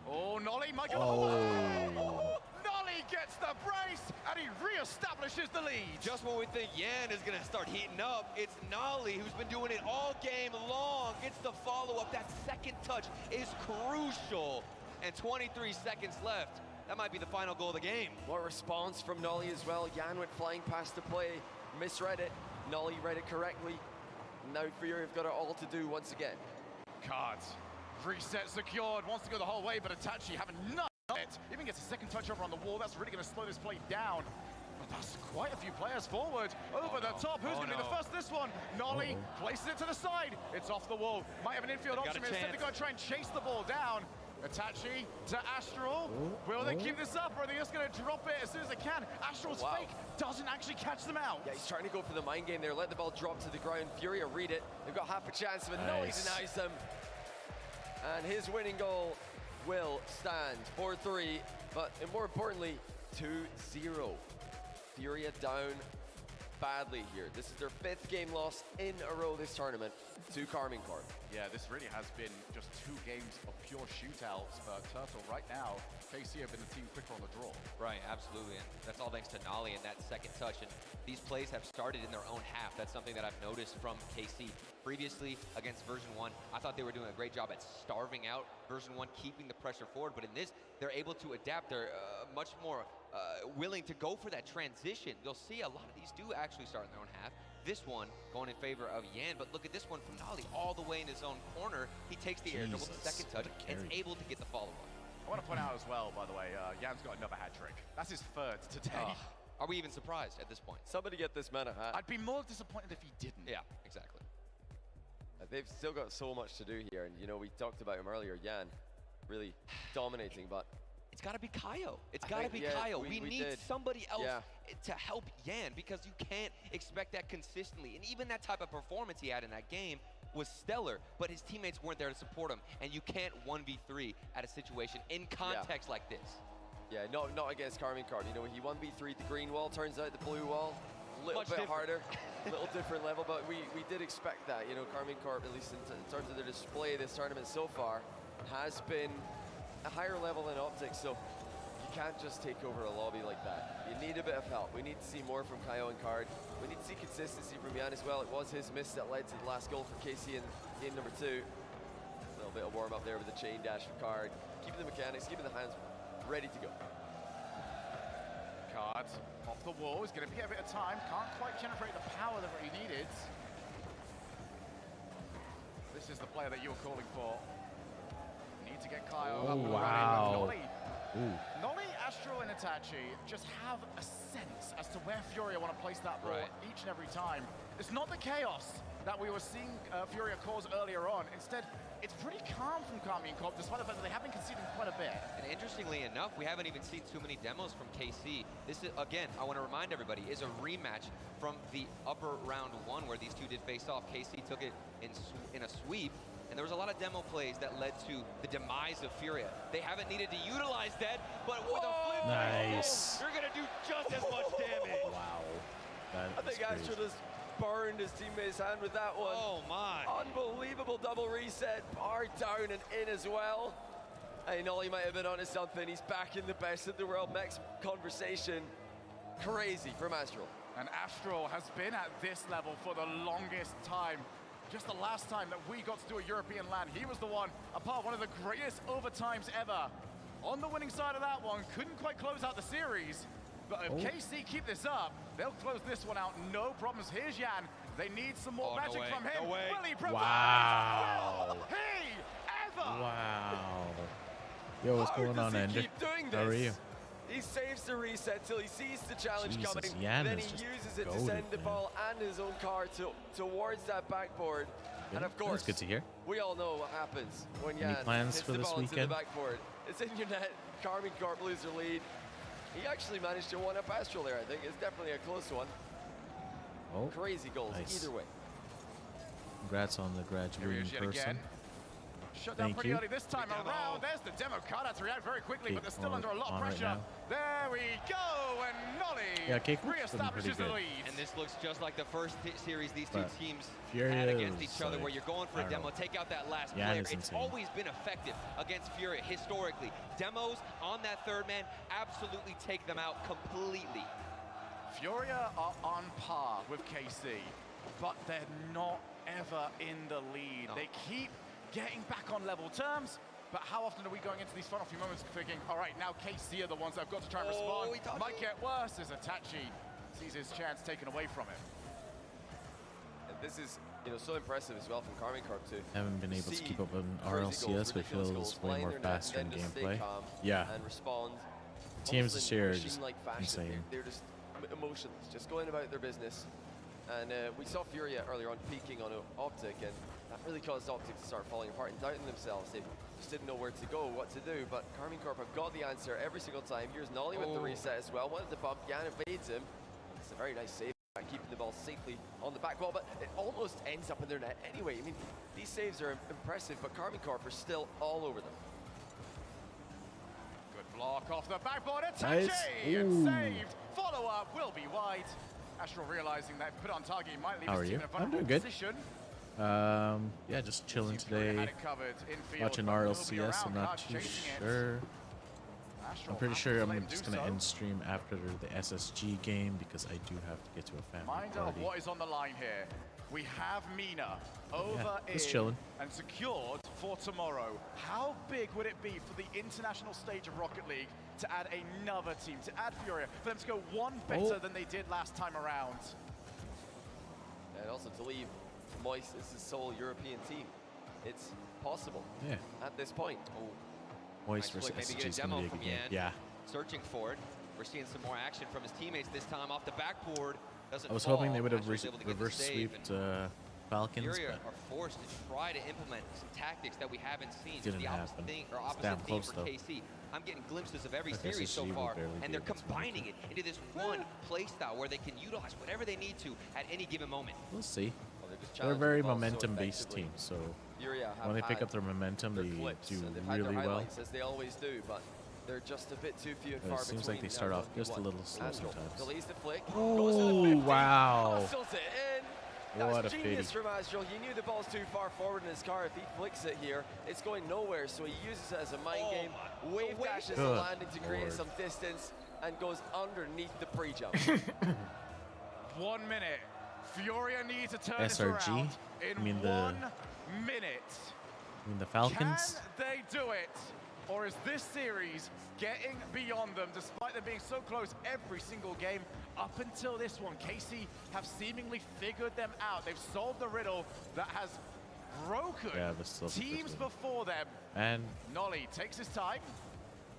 [SPEAKER 9] Oh, Nolly, my God. Nolly gets the brace, and he reestablishes the lead.
[SPEAKER 4] Just when we think Yan is going to start heating up, it's Nolly who's been doing it all game long. Gets the follow-up. That second touch is crucial. And 23 seconds left. that might be the final goal of the game.
[SPEAKER 3] What response from Nolly as well. Yan went flying past the play, misread it. Nolly read it correctly. Now Fury have got it all to do once again.
[SPEAKER 9] Cards. Reset secured. Wants to go the whole way, but Itachi having none of it. Even gets a second touch over on the wall. That's really going to slow this play down. But that's quite a few players forward. Over the top. Who's going to be the first this one? Nolly places it to the side. It's off the wall. Might have an infield option. Instead, they're going to try and chase the ball down. Itachi to Astral. Will they keep this up, or are they just going to drop it as soon as they can? Astral's fake doesn't actually catch them out.
[SPEAKER 3] Yeah, he's trying to go for the mind game there. Let the ball drop to the ground. Furia read it. They've got half a chance, but Nolly denies them. And his winning goal will stand 4-3, but more importantly, 2-0. Furia down badly here. This is their 5th game loss in a row this tournament to Karmine Corp.
[SPEAKER 9] Yeah, this really has been just 2 games of pure shootouts for Turtle. Right now, KC have been the team quicker on the draw.
[SPEAKER 4] Right, absolutely, and that's all thanks to Nolly and that second touch. And these plays have started in their own half. That's something that I've noticed from KC. Previously, against version 1, I thought they were doing a great job at starving out version 1, keeping the pressure forward. But in this, they're able to adapt. They're much more willing to go for that transition. You'll see a lot of these do actually start in their own half. This one going in favor of Yan, but look at this one from Nolly, all the way in his own corner. He takes the air dribble, the second touch, and is able to get the follow-up.
[SPEAKER 9] I want to point out as well, by the way, Yan's got another hat trick. That's his 3rd today.
[SPEAKER 4] Are we even surprised at this point?
[SPEAKER 3] Somebody get this man a hat.
[SPEAKER 9] I'd be more disappointed if he didn't.
[SPEAKER 4] Yeah, exactly.
[SPEAKER 3] They've still got so much to do here, and you know, we talked about him earlier, Yan really dominating, but
[SPEAKER 4] it's got to be Kaio. It's got to be Kaio. We need somebody else to help Yan, because you can't expect that consistently. And even that type of performance he had in that game was stellar, but his teammates weren't there to support him. And you can't 1v3 at a situation in context like this.
[SPEAKER 3] Yeah, not against Karmine Corp. You know, he 1v3'd the green wall, turns out the blue wall, a little bit harder, a little different level, but we did expect that. You know, Karmine Corp, at least in terms of their display this tournament so far, has been a higher level than Optics, so you can't just take over a lobby like that. You need a bit of help. We need to see more from Kaio and Card. We need to see consistency from Yan as well. It was his miss that led to the last goal for KC in game number 2. A little bit of warm up there with the chain dash for Card. Keeping the mechanics, keeping the hands ready to go.
[SPEAKER 9] Card off the wall. He's going to get a bit of time. Can't quite generate the power that he needed. This is the player that you were calling for. Need to get Kaio up and running. Nolly, Astral, and Itachi just have a sense as to where Furia want to place that ball each and every time. It's not the chaos that we were seeing Furia cause earlier on. Instead, it's pretty calm from Karmine Corp, despite the fact that they have been conceding quite a bit.
[SPEAKER 4] And interestingly enough, we haven't even seen too many demos from KC. This is, again, I want to remind everybody, is a rematch from the upper round 1 where these two did face off. KC took it in a sweep. And there was a lot of demo plays that led to the demise of Furia. They haven't needed to utilize that, but with a flip, you're going to do just as much damage.
[SPEAKER 1] Wow.
[SPEAKER 3] I think Astral just burned his teammate's hand with that one.
[SPEAKER 4] Oh, my.
[SPEAKER 3] Unbelievable double reset. Bar down and in as well. I know he might have been onto something. He's back in the best of the world max conversation. Crazy from Astral.
[SPEAKER 9] And Astral has been at this level for the longest time. Just the last time that we got to do a European LAN, he was the one, a part of one of the greatest overtimes ever. On the winning side of that one, couldn't quite close out the series. But if KC keep this up, they'll close this one out, no problems. Here's Yan. They need some more magic from him. Will he provide?
[SPEAKER 1] Wow.
[SPEAKER 9] Will he ever?
[SPEAKER 1] Wow. Yo, what's going on, Ender?
[SPEAKER 3] Keep doing this?
[SPEAKER 1] How are you?
[SPEAKER 3] He saves the reset till he sees the challenge coming.
[SPEAKER 1] Yan
[SPEAKER 3] then
[SPEAKER 1] is
[SPEAKER 3] he
[SPEAKER 1] just
[SPEAKER 3] uses it to
[SPEAKER 1] goated,
[SPEAKER 3] send the ball and his own car towards that backboard. And of course,
[SPEAKER 1] that's good to hear.
[SPEAKER 3] We all know what happens when
[SPEAKER 1] Any
[SPEAKER 3] Yan
[SPEAKER 1] plans
[SPEAKER 3] hits
[SPEAKER 1] for
[SPEAKER 3] the
[SPEAKER 1] this
[SPEAKER 3] ball into the
[SPEAKER 1] weekend?
[SPEAKER 3] backboard. It's in your net. Karmine Corp lose their lead. He actually managed to one-up Astral there, I think. It's definitely a close one.
[SPEAKER 1] Oh,
[SPEAKER 3] crazy goals either way.
[SPEAKER 1] Congrats on the graduating person.
[SPEAKER 9] Shut down pretty early this time around. There's the demo card. Had to react very quickly, but they're still under a lot of pressure. There we go, and Nolly reestablishes the lead.
[SPEAKER 4] And this looks just like the first series these two teams
[SPEAKER 1] Furia
[SPEAKER 4] had against each other, where you're going for a demo, take out that last player. It's
[SPEAKER 1] insane.
[SPEAKER 4] always been effective against Furia historically. Demos on that third man absolutely take them out completely.
[SPEAKER 9] Furia are on par with KC, but they're not ever in the lead. They keep getting back on level terms, but how often are we going into these final few moments thinking, all right, now KC are the ones that have got to try and respond. Might get worse as Itachi sees his chance taken away from him.
[SPEAKER 3] And this is, you know, so impressive as well from Karmine Corp too.
[SPEAKER 1] Haven't been able to keep up on RLCS, but feels way more faster in gameplay. Yeah.
[SPEAKER 3] And respond.
[SPEAKER 1] Teams this year are just insane.
[SPEAKER 3] They're just emotionless, just going about their business. And we saw Furia earlier on peaking on Optic, and that really caused Optic to start falling apart and doubting themselves. They just didn't know where to go, what to do. But Karmine Corp have got the answer every single time. Here's Nolly with the reset as well. Wanted to bump, Yan evades him. It's a very nice save, keeping the ball safely on the back wall, but it almost ends up in their net anyway. I mean, these saves are impressive, but Karmine Corp are still all over them.
[SPEAKER 9] Good block off the backboard, Itachi! And saved. Follow up will be wide. Astral realizing that put on target, he might leave his team in a vulnerable position.
[SPEAKER 1] Yeah, just chilling today. Watching RLCS, I'm not too sure. I'm pretty sure I'm just going to end stream after the SSG game because I do have to get to a family
[SPEAKER 9] Mind
[SPEAKER 1] party.
[SPEAKER 9] of what is on the line here. We have Mina over
[SPEAKER 1] just chilling.
[SPEAKER 9] And secured for tomorrow. How big would it be for the international stage of Rocket League to add another team, to add Furia, for them to go one better than they did last time around?
[SPEAKER 3] And also to leave Moist as the sole European team. It's possible at this point.
[SPEAKER 1] Moist versus SSG is going to be a good game. Yeah.
[SPEAKER 4] Searching for it. We're seeing some more action from his teammates this time off the backboard.
[SPEAKER 1] I was hoping they would have reverse sweeped Falcons,
[SPEAKER 4] Furia
[SPEAKER 1] but
[SPEAKER 4] are forced to try to implement some tactics that we haven't seen.
[SPEAKER 1] Didn't
[SPEAKER 4] the opposite
[SPEAKER 1] happen.
[SPEAKER 4] thing, or
[SPEAKER 1] It's
[SPEAKER 4] opposite
[SPEAKER 1] damn
[SPEAKER 4] theme
[SPEAKER 1] close,
[SPEAKER 4] for
[SPEAKER 1] though.
[SPEAKER 4] KC. I'm getting glimpses of every
[SPEAKER 1] Like
[SPEAKER 4] series so
[SPEAKER 1] SSG will
[SPEAKER 4] far,
[SPEAKER 1] barely
[SPEAKER 4] and
[SPEAKER 1] be
[SPEAKER 4] they're
[SPEAKER 1] able to
[SPEAKER 4] combining it into this one play style where they can utilize whatever they need to at any given moment.
[SPEAKER 1] we'll see.
[SPEAKER 3] Well,
[SPEAKER 1] They're a very momentum-based team, so when they pick up their momentum, they do really well.
[SPEAKER 3] As they always do, but they're just a bit too few and far
[SPEAKER 1] It seems like they
[SPEAKER 3] between
[SPEAKER 1] start
[SPEAKER 3] now.
[SPEAKER 1] off just a little slow
[SPEAKER 3] Astral
[SPEAKER 1] sometimes.
[SPEAKER 3] delays the flick.
[SPEAKER 1] Oh, wow.
[SPEAKER 3] Hustles it in.
[SPEAKER 1] What
[SPEAKER 3] That's
[SPEAKER 1] a
[SPEAKER 3] genius
[SPEAKER 1] pity.
[SPEAKER 3] from Astral. He knew the ball's too far forward in his car. If he flicks it here, it's going nowhere, so he uses it as a mind game. Wave dashes the
[SPEAKER 1] Good
[SPEAKER 3] landing to create
[SPEAKER 1] Lord.
[SPEAKER 3] some distance and goes underneath the pre-jump.
[SPEAKER 9] 1 minute. Furia need to turn this
[SPEAKER 1] SRG?
[SPEAKER 9] around in
[SPEAKER 1] I mean
[SPEAKER 9] 1 minute.
[SPEAKER 1] I mean the Falcons.
[SPEAKER 9] Can they do it? Or is this series getting beyond them, despite them being so close every single game up until this one? KC have seemingly figured them out. They've solved the riddle that has broken teams before them.
[SPEAKER 1] And
[SPEAKER 9] Nolly takes his time.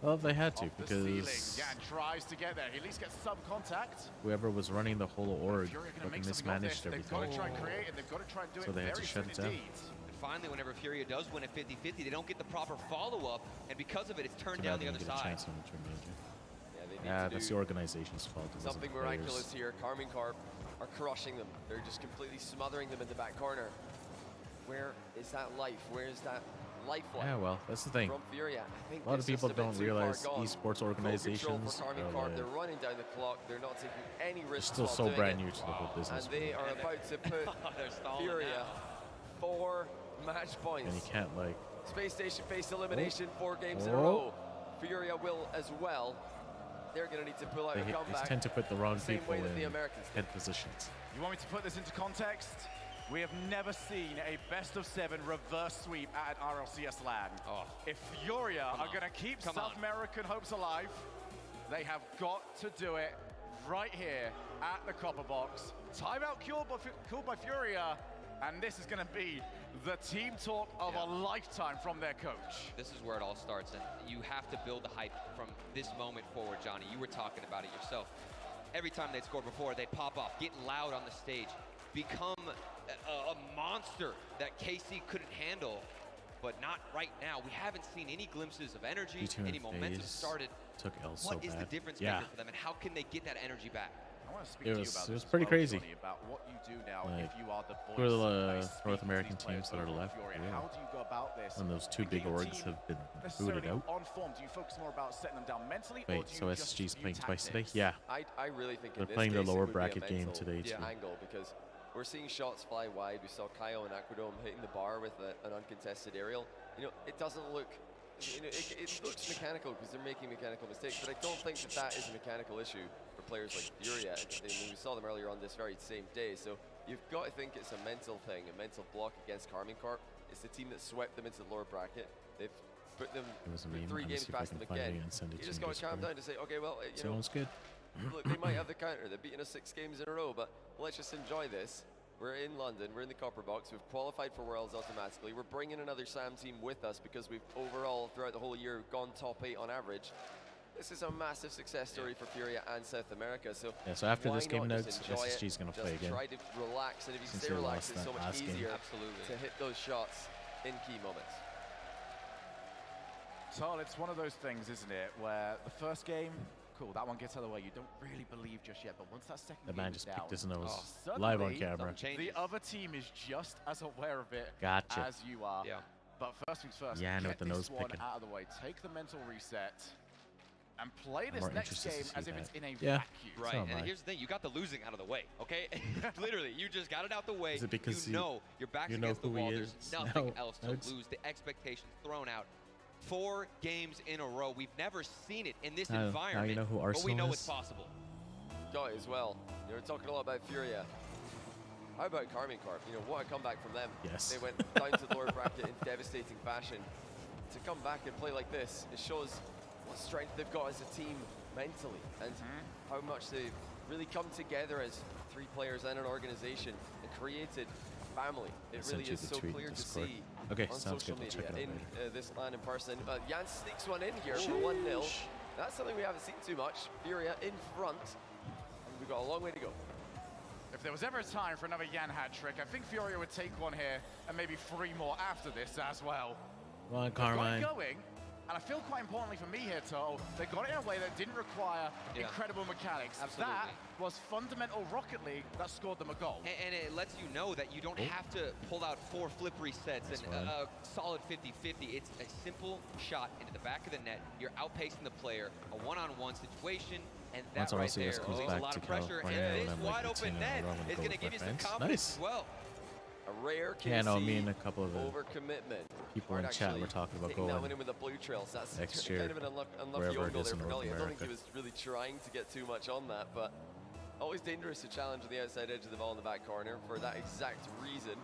[SPEAKER 1] well, they had to
[SPEAKER 9] Off the ceiling.
[SPEAKER 1] because
[SPEAKER 9] Yeah, and tries to get there. He at least gets some contact.
[SPEAKER 1] whoever was running the whole org
[SPEAKER 9] Furia gonna
[SPEAKER 1] fucking
[SPEAKER 9] make something of this.
[SPEAKER 1] mismanaged
[SPEAKER 9] They've got
[SPEAKER 1] everything.
[SPEAKER 9] to try and create, and they've got to try and do
[SPEAKER 1] So
[SPEAKER 9] it
[SPEAKER 1] they had
[SPEAKER 9] very
[SPEAKER 1] to shut
[SPEAKER 9] soon
[SPEAKER 1] it down.
[SPEAKER 9] indeed.
[SPEAKER 4] And finally, whenever Furia does win at 50-50, they don't get the proper follow-up, and because of it, it's turned
[SPEAKER 1] So
[SPEAKER 4] down
[SPEAKER 1] they
[SPEAKER 4] the other
[SPEAKER 1] didn't get a
[SPEAKER 4] side.
[SPEAKER 1] chance on the turn major.
[SPEAKER 3] Yeah, they need
[SPEAKER 1] Yeah,
[SPEAKER 3] to
[SPEAKER 1] that's
[SPEAKER 3] do
[SPEAKER 1] the organization's fault. It wasn't
[SPEAKER 3] something
[SPEAKER 1] the players.
[SPEAKER 3] miraculous here. Karmine Corp are crushing them. They're just completely smothering them in the back corner. Where is that life? Where is that lifeline?
[SPEAKER 1] Yeah, well, that's the thing.
[SPEAKER 3] From Furia. I think
[SPEAKER 1] A lot of
[SPEAKER 3] it's just
[SPEAKER 1] people
[SPEAKER 3] a bit
[SPEAKER 1] don't
[SPEAKER 3] too
[SPEAKER 1] realize
[SPEAKER 3] far gone.
[SPEAKER 1] esports
[SPEAKER 3] Full
[SPEAKER 1] organizations
[SPEAKER 3] control for Karmine Corp.
[SPEAKER 1] are
[SPEAKER 3] They're running down the clock. They're not taking any risks.
[SPEAKER 1] still
[SPEAKER 3] while
[SPEAKER 1] so
[SPEAKER 3] doing
[SPEAKER 1] brand
[SPEAKER 3] it.
[SPEAKER 1] new to the whole business.
[SPEAKER 3] And they are about to put
[SPEAKER 4] They're stalling
[SPEAKER 3] Furia
[SPEAKER 4] now.
[SPEAKER 3] 4 match points.
[SPEAKER 1] and you can't like
[SPEAKER 3] Space Station faced elimination 4 games in a
[SPEAKER 1] Oh.
[SPEAKER 3] row. Furia will as well. They're going to need to pull out
[SPEAKER 1] they,
[SPEAKER 3] a comeback.
[SPEAKER 1] tend to put the wrong
[SPEAKER 3] same
[SPEAKER 1] people
[SPEAKER 3] way that
[SPEAKER 1] in
[SPEAKER 3] the Americans did.
[SPEAKER 1] head positions.
[SPEAKER 9] You want me to put this into context? We have never seen a best-of-7 reverse sweep at an RLCS LAN. If Furia are going to keep South American hopes alive, they have got to do it right here at the Copper Box. Timeout called by Furia, and this is going to be the team talk of a lifetime from their coach.
[SPEAKER 4] This is where it all starts, and you have to build the hype from this moment forward, Johnny. You were talking about it yourself. Every time they'd score before, they'd pop off, get loud on the stage, become a monster that KC couldn't handle, but not right now. We haven't seen any glimpses of energy,
[SPEAKER 1] B2
[SPEAKER 4] any
[SPEAKER 1] and
[SPEAKER 4] momentum
[SPEAKER 1] FaZe
[SPEAKER 4] started.
[SPEAKER 1] took L so
[SPEAKER 4] What is the
[SPEAKER 1] bad.
[SPEAKER 4] difference
[SPEAKER 1] Yeah.
[SPEAKER 4] maker for them, and how can they get that energy back?
[SPEAKER 9] I want to speak
[SPEAKER 1] It
[SPEAKER 9] to
[SPEAKER 1] was-
[SPEAKER 9] you about
[SPEAKER 1] it
[SPEAKER 9] this
[SPEAKER 1] was
[SPEAKER 9] as
[SPEAKER 1] pretty
[SPEAKER 9] well,
[SPEAKER 1] crazy.
[SPEAKER 9] Johnny, about what you do now
[SPEAKER 1] Like,
[SPEAKER 9] if you are the
[SPEAKER 1] who are the
[SPEAKER 9] voice that
[SPEAKER 1] North
[SPEAKER 9] speaks
[SPEAKER 1] American
[SPEAKER 9] to these
[SPEAKER 1] teams that are
[SPEAKER 9] players
[SPEAKER 1] left?
[SPEAKER 9] over Furia?
[SPEAKER 1] Yeah.
[SPEAKER 9] How do you go about this?
[SPEAKER 1] When those two big orgs have been booted
[SPEAKER 9] necessarily
[SPEAKER 1] out.
[SPEAKER 9] on form, do you focus more about setting them down mentally, or
[SPEAKER 1] Wait,
[SPEAKER 9] do you
[SPEAKER 1] so
[SPEAKER 9] just
[SPEAKER 1] SSG's
[SPEAKER 9] view
[SPEAKER 1] playing twice today?
[SPEAKER 9] tactics?
[SPEAKER 1] Yeah.
[SPEAKER 3] I really think
[SPEAKER 1] They're
[SPEAKER 3] in this
[SPEAKER 1] playing their
[SPEAKER 3] case, it
[SPEAKER 1] lower
[SPEAKER 3] would be a
[SPEAKER 1] bracket game
[SPEAKER 3] mental
[SPEAKER 1] today, too.
[SPEAKER 3] angle, because we're seeing shots fly wide. We saw Kaio and Aquadome hitting the bar with an uncontested aerial. You know, it doesn't look, you know, it looks mechanical because they're making mechanical mistakes, but I don't think that is a mechanical issue for players like Furia. I mean, we saw them earlier on this very same day, so you've got to think it's a mental thing, a mental block against Karmine Corp. It's the team that swept them into the lower bracket. They've put them
[SPEAKER 1] It was a meme.
[SPEAKER 3] 3
[SPEAKER 1] Let me
[SPEAKER 3] games
[SPEAKER 1] see if I
[SPEAKER 3] past
[SPEAKER 1] can
[SPEAKER 3] them
[SPEAKER 1] find it
[SPEAKER 3] again.
[SPEAKER 1] and send it
[SPEAKER 3] You
[SPEAKER 1] to
[SPEAKER 3] just
[SPEAKER 1] you
[SPEAKER 3] got to calm
[SPEAKER 1] Discord.
[SPEAKER 3] down and say, okay, well, you know,
[SPEAKER 1] Sounds good.
[SPEAKER 3] look, they might have the counter. They're beating us 6 games in a row, but let's just enjoy this. We're in London. We're in the Copper Box. We've qualified for Worlds automatically. We're bringing another SAM team with us because we've overall, throughout the whole year, gone top 8 on average. This is a massive success story for Furia and South America. So
[SPEAKER 1] Yeah, so after this game,
[SPEAKER 3] now,
[SPEAKER 1] SSG is going to play again.
[SPEAKER 3] Try to relax, and if you
[SPEAKER 1] Since
[SPEAKER 3] stay
[SPEAKER 1] they
[SPEAKER 3] relaxed,
[SPEAKER 1] lost
[SPEAKER 3] it's so
[SPEAKER 1] that
[SPEAKER 3] much
[SPEAKER 1] last game.
[SPEAKER 3] easier to hit those shots in key moments.
[SPEAKER 9] So it's one of those things, isn't it, where the first game, cool, that one gets out of the way. You don't really believe just yet, but once that second
[SPEAKER 1] The
[SPEAKER 9] game
[SPEAKER 1] man
[SPEAKER 9] is
[SPEAKER 1] just
[SPEAKER 9] down,
[SPEAKER 1] picked his nose
[SPEAKER 9] suddenly
[SPEAKER 1] live on camera.
[SPEAKER 9] the other team is just as aware of it
[SPEAKER 1] Gotcha.
[SPEAKER 9] as you are.
[SPEAKER 4] Yeah.
[SPEAKER 9] But first things first,
[SPEAKER 1] Yeah, I know
[SPEAKER 9] get
[SPEAKER 1] what the
[SPEAKER 9] this
[SPEAKER 1] nose
[SPEAKER 9] one
[SPEAKER 1] picking.
[SPEAKER 9] out of the way, take the mental reset, and play this
[SPEAKER 1] more
[SPEAKER 9] next
[SPEAKER 1] interested to
[SPEAKER 9] game
[SPEAKER 1] see
[SPEAKER 9] as if
[SPEAKER 1] that.
[SPEAKER 9] it's in a
[SPEAKER 1] Yeah.
[SPEAKER 9] vacuum.
[SPEAKER 4] Right,
[SPEAKER 1] So am
[SPEAKER 4] and
[SPEAKER 1] I.
[SPEAKER 4] here's the thing, you got the losing out of the way, okay? Literally, you just got it out the way.
[SPEAKER 1] Is it because
[SPEAKER 4] you know your back's
[SPEAKER 1] you know
[SPEAKER 4] against the
[SPEAKER 1] who he
[SPEAKER 4] wall,
[SPEAKER 1] is?
[SPEAKER 4] there's nothing
[SPEAKER 1] No,
[SPEAKER 4] else to
[SPEAKER 1] no, it's-
[SPEAKER 4] lose. The expectations thrown out. 4 games in a row. We've never seen it in this
[SPEAKER 1] Now you
[SPEAKER 4] environment,
[SPEAKER 1] know who
[SPEAKER 4] but we
[SPEAKER 1] Arsenal
[SPEAKER 4] know
[SPEAKER 1] is?
[SPEAKER 4] it's possible.
[SPEAKER 3] Got it as well. You were talking a lot about Furia. How about Carmine Corp? You know, what a comeback from them.
[SPEAKER 1] Yes.
[SPEAKER 3] They went down to the lower bracket in devastating fashion. To come back and play like this, it shows what strength they've got as a team mentally and how much they've really come together as 3 players and an organization and created family. It
[SPEAKER 1] sent
[SPEAKER 3] really
[SPEAKER 1] you
[SPEAKER 3] is
[SPEAKER 1] the
[SPEAKER 3] so
[SPEAKER 1] tweet in
[SPEAKER 3] clear to
[SPEAKER 1] Discord.
[SPEAKER 3] see
[SPEAKER 1] Okay,
[SPEAKER 3] on
[SPEAKER 1] sounds
[SPEAKER 3] social
[SPEAKER 1] good. We'll check
[SPEAKER 3] media
[SPEAKER 1] it out
[SPEAKER 3] in this LAN in person. Jan sneaks one in here for 1-0. That's something we haven't seen too much. Furia in front, and we've got a long way to go.
[SPEAKER 9] If there was ever a time for another Yan hat trick, I think Furia would take one here and maybe 3 more after this as well.
[SPEAKER 1] Come on,
[SPEAKER 9] They've got
[SPEAKER 1] Carmine.
[SPEAKER 9] it going, and I feel quite importantly for me here, Toto, they got it in a way that didn't require incredible mechanics.
[SPEAKER 4] Absolutely.
[SPEAKER 9] That was fundamental Rocket League that scored them a goal.
[SPEAKER 4] And it lets you know that you don't have to pull out 4 flip resets and a solid 50-50. It's a simple shot into the back of the net. You're outpacing the player, a one-on-one situation, and that
[SPEAKER 1] Once
[SPEAKER 4] right
[SPEAKER 1] RLCS
[SPEAKER 4] there
[SPEAKER 1] comes
[SPEAKER 4] relieves a
[SPEAKER 1] back
[SPEAKER 4] lot
[SPEAKER 1] to
[SPEAKER 4] of pressure.
[SPEAKER 1] California,
[SPEAKER 4] And
[SPEAKER 1] and
[SPEAKER 4] this
[SPEAKER 1] I'm like,
[SPEAKER 4] wide
[SPEAKER 1] it's,
[SPEAKER 4] open
[SPEAKER 1] you know,
[SPEAKER 4] net
[SPEAKER 1] I'm gonna
[SPEAKER 4] is
[SPEAKER 1] go
[SPEAKER 4] going to
[SPEAKER 1] with
[SPEAKER 4] give
[SPEAKER 1] my
[SPEAKER 4] you some
[SPEAKER 1] friends.
[SPEAKER 4] confidence
[SPEAKER 1] Nice.
[SPEAKER 4] as well.
[SPEAKER 3] A rare KC
[SPEAKER 1] Yeah, no, me and a couple of the
[SPEAKER 3] overcommitment.
[SPEAKER 1] people in
[SPEAKER 3] Aren't
[SPEAKER 1] chat
[SPEAKER 3] actually
[SPEAKER 1] were talking about
[SPEAKER 3] taking that one
[SPEAKER 1] going
[SPEAKER 3] in with the blue trails. That's
[SPEAKER 1] next
[SPEAKER 3] kind
[SPEAKER 1] year,
[SPEAKER 3] of an unlucky
[SPEAKER 1] wherever
[SPEAKER 3] own
[SPEAKER 1] it
[SPEAKER 3] goal
[SPEAKER 1] is
[SPEAKER 3] there
[SPEAKER 1] in
[SPEAKER 3] for
[SPEAKER 1] North
[SPEAKER 3] Nolly. I don't think he
[SPEAKER 1] America.
[SPEAKER 3] was really trying to get too much on that, but always dangerous to challenge on the outside edge of the ball in the back corner for that exact reason.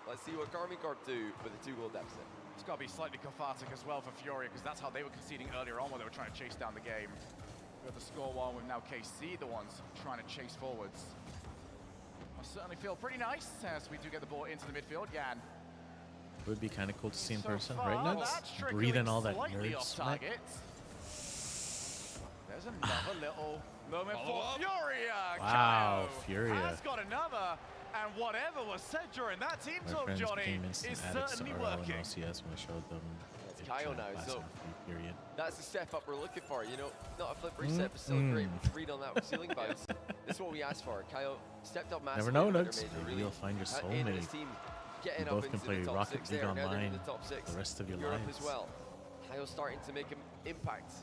[SPEAKER 3] Let's see what Carmine Corp do with a 2-goal deficit.
[SPEAKER 9] It's got to be slightly cathartic as well for Furia, because that's how they were conceding earlier on when they were trying to chase down the game. We got the score one with now KC, the ones trying to chase forwards. I certainly feel pretty nice as we do get the ball into the midfield. Yan.
[SPEAKER 1] It would be kind of cool to see in
[SPEAKER 9] So
[SPEAKER 1] person,
[SPEAKER 9] far,
[SPEAKER 1] right, Nugs?
[SPEAKER 9] that's
[SPEAKER 1] Breathing all that
[SPEAKER 9] slightly
[SPEAKER 1] nerd
[SPEAKER 9] off
[SPEAKER 1] smack.
[SPEAKER 9] target. There's another little moment for
[SPEAKER 1] Follow up.
[SPEAKER 9] Furia.
[SPEAKER 1] Wow,
[SPEAKER 9] Kyle
[SPEAKER 1] Furia.
[SPEAKER 9] has got another, and whatever was said during that team
[SPEAKER 1] My
[SPEAKER 9] talk,
[SPEAKER 1] friends
[SPEAKER 9] Johnny,
[SPEAKER 1] became instant
[SPEAKER 9] is
[SPEAKER 1] addicts to
[SPEAKER 9] certainly
[SPEAKER 1] RL and
[SPEAKER 9] working.
[SPEAKER 1] LCS when I showed them.
[SPEAKER 3] It's Kyle now,
[SPEAKER 1] last
[SPEAKER 3] so
[SPEAKER 1] free period.
[SPEAKER 3] that's the step up we're looking for. You know, not a flip reset, but still a great read on that ceiling bounce. This is what we asked for. Kyle stepped up massively.
[SPEAKER 1] Never know,
[SPEAKER 3] in the
[SPEAKER 1] Nugs.
[SPEAKER 3] major,
[SPEAKER 1] Maybe
[SPEAKER 3] really
[SPEAKER 1] you'll find your
[SPEAKER 3] in
[SPEAKER 1] soulmate.
[SPEAKER 3] this team,
[SPEAKER 1] You
[SPEAKER 3] getting up
[SPEAKER 1] both can
[SPEAKER 3] into
[SPEAKER 1] play
[SPEAKER 3] the top
[SPEAKER 1] Rocket
[SPEAKER 3] 6
[SPEAKER 1] League
[SPEAKER 3] there. Now they're in
[SPEAKER 1] online
[SPEAKER 3] the top 6.
[SPEAKER 1] the rest of your
[SPEAKER 3] Europe
[SPEAKER 1] lives.
[SPEAKER 3] as well. Kyle's starting to make an impact.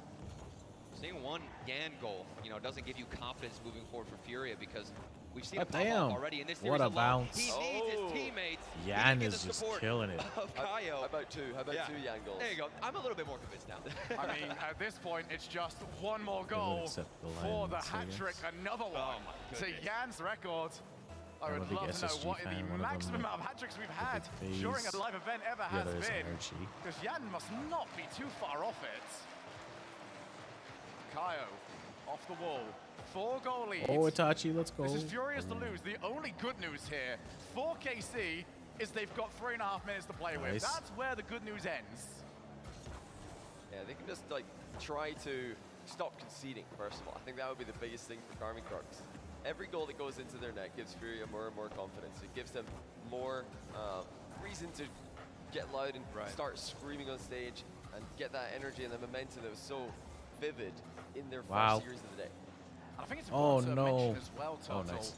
[SPEAKER 4] Seeing one Yan goal, you know, doesn't give you confidence moving forward for Furia because we've seen
[SPEAKER 1] Oh,
[SPEAKER 4] him pop
[SPEAKER 1] damn.
[SPEAKER 4] off already in this series
[SPEAKER 1] What a
[SPEAKER 4] alone.
[SPEAKER 1] bounce.
[SPEAKER 4] He needs his teammates.
[SPEAKER 1] Yan
[SPEAKER 4] He needs
[SPEAKER 1] is
[SPEAKER 4] the
[SPEAKER 1] just
[SPEAKER 4] support
[SPEAKER 1] killing it.
[SPEAKER 4] Of Kaio.
[SPEAKER 3] How about 2? How about 2 Yan goals?
[SPEAKER 4] There you go. I'm a little bit more convinced now.
[SPEAKER 9] I mean, at this point, it's just one more
[SPEAKER 1] would
[SPEAKER 9] goal
[SPEAKER 1] accept the
[SPEAKER 9] for the
[SPEAKER 1] Lions, I
[SPEAKER 9] hat
[SPEAKER 1] guess.
[SPEAKER 9] trick. Another one to
[SPEAKER 4] goodness.
[SPEAKER 9] Yan's record. I
[SPEAKER 1] I'm a
[SPEAKER 9] would
[SPEAKER 1] big
[SPEAKER 9] love to know
[SPEAKER 1] SSG
[SPEAKER 9] what
[SPEAKER 1] fan, one
[SPEAKER 9] the
[SPEAKER 1] of
[SPEAKER 9] maximum
[SPEAKER 1] them,
[SPEAKER 9] amount of hat tricks we've had
[SPEAKER 1] big
[SPEAKER 9] during a
[SPEAKER 1] phase.
[SPEAKER 9] live event ever
[SPEAKER 1] The
[SPEAKER 9] has
[SPEAKER 1] other is
[SPEAKER 9] been.
[SPEAKER 1] RG.
[SPEAKER 9] Because Yan must not be too far off it. Kaio off the wall. 4-goal lead.
[SPEAKER 1] Oh, Itachi, let's go.
[SPEAKER 9] This is furious to lose. The only good news here for KC is they've got 3.5 minutes to play with.
[SPEAKER 1] Nice.
[SPEAKER 9] That's where the good news ends.
[SPEAKER 3] Yeah, they can just like try to stop conceding, first of all. I think that would be the biggest thing for Carmine Corp. Every goal that goes into their net gives Furia more and more confidence. It gives them more reason to get loud and start screaming on stage and get that energy and the momentum that was so vivid in their first series of the day.
[SPEAKER 9] And I think it's
[SPEAKER 1] Oh,
[SPEAKER 9] important to
[SPEAKER 1] no.
[SPEAKER 9] mention as well,
[SPEAKER 1] Oh,
[SPEAKER 9] Toto,
[SPEAKER 1] nice.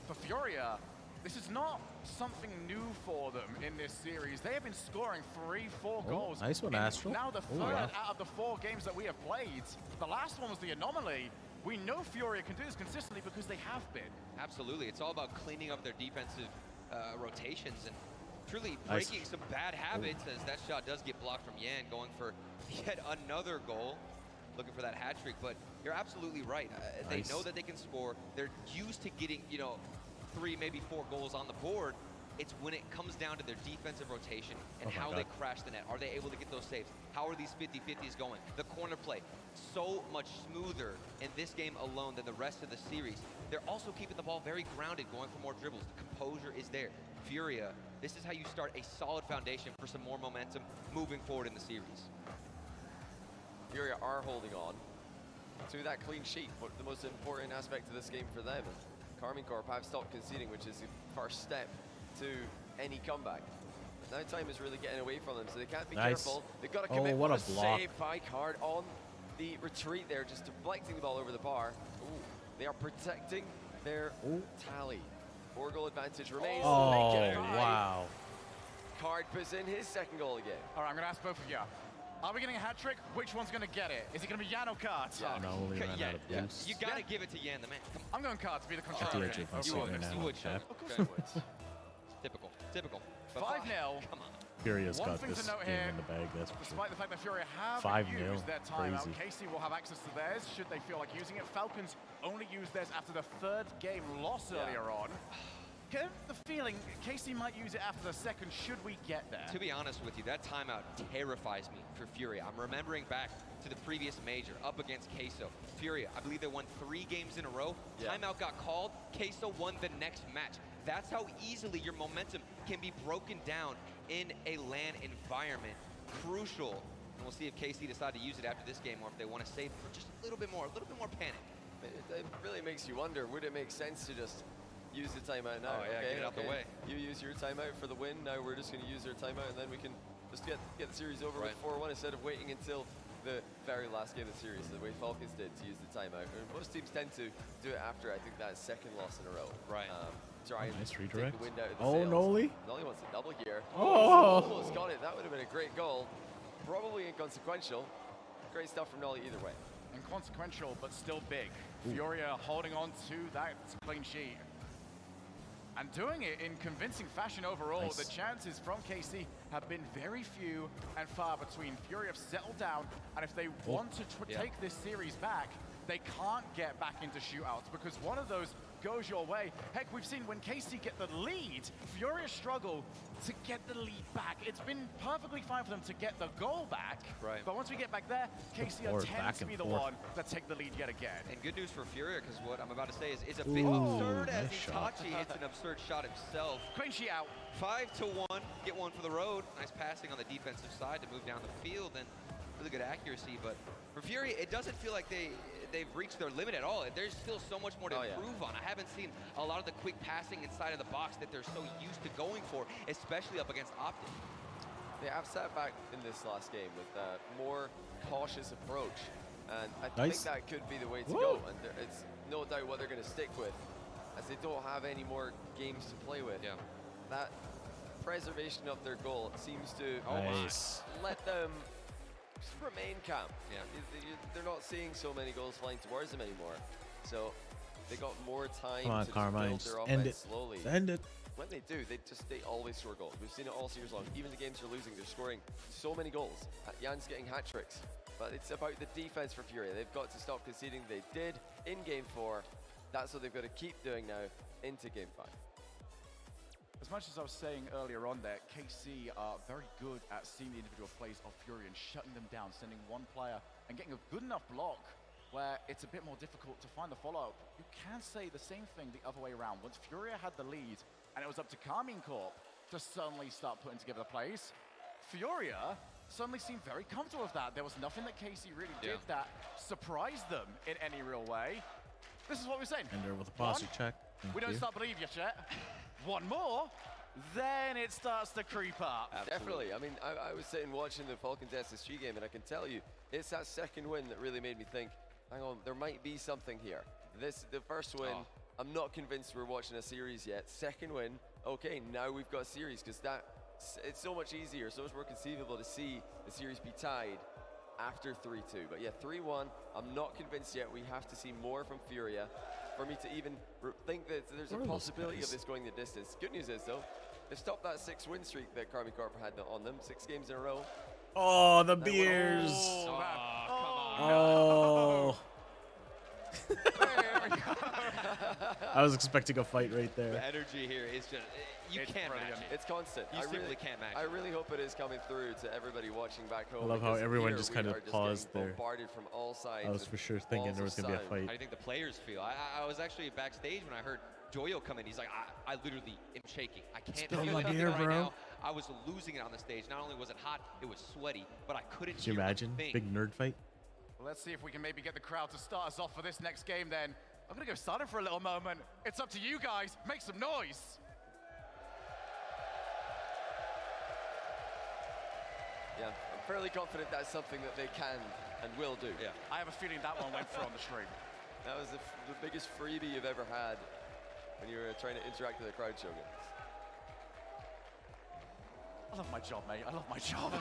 [SPEAKER 9] for Furia, this is not something new for them in this series. They have been scoring 3-4 goals.
[SPEAKER 1] nice one,
[SPEAKER 9] in
[SPEAKER 1] Astral.
[SPEAKER 9] Now the
[SPEAKER 1] Oh,
[SPEAKER 9] third
[SPEAKER 1] wow.
[SPEAKER 9] out of the 4 games that we have played. The last one was the anomaly. We know Furia can do this consistently because they have been.
[SPEAKER 4] Absolutely. It's all about cleaning up their defensive rotations and truly
[SPEAKER 1] Nice.
[SPEAKER 4] breaking some bad habits as that shot does get blocked from Yan, going for yet another goal, looking for that hat trick. But you're absolutely right.
[SPEAKER 1] Nice.
[SPEAKER 4] They know that they can score. They're used to getting, you know, 3, maybe 4 goals on the board. It's when it comes down to their defensive rotation and how they crash the net. Are they able to get those saves? How are these 50-50s going? The corner play, so much smoother in this game alone than the rest of the series. They're also keeping the ball very grounded, going for more dribbles. The composure is there. Furia, this is how you start a solid foundation for some more momentum moving forward in the series.
[SPEAKER 3] Furia are holding on to that clean sheet, but the most important aspect of this game for them. Karmine Corp have stopped conceding, which is the first step to any comeback. Now time is really getting away from them, so they can't be careful. They've got to commit.
[SPEAKER 1] What a block.
[SPEAKER 3] Save by Card on the retreat there, just deflecting the ball over the bar. Ooh, they are protecting their tally. 4-goal advantage remains.
[SPEAKER 1] Oh, wow.
[SPEAKER 3] Card puts in his second goal again.
[SPEAKER 9] All right, I'm going to ask both of you. Are we getting a hat trick? Which one's going to get it? Is it going to be Yan or Card?
[SPEAKER 3] Yeah.
[SPEAKER 1] No, only ran out of boost.
[SPEAKER 4] You got to give it to Yan, the man. Come
[SPEAKER 9] I'm going Card to be the
[SPEAKER 1] At the
[SPEAKER 9] contrarian.
[SPEAKER 1] edge of my seat right now.
[SPEAKER 4] You would,
[SPEAKER 1] Cap.
[SPEAKER 9] Of course I would.
[SPEAKER 4] Typical.
[SPEAKER 9] 5-0.
[SPEAKER 4] Come on.
[SPEAKER 1] Furia's
[SPEAKER 9] One
[SPEAKER 1] got
[SPEAKER 9] thing
[SPEAKER 1] this
[SPEAKER 9] to note
[SPEAKER 1] game
[SPEAKER 9] here,
[SPEAKER 1] in the bag, that's for sure.
[SPEAKER 9] despite the fact that Furia have
[SPEAKER 1] 5-0.
[SPEAKER 9] used their timeout,
[SPEAKER 1] Crazy.
[SPEAKER 9] KC will have access to theirs should they feel like using it. Falcons only used theirs after the third game loss earlier on. Get the feeling KC might use it after the second should we get there.
[SPEAKER 4] To be honest with you, that timeout terrifies me for Furia. I'm remembering back to the previous major up against Queso. Furia, I believe they won 3 games in a row. Timeout got called. Queso won the next match. That's how easily your momentum can be broken down in a LAN environment. Crucial. And we'll see if KC decide to use it after this game or if they want to save it for just a little bit more panic.
[SPEAKER 3] It really makes you wonder, would it make sense to just use the timeout now?
[SPEAKER 4] Get it out the way.
[SPEAKER 3] You use your timeout for the win, now we're just going to use our timeout and then we can just get the series over with 4-1 instead of waiting until the very last game of the series, the way Falcons did to use the timeout. And most teams tend to do it after, I think, that second loss in a row.
[SPEAKER 4] Right.
[SPEAKER 3] Try and
[SPEAKER 1] nice
[SPEAKER 3] take
[SPEAKER 1] redirect.
[SPEAKER 3] the wind out of the
[SPEAKER 1] Oh,
[SPEAKER 3] sails.
[SPEAKER 1] Noli.
[SPEAKER 3] Noli wants a double here.
[SPEAKER 1] Oh!
[SPEAKER 3] Almost got it. That would have been a great goal. Probably inconsequential. Great stuff from Noli either way.
[SPEAKER 9] Inconsequential, but still big. Furia holding on to that clean sheet. And doing it in convincing fashion overall.
[SPEAKER 1] Nice.
[SPEAKER 9] The chances from KC have been very few and far between. Furia have settled down, and if they want to take this series back, they can't get back into shootouts because one of those goes your way. Heck, we've seen when KC get the lead, Furia struggle to get the lead back. It's been perfectly fine for them to get the goal back, but once we get back there, KC tends to be the one that take the lead yet again.
[SPEAKER 4] And good news for Furia, because what I'm about to say is a bit absurd as Itachi hits an absurd shot himself.
[SPEAKER 9] Clean sheet out.
[SPEAKER 4] 5-1, get one for the road. Nice passing on the defensive side to move down the field and really good accuracy. But for Furia, it doesn't feel like they've reached their limit at all. There's still so much more to improve on. I haven't seen a lot of the quick passing inside of the box that they're so used to going for, especially up against Optic.
[SPEAKER 3] They have sat back in this last game with a more cautious approach. And I think that could be the way to go. And it's no doubt what they're going to stick with, as they don't have any more games to play with.
[SPEAKER 4] Yeah.
[SPEAKER 3] That preservation of their goal seems to let them just remain calm.
[SPEAKER 4] Yeah.
[SPEAKER 3] They're not seeing so many goals flying towards them anymore. So they got more time
[SPEAKER 1] Come on,
[SPEAKER 3] to
[SPEAKER 1] Carmine,
[SPEAKER 3] build their
[SPEAKER 1] just end
[SPEAKER 3] offense
[SPEAKER 1] it.
[SPEAKER 3] slowly.
[SPEAKER 1] End it.
[SPEAKER 3] When they do, they always score goals. We've seen it all series long. Even the games they're losing, they're scoring so many goals. Jan's getting hat tricks. But it's about the defense for Furia. They've got to stop conceding. They did in Game 4. That's what they've got to keep doing now into Game 5.
[SPEAKER 9] As much as I was saying earlier on there, KC are very good at seeing the individual plays of Furia and shutting them down, sending one player and getting a good enough block where it's a bit more difficult to find the follow-up. You can say the same thing the other way around. Once Furia had the lead and it was up to Karmine Corp to suddenly start putting together the plays, Furia suddenly seemed very comfortable with that. There was nothing that KC really did that surprised them in any real way. This is what we're saying.
[SPEAKER 1] Ender with a posse check.
[SPEAKER 9] We don't start believe yet. One more, then it starts to creep up.
[SPEAKER 3] Definitely. I mean, I was sitting watching the Falcons SSG game, and I can tell you, it's that second win that really made me think, hang on, there might be something here. The first win, I'm not convinced we're watching a series yet. Second win, okay, now we've got a series, because it's so much easier, so much more conceivable to see the series be tied after 3-2. But yeah, 3-1, I'm not convinced yet. We have to see more from Furia for me to even think that there's a possibility of this going the distance. Good news is, though, they've stopped that 6-win streak that Karmine Corp had on them, 6 games in a row.
[SPEAKER 1] Oh, the beers. I was expecting a fight right there.
[SPEAKER 4] The energy here is just, you can't match it.
[SPEAKER 3] It's constant.
[SPEAKER 4] You simply can't match it.
[SPEAKER 3] I really hope it is coming through to everybody watching back home.
[SPEAKER 1] I love how
[SPEAKER 3] because
[SPEAKER 1] everyone
[SPEAKER 3] here
[SPEAKER 1] just
[SPEAKER 3] we
[SPEAKER 1] kind of
[SPEAKER 3] are just
[SPEAKER 1] paused
[SPEAKER 3] getting
[SPEAKER 1] there.
[SPEAKER 3] bombarded from all sides.
[SPEAKER 1] I was for sure thinking there was going to be a fight.
[SPEAKER 4] How do you think the players feel? I was actually backstage when I heard Joyo come in. He's like, I literally am shaking. I can't
[SPEAKER 1] Spill
[SPEAKER 4] feel
[SPEAKER 1] my
[SPEAKER 4] anything
[SPEAKER 1] beer,
[SPEAKER 4] right
[SPEAKER 1] bro.
[SPEAKER 4] now. I was losing it on the stage. Not only was it hot, it was sweaty, but I couldn't
[SPEAKER 1] Could you
[SPEAKER 4] hear a
[SPEAKER 1] imagine?
[SPEAKER 4] thing.
[SPEAKER 1] Big nerd fight.
[SPEAKER 9] Well, let's see if we can maybe get the crowd to start us off for this next game then. I'm going to go silent for a little moment. It's up to you guys. Make some noise.
[SPEAKER 3] Yeah, I'm fairly confident that's something that they can and will do.
[SPEAKER 9] Yeah, I have a feeling that one went through on the stream.
[SPEAKER 3] That was the biggest freebie you've ever had when you were trying to interact with a crowd, Shogun.
[SPEAKER 9] I love my job, mate. I love my job.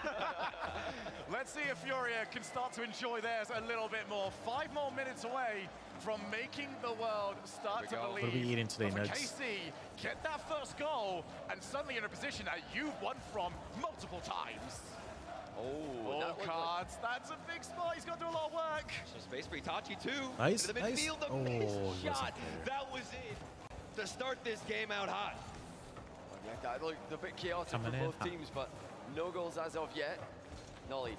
[SPEAKER 9] Let's see if Furia can start to enjoy theirs a little bit more. 5 more minutes away from making the world start to believe.
[SPEAKER 1] What are we eating today,
[SPEAKER 9] But for
[SPEAKER 1] Nugs?
[SPEAKER 9] KC, get that first goal, and suddenly in a position that you've won from multiple times.
[SPEAKER 3] Oh,
[SPEAKER 9] all cards. That's a big spot. He's got to do a lot of work.
[SPEAKER 4] So space for Itachi too.
[SPEAKER 1] Nice,
[SPEAKER 4] To the
[SPEAKER 1] nice.
[SPEAKER 4] midfield, the
[SPEAKER 1] Oh,
[SPEAKER 4] missed
[SPEAKER 1] he wasn't
[SPEAKER 4] shot.
[SPEAKER 1] there.
[SPEAKER 4] That was it to start this game out hot.
[SPEAKER 3] Yeah, that looked a bit chaotic
[SPEAKER 1] Coming
[SPEAKER 3] for
[SPEAKER 1] in
[SPEAKER 3] both
[SPEAKER 1] hot.
[SPEAKER 3] teams, but no goals as of yet. Nolly,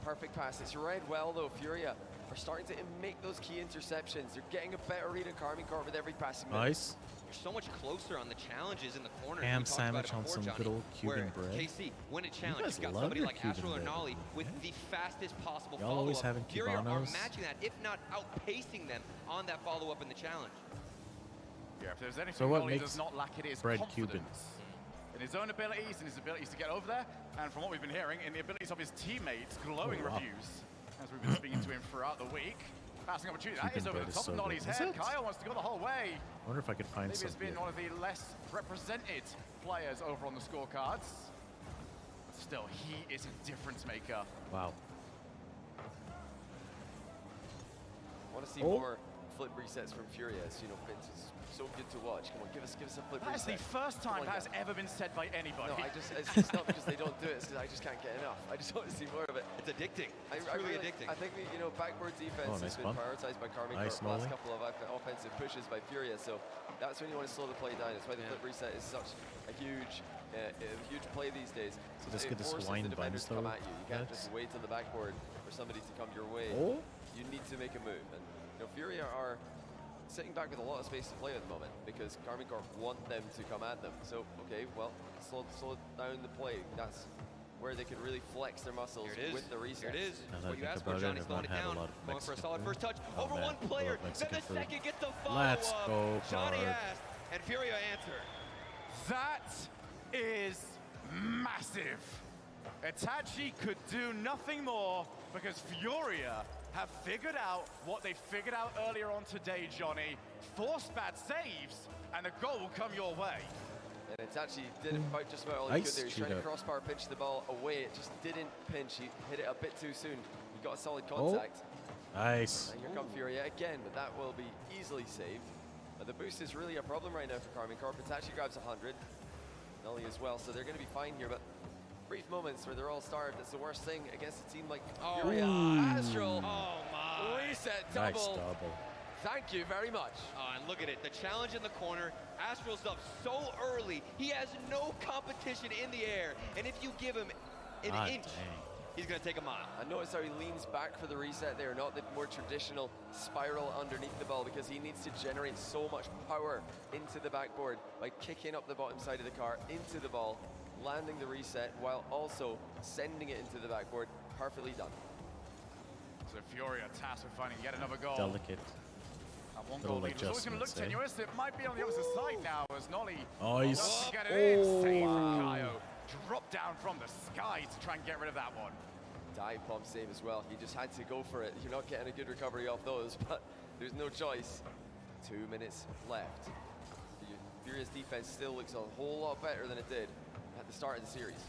[SPEAKER 3] perfect pass. It's read well though. Furia are starting to make those key interceptions. They're getting a better read on Carmine Corp with every passing minute.
[SPEAKER 1] Nice.
[SPEAKER 4] You're so much closer on the challenges in the corners.
[SPEAKER 1] Ham
[SPEAKER 4] We talked about
[SPEAKER 1] sandwich
[SPEAKER 4] it
[SPEAKER 1] on
[SPEAKER 4] before,
[SPEAKER 1] some
[SPEAKER 4] Johnny,
[SPEAKER 1] good old Cuban
[SPEAKER 4] where
[SPEAKER 1] bread.
[SPEAKER 4] KC win a challenge.
[SPEAKER 1] guys
[SPEAKER 4] You've got
[SPEAKER 1] love
[SPEAKER 4] somebody
[SPEAKER 1] your
[SPEAKER 4] like
[SPEAKER 1] Cuban
[SPEAKER 4] Astral or
[SPEAKER 1] bread.
[SPEAKER 4] Nolly with the fastest possible
[SPEAKER 1] Y'all always
[SPEAKER 4] follow-up.
[SPEAKER 1] having
[SPEAKER 4] Furia are
[SPEAKER 1] Cubanos?
[SPEAKER 4] matching that, if not outpacing them on that follow-up in the challenge.
[SPEAKER 9] Yeah, if there's anything
[SPEAKER 1] So what
[SPEAKER 9] Nolly
[SPEAKER 1] makes
[SPEAKER 9] does not lack, it is
[SPEAKER 1] bread
[SPEAKER 9] confidence.
[SPEAKER 1] Cuban?
[SPEAKER 9] In his own abilities and his abilities to get over there, and from what we've been hearing, in the abilities of his teammates, glowing
[SPEAKER 1] Oh, wow.
[SPEAKER 9] reviews, as we've been speaking to him throughout the week. Passing opportunity, that is
[SPEAKER 1] Cuban
[SPEAKER 9] over
[SPEAKER 1] bread
[SPEAKER 9] the
[SPEAKER 1] is
[SPEAKER 9] top
[SPEAKER 1] so
[SPEAKER 9] of
[SPEAKER 1] good.
[SPEAKER 9] Nolly's
[SPEAKER 1] Is
[SPEAKER 9] head.
[SPEAKER 1] it?
[SPEAKER 9] Kyle wants to go the whole way.
[SPEAKER 1] I wonder if I could find
[SPEAKER 9] Maybe it's
[SPEAKER 1] something.
[SPEAKER 9] been one of the less represented players over on the scorecards. But still, he is a difference maker.
[SPEAKER 1] Wow.
[SPEAKER 3] I want to see
[SPEAKER 1] Oh.
[SPEAKER 3] more flip resets from Furious. You know, Vince is so good to watch. Come on, give us a flip
[SPEAKER 9] That is
[SPEAKER 3] reset.
[SPEAKER 9] the first time
[SPEAKER 3] Come on,
[SPEAKER 9] that has
[SPEAKER 3] guys.
[SPEAKER 9] ever been said by anybody.
[SPEAKER 3] No, it's not because they don't do it, it's because I just can't get enough. I just want to see more of it.
[SPEAKER 4] It's addicting. It's
[SPEAKER 3] I
[SPEAKER 4] truly
[SPEAKER 3] really-
[SPEAKER 4] addicting.
[SPEAKER 3] I think, you know, backboard defense
[SPEAKER 1] Oh,
[SPEAKER 3] has
[SPEAKER 1] nice
[SPEAKER 3] been
[SPEAKER 1] bump.
[SPEAKER 3] prioritized by Carmine
[SPEAKER 1] Nice,
[SPEAKER 3] Corp the last
[SPEAKER 1] Nolly.
[SPEAKER 3] couple of offensive pushes by Furious, so that's when you want to slow the play down. It's why the flip reset is such a huge play these days.
[SPEAKER 1] So just
[SPEAKER 3] It
[SPEAKER 1] get the
[SPEAKER 3] forces
[SPEAKER 1] swine
[SPEAKER 3] the defenders
[SPEAKER 1] buns,
[SPEAKER 3] to come
[SPEAKER 1] though,
[SPEAKER 3] at you. You can't
[SPEAKER 1] Nugs?
[SPEAKER 3] just wait to the backboard for somebody to come your way.
[SPEAKER 1] Oh.
[SPEAKER 3] You need to make a move. And you know, Furia are sitting back with a lot of space to play at the moment because Carmine Corp want them to come at them. So, okay, well, slow down the play. That's where they can really flex their muscles
[SPEAKER 4] Here it is.
[SPEAKER 3] with the reset.
[SPEAKER 4] Here it is.
[SPEAKER 1] Now that I
[SPEAKER 4] What you
[SPEAKER 1] think
[SPEAKER 4] asked for,
[SPEAKER 1] about it,
[SPEAKER 4] Johnny,
[SPEAKER 1] I've
[SPEAKER 4] slowing
[SPEAKER 1] not
[SPEAKER 4] it
[SPEAKER 1] had a
[SPEAKER 4] down.
[SPEAKER 1] lot of
[SPEAKER 4] Going for a
[SPEAKER 1] Mexican
[SPEAKER 4] solid
[SPEAKER 1] food.
[SPEAKER 4] first touch.
[SPEAKER 1] Oh,
[SPEAKER 4] Over
[SPEAKER 1] man,
[SPEAKER 4] one
[SPEAKER 1] I
[SPEAKER 4] player.
[SPEAKER 1] love
[SPEAKER 4] Then
[SPEAKER 1] Mexican
[SPEAKER 4] the
[SPEAKER 1] food.
[SPEAKER 4] second gets the follow-up.
[SPEAKER 1] Let's go,
[SPEAKER 4] Johnny
[SPEAKER 1] Bard.
[SPEAKER 4] asked, and Furia answered.
[SPEAKER 9] That is massive. Itachi could do nothing more because Furia have figured out what they figured out earlier on today, Johnny. Force bad saves, and the goal will come your way.
[SPEAKER 3] And Itachi did about just about all he
[SPEAKER 1] Nice
[SPEAKER 3] could there. He's trying to
[SPEAKER 1] shootout.
[SPEAKER 3] crossbar pinch the ball away. It just didn't pinch. He hit it a bit too soon. He got a solid contact.
[SPEAKER 1] Nice.
[SPEAKER 3] And here come Furia again, but that will be easily saved. The boost is really a problem right now for Carmine Corp. Itachi grabs 100. Nolly as well, so they're going to be fine here, but brief moments where they're all starved. That's the worst thing against a team like Furia. Astral.
[SPEAKER 4] Oh, my.
[SPEAKER 3] Reset
[SPEAKER 1] Nice
[SPEAKER 3] double.
[SPEAKER 1] double.
[SPEAKER 3] Thank you very much.
[SPEAKER 4] Oh, and look at it. The challenge in the corner. Astral's up so early. He has no competition in the air. And if you give him an
[SPEAKER 1] Ah,
[SPEAKER 4] inch,
[SPEAKER 1] dang.
[SPEAKER 4] he's going to take a mile.
[SPEAKER 3] I notice how he leans back for the reset there, not the more traditional spiral underneath the ball, because he needs to generate so much power into the backboard by kicking up the bottom side of the car into the ball, landing the reset while also sending it into the backboard. Perfectly done.
[SPEAKER 9] So Furia tasked with finding yet another goal.
[SPEAKER 1] Delicate.
[SPEAKER 9] That one
[SPEAKER 1] Little
[SPEAKER 9] goal lead was always going to look
[SPEAKER 1] adjustments, eh?
[SPEAKER 9] tenuous. It might be on the opposite side now as Nolly
[SPEAKER 1] Nice.
[SPEAKER 9] doesn't get it in. Save from
[SPEAKER 1] Oh.
[SPEAKER 9] Kaio. Drop down from the sky to try and get rid of that one.
[SPEAKER 3] Dive bomb save as well. He just had to go for it. You're not getting a good recovery off those, but there's no choice. 2 minutes left. Furious defense still looks a whole lot better than it did at the start of the series.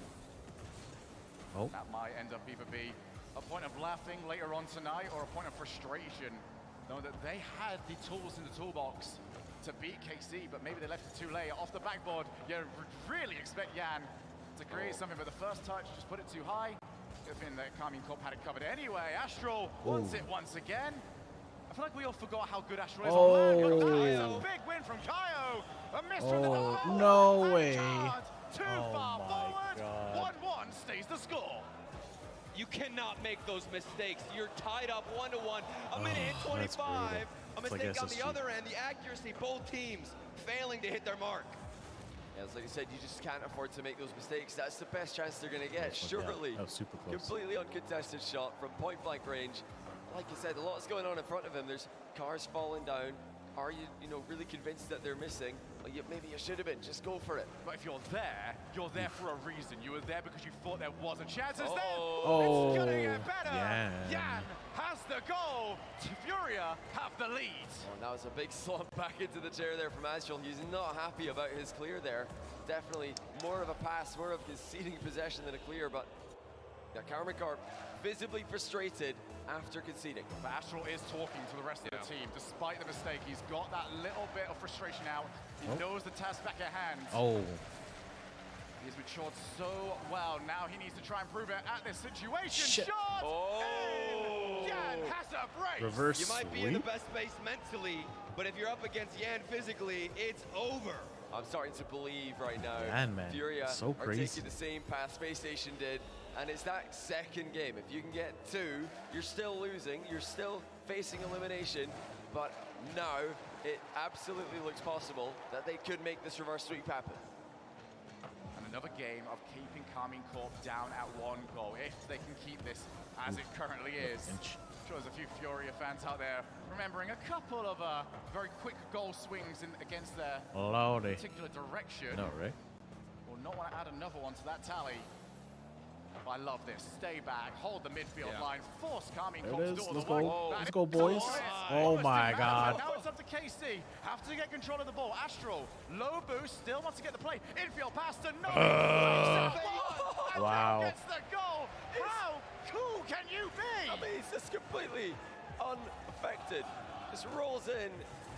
[SPEAKER 1] Oh.
[SPEAKER 9] That might end up either be a point of laughing later on tonight or a point of frustration. Knowing that they had the tools in the toolbox to beat KC, but maybe they left it too late. Off the backboard, you really expect Yan to create something, but the first touch just put it too high. Good thing that Carmine Corp had it covered anyway. Astral wants it once again. I feel like we all forgot how good Astral is. Oh, man, that is a
[SPEAKER 1] Oh.
[SPEAKER 9] big win from Kaio. A miss from the...
[SPEAKER 1] Oh, no
[SPEAKER 9] and
[SPEAKER 1] way.
[SPEAKER 9] charge. Too
[SPEAKER 1] Oh
[SPEAKER 9] far
[SPEAKER 1] my
[SPEAKER 9] forward.
[SPEAKER 1] God.
[SPEAKER 9] 1-1 stays the score.
[SPEAKER 10] You cannot make those mistakes. You're tied up 1-1. A minute and
[SPEAKER 1] Oh, that's
[SPEAKER 10] 25.
[SPEAKER 1] brutal.
[SPEAKER 10] A
[SPEAKER 1] It's like
[SPEAKER 10] mistake on the
[SPEAKER 1] SSG.
[SPEAKER 10] other end. The accuracy, both teams failing to hit their mark.
[SPEAKER 3] Yeah, it's like you said, you just can't afford to make those mistakes. That's the best chance they're going to get,
[SPEAKER 1] Yeah,
[SPEAKER 3] surely.
[SPEAKER 1] that was super close.
[SPEAKER 3] Completely uncontested shot from point-blank range. Like you said, a lot's going on in front of him. There's cars falling down. Are you, really convinced that they're missing? Well, maybe you should have been. Just go for it.
[SPEAKER 9] But if you're there for a reason. You were there because you thought there was a chance. It's there.
[SPEAKER 1] Oh,
[SPEAKER 9] It's gonna get better.
[SPEAKER 1] Yan.
[SPEAKER 9] Has the goal. Furia have the lead.
[SPEAKER 3] Oh, now it's a big slump back into the chair there from Astral. He's not happy about his clear there. Definitely more of a pass, more of conceding possession than a clear, but yeah, Karmakarp visibly frustrated after conceding.
[SPEAKER 9] But Astral is talking to the rest of the team. Despite the mistake, he's got that little bit of frustration out. He knows the task back at hand.
[SPEAKER 1] Oh.
[SPEAKER 9] He's matured so well. Now he needs to try and prove it at this situation.
[SPEAKER 1] Shit.
[SPEAKER 9] Shot!
[SPEAKER 10] Oh!
[SPEAKER 9] Yan has a brace!
[SPEAKER 1] Reverse
[SPEAKER 10] You might be in the best space mentally, but if you're up against Yan physically, it's over.
[SPEAKER 3] I'm starting to believe right now.
[SPEAKER 1] Man,
[SPEAKER 3] Furia
[SPEAKER 1] so
[SPEAKER 3] are
[SPEAKER 1] crazy.
[SPEAKER 3] taking the same path Space Station did, and it's that second game. If you can get 2, you're still losing. You're still facing elimination, but now it absolutely looks possible that they could make this reverse sweep happen.
[SPEAKER 9] And another game of keeping Carmine Corp down at 1 goal, if they can keep this as it currently is. I'm sure there's a few Furia fans out there remembering a couple of very quick goal swings against their
[SPEAKER 1] Lordy.
[SPEAKER 9] particular direction.
[SPEAKER 1] No, right?
[SPEAKER 9] Will not want to add another one to that tally. I love this. Stay back, hold the midfield line, force Carmine
[SPEAKER 1] There
[SPEAKER 9] Corp
[SPEAKER 1] it
[SPEAKER 9] to
[SPEAKER 1] is.
[SPEAKER 9] do all
[SPEAKER 1] Let's
[SPEAKER 9] the work.
[SPEAKER 1] go.
[SPEAKER 9] That
[SPEAKER 1] Let's
[SPEAKER 9] is
[SPEAKER 1] go, boys.
[SPEAKER 9] glorious.
[SPEAKER 1] Oh
[SPEAKER 9] Almost
[SPEAKER 1] my
[SPEAKER 9] immaculate.
[SPEAKER 1] God.
[SPEAKER 9] Now it's up to KC. Have to get control of the ball. Astral, low boost, still wants to get the play. Infield pass to no.
[SPEAKER 1] Wow.
[SPEAKER 9] Gets the goal. How cool can you be?
[SPEAKER 3] I mean, he's just completely unaffected. Just rolls in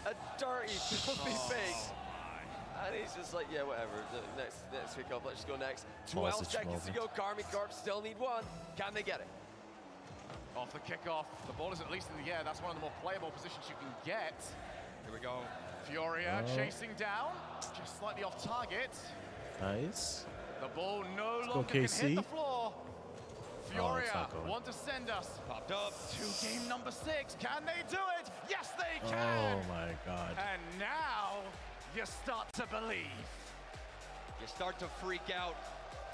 [SPEAKER 3] a dirty, filthy fake. And he's just like, yeah, whatever. The next kick off. Let's just go next. 12
[SPEAKER 1] Sausage
[SPEAKER 3] seconds to go. Carmine Corp still need 1. Can they get it?
[SPEAKER 9] Off the kickoff. The ball is at least in the air. That's one of the more playable positions you can get.
[SPEAKER 10] Here we go.
[SPEAKER 9] Furia chasing down. Just slightly off target.
[SPEAKER 1] Nice.
[SPEAKER 9] The ball no
[SPEAKER 1] Let's go,
[SPEAKER 9] longer can hit
[SPEAKER 1] KC.
[SPEAKER 9] the floor.
[SPEAKER 1] it's
[SPEAKER 9] Furia
[SPEAKER 1] not going.
[SPEAKER 9] want to send us.
[SPEAKER 10] Popped up.
[SPEAKER 9] To game number 6. Can they do it? Yes, they can.
[SPEAKER 1] Oh my God.
[SPEAKER 9] And now you start to believe.
[SPEAKER 10] You start to freak out.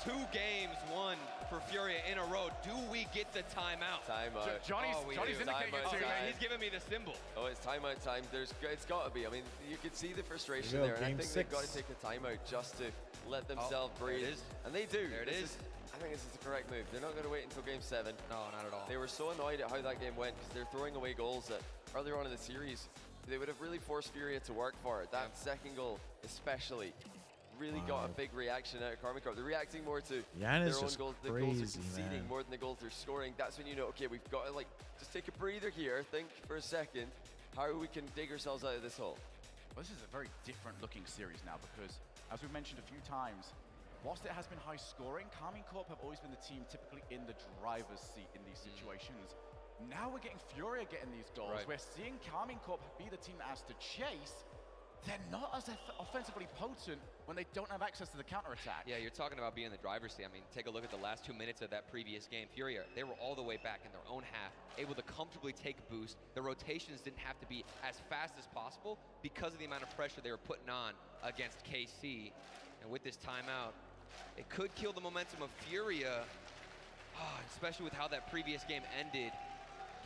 [SPEAKER 10] 2 games won for Furia in a row. Do we get the timeout?
[SPEAKER 3] Timeout.
[SPEAKER 9] Johnny's indicating it to me.
[SPEAKER 10] He's giving me the symbol.
[SPEAKER 3] Oh, it's timeout time. It's got to be. I mean, you could see the frustration
[SPEAKER 1] There
[SPEAKER 3] there.
[SPEAKER 1] you go,
[SPEAKER 3] And I
[SPEAKER 1] game
[SPEAKER 3] think they've got
[SPEAKER 1] 6.
[SPEAKER 3] to take a timeout just to let themselves breathe.
[SPEAKER 10] There it is.
[SPEAKER 3] And they do.
[SPEAKER 10] There it is.
[SPEAKER 3] I think this is the correct move. They're not going to wait until game 7.
[SPEAKER 10] No, not at all.
[SPEAKER 3] They were so annoyed at how that game went because they're throwing away goals that earlier on in the series, they would have really forced Furia to work for it. That second goal, especially, really got a big reaction out of Carmine Corp. They're reacting more to
[SPEAKER 1] Yan
[SPEAKER 3] their
[SPEAKER 1] is
[SPEAKER 3] own
[SPEAKER 1] just
[SPEAKER 3] goals. The goals
[SPEAKER 1] crazy,
[SPEAKER 3] are conceding
[SPEAKER 1] man.
[SPEAKER 3] more than the goals they're scoring. That's when you know, okay, we've got to just take a breather here, think for a second how we can dig ourselves out of this hole.
[SPEAKER 9] Well, this is a very different looking series now because, as we've mentioned a few times, whilst it has been high scoring, Carmine Corp have always been the team typically in the driver's seat in these situations. Now we're getting Furia getting these goals.
[SPEAKER 10] Right.
[SPEAKER 9] We're seeing Carmine Corp be the team that has to chase. They're not as offensively potent when they don't have access to the counterattack.
[SPEAKER 4] Yeah, you're talking about being in the driver's seat. I mean, take a look at the last 2 minutes of that previous game. Furia, they were all the way back in their own half, able to comfortably take a boost. The rotations didn't have to be as fast as possible because of the amount of pressure they were putting on against KC. And with this timeout, it could kill the momentum of Furia, especially with how that previous game ended.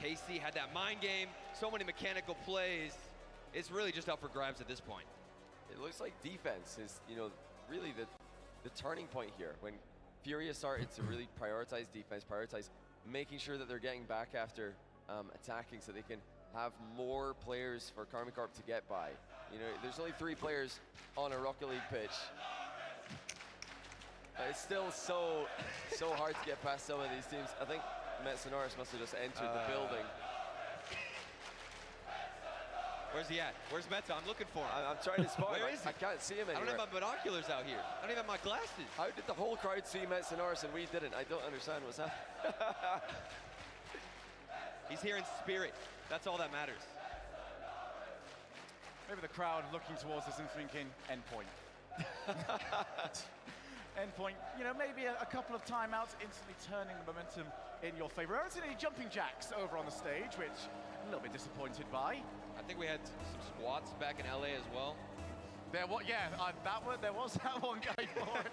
[SPEAKER 4] KC had that mind game, so many mechanical plays. It's really just up for grabs at this point.
[SPEAKER 3] It looks like defense is, really the turning point here. When Furia started to really prioritize defense, prioritize making sure that they're getting back after attacking so they can have more players for Carmine Corp to get by. There's only 3 players on a Rocket League pitch. It's still so hard to get past some of these teams. I think Metsonaris must have just entered the building.
[SPEAKER 4] Where's he at? Where's Meta? I'm looking for him.
[SPEAKER 3] I'm trying to spot him.
[SPEAKER 4] Where is he?
[SPEAKER 3] I can't see him anywhere.
[SPEAKER 4] I don't have my binoculars out here. I don't even have my glasses.
[SPEAKER 3] How did the whole crowd see Metsonaris and we didn't? I don't understand what's happening.
[SPEAKER 4] He's here in spirit. That's all that matters.
[SPEAKER 9] Maybe the crowd looking towards us and thinking, endpoint. Endpoint, you know, maybe a couple of timeouts instantly turning the momentum in your favor. I haven't seen any jumping jacks over on the stage, which I'm a little bit disappointed by.
[SPEAKER 4] I think we had some squats back in LA as well.
[SPEAKER 9] There was that one guy for it.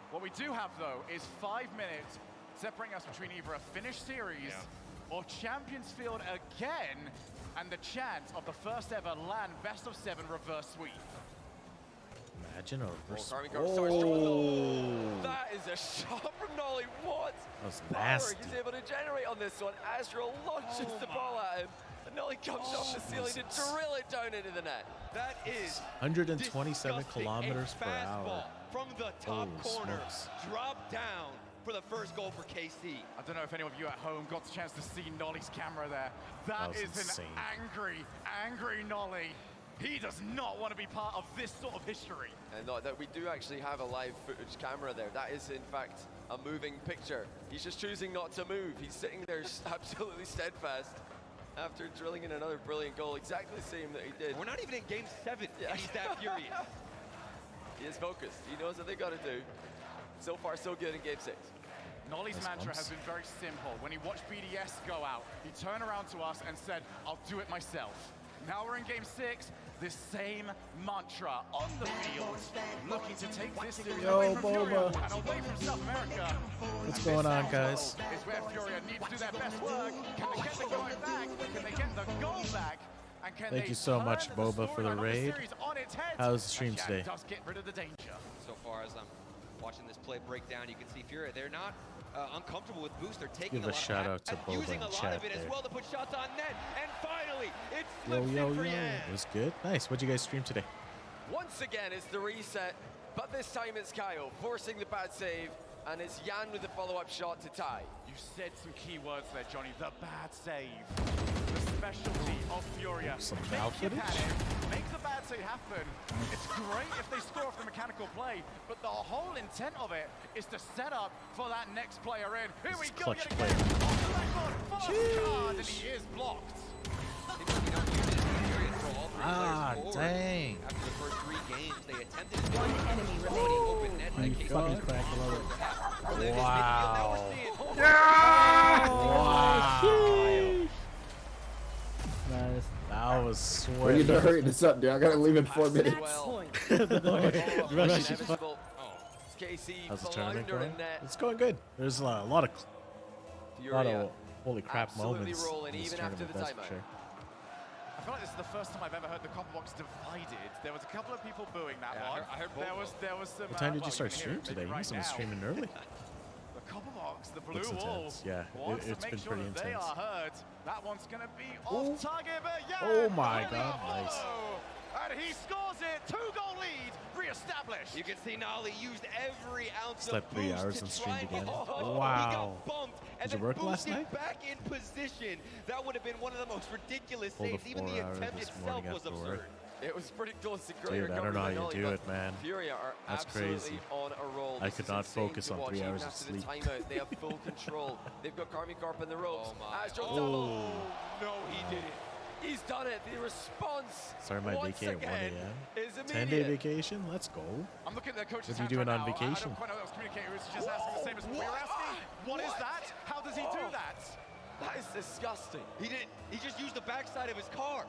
[SPEAKER 9] What we do have, though, is 5 minutes separating us between either a finished series or Champions Field again, and the chance of the first ever LAN best of 7 reverse sweep.
[SPEAKER 1] Imagine a reverse.
[SPEAKER 3] That is a shot from Nolly. What?
[SPEAKER 1] That was
[SPEAKER 3] power
[SPEAKER 1] nasty.
[SPEAKER 3] he's able to generate on this one. Astral launches the ball at him. And Nolly comes off the ceiling to drill it down into the net.
[SPEAKER 4] That is
[SPEAKER 1] 127 kilometers per hour.
[SPEAKER 4] From the top corner,
[SPEAKER 1] smokes.
[SPEAKER 4] drop down for the first goal for KC.
[SPEAKER 9] I don't know if any of you at home got the chance to see Nolly's camera there. That
[SPEAKER 1] was
[SPEAKER 9] is
[SPEAKER 1] insane.
[SPEAKER 9] an angry Nolly. He does not want to be part of this sort of history.
[SPEAKER 3] And that we do actually have a live footage camera there. That is, in fact, a moving picture. He's just choosing not to move. He's sitting there absolutely steadfast after drilling in another brilliant goal, exactly the same that he did.
[SPEAKER 4] We're not even in game 7, and he's that furious.
[SPEAKER 3] He is focused. He knows what they got to do. So far, so good in game 6.
[SPEAKER 9] Nolly's mantra has been very simple. When he watched BDS go out, he turned around to us and said, I'll do it myself. Now we're in game 6, this same mantra on the field, looking to take this series away from Furia and away from South America.
[SPEAKER 1] What's going on, guys?
[SPEAKER 9] Is where Furia needs to do their best work. Can they get the going back? Can they get the goal back? And can
[SPEAKER 1] Thank you so much, Boba, for the raid. How's the stream today?
[SPEAKER 9] Does get rid of the danger.
[SPEAKER 4] So far as I'm watching this play break down, you can see Furia, they're not uncomfortable with boost. They're taking
[SPEAKER 1] Give a shout out to Boba
[SPEAKER 4] using
[SPEAKER 1] in
[SPEAKER 4] a lot
[SPEAKER 1] chat
[SPEAKER 4] of it
[SPEAKER 1] there.
[SPEAKER 4] as well to put shots on net. And finally, it
[SPEAKER 1] Yo,
[SPEAKER 4] slips
[SPEAKER 1] yo,
[SPEAKER 4] in for
[SPEAKER 1] yo.
[SPEAKER 4] Yan.
[SPEAKER 1] It was good. Nice. What'd you guys stream today?
[SPEAKER 3] Once again, it's the reset, but this time it's Kyle forcing the bad save, and it's Yan with the follow-up shot to tie.
[SPEAKER 9] You said some key words there, Johnny. The bad save. The specialty of Furia.
[SPEAKER 1] Some
[SPEAKER 9] Make
[SPEAKER 1] foul
[SPEAKER 9] you
[SPEAKER 1] footage?
[SPEAKER 9] panic, make the bad save happen. It's great if they score off the mechanical play, but the whole intent of it is to set up for that next player in. Here we go
[SPEAKER 1] clutch
[SPEAKER 9] yet again. Off the record, first card, and he is blocked.
[SPEAKER 1] Dang.
[SPEAKER 4] After the first 3 games, they attempted to
[SPEAKER 11] One enemy remaining.
[SPEAKER 4] open net by
[SPEAKER 1] You
[SPEAKER 4] KC.
[SPEAKER 1] fucking crack, I love it.
[SPEAKER 4] Wow.
[SPEAKER 1] Nice. That was sweet.
[SPEAKER 12] We need to hurry this up, dude. I gotta leave in 4 minutes.
[SPEAKER 1] Rush is fun.
[SPEAKER 3] KC
[SPEAKER 1] How's the tournament
[SPEAKER 3] flounder
[SPEAKER 1] going?
[SPEAKER 3] in net.
[SPEAKER 1] It's going good. There's a lot of
[SPEAKER 3] Furia
[SPEAKER 1] holy crap
[SPEAKER 3] absolutely
[SPEAKER 1] moments
[SPEAKER 3] rolling
[SPEAKER 1] in this
[SPEAKER 3] even after
[SPEAKER 1] tournament,
[SPEAKER 3] the
[SPEAKER 1] that's for
[SPEAKER 3] timeout.
[SPEAKER 1] sure.
[SPEAKER 9] I feel like this is the first time I've ever heard the combo box divided. There was a couple of people booing that
[SPEAKER 4] Yeah,
[SPEAKER 9] one.
[SPEAKER 4] I heard both
[SPEAKER 9] there was some.
[SPEAKER 1] What time did
[SPEAKER 9] well,
[SPEAKER 1] you start
[SPEAKER 9] can hear
[SPEAKER 1] stream
[SPEAKER 9] it
[SPEAKER 1] today?
[SPEAKER 9] maybe
[SPEAKER 1] You must have been
[SPEAKER 9] right
[SPEAKER 1] streaming
[SPEAKER 9] now.
[SPEAKER 1] early.
[SPEAKER 9] The copper box, the blue
[SPEAKER 1] Looks
[SPEAKER 9] wall.
[SPEAKER 1] intense. Yeah,
[SPEAKER 9] wants
[SPEAKER 1] it's
[SPEAKER 9] to make
[SPEAKER 1] been
[SPEAKER 9] sure
[SPEAKER 1] pretty
[SPEAKER 9] that they
[SPEAKER 1] intense.
[SPEAKER 9] are heard. That one's gonna be off target, but yeah.
[SPEAKER 1] Oh my
[SPEAKER 9] only
[SPEAKER 1] God,
[SPEAKER 9] a
[SPEAKER 1] nice.
[SPEAKER 9] follow. And he scores it. 2-goal lead, re-established.
[SPEAKER 4] You can see Nolly used every ounce
[SPEAKER 1] Slept
[SPEAKER 4] of
[SPEAKER 1] 3
[SPEAKER 4] boost
[SPEAKER 1] hours
[SPEAKER 4] to
[SPEAKER 1] and
[SPEAKER 4] try
[SPEAKER 1] streamed
[SPEAKER 4] and
[SPEAKER 1] again.
[SPEAKER 4] get-
[SPEAKER 1] Wow.
[SPEAKER 4] He got bumped and
[SPEAKER 1] Did you
[SPEAKER 4] then
[SPEAKER 1] work last
[SPEAKER 4] boosted
[SPEAKER 1] night?
[SPEAKER 4] back in position. That would have been one of the most ridiculous
[SPEAKER 1] Pulled a
[SPEAKER 4] saves. Even
[SPEAKER 1] 4
[SPEAKER 4] the
[SPEAKER 1] hours
[SPEAKER 4] attempt
[SPEAKER 1] this
[SPEAKER 4] itself
[SPEAKER 1] morning
[SPEAKER 4] was
[SPEAKER 1] after work.
[SPEAKER 4] absurd.
[SPEAKER 3] It was pretty close to great
[SPEAKER 1] Dude, I don't know how you do it, man.
[SPEAKER 3] Furia are
[SPEAKER 1] That's
[SPEAKER 3] absolutely
[SPEAKER 1] crazy.
[SPEAKER 3] on a roll.
[SPEAKER 1] I
[SPEAKER 3] This
[SPEAKER 1] could
[SPEAKER 3] is
[SPEAKER 1] not
[SPEAKER 3] insane
[SPEAKER 1] focus
[SPEAKER 3] to
[SPEAKER 1] on
[SPEAKER 3] watch.
[SPEAKER 1] 3
[SPEAKER 3] Even
[SPEAKER 1] hours of
[SPEAKER 3] after
[SPEAKER 1] sleep.
[SPEAKER 3] the timeout, they have full control. They've got Carmi Corp in the ropes.
[SPEAKER 4] Oh my.
[SPEAKER 3] Astro
[SPEAKER 1] Oh.
[SPEAKER 3] double.
[SPEAKER 4] No, he didn't.
[SPEAKER 3] He's done it. The response
[SPEAKER 1] Started my
[SPEAKER 3] once
[SPEAKER 1] vacay at 1
[SPEAKER 3] again
[SPEAKER 1] a.m.
[SPEAKER 3] is
[SPEAKER 1] 10-day
[SPEAKER 3] immediate.
[SPEAKER 1] vacation. Let's go.
[SPEAKER 9] I'm looking at their coach's
[SPEAKER 1] What do you
[SPEAKER 9] hands
[SPEAKER 1] doing
[SPEAKER 9] right
[SPEAKER 1] on
[SPEAKER 9] now.
[SPEAKER 1] vacation?
[SPEAKER 9] I don't quite know what I was communicating. He was just asking the same as we were asking. What is that? How does he do that?
[SPEAKER 3] That is disgusting.
[SPEAKER 4] He didn't. He just used the backside of his car.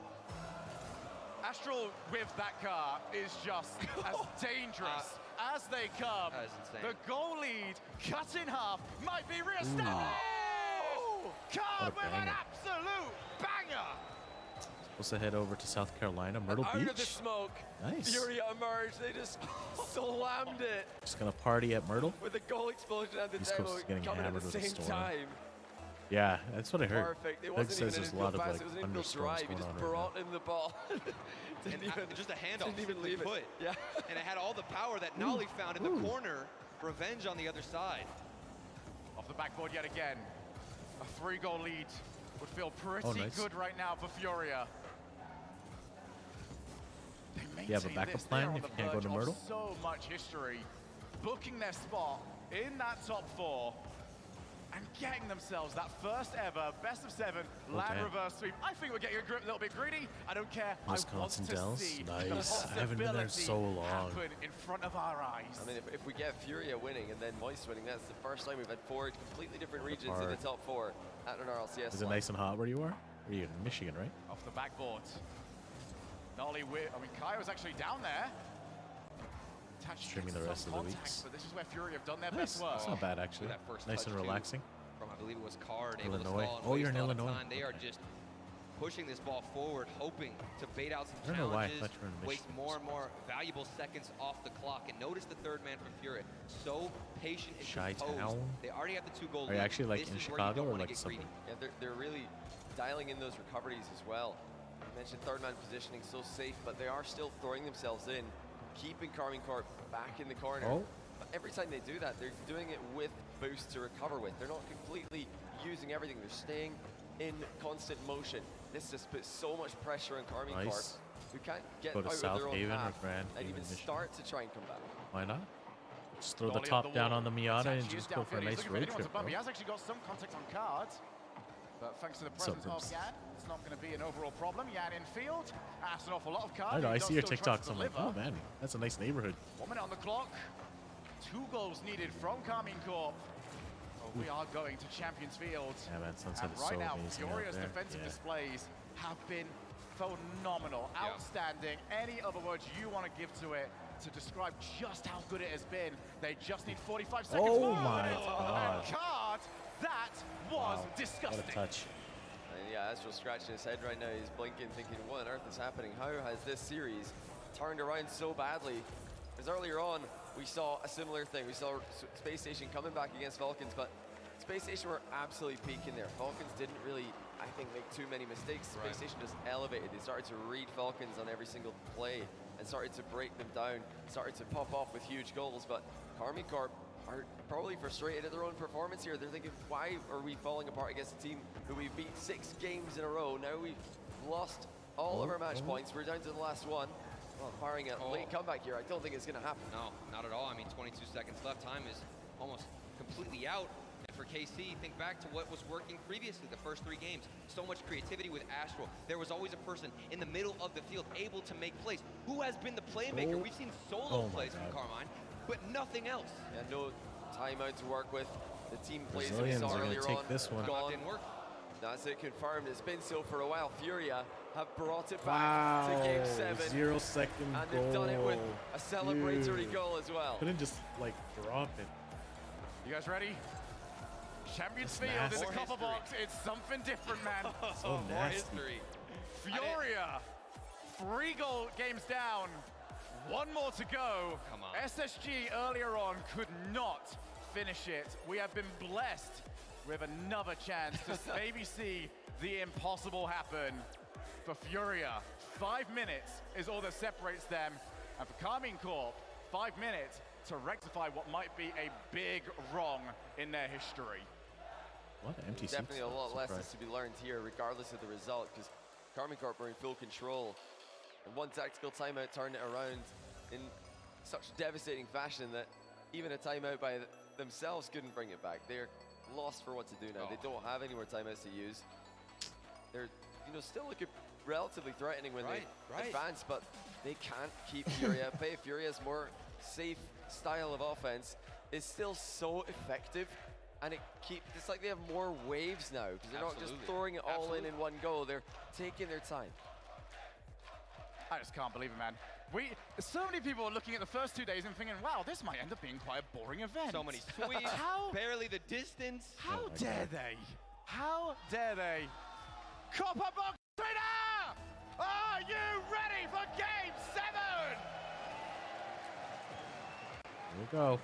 [SPEAKER 9] Astral with that car is just as dangerous as they come.
[SPEAKER 4] That is insane.
[SPEAKER 9] The goal lead cut in half might be reestablished. Car
[SPEAKER 1] What a
[SPEAKER 9] with an
[SPEAKER 1] banger.
[SPEAKER 9] absolute banger.
[SPEAKER 1] Supposed to head over to South Carolina, Myrtle
[SPEAKER 3] Out of the
[SPEAKER 1] Beach.
[SPEAKER 3] smoke,
[SPEAKER 1] Nice.
[SPEAKER 3] Furia emerged. They just slammed it
[SPEAKER 1] Just gonna party at Myrtle.
[SPEAKER 3] with the goal explosion and the
[SPEAKER 1] East
[SPEAKER 3] demo
[SPEAKER 1] Coast is getting
[SPEAKER 3] coming at
[SPEAKER 1] hammered
[SPEAKER 3] the
[SPEAKER 1] with a
[SPEAKER 3] same
[SPEAKER 1] storm.
[SPEAKER 3] time.
[SPEAKER 1] Yeah, that's what I heard.
[SPEAKER 3] Perfect. It
[SPEAKER 1] Doug
[SPEAKER 3] wasn't
[SPEAKER 1] says
[SPEAKER 3] even
[SPEAKER 1] there's
[SPEAKER 3] an
[SPEAKER 1] a lot
[SPEAKER 3] infield
[SPEAKER 1] of
[SPEAKER 3] pass.
[SPEAKER 1] like
[SPEAKER 3] It was an infield
[SPEAKER 1] thunderstorms
[SPEAKER 3] drive. He
[SPEAKER 1] going
[SPEAKER 3] just
[SPEAKER 1] on right now.
[SPEAKER 3] brought in the ball. Didn't
[SPEAKER 4] And,
[SPEAKER 3] even
[SPEAKER 4] just a handoff.
[SPEAKER 3] didn't even leave it.
[SPEAKER 4] Foot.
[SPEAKER 3] Yeah.
[SPEAKER 4] And it had all the power that Nolly found in the corner. Revenge on the other side.
[SPEAKER 9] Off the backboard yet again. A 3-goal lead would feel pretty
[SPEAKER 1] nice.
[SPEAKER 9] good right now for Furia.
[SPEAKER 1] You have a backup plan if you can't go to Myrtle?
[SPEAKER 9] So much history, booking their spot in that top 4, and getting themselves that first ever best of 7 land reverse sweep. I think we're getting a little bit greedy. I don't care.
[SPEAKER 1] Wisconsin
[SPEAKER 9] I want
[SPEAKER 1] Dells.
[SPEAKER 9] to see
[SPEAKER 1] Nice.
[SPEAKER 9] the
[SPEAKER 1] I haven't been there so long.
[SPEAKER 9] happen in front of our eyes.
[SPEAKER 3] I mean, if we get Furia winning and then Moist winning, that's the first time we've had 4 completely different regions in the top 4 at an RLCS.
[SPEAKER 1] Is it nice and hot where you are? Are you in Michigan, right?
[SPEAKER 9] Off the backboard. Nolly, I mean, Kai was actually down there.
[SPEAKER 1] Streaming the rest of the weeks.
[SPEAKER 9] But this is where Fury have done their
[SPEAKER 1] Nice.
[SPEAKER 9] best work.
[SPEAKER 1] That's not bad, actually.
[SPEAKER 4] That first
[SPEAKER 1] Nice
[SPEAKER 4] touch,
[SPEAKER 1] and
[SPEAKER 4] too,
[SPEAKER 1] relaxing.
[SPEAKER 4] From, I believe it was Card, able to
[SPEAKER 1] Illinois.
[SPEAKER 4] stall and
[SPEAKER 1] Oh, you're
[SPEAKER 4] waste
[SPEAKER 1] in
[SPEAKER 4] all the
[SPEAKER 1] Illinois.
[SPEAKER 4] time. They are just pushing this ball forward, hoping to bait out some
[SPEAKER 1] I don't know why I
[SPEAKER 4] challenges,
[SPEAKER 1] thought you were in
[SPEAKER 4] waste
[SPEAKER 1] Michigan.
[SPEAKER 4] more and more valuable seconds off the clock. And notice the third man from Fury, so patient and composed.
[SPEAKER 1] Chi-town.
[SPEAKER 4] They already have the 2-goal
[SPEAKER 1] Are you
[SPEAKER 4] lead.
[SPEAKER 1] actually like
[SPEAKER 4] This
[SPEAKER 1] in
[SPEAKER 4] is where you
[SPEAKER 1] Chicago
[SPEAKER 4] don't
[SPEAKER 1] or
[SPEAKER 4] wanna
[SPEAKER 1] like
[SPEAKER 4] get
[SPEAKER 1] somewhere?
[SPEAKER 4] greedy.
[SPEAKER 3] Yeah, they're really dialing in those recoveries as well. You mentioned third man positioning, so safe, but they are still throwing themselves in, keeping Carmine Corp back in the corner.
[SPEAKER 1] Oh.
[SPEAKER 3] But every time they do that, they're doing it with boost to recover with. They're not completely using everything. They're staying in constant motion. This just puts so much pressure on Carmine Corp,
[SPEAKER 1] Nice.
[SPEAKER 3] who can't get
[SPEAKER 1] Go
[SPEAKER 3] out
[SPEAKER 1] to
[SPEAKER 3] of their
[SPEAKER 1] South
[SPEAKER 3] own
[SPEAKER 1] Haven or
[SPEAKER 3] half
[SPEAKER 1] Grand
[SPEAKER 3] and
[SPEAKER 1] Haven,
[SPEAKER 3] even
[SPEAKER 1] Michigan.
[SPEAKER 3] start to try and come back.
[SPEAKER 1] Why not? Just throw the
[SPEAKER 9] Dolly
[SPEAKER 1] top
[SPEAKER 9] up
[SPEAKER 1] down
[SPEAKER 9] wall.
[SPEAKER 1] on the Miata and
[SPEAKER 9] Tachi is
[SPEAKER 1] just go for a
[SPEAKER 9] downfield. He's
[SPEAKER 1] nice
[SPEAKER 9] looking for
[SPEAKER 1] road
[SPEAKER 9] anyone to
[SPEAKER 1] trip,
[SPEAKER 9] bump.
[SPEAKER 1] bro.
[SPEAKER 9] He has actually got some contact on cards. But thanks to the presence of
[SPEAKER 1] Suburbs.
[SPEAKER 9] Yan, it's not going to be an overall problem. Yan in field. That's an awful lot of cards.
[SPEAKER 1] I know, I
[SPEAKER 9] He does
[SPEAKER 1] see your
[SPEAKER 9] still try to
[SPEAKER 1] TikToks, I'm like, oh
[SPEAKER 9] deliver.
[SPEAKER 1] man, that's a nice neighborhood.
[SPEAKER 9] 1 minute on the clock. 2 goals needed from Carmine Corp. Oh, we are going to Champions Field.
[SPEAKER 1] Yeah, man, Sunset
[SPEAKER 9] And
[SPEAKER 1] is
[SPEAKER 9] right
[SPEAKER 1] so
[SPEAKER 9] now,
[SPEAKER 1] amazing out
[SPEAKER 9] Furious
[SPEAKER 1] there.
[SPEAKER 9] defensive
[SPEAKER 1] Yeah.
[SPEAKER 9] displays have been phenomenal, outstanding. Any other words you want to give to it to describe just how good it has been? They just need 45 seconds.
[SPEAKER 1] Oh
[SPEAKER 9] more.
[SPEAKER 1] my
[SPEAKER 9] And
[SPEAKER 1] God.
[SPEAKER 9] Card, that was
[SPEAKER 1] Wow,
[SPEAKER 9] disgusting.
[SPEAKER 1] What a touch.
[SPEAKER 3] And yeah, Astral scratching his head right now. He's blinking, thinking, what on earth is happening? How has this series turned around so badly? Because earlier on, we saw a similar thing. We saw Space Station coming back against Falcons, but Space Station were absolutely peaking there. Falcons didn't really, I think, make too many mistakes. Space Station just elevated. They started to read Falcons on every single play and started to break them down, started to pop off with huge goals. But Carmine Corp are probably frustrated at their own performance here. They're thinking, why are we falling apart against a team who we've beat 6 games in a row? Now we've lost all of our match points. We're down to the last one. Well, firing a late comeback here, I don't think it's going to happen.
[SPEAKER 4] No, not at all. I mean, 22 seconds left. Time is almost completely out. And for KC, think back to what was working previously, the first 3 games. So much creativity with Astral. There was always a person in the middle of the field able to make plays. Who has been the playmaker? We've seen solo plays from Carmine, but nothing else.
[SPEAKER 3] Yeah, no timeout to work with. The team plays that we
[SPEAKER 1] Brazilians
[SPEAKER 3] saw
[SPEAKER 1] are gonna
[SPEAKER 3] earlier
[SPEAKER 1] take
[SPEAKER 3] on.
[SPEAKER 1] this one.
[SPEAKER 3] Gone.
[SPEAKER 4] Didn't work.
[SPEAKER 3] That's it, confirmed. It's been so for a while. Furia have brought it back
[SPEAKER 1] Wow.
[SPEAKER 3] to Game 7.
[SPEAKER 1] 0 second
[SPEAKER 3] and
[SPEAKER 1] goal.
[SPEAKER 3] they've done it with a celebratory
[SPEAKER 1] Dude.
[SPEAKER 3] goal as well.
[SPEAKER 1] Couldn't just like drop it.
[SPEAKER 9] You guys ready? Champions
[SPEAKER 1] That's
[SPEAKER 9] Field is a
[SPEAKER 1] nasty.
[SPEAKER 9] copper box. It's something different, man.
[SPEAKER 1] So
[SPEAKER 4] More
[SPEAKER 1] nasty.
[SPEAKER 4] history.
[SPEAKER 9] Furia, 3 goal games down. 1 more to go.
[SPEAKER 4] Come on.
[SPEAKER 9] SSG earlier on could not finish it. We have been blessed with another chance to maybe see the impossible happen. For Furia, 5 minutes is all that separates them. And for Carmine Corp, 5 minutes to rectify what might be a big wrong in their history.
[SPEAKER 1] What? Empty seats?
[SPEAKER 3] Definitely a lot
[SPEAKER 1] Surprised.
[SPEAKER 3] lessons to be learned here, regardless of the result, because Carmine Corp are in full control. And one tactical timeout turned it around in such devastating fashion that even a timeout by themselves couldn't bring it back. They're lost for what to do now. They don't have any more timeouts to use. They're, still looking relatively threatening when they advance, but they can't keep Furia at bay. Furia's more safe style of offense is still so effective, and it's like they have more waves now, because they're not just throwing it all in one go. They're taking their time.
[SPEAKER 9] I just can't believe it, man. So many people are looking at the first 2 days and thinking, wow, this might end up being quite a boring event.
[SPEAKER 4] So many sweeps, barely the distance.
[SPEAKER 9] How dare they? How dare they? Copper box trainer! Are you ready for Game 7?
[SPEAKER 1] Here we go.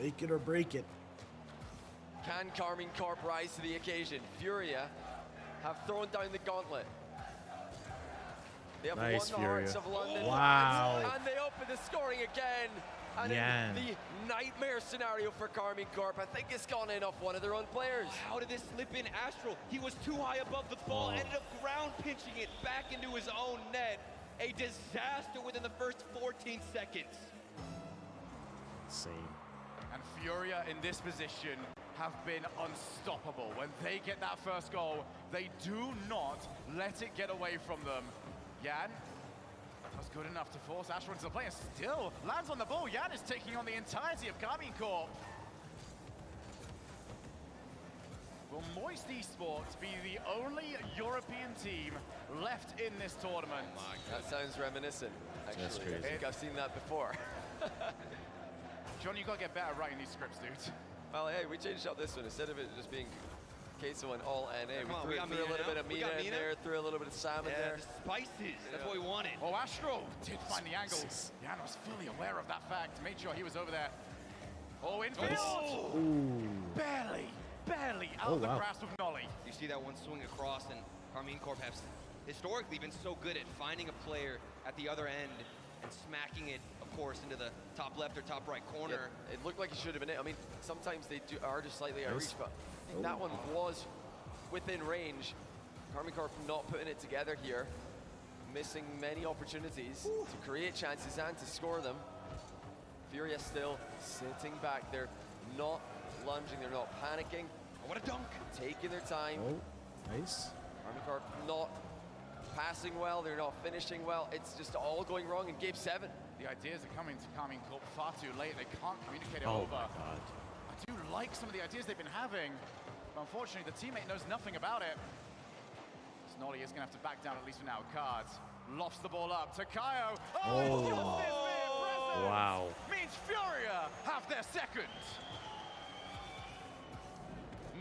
[SPEAKER 1] Make it or break it.
[SPEAKER 3] Can Carmine Corp rise to the occasion? Furia have thrown down the gauntlet. They have
[SPEAKER 1] Nice,
[SPEAKER 3] won the hearts
[SPEAKER 1] Furia.
[SPEAKER 3] of London.
[SPEAKER 1] Wow.
[SPEAKER 3] And they open the scoring again. And
[SPEAKER 1] Yan.
[SPEAKER 3] in the nightmare scenario for Carmine Corp, I think it's gone in off one of their own players.
[SPEAKER 4] How did this slip in Astral? He was too high above the ball, ended up ground pinching it back into his own net. A disaster within the first 14 seconds.
[SPEAKER 1] Insane.
[SPEAKER 9] And Furia in this position have been unstoppable. When they get that first goal, they do not let it get away from them. Yan was good enough to force Astro into the play and still lands on the ball. Yan is taking on the entirety of Karmine Corp. Will Moist Esports be the only European team left in this tournament?
[SPEAKER 3] Oh my God. That sounds reminiscent, actually.
[SPEAKER 1] That's crazy.
[SPEAKER 3] I think I've seen that before.
[SPEAKER 9] John, you gotta get better writing these scripts, dude.
[SPEAKER 3] Well, hey, we changed up this one. Instead of it just being Queso and all NA,
[SPEAKER 10] we
[SPEAKER 3] we threw a little bit of Mina in there, threw a little bit of salmon there.
[SPEAKER 10] The spices, that's what we wanted.
[SPEAKER 9] Oh, Astro did find the angle. Yan was fully aware of that fact, made sure he was over there. Oh, infield!
[SPEAKER 10] Oh.
[SPEAKER 9] Barely out of the grasp of Nolly.
[SPEAKER 10] You see that one swing across, and Karmine Corp has historically been so good at finding a player at the other end and smacking it, of course, into the top left or top right corner.
[SPEAKER 3] Yeah, it looked like it should have been it. I mean, sometimes they are just slightly out of reach, but I think that one was within range. Karmine Corp not putting it together here, missing many opportunities to create chances and to score them. Furia still sitting back. They're not lunging, they're not panicking.
[SPEAKER 10] Oh, what a dunk!
[SPEAKER 3] Taking their time.
[SPEAKER 12] Oh, nice.
[SPEAKER 3] Karmine Corp not passing well, they're not finishing well. It's just all going wrong in game 7.
[SPEAKER 9] The ideas are coming to Karmine Corp far too late. They can't communicate it
[SPEAKER 1] Oh
[SPEAKER 9] over.
[SPEAKER 1] my God.
[SPEAKER 9] I do like some of the ideas they've been having, but unfortunately the teammate knows nothing about it. Snolly is gonna have to back down at least for now. Cards lofts the ball up to Kaio.
[SPEAKER 1] Oh. Wow.
[SPEAKER 9] Means Furia have their second.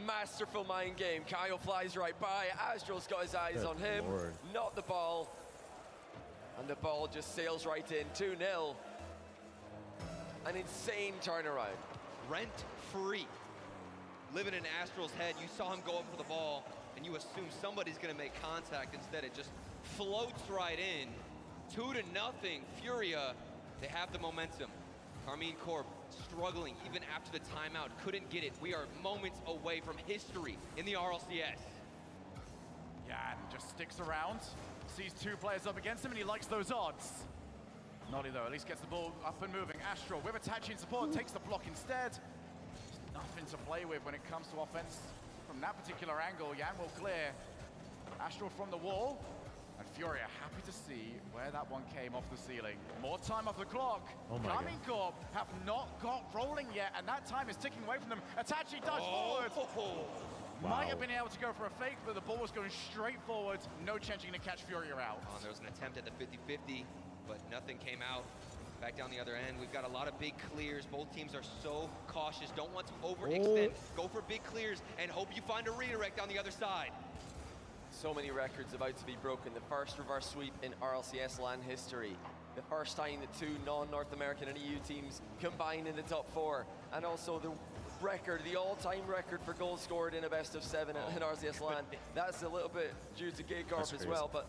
[SPEAKER 3] Masterful mind game. Kaio flies right by. Astral's got his eyes on him, not the ball. And the ball just sails right in. 2-0. An insane turnaround.
[SPEAKER 10] Rent free. Living in Astral's head, you saw him go up for the ball, and you assume somebody's going to make contact. Instead, it just floats right in. 2-0. Furia, they have the momentum. Karmine Corp struggling even after the timeout, couldn't get it. We are moments away from history in the RLCS.
[SPEAKER 9] Yan just sticks around, sees two players up against him, and he likes those odds. Nolly, though, at least gets the ball up and moving. Astro, with Itachi in support, takes the block instead. There's nothing to play with when it comes to offense. From that particular angle, Yan will clear. Astro from the wall. And Furia happy to see where that one came off the ceiling. More time off the clock.
[SPEAKER 1] Oh my
[SPEAKER 9] Karmine Corp have not got rolling yet, and that time is ticking away from them. Itachi dives forward.
[SPEAKER 1] Wow.
[SPEAKER 9] Might have been able to go for a fake, but the ball was going straight forward. No changing to catch Furia out.
[SPEAKER 10] There was an attempt at the 50-50, but nothing came out. Back down the other end, we've got a lot of big clears. Both teams are so cautious, don't want to overextend. Go for big clears and hope you find a redirect on the other side.
[SPEAKER 3] So many records about to be broken. The first reverse sweep in RLCS LAN history. The first time that two non-North American and EU teams combine in the top 4. And also the record, the all-time record for goals scored in a best of 7 in RLCS LAN. That's a little bit due to K-Corp as well, but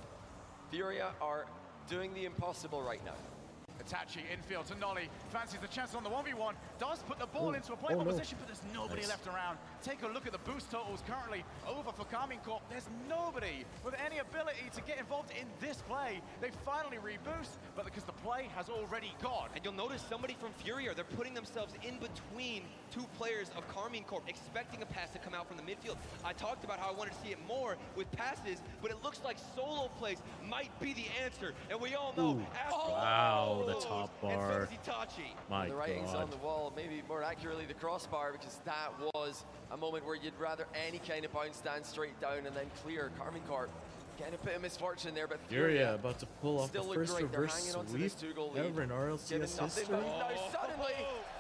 [SPEAKER 3] Furia are doing the impossible right now.
[SPEAKER 9] Itachi infield to Nolly, fancies the chance on the 1v1, does put the ball into a playable position, but there's nobody left around. Take a look at the boost totals currently over for Karmine Corp. There's nobody with any ability to get involved in this play. They finally reboost, but because the play has already gone.
[SPEAKER 10] And you'll notice somebody from Furia, they're putting themselves in between two players of Karmine Corp, expecting a pass to come out from the midfield. I talked about how I wanted to see it more with passes, but it looks like solo plays might be the answer. And we all know,
[SPEAKER 1] wow, the top bar.
[SPEAKER 10] And so does Itachi.
[SPEAKER 1] My
[SPEAKER 3] the writing's
[SPEAKER 1] God.
[SPEAKER 3] on the wall, maybe more accurately the crossbar, because that was a moment where you'd rather any kind of bounce stand straight down and then clear. Karmine Corp getting a bit of misfortune there, but
[SPEAKER 1] Furia about to pull off the
[SPEAKER 3] still
[SPEAKER 1] first
[SPEAKER 3] look great. They're
[SPEAKER 1] reverse
[SPEAKER 3] hanging on to
[SPEAKER 1] sweep
[SPEAKER 3] this 2-goal lead.
[SPEAKER 1] ever in RLCS history.
[SPEAKER 3] Now suddenly,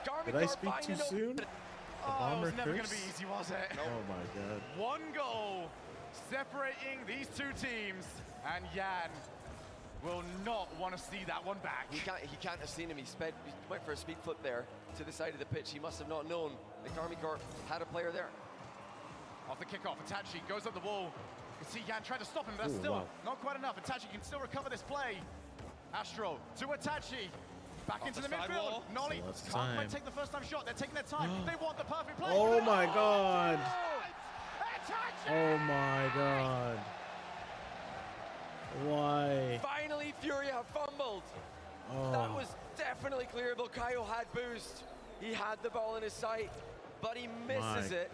[SPEAKER 3] Karmine
[SPEAKER 1] Did I
[SPEAKER 3] Corp
[SPEAKER 1] speak too
[SPEAKER 3] finding
[SPEAKER 1] soon? The
[SPEAKER 9] Oh, it
[SPEAKER 1] bomber
[SPEAKER 9] was never going to
[SPEAKER 1] curse?
[SPEAKER 9] be easy, was it?
[SPEAKER 1] Oh my God.
[SPEAKER 9] One goal separating these two teams, and Yan will not want to see that one back.
[SPEAKER 3] He can't have seen him. He went for a speed flip there to the side of the pitch. He must have not known that Karmine Corp had a player there.
[SPEAKER 9] Off the kickoff, Itachi goes up the wall. You can see Yan trying to stop him, but that's still not quite enough. Itachi can still recover this play. Astro to Itachi. Back into the midfield. Nolly can't quite take the first time shot. They're taking their time. They want the perfect play.
[SPEAKER 1] Oh my God.
[SPEAKER 9] Itachi!
[SPEAKER 1] Oh my God. Why?
[SPEAKER 3] Finally, Furia have fumbled.
[SPEAKER 1] Oh.
[SPEAKER 3] That was definitely clearable. Kaio had boost. He had the ball in his sight, but he misses it.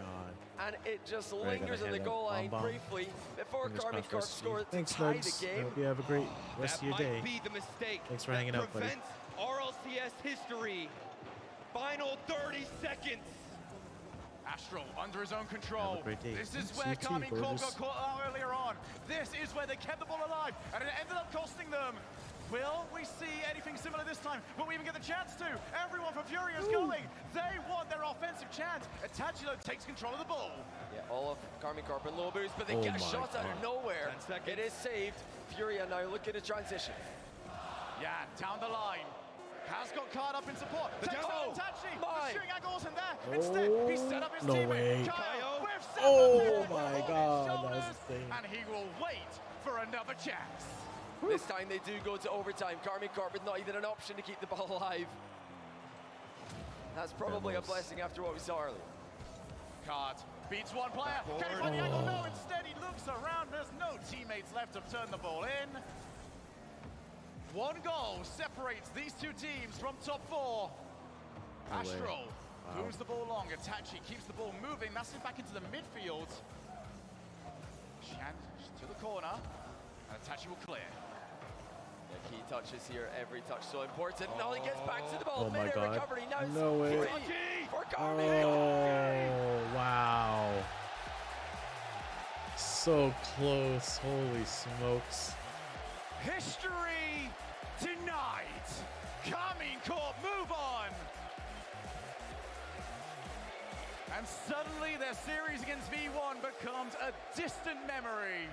[SPEAKER 3] And it just lingers on the goal line briefly before Carmen Corp scores to tie the game.
[SPEAKER 1] Hope you have a great rest of your day.
[SPEAKER 10] That might be the mistake.
[SPEAKER 1] Thanks for hanging out, buddy.
[SPEAKER 10] Prevents RLCS history. Final 30 seconds.
[SPEAKER 9] Astral under his own control. This is
[SPEAKER 1] Thanks,
[SPEAKER 9] where
[SPEAKER 1] you too,
[SPEAKER 9] Carmine Corp
[SPEAKER 1] Burgess.
[SPEAKER 9] got caught out earlier on. This is where they kept the ball alive, and it ended up costing them. Will we see anything similar this time? Will we even get the chance to? Everyone from Fury is going. They want their offensive chance. Itachulo takes control of the ball.
[SPEAKER 3] Yeah, all of Carmine Corp in low boost, but they
[SPEAKER 1] Oh
[SPEAKER 3] get a
[SPEAKER 1] my
[SPEAKER 3] shot out of
[SPEAKER 1] God.
[SPEAKER 3] nowhere. It is saved. Furia now looking to transition.
[SPEAKER 9] Yeah, down the line. Has got caught up in support. Takes
[SPEAKER 3] Oh,
[SPEAKER 9] out Itachi.
[SPEAKER 3] my.
[SPEAKER 9] The shooting angle wasn't there. Instead, he set up his
[SPEAKER 1] No
[SPEAKER 9] teammate.
[SPEAKER 1] way.
[SPEAKER 9] Kaio with
[SPEAKER 1] Oh
[SPEAKER 9] seven
[SPEAKER 1] my
[SPEAKER 9] on his
[SPEAKER 1] God, that was
[SPEAKER 9] shoulders,
[SPEAKER 1] insane.
[SPEAKER 9] and he will wait for another chance.
[SPEAKER 3] This time they do go to overtime. Carmine Corp with not even an option to keep the ball alive. That's probably a blessing after what we saw earlier.
[SPEAKER 9] Card beats one player. Can he find the angle? No, instead he looks around. There's no teammates left to turn the ball in. One goal separates these two teams from top four.
[SPEAKER 1] No way.
[SPEAKER 9] Astral
[SPEAKER 1] Wow.
[SPEAKER 9] moves the ball long. Itachi keeps the ball moving. That's it back into the midfield. Shan to the corner. And Itachi will clear.
[SPEAKER 3] The key touches here, every touch so important. Now he gets back to the ball.
[SPEAKER 1] Oh my
[SPEAKER 3] Mid-air
[SPEAKER 1] God.
[SPEAKER 3] recovery. Now it's
[SPEAKER 1] No way.
[SPEAKER 3] free for Carmine.
[SPEAKER 1] Oh, wow. So close. Holy smokes.
[SPEAKER 9] History tonight. Carmine Corp move on. And suddenly their series against V1 becomes a distant memory.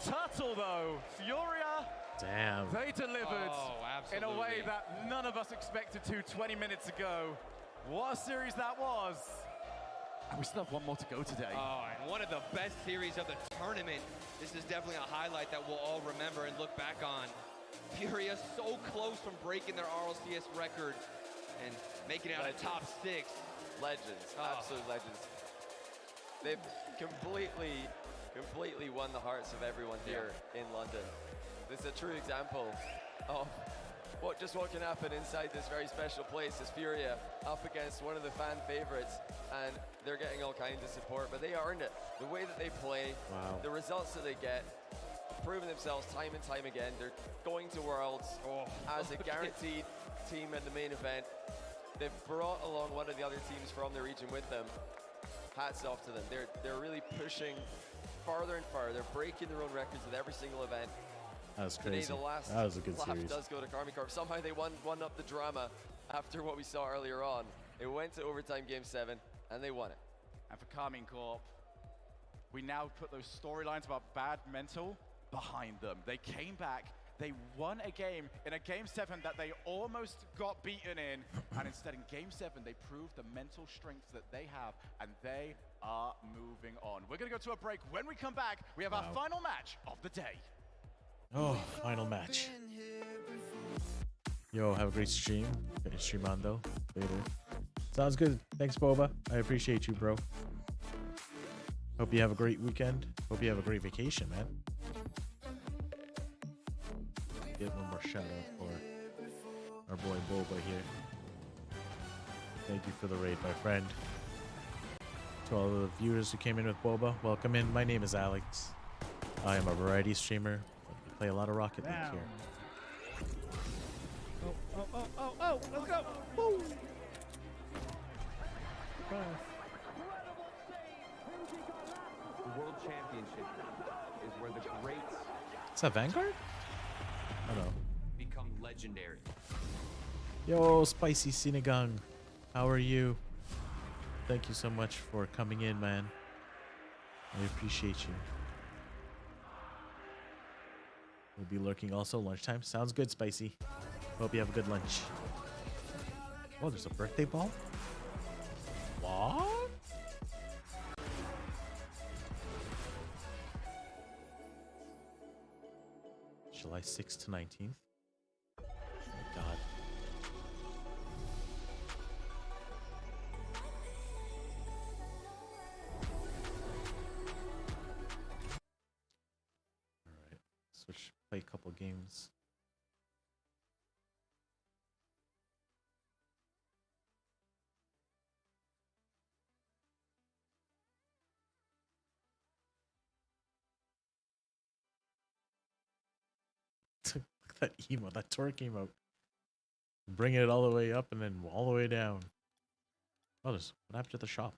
[SPEAKER 9] Turtle though, Furia,
[SPEAKER 1] Damn.
[SPEAKER 9] they delivered
[SPEAKER 10] Oh,
[SPEAKER 9] in a way
[SPEAKER 10] absolutely.
[SPEAKER 9] that none of us expected to 20 minutes ago. What a series that was. And we still have one more to go today.
[SPEAKER 10] Oh, and one of the best series of the tournament. This is definitely a highlight that we'll all remember and look back on. Furia so close from breaking their RLCS record and making it out of top 6.
[SPEAKER 3] Legends,
[SPEAKER 10] Oh.
[SPEAKER 3] absolute legends. They've completely won the hearts of everyone here in London. This is a true example of what can happen inside this very special place as Furia up against one of the fan favorites, and they're getting all kinds of support, but they earned it. The way that they play, the results that they get, proving themselves time and time again. They're going to Worlds as a guaranteed team in the main event. They've brought along one of the other teams from the region with them. Hats off to them. They're really pushing farther and farther. They're breaking their own records with every single event.
[SPEAKER 1] That was
[SPEAKER 3] Today,
[SPEAKER 1] crazy.
[SPEAKER 3] the last
[SPEAKER 1] That was a good
[SPEAKER 3] lap
[SPEAKER 1] series.
[SPEAKER 3] does go to Carmine Corp. Somehow they won up the drama after what we saw earlier on. It went to overtime game 7, and they won it.
[SPEAKER 9] And for Carmine Corp, we now put those storylines about bad mental behind them. They came back, they won a game in a game 7 that they almost got beaten in, and instead in game 7, they proved the mental strength that they have, and they are moving on. We're gonna go to a break. When we come back, we have our final match of the day.
[SPEAKER 1] Oh, final match. Yo, have a great stream. Gonna stream on though later. Sounds good. Thanks, Boba. I appreciate you, bro. Hope you have a great weekend. Hope you have a great vacation, man. Get one more shout out for our boy Boba here. Thank you for the raid, my friend. To all the viewers who came in with Boba, welcome in. My name is Alex. I am a variety streamer. We play a lot of Rocket League here.
[SPEAKER 16] Oh, let's go. Woo.
[SPEAKER 11] The World Championship is where the greats
[SPEAKER 1] Is that Vanguard? Oh no.
[SPEAKER 11] become legendary.
[SPEAKER 1] Yo, Spicy Sinigang. How are you? Thank you so much for coming in, man. I appreciate you. We'll be lurking also lunchtime. Sounds good, Spicy. Hope you have a good lunch. Oh, there's a birthday ball? What? July 6th to 19th. Oh my god. Alright. Switch, play a couple games. That emote, that torque emote. Bringing it all the way up and then all the way down. Oh, what happened to the shop?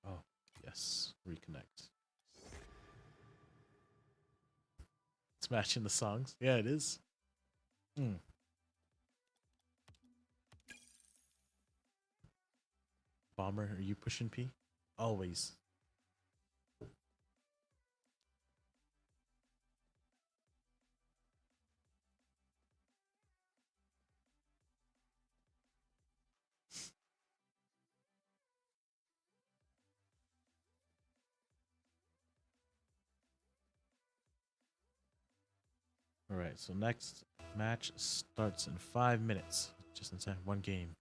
[SPEAKER 1] Oh, yes. Reconnect. It's matching the songs. Yeah, it is. Bomber, are you pushing P? Always. All right, so next match starts in 5 minutes. Just inside one game.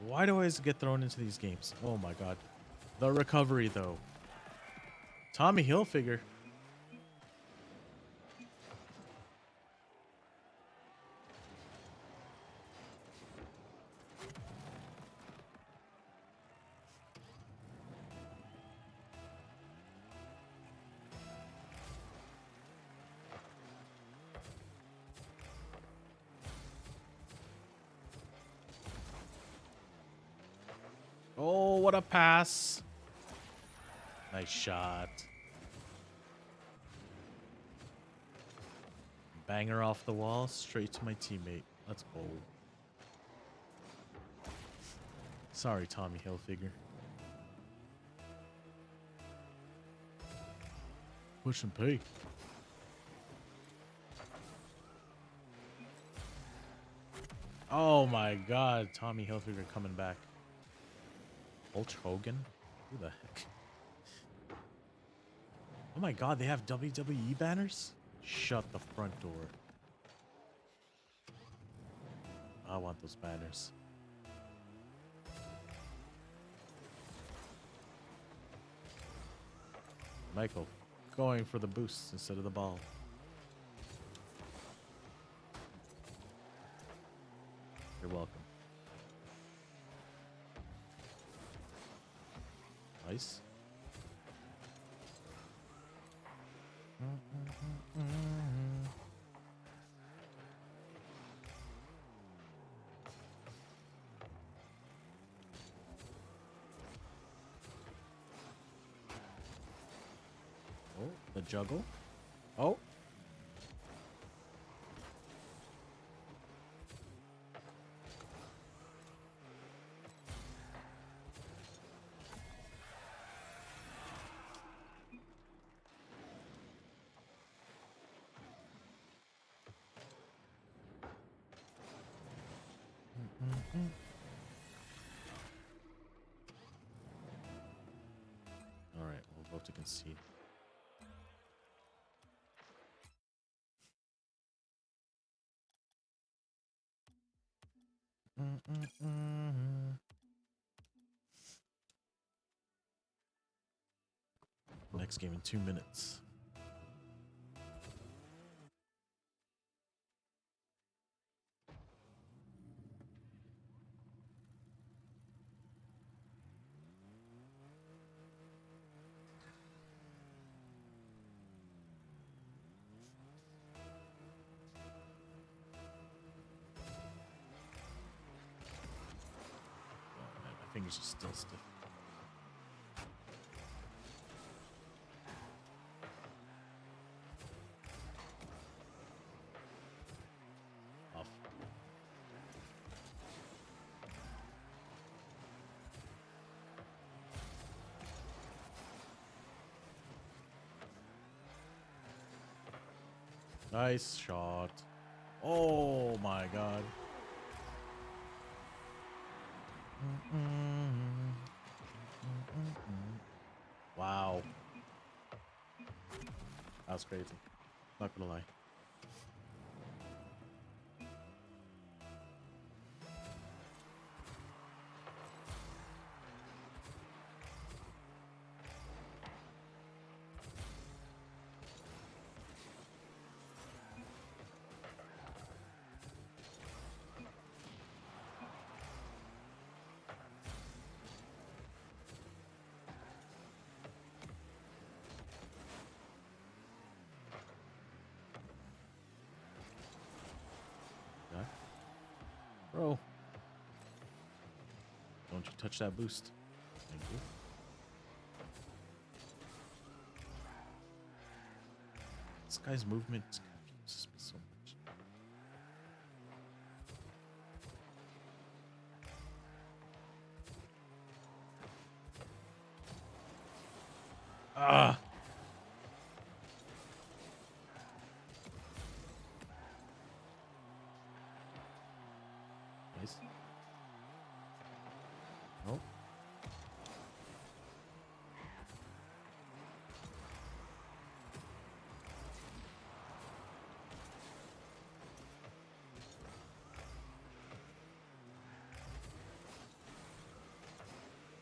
[SPEAKER 1] Why do I always get thrown into these games? Oh my god. The recovery, though. Tommy Hilfiger. Oh, what a pass. Nice shot. Banger off the wall, straight to my teammate. Let's go. Sorry, Tommy Hilfiger. Push and pay. Oh my god, Tommy Hilfiger coming back. Hulk Hogan? Who the heck? Oh my god, they have WWE banners? Shut the front door. I want those banners. Michael, going for the boost instead of the ball. You're welcome. Nice. Oh, the juggle. Oh. All right, we'll vote to concede. Next game in 2 minutes. Oh man, my fingers are still stiff. Off. Nice shot. Oh my god. Wow. That was crazy. Not gonna lie. Don't you touch that boost. Thank you. This guy's movement confuses me so much. Ah! Nice. Oh.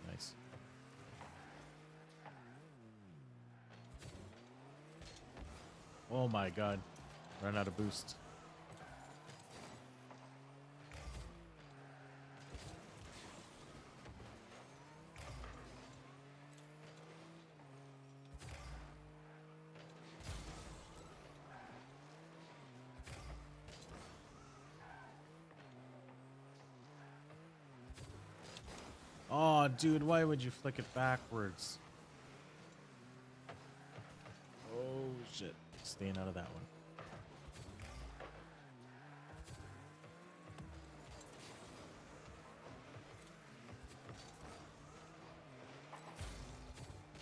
[SPEAKER 1] Nice. Oh my god. Run out of boost. Oh, dude, why would you flick it backwards? Oh, shit. Staying out of that one.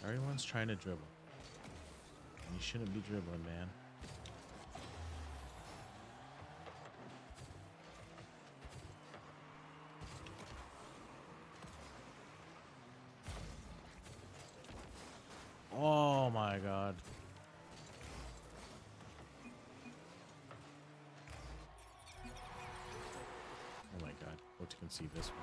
[SPEAKER 1] Everyone's trying to dribble. And you shouldn't be dribbling, man. Oh my god. Oh my god. Hope you can see this one.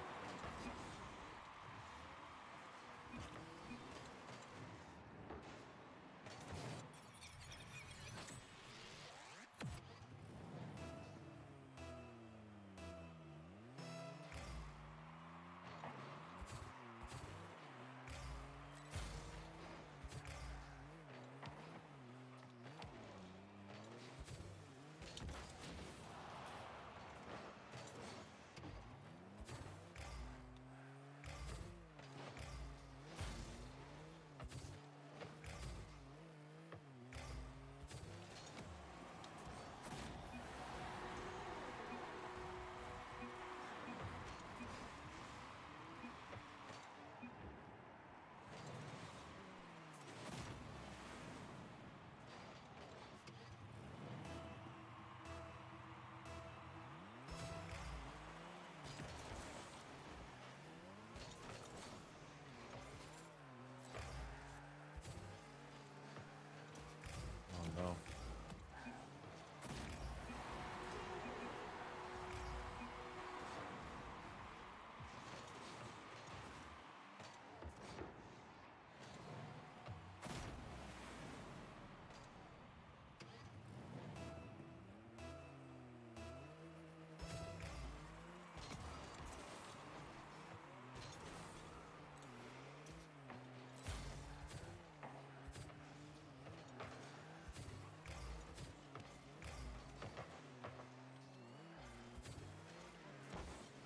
[SPEAKER 1] Oh no.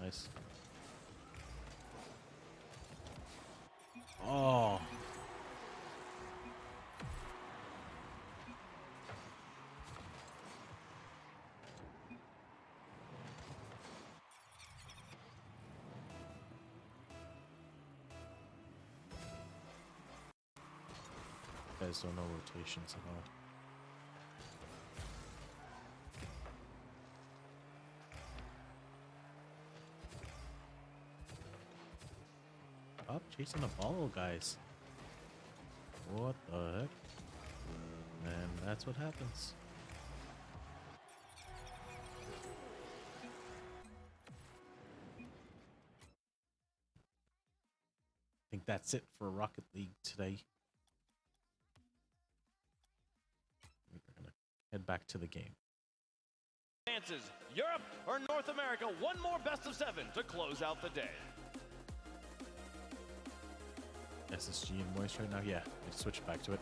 [SPEAKER 1] Nice. Oh. Guys don't know rotations at all. Stop chasing the ball, guys. What the heck? And that's what happens. I think that's it for Rocket League today. We're gonna head back to the game.
[SPEAKER 7] Chances, Europe or North America, one more best of 7 to close out the day.
[SPEAKER 1] SSG and Moist right now? Yeah, I switched back to it.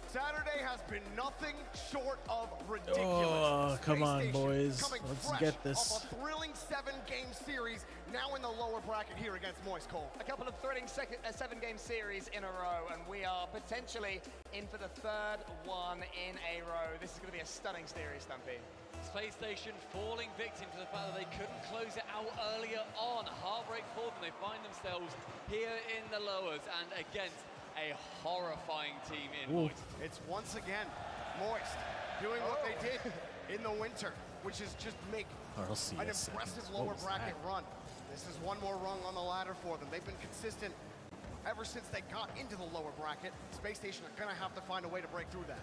[SPEAKER 9] Saturday has
[SPEAKER 13] has been nothing short of ridiculous.
[SPEAKER 1] Oh, come on,
[SPEAKER 13] Space Station
[SPEAKER 1] boys.
[SPEAKER 13] coming
[SPEAKER 1] Let's
[SPEAKER 13] fresh
[SPEAKER 1] get this.
[SPEAKER 13] off a thrilling 7-game series, now in the lower bracket here against Moist Cole.
[SPEAKER 14] A couple of thrilling 7-game series in a row, and we are potentially in for the third one in a row. This is going to be a stunning series, Stumpy.
[SPEAKER 15] Space Station falling victim to the fact that they couldn't close it out earlier on. Heartbreak for them. They find themselves here in the lowers and against a horrifying team in Moist.
[SPEAKER 13] It's once again Moist doing what they did in the winter, which is just make
[SPEAKER 1] RLCS
[SPEAKER 13] an impressive
[SPEAKER 1] seconds.
[SPEAKER 13] lower
[SPEAKER 1] What was
[SPEAKER 13] bracket
[SPEAKER 1] that?
[SPEAKER 13] run. This is one more rung on the ladder for them. They've been consistent ever since they got into the lower bracket. Space Station are gonna have to find a way to break through that.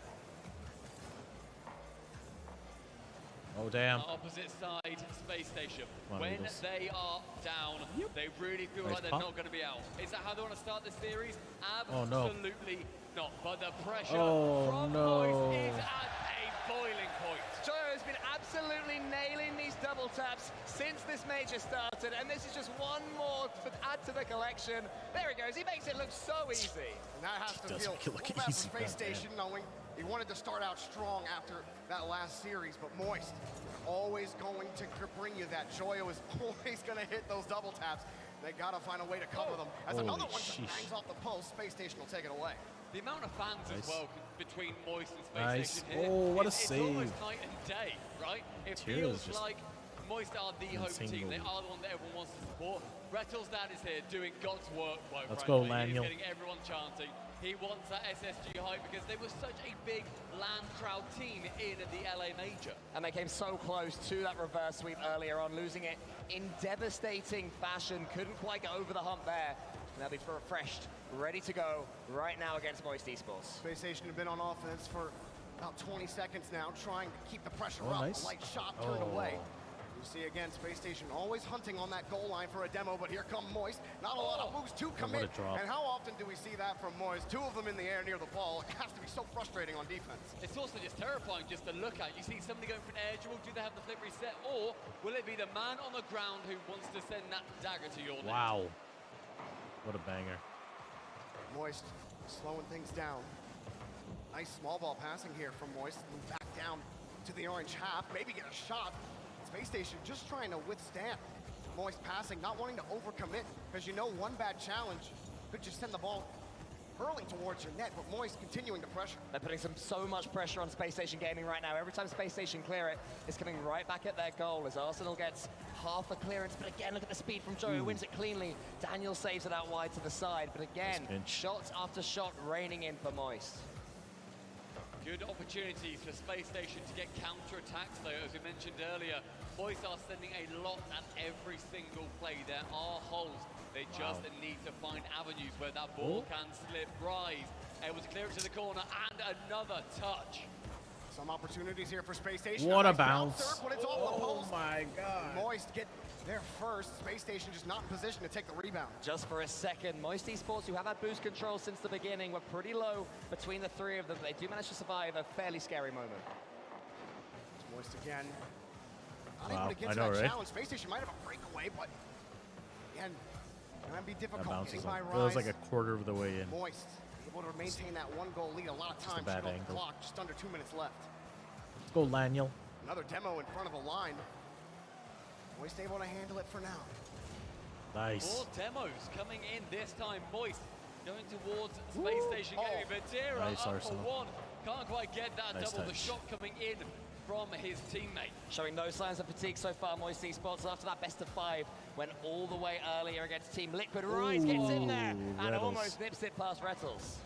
[SPEAKER 1] Oh, damn.
[SPEAKER 15] Opposite side, Space Station.
[SPEAKER 1] Come on,
[SPEAKER 15] When
[SPEAKER 1] Eagles.
[SPEAKER 15] they are down, they really feel
[SPEAKER 1] Nice
[SPEAKER 15] like they're
[SPEAKER 1] pop.
[SPEAKER 15] not going to be out. Is that how they want to start this series?
[SPEAKER 1] Oh, no.
[SPEAKER 15] Absolutely not. But the pressure
[SPEAKER 1] Oh,
[SPEAKER 15] from
[SPEAKER 1] no.
[SPEAKER 15] Moist is at a boiling point.
[SPEAKER 14] Joyo has been absolutely nailing these double taps since this major started, and this is just one more to add to the collection. There he goes. He makes it look so easy.
[SPEAKER 13] And that has to
[SPEAKER 1] Does
[SPEAKER 13] feel
[SPEAKER 1] make it look
[SPEAKER 13] a little bad
[SPEAKER 1] easy,
[SPEAKER 13] for Space
[SPEAKER 1] goddamn.
[SPEAKER 13] Station, knowing he wanted to start out strong after that last series, but Moist always going to bring you that. Joyo is always going to hit those double taps. They got to find a way to cover them. As
[SPEAKER 1] Holy
[SPEAKER 13] another one just
[SPEAKER 1] sheesh.
[SPEAKER 13] bangs off the post, Space Station will take it away.
[SPEAKER 15] The amount of fans
[SPEAKER 1] Nice.
[SPEAKER 15] as well between Moist and Space
[SPEAKER 1] Nice.
[SPEAKER 15] Station here.
[SPEAKER 1] Oh, what a
[SPEAKER 15] it's
[SPEAKER 1] save.
[SPEAKER 15] almost night and day, right? It
[SPEAKER 1] Tyr is
[SPEAKER 15] feels
[SPEAKER 1] just
[SPEAKER 15] like Moist are the home
[SPEAKER 1] insane
[SPEAKER 15] team. They
[SPEAKER 1] goal.
[SPEAKER 15] are the one that everyone wants to support. Rettle's dad is here doing God's work, quite
[SPEAKER 1] Let's
[SPEAKER 15] frankly.
[SPEAKER 1] go,
[SPEAKER 15] He's
[SPEAKER 1] Laniel.
[SPEAKER 15] getting everyone chanting. He wants that SSG hype because they were such a big land crowd team in the LA Major.
[SPEAKER 14] And they came so close to that reverse sweep earlier on, losing it in devastating fashion. Couldn't quite get over the hump there. And they'll be refreshed, ready to go right now against Moist Esports.
[SPEAKER 13] Space Station have been on offense for about 20 seconds now, trying to keep the pressure
[SPEAKER 1] Oh,
[SPEAKER 13] up.
[SPEAKER 1] nice.
[SPEAKER 13] A light shot turned
[SPEAKER 1] Oh.
[SPEAKER 13] away. You see again, Space Station always hunting on that goal line for a demo, but here come Moist. Not a lot of moves to
[SPEAKER 1] what
[SPEAKER 13] commit.
[SPEAKER 1] a drop.
[SPEAKER 13] And how often do we see that from Moist? Two of them in the air near the ball. It has to be so frustrating on defense.
[SPEAKER 15] It's also just terrifying just to look at. You see somebody going for an air dribble, do they have the flip reset, or will it be the man on the ground who wants to send that dagger to your net?
[SPEAKER 1] Wow. What a banger.
[SPEAKER 13] Moist slowing things down. Nice small ball passing here from Moist. Move back down to the orange half, maybe get a shot. Space Station just trying to withstand Moist passing, not wanting to overcommit, because you know one bad challenge could just send the ball hurling towards your net, but Moist continuing to pressure.
[SPEAKER 14] They're putting so much pressure on Space Station Gaming right now. Every time Space Station clear it, it's coming right back at their goal as Arsenal gets half a clearance. But again, look at the speed from Joe, who wins it cleanly. Daniel saves it out wide to the side. But again, shots after shot raining in for Moist.
[SPEAKER 15] Good opportunities for Space Station to get counter-attacks, though, as we mentioned earlier. Moist are sending a lot at every single play. There are holes. They just need to find avenues where that ball can slip. Rise, able to clear it to the corner, and another touch.
[SPEAKER 13] Some opportunities here for Space Station.
[SPEAKER 1] What a
[SPEAKER 13] Nice
[SPEAKER 1] bounce.
[SPEAKER 13] bouncer, but it's off the
[SPEAKER 1] Oh
[SPEAKER 13] post.
[SPEAKER 1] my God.
[SPEAKER 13] Moist get there first. Space Station just not in position to take the rebound.
[SPEAKER 14] Just for a second, Moist Esports, who have had boost control since the beginning, were pretty low between the three of them. They do manage to survive a fairly scary moment.
[SPEAKER 13] Moist again. Not
[SPEAKER 1] Wow,
[SPEAKER 13] able to get
[SPEAKER 1] I
[SPEAKER 13] to
[SPEAKER 1] know,
[SPEAKER 13] that
[SPEAKER 1] right?
[SPEAKER 13] challenge. Space Station might have a breakaway, but again, can be
[SPEAKER 1] That
[SPEAKER 13] difficult
[SPEAKER 1] bounces
[SPEAKER 13] getting by
[SPEAKER 1] him.
[SPEAKER 13] Rise.
[SPEAKER 1] It was like a quarter of the way in.
[SPEAKER 13] Moist able to maintain that one goal lead. A lot of
[SPEAKER 1] Just a
[SPEAKER 13] time
[SPEAKER 1] bad
[SPEAKER 13] shooting off the
[SPEAKER 1] angle.
[SPEAKER 13] clock. Just under 2 minutes left.
[SPEAKER 1] Let's go, Laniel.
[SPEAKER 13] Another demo in front of the line. Moist able to handle it for now.
[SPEAKER 1] Nice.
[SPEAKER 15] More demos coming in this time. Moist going towards Space Station Gaming. Vadera
[SPEAKER 1] Nice,
[SPEAKER 15] up for
[SPEAKER 1] Arsenal.
[SPEAKER 15] one. Can't quite get that
[SPEAKER 1] Nice
[SPEAKER 15] double. The
[SPEAKER 1] touch.
[SPEAKER 15] shot coming in from his teammate.
[SPEAKER 14] Showing no signs of fatigue so far, Moist Esports, after that best of 5, went all the way earlier against Team Liquid. Rise gets in there and
[SPEAKER 1] Rettles.
[SPEAKER 14] almost nips it past Rettles.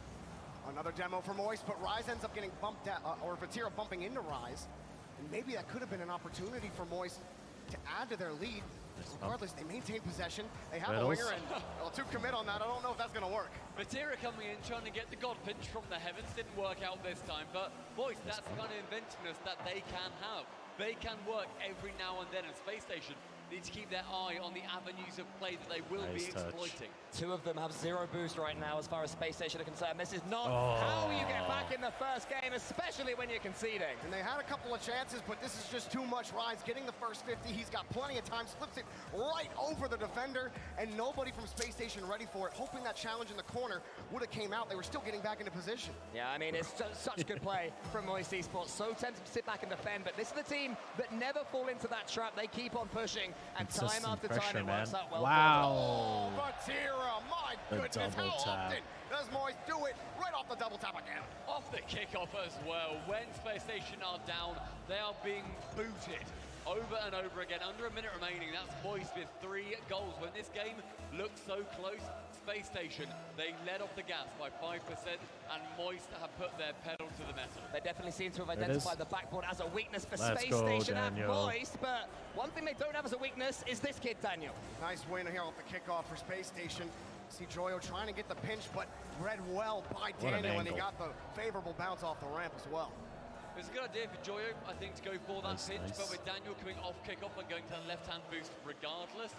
[SPEAKER 13] Another demo for Moist, but Rise ends up getting bumped out, or Vatira bumping into Rise. And maybe that could have been an opportunity for Moist to add to their lead. Regardless, they maintain possession. They have a
[SPEAKER 1] Rettles.
[SPEAKER 13] winger, and well, to commit on that, I don't know if that's going to work.
[SPEAKER 15] Vatira coming in, trying to get the God pinch from the heavens. Didn't work out this time, but Moist, that's the kind of inventiveness that they can have. They can work every now and then, and Space Station need to keep their eye on the avenues of play that they will be exploiting.
[SPEAKER 14] Two of them have 0 boost right now as far as Space Station are concerned. This is not how you get back in the first game, especially when you're conceding.
[SPEAKER 13] And they had a couple of chances, but this is just too much. Rise getting the first 50. He's got plenty of time, slips it right over the defender, and nobody from Space Station ready for it. Hoping that challenge in the corner would have came out. They were still getting back into position.
[SPEAKER 14] Yeah, I mean, it's such good play from Moist Esports. So tempted to sit back and defend, but this is the team that never fall into that trap. They keep on pushing, and time after time it works out well.
[SPEAKER 13] Wow. Oh, Vatira, my goodness, how
[SPEAKER 1] tap.
[SPEAKER 13] often does Moist do it? Right off the double tap again.
[SPEAKER 15] Off the kickoff as well. When Space Station are down, they are being booted over and over again. Under a minute remaining, that's Moist with 3 goals. When this game looked so close, Space Station, they led off the gas by 5%, and Moist have put their pedal to the metal.
[SPEAKER 14] They definitely seem to have identified the backboard as a weakness for
[SPEAKER 1] Let's
[SPEAKER 14] Space
[SPEAKER 1] go,
[SPEAKER 14] Station
[SPEAKER 1] Daniel.
[SPEAKER 14] and Moist, but one thing they don't have as a weakness is this kid, Daniel.
[SPEAKER 13] Nice win here off the kickoff for Space Station. See Joyo trying to get the pinch, but read well by Daniel, and he got the favorable bounce off the ramp as well.
[SPEAKER 15] It was a good idea for Joyo, I think, to go for that pinch, but with Daniel coming off kickoff and going to the left-hand boost regardless,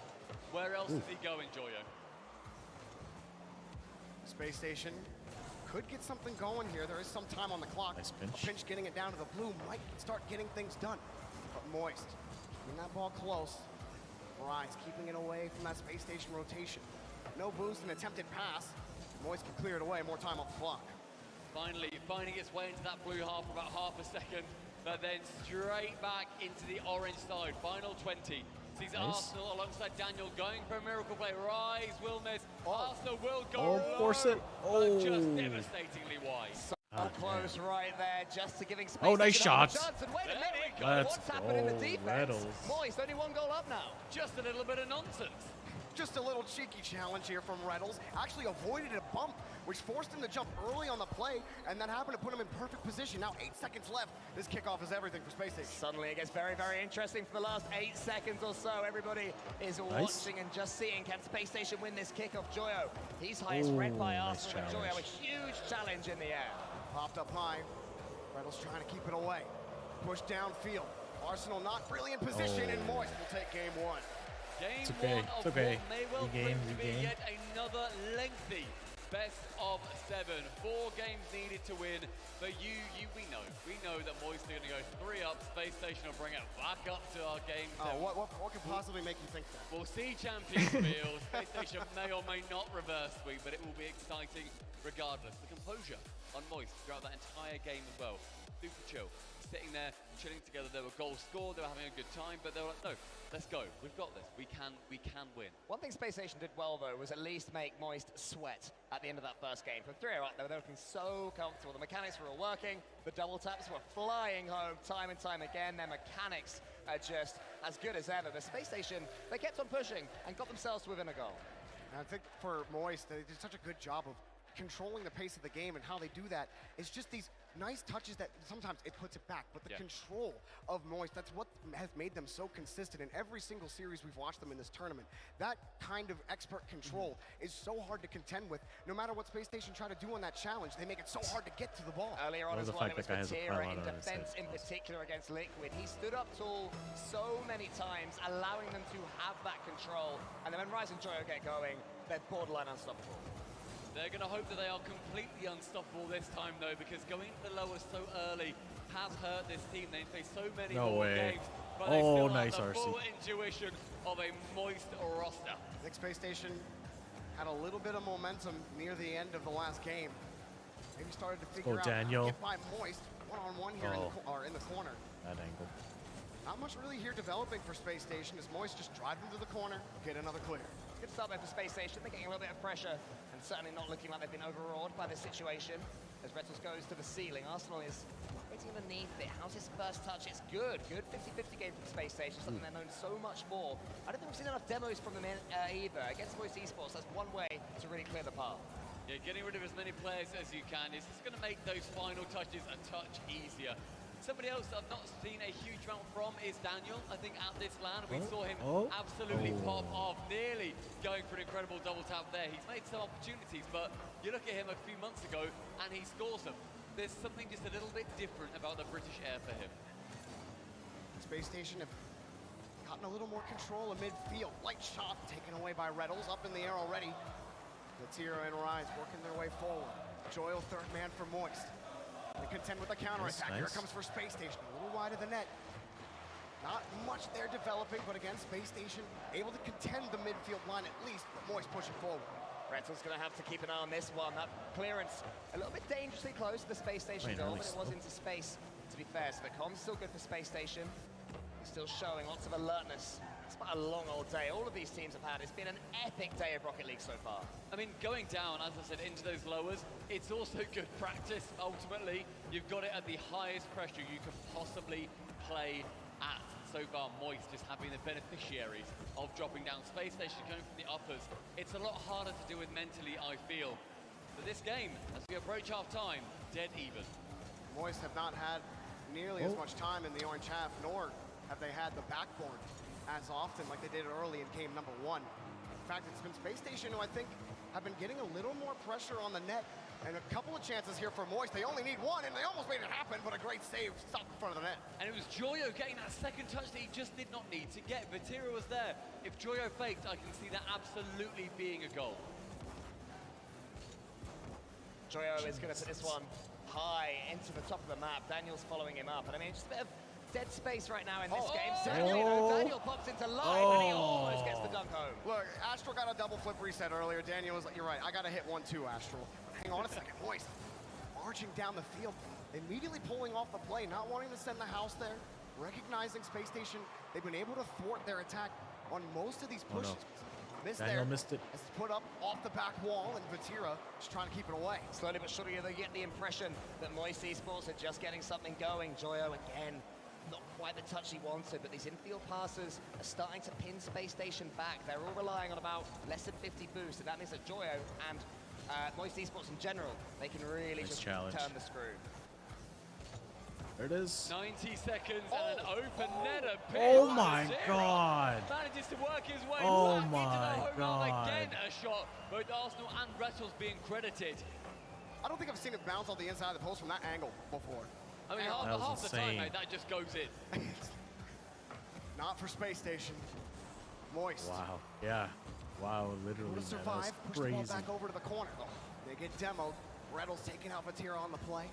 [SPEAKER 15] where else is he going, Joyo?
[SPEAKER 13] Space Station could get something going here. There is some time on the clock.
[SPEAKER 1] Nice pinch.
[SPEAKER 13] A pinch getting it down to the blue might start getting things done. But Moist, keeping that ball close. Rise keeping it away from that Space Station rotation. No boost, an attempted pass. Moist can clear it away, more time off the clock.
[SPEAKER 15] Finally finding its way into that blue half for about half a second, but then straight back into the orange side. Final 20. Sees Arsenal alongside Daniel going for a miracle play. Rise will miss. Arsenal will go low,
[SPEAKER 1] force it.
[SPEAKER 15] but just devastatingly wide.
[SPEAKER 14] So close right there, just to giving Space
[SPEAKER 1] nice
[SPEAKER 14] Station
[SPEAKER 1] shots.
[SPEAKER 14] a chance. And wait a minute,
[SPEAKER 1] Let's
[SPEAKER 14] what's happened in the
[SPEAKER 1] go,
[SPEAKER 14] defense?
[SPEAKER 1] Reddles.
[SPEAKER 14] Moist, only 1 goal up now.
[SPEAKER 15] Just a little bit of nonsense.
[SPEAKER 13] Just a little cheeky challenge here from Reddles. Actually avoided a bump, which forced him to jump early on the play, and that happened to put him in perfect position. Now 8 seconds left. This kickoff is everything for Space Station.
[SPEAKER 14] Suddenly it gets very, very interesting for the last 8 seconds or so. Everybody is watching and just seeing, can Space Station win this kickoff? Joyo, he's highest ranked by Arsenal, and Joyo, a huge challenge in the air.
[SPEAKER 13] Popped up high. Reddles trying to keep it away. Push downfield. Arsenal not really in position, and Moist will take game 1.
[SPEAKER 15] Game
[SPEAKER 1] It's okay.
[SPEAKER 15] 1 of
[SPEAKER 1] It's okay.
[SPEAKER 15] what may well
[SPEAKER 1] Regain,
[SPEAKER 15] prove to be
[SPEAKER 1] regain.
[SPEAKER 15] yet another lengthy best of 7. 4 games needed to win, but we know that Moist are going to go 3 up. Space Station will bring it back up to our game.
[SPEAKER 13] What could possibly make you think that?
[SPEAKER 15] We'll see Champions Field. Space Station may or may not reverse sweep, but it will be exciting regardless. The composure on Moist throughout that entire game as well. Super chill. Sitting there, chilling together. There were goals scored, they were having a good time, but they were like, no, let's go. We've got this. We can win.
[SPEAKER 14] One thing Space Station did well, though, was at least make Moist sweat at the end of that first game. From 3-0 up, they were looking so comfortable. The mechanics were all working. The double taps were flying home time and time again. Their mechanics are just as good as ever. But Space Station, they kept on pushing and got themselves to within a goal.
[SPEAKER 13] And I think for Moist, they did such a good job of controlling the pace of the game, and how they do that is just these nice touches that sometimes it puts it back, but the control of Moist, that's what has made them so consistent in every single series we've watched them in this tournament. That kind of expert control is so hard to contend with. No matter what Space Station try to do on that challenge, they make it so hard to get to the ball.
[SPEAKER 14] Earlier on as well, it was Vatira in defense in particular against Liquid. He stood up tall so many times, allowing them to have that control. And then when Rise and Joyo get going, they're borderline unstoppable.
[SPEAKER 15] They're going to hope that they are completely unstoppable this time, though, because going to the lower so early has hurt this team. They face so many more games, but they still have the full intuition of a Moist roster.
[SPEAKER 13] I think Space Station had a little bit of momentum near the end of the last game. Maybe started to figure out how to get by Moist one-on-one here in the corner.
[SPEAKER 1] That angle.
[SPEAKER 13] Not much really here developing for Space Station as Moist just drive into the corner, get another clear.
[SPEAKER 14] Good start there for Space Station. They're getting a little bit of pressure and certainly not looking like they've been overawed by this situation. As Rettles goes to the ceiling, Arsenal is waiting underneath it. How's his first touch? It's good. Good 50-50 game from Space Station, something they're known so much for. I don't think we've seen enough demos from them either. Against Moist Esports, that's one way to really clear the path.
[SPEAKER 15] Yeah, getting rid of as many players as you can is just going to make those final touches a touch easier. Somebody else I've not seen a huge amount from is Daniel. I think at this LAN we saw him absolutely pop off, nearly going for an incredible double tap there. He's made some opportunities, but you look at him a few months ago and he scores them. There's something just a little bit different about the British air for him.
[SPEAKER 13] Space Station have gotten a little more control of midfield. Light shot taken away by Reddles, up in the air already. Latira and Rise working their way forward. Joyle, third man for Moist. They contend with a counterattack. Here it comes for Space Station, a little wide of the net. Not much there developing, but again, Space Station able to contend the midfield line at least, but Moist pushing forward.
[SPEAKER 14] Rettle's going to have to keep an eye on this one. That clearance a little bit dangerously close to the Space Station goal, but it was into space, to be fair. So the com's still good for Space Station. He's still showing lots of alertness. It's been a long old day. All of these teams have had. It's been an epic day of Rocket League so far.
[SPEAKER 15] I mean, going down, as I said, into those lowers, it's also good practice. Ultimately, you've got it at the highest pressure you could possibly play at. So far, Moist is having the beneficiaries of dropping down. Space Station coming from the uppers. It's a lot harder to do with mentally, I feel. But this game, as we approach half-time, dead even.
[SPEAKER 13] Moist have not had nearly as much time in the orange half, nor have they had the backboard as often like they did early in game number 1. In fact, it's been Space Station who I think have been getting a little more pressure on the net, and a couple of chances here for Moist. They only need one, and they almost made it happen, but a great save stopped in front of the net.
[SPEAKER 15] And it was Joyo getting that second touch that he just did not need to get. Vatira was there. If Joyo faked, I can see that absolutely being a goal.
[SPEAKER 14] Joyo is going to put this one high into the top of the map. Daniel's following him up, and I mean, just a bit of dead space right now in this game. Daniel pops into line, and he almost gets the dunk home.
[SPEAKER 13] Look, Astral got a double flip reset earlier. Daniel was like, you're right, I got to hit one too, Astral. Hang on a second, Moist marching down the field, immediately pulling off the play, not wanting to send the house there, recognizing Space Station. They've been able to thwart their attack on most of these pushes.
[SPEAKER 1] Daniel missed it.
[SPEAKER 13] It's put up off the back wall, and Vatira just trying to keep it away.
[SPEAKER 14] Slowly but surely, they get the impression that Moist Esports are just getting something going. Joyo again, not quite the touch he wanted, but these infield passes are starting to pin Space Station back. They're all relying on about less than 50 boost, and that means that Joyo and Moist Esports in general, they can really just turn the screw.
[SPEAKER 1] There it is.
[SPEAKER 15] 90 seconds and an open netter.
[SPEAKER 1] Oh my God.
[SPEAKER 15] Manages to work his way
[SPEAKER 1] oh
[SPEAKER 15] back
[SPEAKER 1] my
[SPEAKER 15] into the home run
[SPEAKER 1] God.
[SPEAKER 15] again. A shot, both Arsenal and Rettles being credited.
[SPEAKER 13] I don't think I've seen it bounce on the inside of the post from that angle before.
[SPEAKER 15] I mean, half the time, mate, that just goes in.
[SPEAKER 13] Not for Space Station. Moist.
[SPEAKER 1] Wow. Yeah. Wow, literally, man,
[SPEAKER 13] survive, push
[SPEAKER 1] crazy.
[SPEAKER 13] the ball back over to the corner. Oh, they get demoed. Rettles taking out Vatira on the play.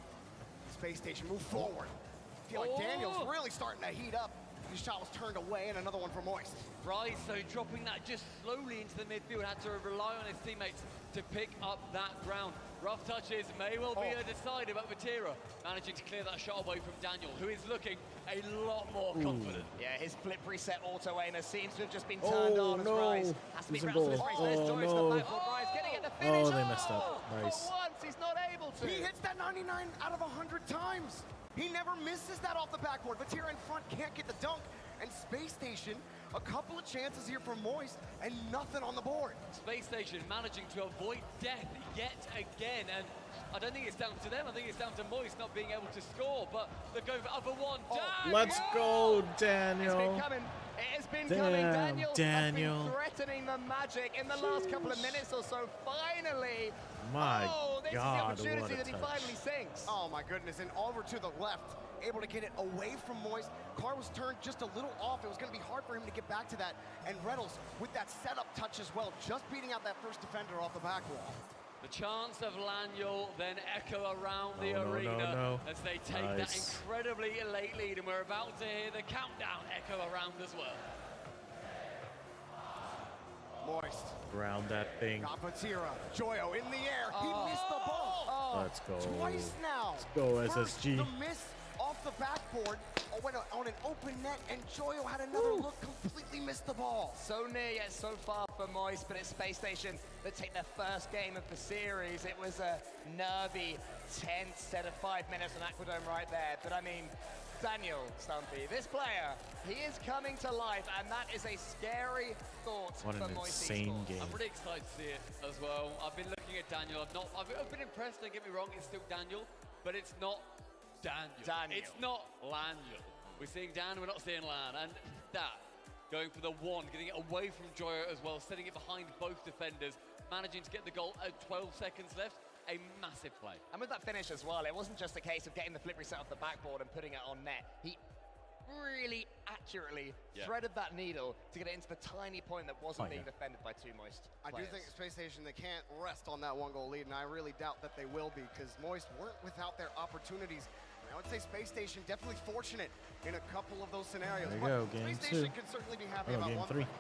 [SPEAKER 13] Space Station move forward. I feel like Daniel's really starting to heat up. His shot was turned away, and another one for Moist.
[SPEAKER 15] Right, so dropping that just slowly into the midfield, had to rely on his teammates to pick up that ground. Rough touches may well be a decider, but Vatira managing to clear that shot away from Daniel, who is looking a lot more confident.
[SPEAKER 14] Yeah, his flip reset auto aimer seems to have just been turned on as Rise has to be round to his race. There's Joyce the backboard. Rise getting it to finish.
[SPEAKER 1] Oh, they messed up. Nice.
[SPEAKER 14] For once, he's not able to.
[SPEAKER 13] He hits that 99 out of 100 times. He never misses that off the backboard. Vatira in front can't get the dunk. And Space Station, a couple of chances here for Moist, and nothing on the board.
[SPEAKER 15] Space Station managing to avoid death yet again, and I don't think it's down to them. I think it's down to Moist not being able to score, but they're going for other one.
[SPEAKER 1] Let's go, Daniel.
[SPEAKER 14] It's been coming. It has been coming. Daniel has been threatening the magic in the last couple of minutes or so. Finally.
[SPEAKER 1] My
[SPEAKER 14] this
[SPEAKER 1] God,
[SPEAKER 14] is the opportunity that he
[SPEAKER 1] touch.
[SPEAKER 14] finally sinks.
[SPEAKER 13] Oh my goodness, and over to the left, able to get it away from Moist. Car was turned just a little off. It was going to be hard for him to get back to that. And Rettles with that setup touch as well, just beating out that first defender off the back wall.
[SPEAKER 15] The chants of Laniel then echo around the arena as they take that incredibly late lead, and we're about to hear the countdown echo around as well.
[SPEAKER 13] Moist.
[SPEAKER 1] Ground that thing.
[SPEAKER 13] Got Vatira. Joyo in the air. He missed the ball.
[SPEAKER 1] Let's go.
[SPEAKER 13] Twice now.
[SPEAKER 1] Let's go,
[SPEAKER 13] First,
[SPEAKER 1] SSG.
[SPEAKER 13] the miss off the backboard went on an open net, and Joyo had another look, completely missed the ball.
[SPEAKER 14] So near yet so far for Moist, but it's Space Station that take their first game of the series. It was a nervy, tense set of 5 minutes on Aquadome right there. But I mean, Daniel Stumpy, this player, he is coming to life, and that is a scary thought
[SPEAKER 1] What
[SPEAKER 14] for
[SPEAKER 1] an
[SPEAKER 14] Moist
[SPEAKER 1] insane
[SPEAKER 14] Esports.
[SPEAKER 1] game.
[SPEAKER 15] I'm pretty excited to see it as well. I've been looking at Daniel. I've been impressed, don't get me wrong, it's still Daniel, but it's not Daniel. It's not Laniel. We're seeing Dan, we're not seeing Lan. And that, going for the one, getting it away from Joyo as well, setting it behind both defenders, managing to get the goal at 12 seconds left. A massive play.
[SPEAKER 14] And with that finish as well, it wasn't just a case of getting the flip reset off the backboard and putting it on net. He really accurately threaded that needle to get it into the tiny point that wasn't being defended by two Moist
[SPEAKER 13] I do
[SPEAKER 14] players.
[SPEAKER 13] think Space Station, they can't rest on that 1-goal lead, and I really doubt that they will be, because Moist weren't without their opportunities. And I would say Space Station definitely fortunate in a couple of those scenarios.
[SPEAKER 1] There you
[SPEAKER 13] but
[SPEAKER 1] go, game
[SPEAKER 13] Space
[SPEAKER 1] 2.
[SPEAKER 13] Station can certainly be happy about
[SPEAKER 1] game
[SPEAKER 13] one
[SPEAKER 1] 3.
[SPEAKER 13] thing.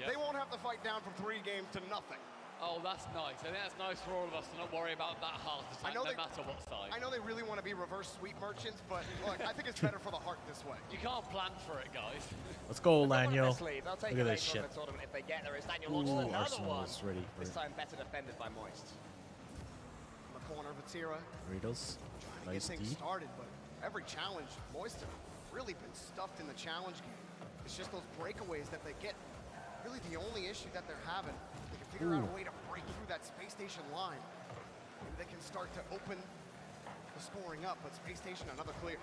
[SPEAKER 13] They won't have to fight down from 3 games to nothing.
[SPEAKER 15] Oh, that's nice. I think that's nice for all of us to not worry about that heart attack, no matter what side.
[SPEAKER 13] I know they really want to be reverse sweep merchants, but look, I think it's better for the heart this way.
[SPEAKER 15] You can't plan for it, guys.
[SPEAKER 1] Let's go, Daniel.
[SPEAKER 14] They'll take
[SPEAKER 1] Look at
[SPEAKER 14] it
[SPEAKER 1] this shit.
[SPEAKER 14] from the tournament if they get there. As Daniel
[SPEAKER 1] Ooh,
[SPEAKER 14] launches another
[SPEAKER 1] Arsenal's
[SPEAKER 14] one.
[SPEAKER 1] ready for
[SPEAKER 14] This
[SPEAKER 1] it.
[SPEAKER 14] time better defended by Moist.
[SPEAKER 13] In the corner, Vatira.
[SPEAKER 1] Riddles.
[SPEAKER 13] Trying to
[SPEAKER 1] Nice
[SPEAKER 13] get things
[SPEAKER 1] D.
[SPEAKER 13] started, but every challenge, Moist have really been stuffed in the challenge game. It's just those breakaways that they get. Really the only issue that they're having. They can figure out a way to break through that Space Station line. Maybe they can start to open the scoring up, but Space Station, another clear.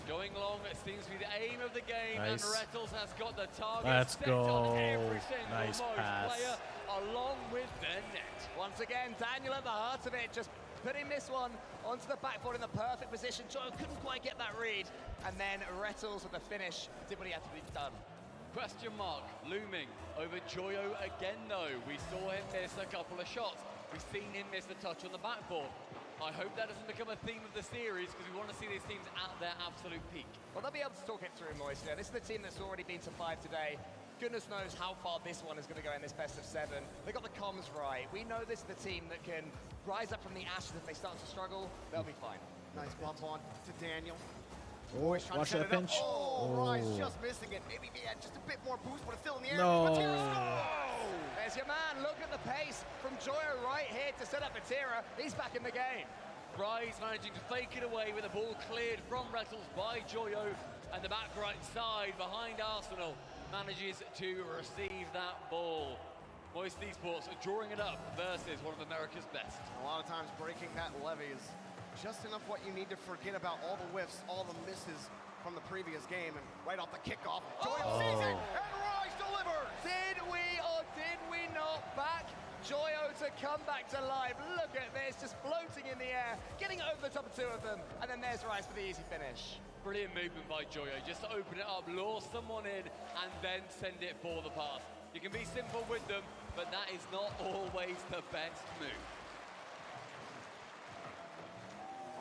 [SPEAKER 15] Going long, it seems to be the aim of the game,
[SPEAKER 1] Nice.
[SPEAKER 15] and Rettles has got the target
[SPEAKER 1] Let's
[SPEAKER 15] set on
[SPEAKER 1] go.
[SPEAKER 15] every single
[SPEAKER 1] Nice
[SPEAKER 15] Moist
[SPEAKER 1] pass.
[SPEAKER 15] player along with their net.
[SPEAKER 14] Once again, Daniel at the heart of it, just putting this one onto the backboard in the perfect position. Joe couldn't quite get that read, and then Rettles with the finish did what he had to be done.
[SPEAKER 15] Question mark looming over Joyo again, though. We saw him miss a couple of shots. We've seen him miss the touch on the backboard. I hope that doesn't become a theme of the series, because we want to see these teams at their absolute peak.
[SPEAKER 14] Well, they'll be able to talk it through, Moist. Yeah, this is the team that's already been to 5 today. Goodness knows how far this one is going to go in this best of 7. They got the comms right. We know this is the team that can rise up from the ashes if they start to struggle. They'll be fine.
[SPEAKER 13] Nice bump on to Daniel.
[SPEAKER 1] Oh,
[SPEAKER 13] Trying
[SPEAKER 1] watch
[SPEAKER 13] to set
[SPEAKER 1] that
[SPEAKER 13] it up.
[SPEAKER 1] pinch.
[SPEAKER 13] Oh, Rise just missing it. Maybe he had just a bit more boost, but it's still in the air.
[SPEAKER 1] No.
[SPEAKER 13] Vatira scores!
[SPEAKER 14] There's your man. Look at the pace from Joyo right here to set up Vatira. He's back in the game.
[SPEAKER 15] Rise managing to fake it away with the ball cleared from Rettles by Joyo, and the back right side behind Arsenal manages to receive that ball. Moist Esports are drawing it up versus one of America's best.
[SPEAKER 13] A lot of times breaking that levy is just enough what you need to forget about all the whiffs, all the misses from the previous game, and right off the kickoff, Joyo sees it, and Rise delivers!
[SPEAKER 14] Did we or did we not back Joyo to come back to life? Look at this, just floating in the air, getting over the top of 2 of them, and then there's Rise for the easy finish.
[SPEAKER 15] Brilliant movement by Joyo, just to open it up, lure someone in, and then send it for the pass. You can be simple with them, but that is not always the best move.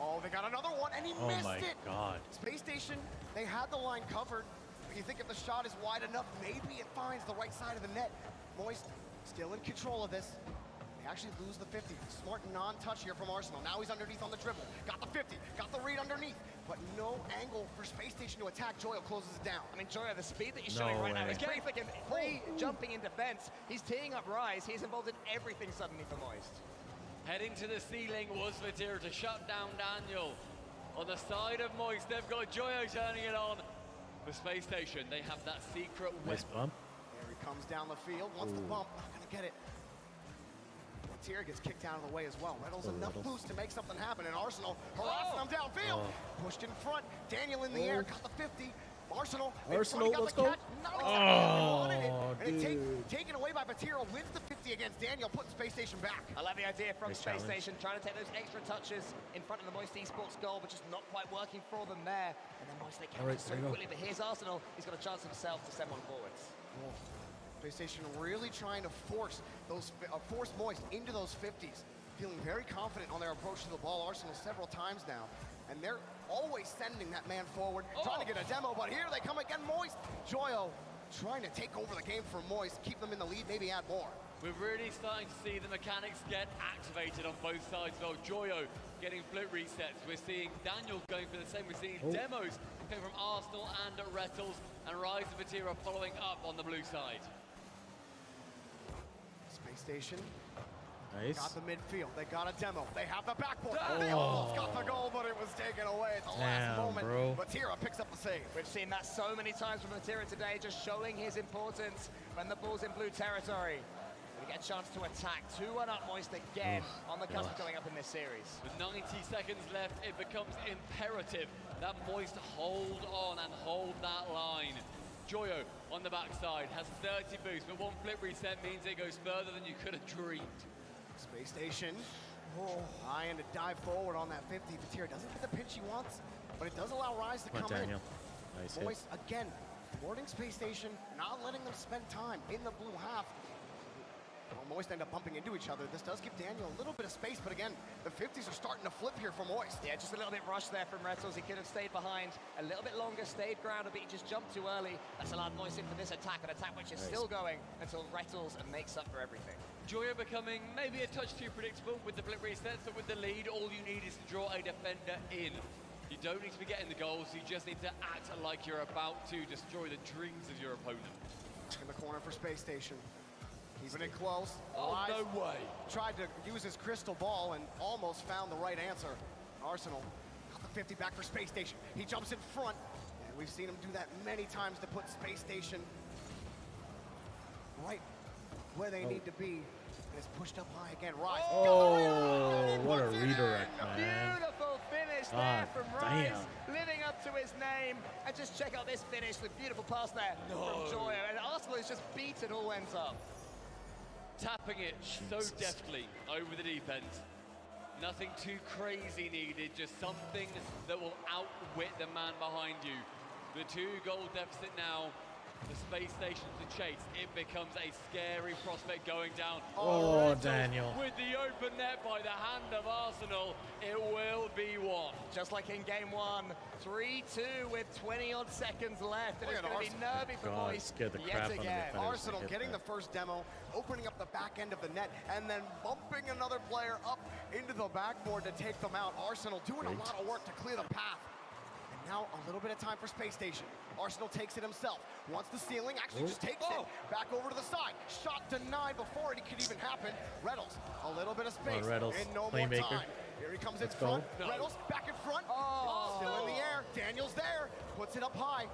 [SPEAKER 13] Oh, they got another one, and he missed it!
[SPEAKER 1] Oh my god.
[SPEAKER 13] Space Station, they had the line covered, but you think if the shot is wide enough, maybe it finds the right side of the net. Moist still in control of this. They actually lose the 50. Smart non-touch here from Arsenal. Now he's underneath on the dribble. Got the 50, got the read underneath, but no angle for Space Station to attack. Joyo closes it down.
[SPEAKER 14] I mean, Joyo, the speed that he's showing right now is pretty thick, and jumping in defense. He's teeing up Rise. He's involved in everything suddenly for Moist.
[SPEAKER 15] Heading to the ceiling was Vatira to shut down Daniel. On the side of Moist, they've got Joyo turning it on. For Space Station, they have that secret
[SPEAKER 1] Nice
[SPEAKER 15] weapon.
[SPEAKER 1] bump.
[SPEAKER 13] There he comes down the field, wants the bump, not gonna get it. Vatira gets kicked out of the way as well. Rettles enough boost to make something happen, and Arsenal harassing them downfield. Pushed in front, Daniel in the air, got the 50. Arsenal,
[SPEAKER 1] let's go.
[SPEAKER 13] Taken away by Vatira, wins the 50 against Daniel, putting Space Station back.
[SPEAKER 14] I love the idea from
[SPEAKER 1] Nice
[SPEAKER 14] Space
[SPEAKER 1] challenge.
[SPEAKER 14] Station, trying to take those extra touches in front of the Moist Esports goal, but just not quite working for them there. And then Moist, they counter so quickly, but here's Arsenal. He's got a chance himself to send one forwards.
[SPEAKER 13] Space Station really trying to force Moist into those 50s. Feeling very confident on their approach to the ball. Arsenal several times now. And they're always sending that man forward, trying to get a demo, but here they come again, Moist. Joyo trying to take over the game for Moist, keep them in the lead, maybe add more.
[SPEAKER 15] We're really starting to see the mechanics get activated on both sides, though. Joyo getting flip resets. We're seeing Daniel going for the same. We're seeing demos coming from Arsenal and Rettles, and Rise and Vatira following up on the blue side.
[SPEAKER 13] Space Station.
[SPEAKER 1] Nice.
[SPEAKER 13] Got the midfield. They got a demo. They have the backboard. They almost got the goal, but it was taken away at the last moment.
[SPEAKER 1] Bro.
[SPEAKER 13] Vatira picks up the save.
[SPEAKER 14] We've seen that so many times from Vatira today, just showing his importance when the ball's in blue territory. We get a chance to attack. 2-1 up Moist again on the cusp of going up in this series.
[SPEAKER 15] With 90 seconds left, it becomes imperative that Moist hold on and hold that line. Joyo on the backside has 30 boost, but one flip reset means it goes further than you could have dreamed.
[SPEAKER 13] Space Station, trying to dive forward on that 50. Vatira doesn't get the pinch he wants, but it does allow Rise to come in.
[SPEAKER 1] Daniel. Nice hit.
[SPEAKER 13] Moist, again, thwarting Space Station, not letting them spend time in the blue half. Well, Moist end up bumping into each other. This does give Daniel a little bit of space, but again, the 50s are starting to flip here for Moist.
[SPEAKER 14] Yeah, just a little bit rushed there from Rettles. He could have stayed behind a little bit longer, stayed grounded, but he just jumped too early. That's allowed Moist in for this attack, an attack which is still going until Rettles makes up for everything.
[SPEAKER 15] Joyo becoming maybe a touch too predictable with the blip resets, but with the lead, all you need is to draw a defender in. You don't need to be getting the goals, you just need to act like you're about to destroy the dreams of your opponent.
[SPEAKER 13] In the corner for Space Station. Keeping it close.
[SPEAKER 15] Oh, no way.
[SPEAKER 13] Tried to use his crystal ball and almost found the right answer. Arsenal got the 50 back for Space Station. He jumps in front. And we've seen him do that many times to put Space Station right where they need to be. And it's pushed up high again. Rise.
[SPEAKER 1] Oh, what a redirect, man.
[SPEAKER 14] Beautiful finish there from Rise, living up to his name. And just check out this finish, the beautiful pass there from Joyo. And Arsenal is just beaten all ends up.
[SPEAKER 15] Tapping it so deftly over the deep end. Nothing too crazy needed, just something that will outwit the man behind you. The 2-goal deficit now, the Space Station to chase. It becomes a scary prospect going down.
[SPEAKER 1] Oh, Daniel.
[SPEAKER 15] With the open net by the hand of Arsenal, it will be one.
[SPEAKER 14] Just like in game 1, 3-2 with 20-odd seconds left. And it's going to be nervy for Moist yet again.
[SPEAKER 13] Arsenal getting the first demo, opening up the back end of the net, and then bumping another player up into the backboard to take them out. Arsenal doing a lot of work to clear the path. And now a little bit of time for Space Station. Arsenal takes it himself. Wants the ceiling, actually just takes it back over to the side. Shot denied before it could even happen. Rettles, a little bit of space and no more time. Here he comes in front. Rettles back in front. Still in the air. Daniel's there. Puts it up high.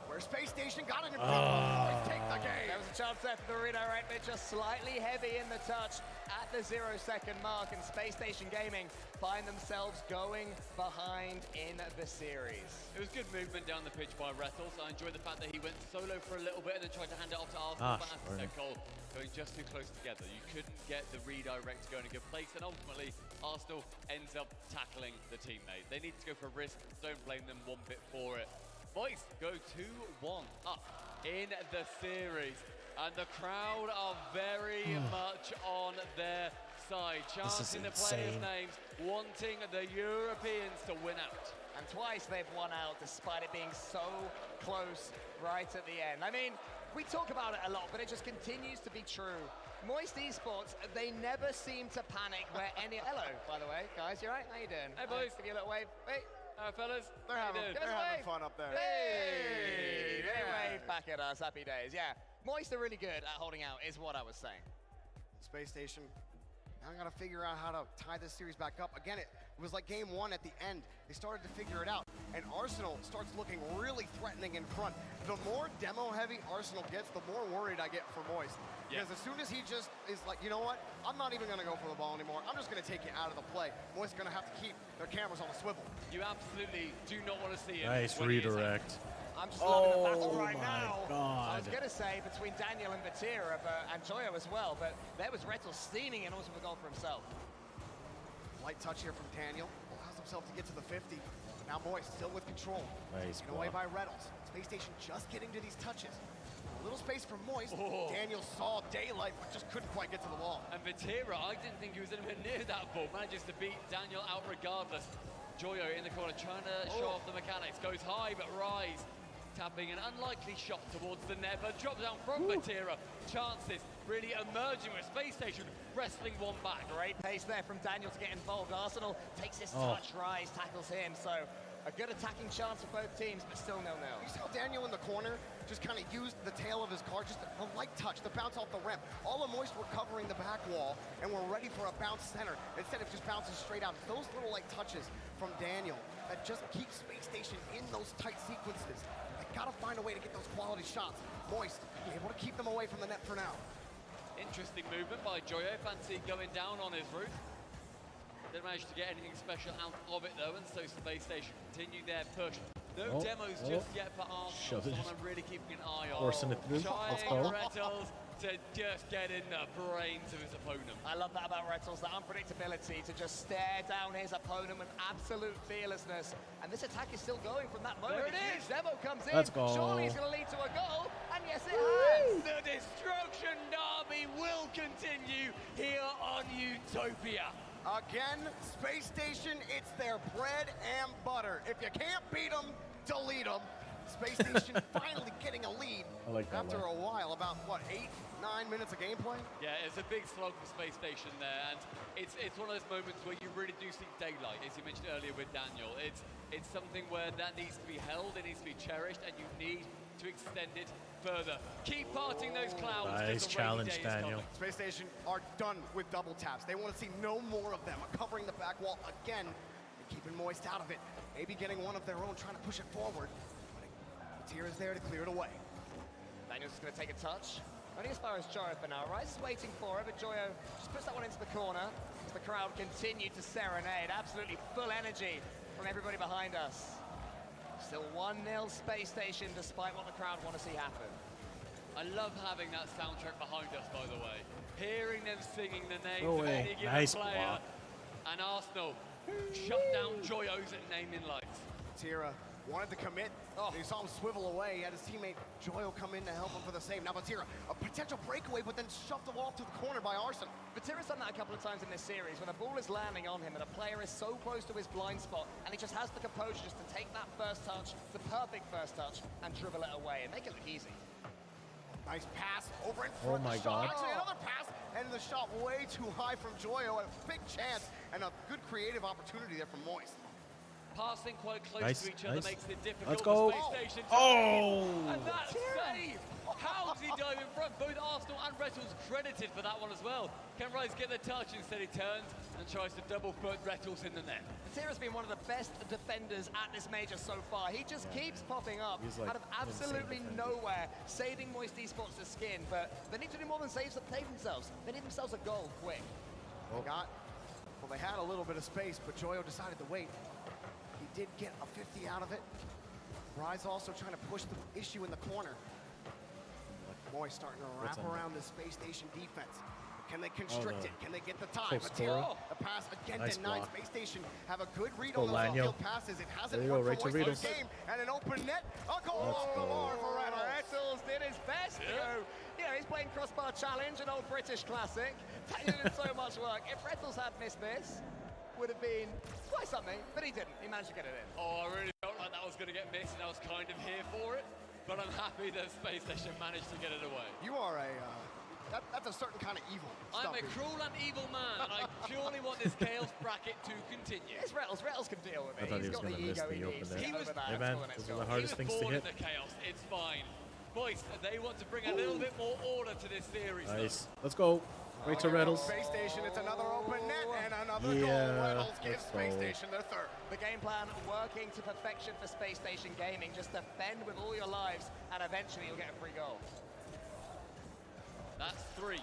[SPEAKER 13] Where Space Station got it in front. Take the game.
[SPEAKER 14] There was a chance there for the redirect, but just slightly heavy in the touch at the 0-second mark, and Space Station Gaming find themselves going behind in the series.
[SPEAKER 15] It was good movement down the pitch by Rettles. I enjoyed the fact that he went solo for a little bit and then tried to hand it off to Arsenal, but as I said, Cole, going just too close together. You couldn't get the redirect to go in a good place, and ultimately, Arsenal ends up tackling the teammate. They need to go for risk. Don't blame them one bit for it. Boys go 2-1 up in the series, and the crowd are very much on their side, chanting the players' names, wanting the Europeans to win out.
[SPEAKER 14] And twice they've won out despite it being so close right at the end. I mean, we talk about it a lot, but it just continues to be true. Moist Esports, they never seem to panic where any... Hello, by the way, guys, you all right? How you doing?
[SPEAKER 15] Hey, boys.
[SPEAKER 14] Give you a little wave. Hey.
[SPEAKER 15] Fellas,
[SPEAKER 13] they're having fun up there.
[SPEAKER 14] Hey! Wave back at us, happy days. Yeah, Moist are really good at holding out, is what I was saying.
[SPEAKER 13] Space Station, now got to figure out how to tie this series back up. Again, it was like game 1 at the end. They started to figure it out, and Arsenal starts looking really threatening in front. The more demo-heavy Arsenal gets, the more worried I get for Moist. Because as soon as he just is like, you know what? I'm not even going to go for the ball anymore. I'm just going to take you out of the play. Moist's going to have to keep their cameras on the swivel.
[SPEAKER 15] You absolutely do not want to see him.
[SPEAKER 1] Nice redirect.
[SPEAKER 14] I'm just loving the battle right now.
[SPEAKER 1] God.
[SPEAKER 14] I was going to say between Daniel and Vatira, and Joyo as well, but there was Rettles steaming and also a goal for himself.
[SPEAKER 13] Light touch here from Daniel. Allows himself to get to the 50. Now Moist still with control.
[SPEAKER 1] Nice
[SPEAKER 13] taken away by Rettles. Space Station just getting to these touches. A little space for Moist. Daniel saw daylight, but just couldn't quite get to the ball.
[SPEAKER 15] And Vatira, I didn't think he was anywhere near that ball. Manages to beat Daniel out regardless. Joyo in the corner, trying to show off the mechanics. Goes high, but Rise tapping an unlikely shot towards the net, but drops down from Vatira. Chances really emerging with Space Station wrestling one back.
[SPEAKER 14] Great pace there from Daniel to get involved. Arsenal takes his touch, Rise tackles him, so a good attacking chance for both teams, but still 0-0.
[SPEAKER 13] You saw Daniel in the corner just kind of used the tail of his car, just a light touch, the bounce off the rim. All of Moist were covering the back wall, and we're ready for a bounce center instead of just bouncing straight out. Those little light touches from Daniel that just keep Space Station in those tight sequences. They gotta find a way to get those quality shots. Moist, able to keep them away from the net for now.
[SPEAKER 15] Interesting movement by Joyo. Fancy going down on his route. Didn't manage to get anything special out of it though, and so Space Station continue their push. No demos just yet for Arsenal. Someone I'm really keeping an eye on.
[SPEAKER 1] Forcing it through. Let's go.
[SPEAKER 15] Rettles to just get in the brains of his opponent.
[SPEAKER 14] I love that about Rettles, that unpredictability to just stare down his opponent with absolute fearlessness. And this attack is still going from that moment.
[SPEAKER 15] There it is.
[SPEAKER 14] Zemo comes in.
[SPEAKER 1] Let's go.
[SPEAKER 14] Surely it's going to lead to a goal. And yes, it has.
[SPEAKER 15] The Destruction Derby will continue here on Utopia.
[SPEAKER 13] Again, Space Station, it's their bread and butter. If you can't beat them, delete them. Space Station finally getting a lead after a while, about what, 8-9 minutes of gameplay?
[SPEAKER 15] Yeah, it's a big slog for Space Station there, and it's one of those moments where you really do see daylight, as you mentioned earlier with Daniel. It's something where that needs to be held, it needs to be cherished, and you need to extend it further. Keep parting those clouds.
[SPEAKER 1] Nice challenge, Daniel.
[SPEAKER 13] Space Station are done with double taps. They want to see no more of them. Covering the back wall again and keeping Moist out of it. Maybe getting one of their own, trying to push it forward. Tira's there to clear it away.
[SPEAKER 14] Daniel's just going to take a touch. Only as far as Joyo for now. Rice is waiting for it, but Joyo just puts that one into the corner as the crowd continue to serenade. Absolutely full energy from everybody behind us. Still 1-0 Space Station, despite what the crowd want to see happen.
[SPEAKER 15] I love having that soundtrack behind us, by the way. Hearing them singing the names
[SPEAKER 1] No
[SPEAKER 15] of
[SPEAKER 1] way.
[SPEAKER 15] any given
[SPEAKER 1] Nice
[SPEAKER 15] player.
[SPEAKER 1] block.
[SPEAKER 15] And Arsenal shut down Joyo's naming lights.
[SPEAKER 13] Tira wanted to commit. He saw him swivel away. He had his teammate Joyo come in to help him for the save. Now Vatira, a potential breakaway, but then shoved the ball to the corner by Arsenal.
[SPEAKER 14] Vatira's done that a couple of times in this series when the ball is landing on him and a player is so close to his blind spot and he just has the composure just to take that first touch, the perfect first touch, and dribble it away and make it look easy.
[SPEAKER 13] Nice pass over in front.
[SPEAKER 1] Oh my
[SPEAKER 13] of the shot.
[SPEAKER 1] God.
[SPEAKER 13] Actually, another pass, and the shot way too high from Joyo. A big chance and a good creative opportunity there from Moist.
[SPEAKER 15] Passing quite close
[SPEAKER 1] Nice,
[SPEAKER 15] to each other
[SPEAKER 1] nice.
[SPEAKER 15] makes it difficult
[SPEAKER 1] Let's go.
[SPEAKER 15] for Space Station.
[SPEAKER 1] Oh!
[SPEAKER 15] And that save! How does he dive in front? Both Arsenal and Rettles credited for that one as well. Can Rice get the touch? Instead he turns and tries to double foot Rettles in the net.
[SPEAKER 14] Vatira's been one of the best defenders at this major so far. He just keeps popping up
[SPEAKER 1] He's like
[SPEAKER 14] out of absolutely nowhere, saving Moist Esports' skin, but they need to do more than save themselves. They need themselves a goal, quick.
[SPEAKER 13] They had a little bit of space, but Joyo decided to wait. He did get a 50 out of it. Rise also trying to push the issue in the corner. Moist starting to wrap around the Space Station defense. Can they constrict it? Can they get the time? The pass again denied. Space Station have a good read on those off-field passes. It hasn't worked for Moist this game. And an open net. A goal on the bar for Rettles.
[SPEAKER 14] Rettles did his best to go. You know, he's playing crossbar challenge, an old British classic. Daniel did so much work. If Rettles had missed this, would have been quite something, but he didn't. He managed to get it in.
[SPEAKER 15] Oh, I really felt like that was going to get missed, and I was kind of here for it. But I'm happy that Space Station managed to get it away.
[SPEAKER 13] You are a, that's a certain kind of evil.
[SPEAKER 15] I'm a cruel and evil man, and I purely want this chaos bracket to continue.
[SPEAKER 14] It's Rettles. Rettles can deal with it.
[SPEAKER 1] I thought he was
[SPEAKER 14] got
[SPEAKER 1] going
[SPEAKER 14] the
[SPEAKER 1] to miss
[SPEAKER 14] ego
[SPEAKER 1] the
[SPEAKER 14] he
[SPEAKER 1] open
[SPEAKER 14] needs.
[SPEAKER 1] net.
[SPEAKER 14] He was
[SPEAKER 1] Hey man, those are the hardest things to hit.
[SPEAKER 15] In the chaos. It's fine. Boys, they want to bring a little bit more order to this series.
[SPEAKER 1] Nice. Let's go. Right to Rettles.
[SPEAKER 13] Space Station, it's another open net and another goal. Rettles gives Space Station their third.
[SPEAKER 14] The game plan working to perfection for Space Station Gaming. Just defend with all your lives, and eventually you'll get a free goal.
[SPEAKER 15] That's 3.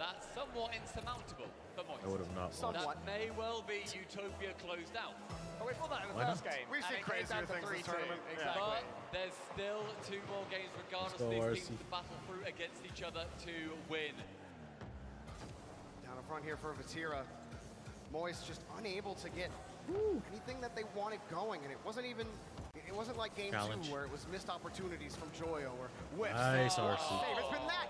[SPEAKER 15] That's somewhat insurmountable for Moist.
[SPEAKER 1] I would have not won.
[SPEAKER 15] That may well be Utopia closed out.
[SPEAKER 14] Oh, we thought that in the
[SPEAKER 1] Why
[SPEAKER 14] first
[SPEAKER 1] not?
[SPEAKER 14] game.
[SPEAKER 13] We've seen crazier things this tournament.
[SPEAKER 14] Exactly.
[SPEAKER 15] But there's still 2 more games regardless of
[SPEAKER 1] Let's go,
[SPEAKER 15] these teams to battle through against each other to win.
[SPEAKER 13] Down in front here for Vatira. Moist just unable to get anything that they wanted going, and it wasn't like game 2 where it was missed opportunities from Joyo or whiffs.
[SPEAKER 1] Nice RC.
[SPEAKER 13] Save. It's been that.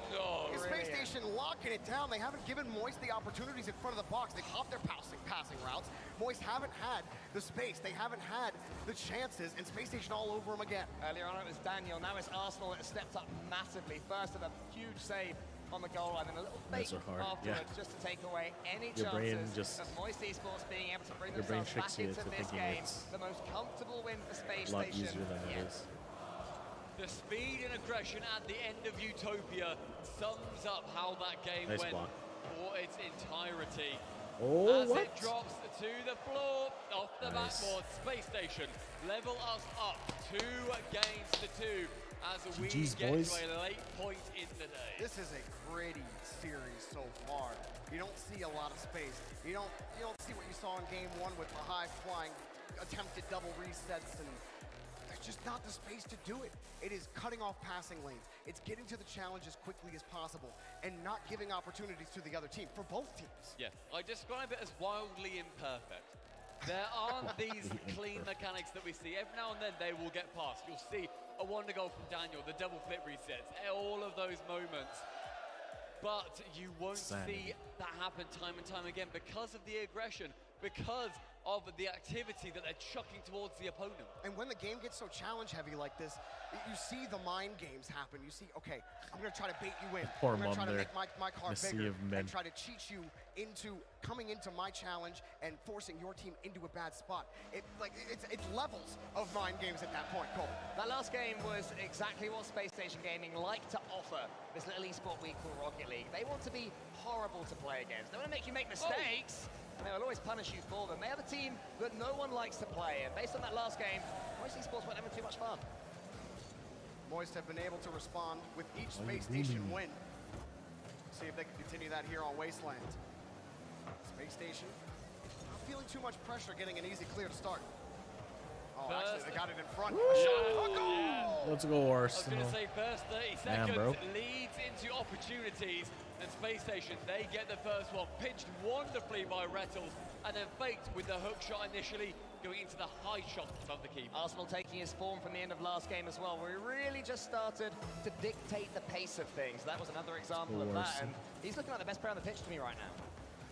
[SPEAKER 13] Is Space
[SPEAKER 14] brilliant.
[SPEAKER 13] Station locking it down? They haven't given Moist the opportunities in front of the box. They've hopped their passing routes. Moist haven't had the space. They haven't had the chances, and Space Station all over them again.
[SPEAKER 14] Earlier on it was Daniel, now it's Arsenal that has stepped up massively. First with a huge save on the goal line and a little fake afterwards just to take away any chances of Moist Esports being able to bring themselves back into this game. The most comfortable win for Space Station.
[SPEAKER 1] A lot easier than it is.
[SPEAKER 15] The speed and aggression at the end of Utopia sums up how that game went for its entirety.
[SPEAKER 1] Oh,
[SPEAKER 15] As
[SPEAKER 1] what?
[SPEAKER 15] it drops to the floor, off the backboard, Space Station level us up 2 games to 2 as we get
[SPEAKER 1] boys.
[SPEAKER 15] to a late point in the day.
[SPEAKER 13] This is a gritty series so far. You don't see a lot of space. You don't see what you saw in game 1 with the high flying attempted double resets, and there's just not the space to do it. It is cutting off passing lanes. It's getting to the challenge as quickly as possible and not giving opportunities to the other team, for both teams.
[SPEAKER 15] Yeah, I describe it as wildly imperfect. There aren't these clean mechanics that we see. Every now and then they will get past. You'll see a wonder goal from Daniel, the double flip resets, all of those moments. But you won't see that happen time and time again because of the aggression, because of the activity that they're chucking towards the opponent.
[SPEAKER 13] And when the game gets so challenge heavy like this, you see the mind games happen. You see, okay, I'm gonna try to bait you in.
[SPEAKER 1] Poor
[SPEAKER 13] I'm gonna try to
[SPEAKER 1] mom
[SPEAKER 13] make my car
[SPEAKER 1] there.
[SPEAKER 13] bigger and try to cheat you into coming into my challenge and forcing your team into a bad spot. It's levels of mind games at that point, Cole.
[SPEAKER 14] That last game was exactly what Space Station Gaming like to offer this little esport we call Rocket League. They want to be horrible to play against. They want to make you make mistakes. And they will always punish you for them. They have a team that no one likes to play, and based on that last game, Moist Esports weren't having too much fun.
[SPEAKER 13] Moist have been able to respond with each Space Station win. See if they can continue that here on Wasteland. Space Station, not feeling too much pressure, getting an easy clear to start. Oh, actually, they got it in front.
[SPEAKER 1] Let's go, Arsenal.
[SPEAKER 15] I was going to say first 30 seconds leads into opportunities, and Space Station, they get the first one, pitched wonderfully by Rettles, and then faked with the hook shot initially, going into the high shot above the keeper.
[SPEAKER 14] Arsenal taking his form from the end of last game as well, where he really just started to dictate the pace of things. That was another example of that, and he's looking like the best player on the pitch to me right now.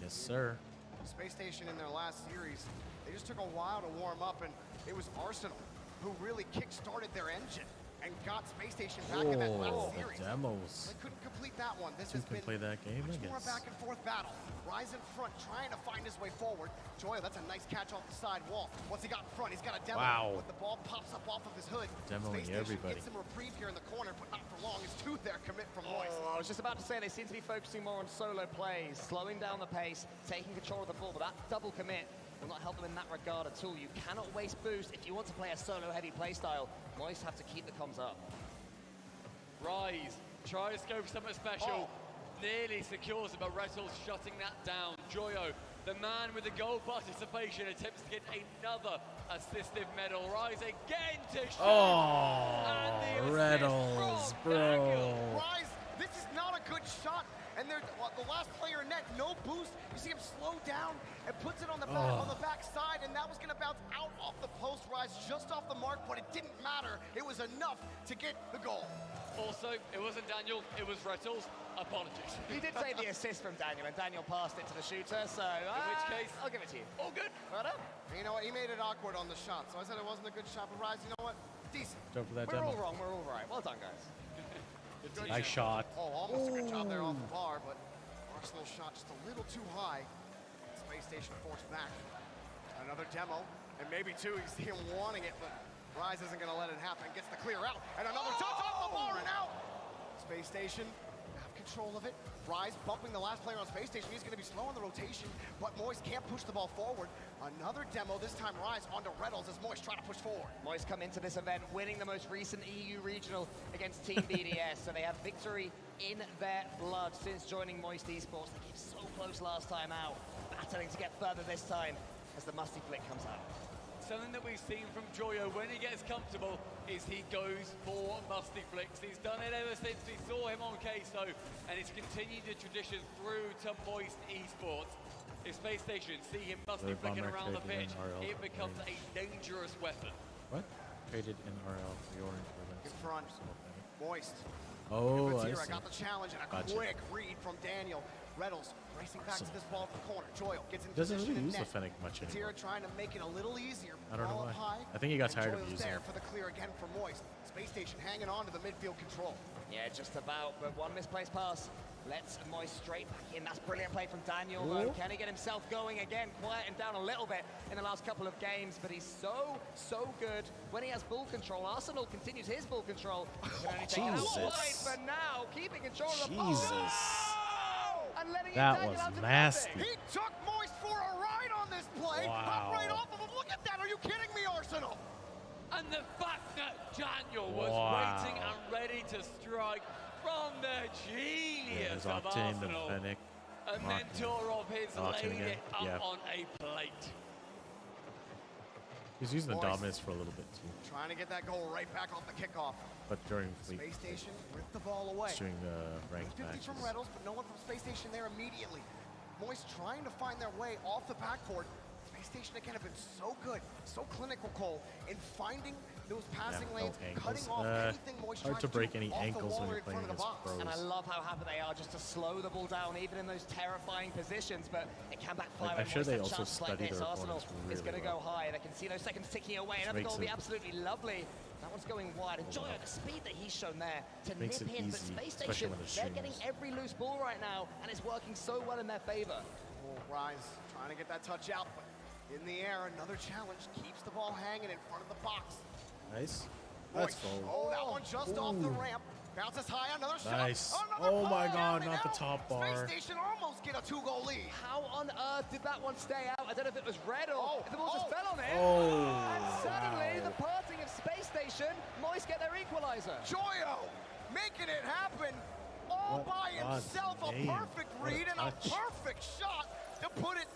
[SPEAKER 1] Yes, sir.
[SPEAKER 13] Space Station in their last series, they just took a while to warm up, and it was Arsenal who really kick-started their engine and got Space Station back in that last series.
[SPEAKER 1] Demos.
[SPEAKER 13] They couldn't complete that one. This
[SPEAKER 1] You
[SPEAKER 13] has
[SPEAKER 1] can
[SPEAKER 13] been
[SPEAKER 1] play that game, I
[SPEAKER 13] much more
[SPEAKER 1] guess.
[SPEAKER 13] back and forth battle. Rise in front, trying to find his way forward. Joya, that's a nice catch off the side wall. Once he got in front, he's got a demo.
[SPEAKER 1] Wow.
[SPEAKER 13] But the ball pops up off of his hood.
[SPEAKER 1] Demoing
[SPEAKER 13] Space Station
[SPEAKER 1] everybody.
[SPEAKER 13] gets some reprieve here in the corner, but not for long. It's two there commit from Moist.
[SPEAKER 14] I was just about to say, they seem to be focusing more on solo plays, slowing down the pace, taking control of the ball, but that double commit will not help them in that regard at all. You cannot waste boost if you want to play a solo-heavy playstyle. Moist have to keep the comms up.
[SPEAKER 15] Rise, tries to go for something special, nearly secures it, but Rettles shutting that down. Joyo, the man with the goal participation, attempts to get another assistive medal. Rise again to shoot.
[SPEAKER 1] Oh, Rettles, bro.
[SPEAKER 13] Rise, this is not a good shot. And there's the last player in net, no boost. You see him slow down and puts it on the back side, and that was gonna bounce out off the post. Rise just off the mark, but it didn't matter. It was enough to get the goal.
[SPEAKER 15] Also, it wasn't Daniel, it was Rettles. Apologies.
[SPEAKER 14] He did say the assist from Daniel, and Daniel passed it to the shooter, so
[SPEAKER 15] in which case,
[SPEAKER 14] I'll give it to you.
[SPEAKER 15] All good.
[SPEAKER 14] Well done.
[SPEAKER 13] And you know what? He made it awkward on the shot, so I said it wasn't a good shot. But Rise, you know what? Decent.
[SPEAKER 1] Go for that
[SPEAKER 14] We're
[SPEAKER 1] demo.
[SPEAKER 14] all wrong. We're all right. Well done, guys.
[SPEAKER 1] Nice shot.
[SPEAKER 13] Oh, almost a good job there off the bar, but Arsenal shot just a little too high. Space Station forced back. Another demo, and maybe two. You see him wanting it, but Rise isn't going to let it happen. Gets the clear out, and another touch off the bar and out. Space Station have control of it. Rise bumping the last player on Space Station. He's going to be slow on the rotation, but Moist can't push the ball forward. Another demo, this time Rise onto Rettles as Moist trying to push forward.
[SPEAKER 14] Moist come into this event winning the most recent EU regional against Team BDS, so they have victory in their blood since joining Moist Esports. They came so close last time out, battling to get further this time as the musty flick comes out.
[SPEAKER 15] Something that we've seen from Joyo when he gets comfortable is he goes for musty flicks. He's done it ever since we saw him on Queso, and he's continued the tradition through to Moist Esports. If Space Station see him musty flicking around the pitch, it becomes a dangerous weapon.
[SPEAKER 1] What? Traded in RL for the orange ribbons.
[SPEAKER 13] In front, Moist.
[SPEAKER 1] Oh, I
[SPEAKER 13] I got the challenge and a quick read from Daniel. Rettles racing back to this ball from the corner. Joyo gets in
[SPEAKER 1] Doesn't
[SPEAKER 13] position
[SPEAKER 1] really use
[SPEAKER 13] in
[SPEAKER 1] the
[SPEAKER 13] net.
[SPEAKER 1] Fennec much anymore.
[SPEAKER 13] Batira trying to make it a little easier.
[SPEAKER 1] I don't know
[SPEAKER 13] Ball up
[SPEAKER 1] why.
[SPEAKER 13] high,
[SPEAKER 1] I think he got
[SPEAKER 13] and
[SPEAKER 1] tired of
[SPEAKER 13] Joyo's
[SPEAKER 1] using
[SPEAKER 13] there
[SPEAKER 1] it.
[SPEAKER 13] for the clear again for Moist. Space Station hanging on to the midfield control.
[SPEAKER 14] Yeah, just about, but one misplaced pass lets Moist straight back in. That's brilliant play from Daniel, though. Can he get himself going again? Quieting down a little bit in the last couple of games, but he's so good when he has ball control. Arsenal continues his ball control. Can only take it outside for now, keeping control of the ball. And letting
[SPEAKER 1] That
[SPEAKER 14] Daniel
[SPEAKER 1] was
[SPEAKER 14] out to
[SPEAKER 1] nasty.
[SPEAKER 14] nothing.
[SPEAKER 13] He took Moist for a ride on this play.
[SPEAKER 1] Wow.
[SPEAKER 13] Hop right off of him. Look at that. Are you kidding me, Arsenal?
[SPEAKER 15] And the fact that Daniel was waiting and ready to strike from the genius of Arsenal. A mentor of his laid it up on a plate.
[SPEAKER 1] He's using the
[SPEAKER 13] Moist
[SPEAKER 1] dominance for a little bit too.
[SPEAKER 13] trying to get that goal right back off the kickoff.
[SPEAKER 1] But during fleet,
[SPEAKER 13] Space Station ripped the ball away.
[SPEAKER 1] doing ranked
[SPEAKER 13] 50
[SPEAKER 1] matches.
[SPEAKER 13] from Reynolds, but no one from Space Station there immediately. Moist trying to find their way off the backcourt. Space Station again have been so good, so clinical, Cole, in finding those passing lanes, cutting off anything Moist
[SPEAKER 1] hard
[SPEAKER 13] tries
[SPEAKER 1] to break
[SPEAKER 13] do
[SPEAKER 1] any
[SPEAKER 13] off the
[SPEAKER 1] ankles
[SPEAKER 13] wall
[SPEAKER 1] when
[SPEAKER 13] or
[SPEAKER 1] you're
[SPEAKER 13] in front
[SPEAKER 1] playing
[SPEAKER 13] of the
[SPEAKER 1] against
[SPEAKER 13] box.
[SPEAKER 1] pros.
[SPEAKER 14] And I love how happy they are just to slow the ball down, even in those terrifying positions. But it can backfire.
[SPEAKER 1] I'm
[SPEAKER 14] when
[SPEAKER 1] sure
[SPEAKER 14] Moist
[SPEAKER 1] they
[SPEAKER 14] have
[SPEAKER 1] also
[SPEAKER 14] chances like
[SPEAKER 1] study
[SPEAKER 14] this.
[SPEAKER 1] their
[SPEAKER 14] Arsenal
[SPEAKER 1] opponents
[SPEAKER 14] is going to
[SPEAKER 1] really
[SPEAKER 14] go high. They can see those seconds ticking away. Another
[SPEAKER 1] makes
[SPEAKER 14] goal will be
[SPEAKER 1] it-
[SPEAKER 14] absolutely lovely. That one's going wide. And Joy, the speed that he's shown there to
[SPEAKER 1] Makes
[SPEAKER 14] nip
[SPEAKER 1] it
[SPEAKER 14] in. But
[SPEAKER 1] easy,
[SPEAKER 14] Space
[SPEAKER 1] especially
[SPEAKER 14] Station,
[SPEAKER 1] when the
[SPEAKER 14] they're getting
[SPEAKER 1] streams.
[SPEAKER 14] every loose ball right now, and it's working so well in their favor.
[SPEAKER 13] Rise trying to get that touch out, but in the air, another challenge keeps the ball hanging in front of the box.
[SPEAKER 1] Nice. That's
[SPEAKER 13] Moist.
[SPEAKER 1] goal.
[SPEAKER 13] Oh, that one just off the ramp. Bounces high, another
[SPEAKER 1] Nice.
[SPEAKER 13] shot. Another
[SPEAKER 1] Oh my
[SPEAKER 13] pull
[SPEAKER 1] God,
[SPEAKER 13] down and
[SPEAKER 1] not the
[SPEAKER 13] out.
[SPEAKER 1] top bar.
[SPEAKER 13] Space Station almost get a 2-goal lead.
[SPEAKER 14] How on earth did that one stay out? I don't know if it was red or if the ball just fell on it.
[SPEAKER 1] Oh,
[SPEAKER 14] And suddenly,
[SPEAKER 1] wow.
[SPEAKER 14] the parting of Space Station, Moist get their equalizer.
[SPEAKER 13] Joyo making it happen all
[SPEAKER 1] What
[SPEAKER 13] by
[SPEAKER 1] a
[SPEAKER 13] himself. A
[SPEAKER 1] game.
[SPEAKER 13] perfect
[SPEAKER 1] What a
[SPEAKER 13] read and a
[SPEAKER 1] touch.
[SPEAKER 13] perfect shot to put it.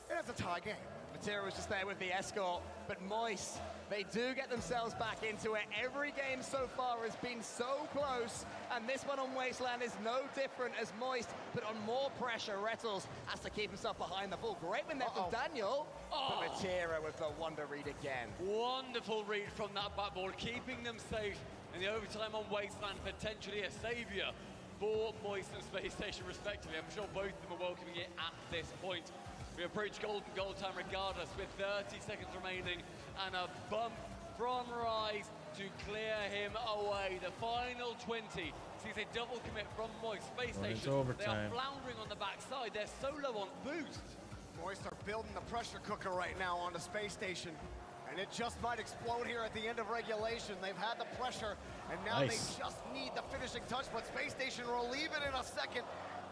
[SPEAKER 13] It's a tie game.
[SPEAKER 14] Matera was just there with the escort, but Moist, they do get themselves back into it. Every game so far has been so close, and this one on Wasteland is no different as Moist put on more pressure. Rettles has to keep himself behind the ball. Great win there from Daniel, but Matera with the wonder read again.
[SPEAKER 15] Wonderful read from that backboard, keeping them safe in the overtime on Wasteland, potentially a saviour for Moist and Space Station respectively. I'm sure both of them are welcoming it at this point. We approach golden goal time regardless with 30 seconds remaining and a bump from Rise to clear him away. The final 20 sees a double commit from Moist. Space
[SPEAKER 1] Going into
[SPEAKER 15] Station, they are
[SPEAKER 1] overtime.
[SPEAKER 15] floundering on the backside. They're so low on boost.
[SPEAKER 13] Moist are building the pressure cooker right now on the Space Station. And it just might explode here at the end of regulation. They've had the pressure, and now
[SPEAKER 1] Nice.
[SPEAKER 13] they just need the finishing touch. But Space Station will leave it in a second,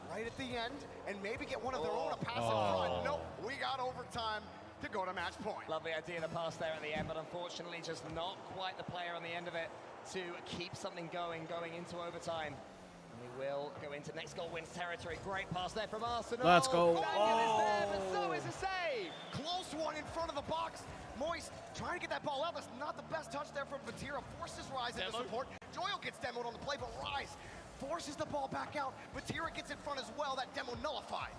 [SPEAKER 13] right at the end, and maybe get one of their own to pass in front. Nope, we got overtime to go to match point.
[SPEAKER 14] Lovely idea, the pass there at the end, but unfortunately just not quite the player on the end of it to keep something going into overtime. And we will go into next goal wins territory. Great pass there from Arsenal.
[SPEAKER 1] Let's go.
[SPEAKER 14] Daniel is there, but so is a save.
[SPEAKER 13] Close one in front of the box. Moist trying to get that ball out. That's not the best touch there from Vatira. Forces Rise into support. Joyo gets demoed on the play, but Rise forces the ball back out. Vatira gets in front as well. That demo nullified.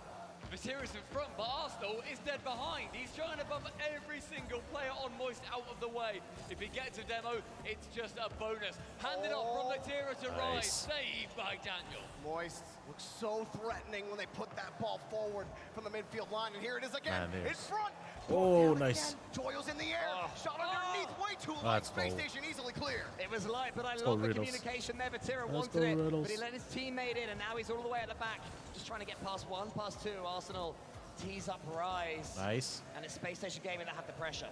[SPEAKER 15] Vatira's in front, but Arsenal is dead behind. He's trying to bump every single player on Moist out of the way. If he gets a demo, it's just a bonus. Handed off from Vatira to Rise. Saved by Daniel.
[SPEAKER 13] Moist looks so threatening when they put that ball forward from the midfield line, and here it is again.
[SPEAKER 1] Man,
[SPEAKER 13] in
[SPEAKER 1] there's-
[SPEAKER 13] front.
[SPEAKER 1] Oh, nice.
[SPEAKER 13] Joyo's in the air. Shot underneath, way too light.
[SPEAKER 1] That's
[SPEAKER 13] Space
[SPEAKER 1] goal.
[SPEAKER 13] Station easily clear.
[SPEAKER 14] It was light, but I
[SPEAKER 1] Let's
[SPEAKER 14] love
[SPEAKER 1] go,
[SPEAKER 14] the
[SPEAKER 1] Riddles.
[SPEAKER 14] communication there. Vatira
[SPEAKER 1] Let's
[SPEAKER 14] wanted
[SPEAKER 1] go,
[SPEAKER 14] it,
[SPEAKER 1] Riddles.
[SPEAKER 14] but he let his teammate in, and now he's all the way at the back. Just trying to get past one, past two. Arsenal tees up Rise.
[SPEAKER 1] Nice.
[SPEAKER 14] And it's Space Station Gaming that have the pressure.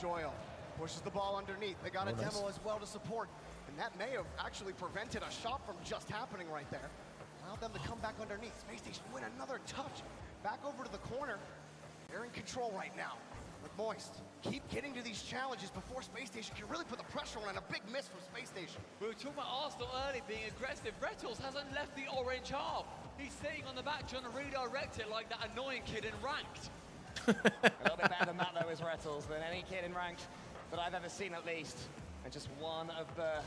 [SPEAKER 13] Joyo pushes the ball underneath. They got a
[SPEAKER 1] nice.
[SPEAKER 13] demo as well to support, and that may have actually prevented a shot from just happening right there. Allowed them to come back underneath. Space Station win another touch. Back over to the corner. They're in control right now. But Moist, keep getting to these challenges before Space Station can really put the pressure on, and a big miss from Space Station.
[SPEAKER 15] We were talking about Arsenal early being aggressive. Rettles hasn't left the orange half. He's sitting on the back trying to redirect it like that annoying kid in Ranked.
[SPEAKER 14] A little bit better than that, though, is Rettles, than any kid in Ranked that I've ever seen, at least. And just one of the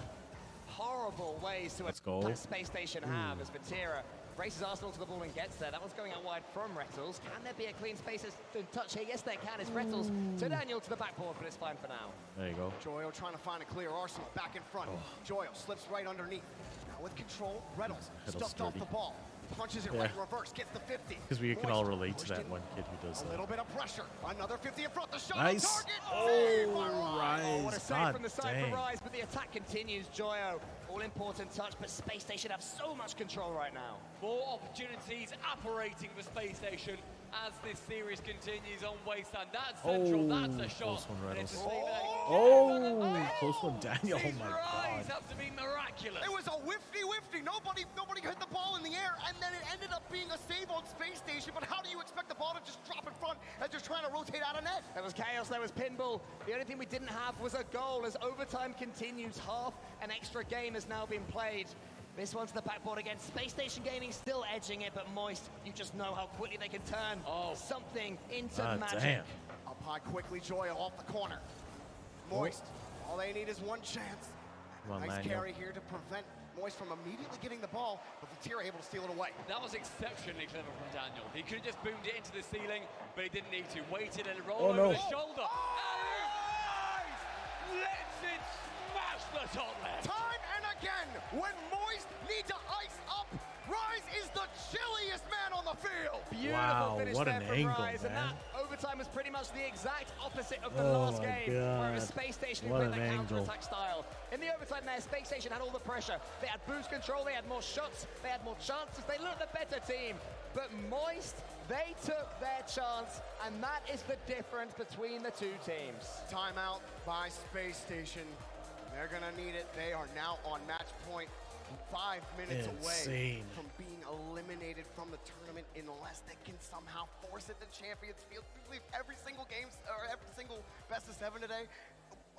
[SPEAKER 14] horrible ways to
[SPEAKER 1] Let's go.
[SPEAKER 14] attack Space Station have, as Vatira races Arsenal to the ball and gets there. That one's going out wide from Rettles. Can there be a clean space touch here? Yes, there can. It's Rettles to Daniel to the backboard, but it's fine for now.
[SPEAKER 1] There you go.
[SPEAKER 13] Joyo trying to find a clear. Arsenal back in front. Joyo slips right underneath. Now with control, Reynolds stuffed off the ball. Punches it right in reverse, gets the 50.
[SPEAKER 1] Because we can all relate to
[SPEAKER 13] pushed
[SPEAKER 1] that
[SPEAKER 13] in.
[SPEAKER 1] one kid who does
[SPEAKER 13] A
[SPEAKER 1] that.
[SPEAKER 13] little bit of pressure. Another 50 in front. The shot
[SPEAKER 1] Nice.
[SPEAKER 13] on target.
[SPEAKER 1] Oh,
[SPEAKER 13] Saved by Rise.
[SPEAKER 14] Oh, what a
[SPEAKER 1] Rise.
[SPEAKER 14] save
[SPEAKER 1] God
[SPEAKER 14] from the side
[SPEAKER 1] dang.
[SPEAKER 14] for Rise, but the attack continues. Joyo, all important touch, but Space Station have so much control right now.
[SPEAKER 15] More opportunities apparating for Space Station as this series continues on Wasteland. That's central, that's a shot.
[SPEAKER 1] Close one,
[SPEAKER 15] And it's a
[SPEAKER 1] Reynolds.
[SPEAKER 15] save again.
[SPEAKER 1] Oh, close one, Daniel. Oh
[SPEAKER 15] These
[SPEAKER 1] my
[SPEAKER 15] Rise
[SPEAKER 1] God.
[SPEAKER 15] have to be miraculous.
[SPEAKER 13] It was a whifty. Nobody hit the ball in the air, and then it ended up being a save on Space Station. But how do you expect the ball to just drop in front as you're trying to rotate out of net?
[SPEAKER 14] There was chaos, there was pinball. The only thing we didn't have was a goal as overtime continues. Half an extra game has now been played. This one's the backboard again. Space Station Gaming still edging it, but Moist, you just know how quickly they can turn something into magic.
[SPEAKER 1] Damn.
[SPEAKER 13] A Up high quickly, Joy off the corner. Moist, all they need is one chance.
[SPEAKER 1] Come on,
[SPEAKER 13] Nice
[SPEAKER 1] Daniel.
[SPEAKER 13] carry here to prevent Moist from immediately getting the ball, but Vatira able to steal it away.
[SPEAKER 15] That was exceptionally clever from Daniel. He could have just boomed it into the ceiling, but he didn't need to. Waited and rolled
[SPEAKER 1] Oh,
[SPEAKER 15] over
[SPEAKER 1] no.
[SPEAKER 15] the shoulder. And lets it smash the top left.
[SPEAKER 13] Time and again, when Moist need to ice up, Rise is the chilliest man on the field.
[SPEAKER 14] Beautiful
[SPEAKER 1] Wow,
[SPEAKER 14] finish
[SPEAKER 1] what
[SPEAKER 14] there
[SPEAKER 1] an
[SPEAKER 14] from
[SPEAKER 1] angle,
[SPEAKER 14] Rise, and
[SPEAKER 1] man.
[SPEAKER 14] that overtime was pretty much the exact opposite of the
[SPEAKER 1] Oh
[SPEAKER 14] last
[SPEAKER 1] my
[SPEAKER 14] game, where it was
[SPEAKER 1] God.
[SPEAKER 14] Space Station who
[SPEAKER 1] What
[SPEAKER 14] played
[SPEAKER 1] an
[SPEAKER 14] that
[SPEAKER 1] angle.
[SPEAKER 14] counter-attack style. In the overtime there, Space Station had all the pressure. They had boost control, they had more shots, they had more chances, they looked the better team. But Moist, they took their chance, and that is the difference between the two teams.
[SPEAKER 13] Timeout by Space Station. They're gonna need it. They are now on match point. 5 minutes away
[SPEAKER 1] Insane.
[SPEAKER 13] from being eliminated from the tournament unless they can somehow force it to Champions Field. I believe every single game or every single best of 7 today.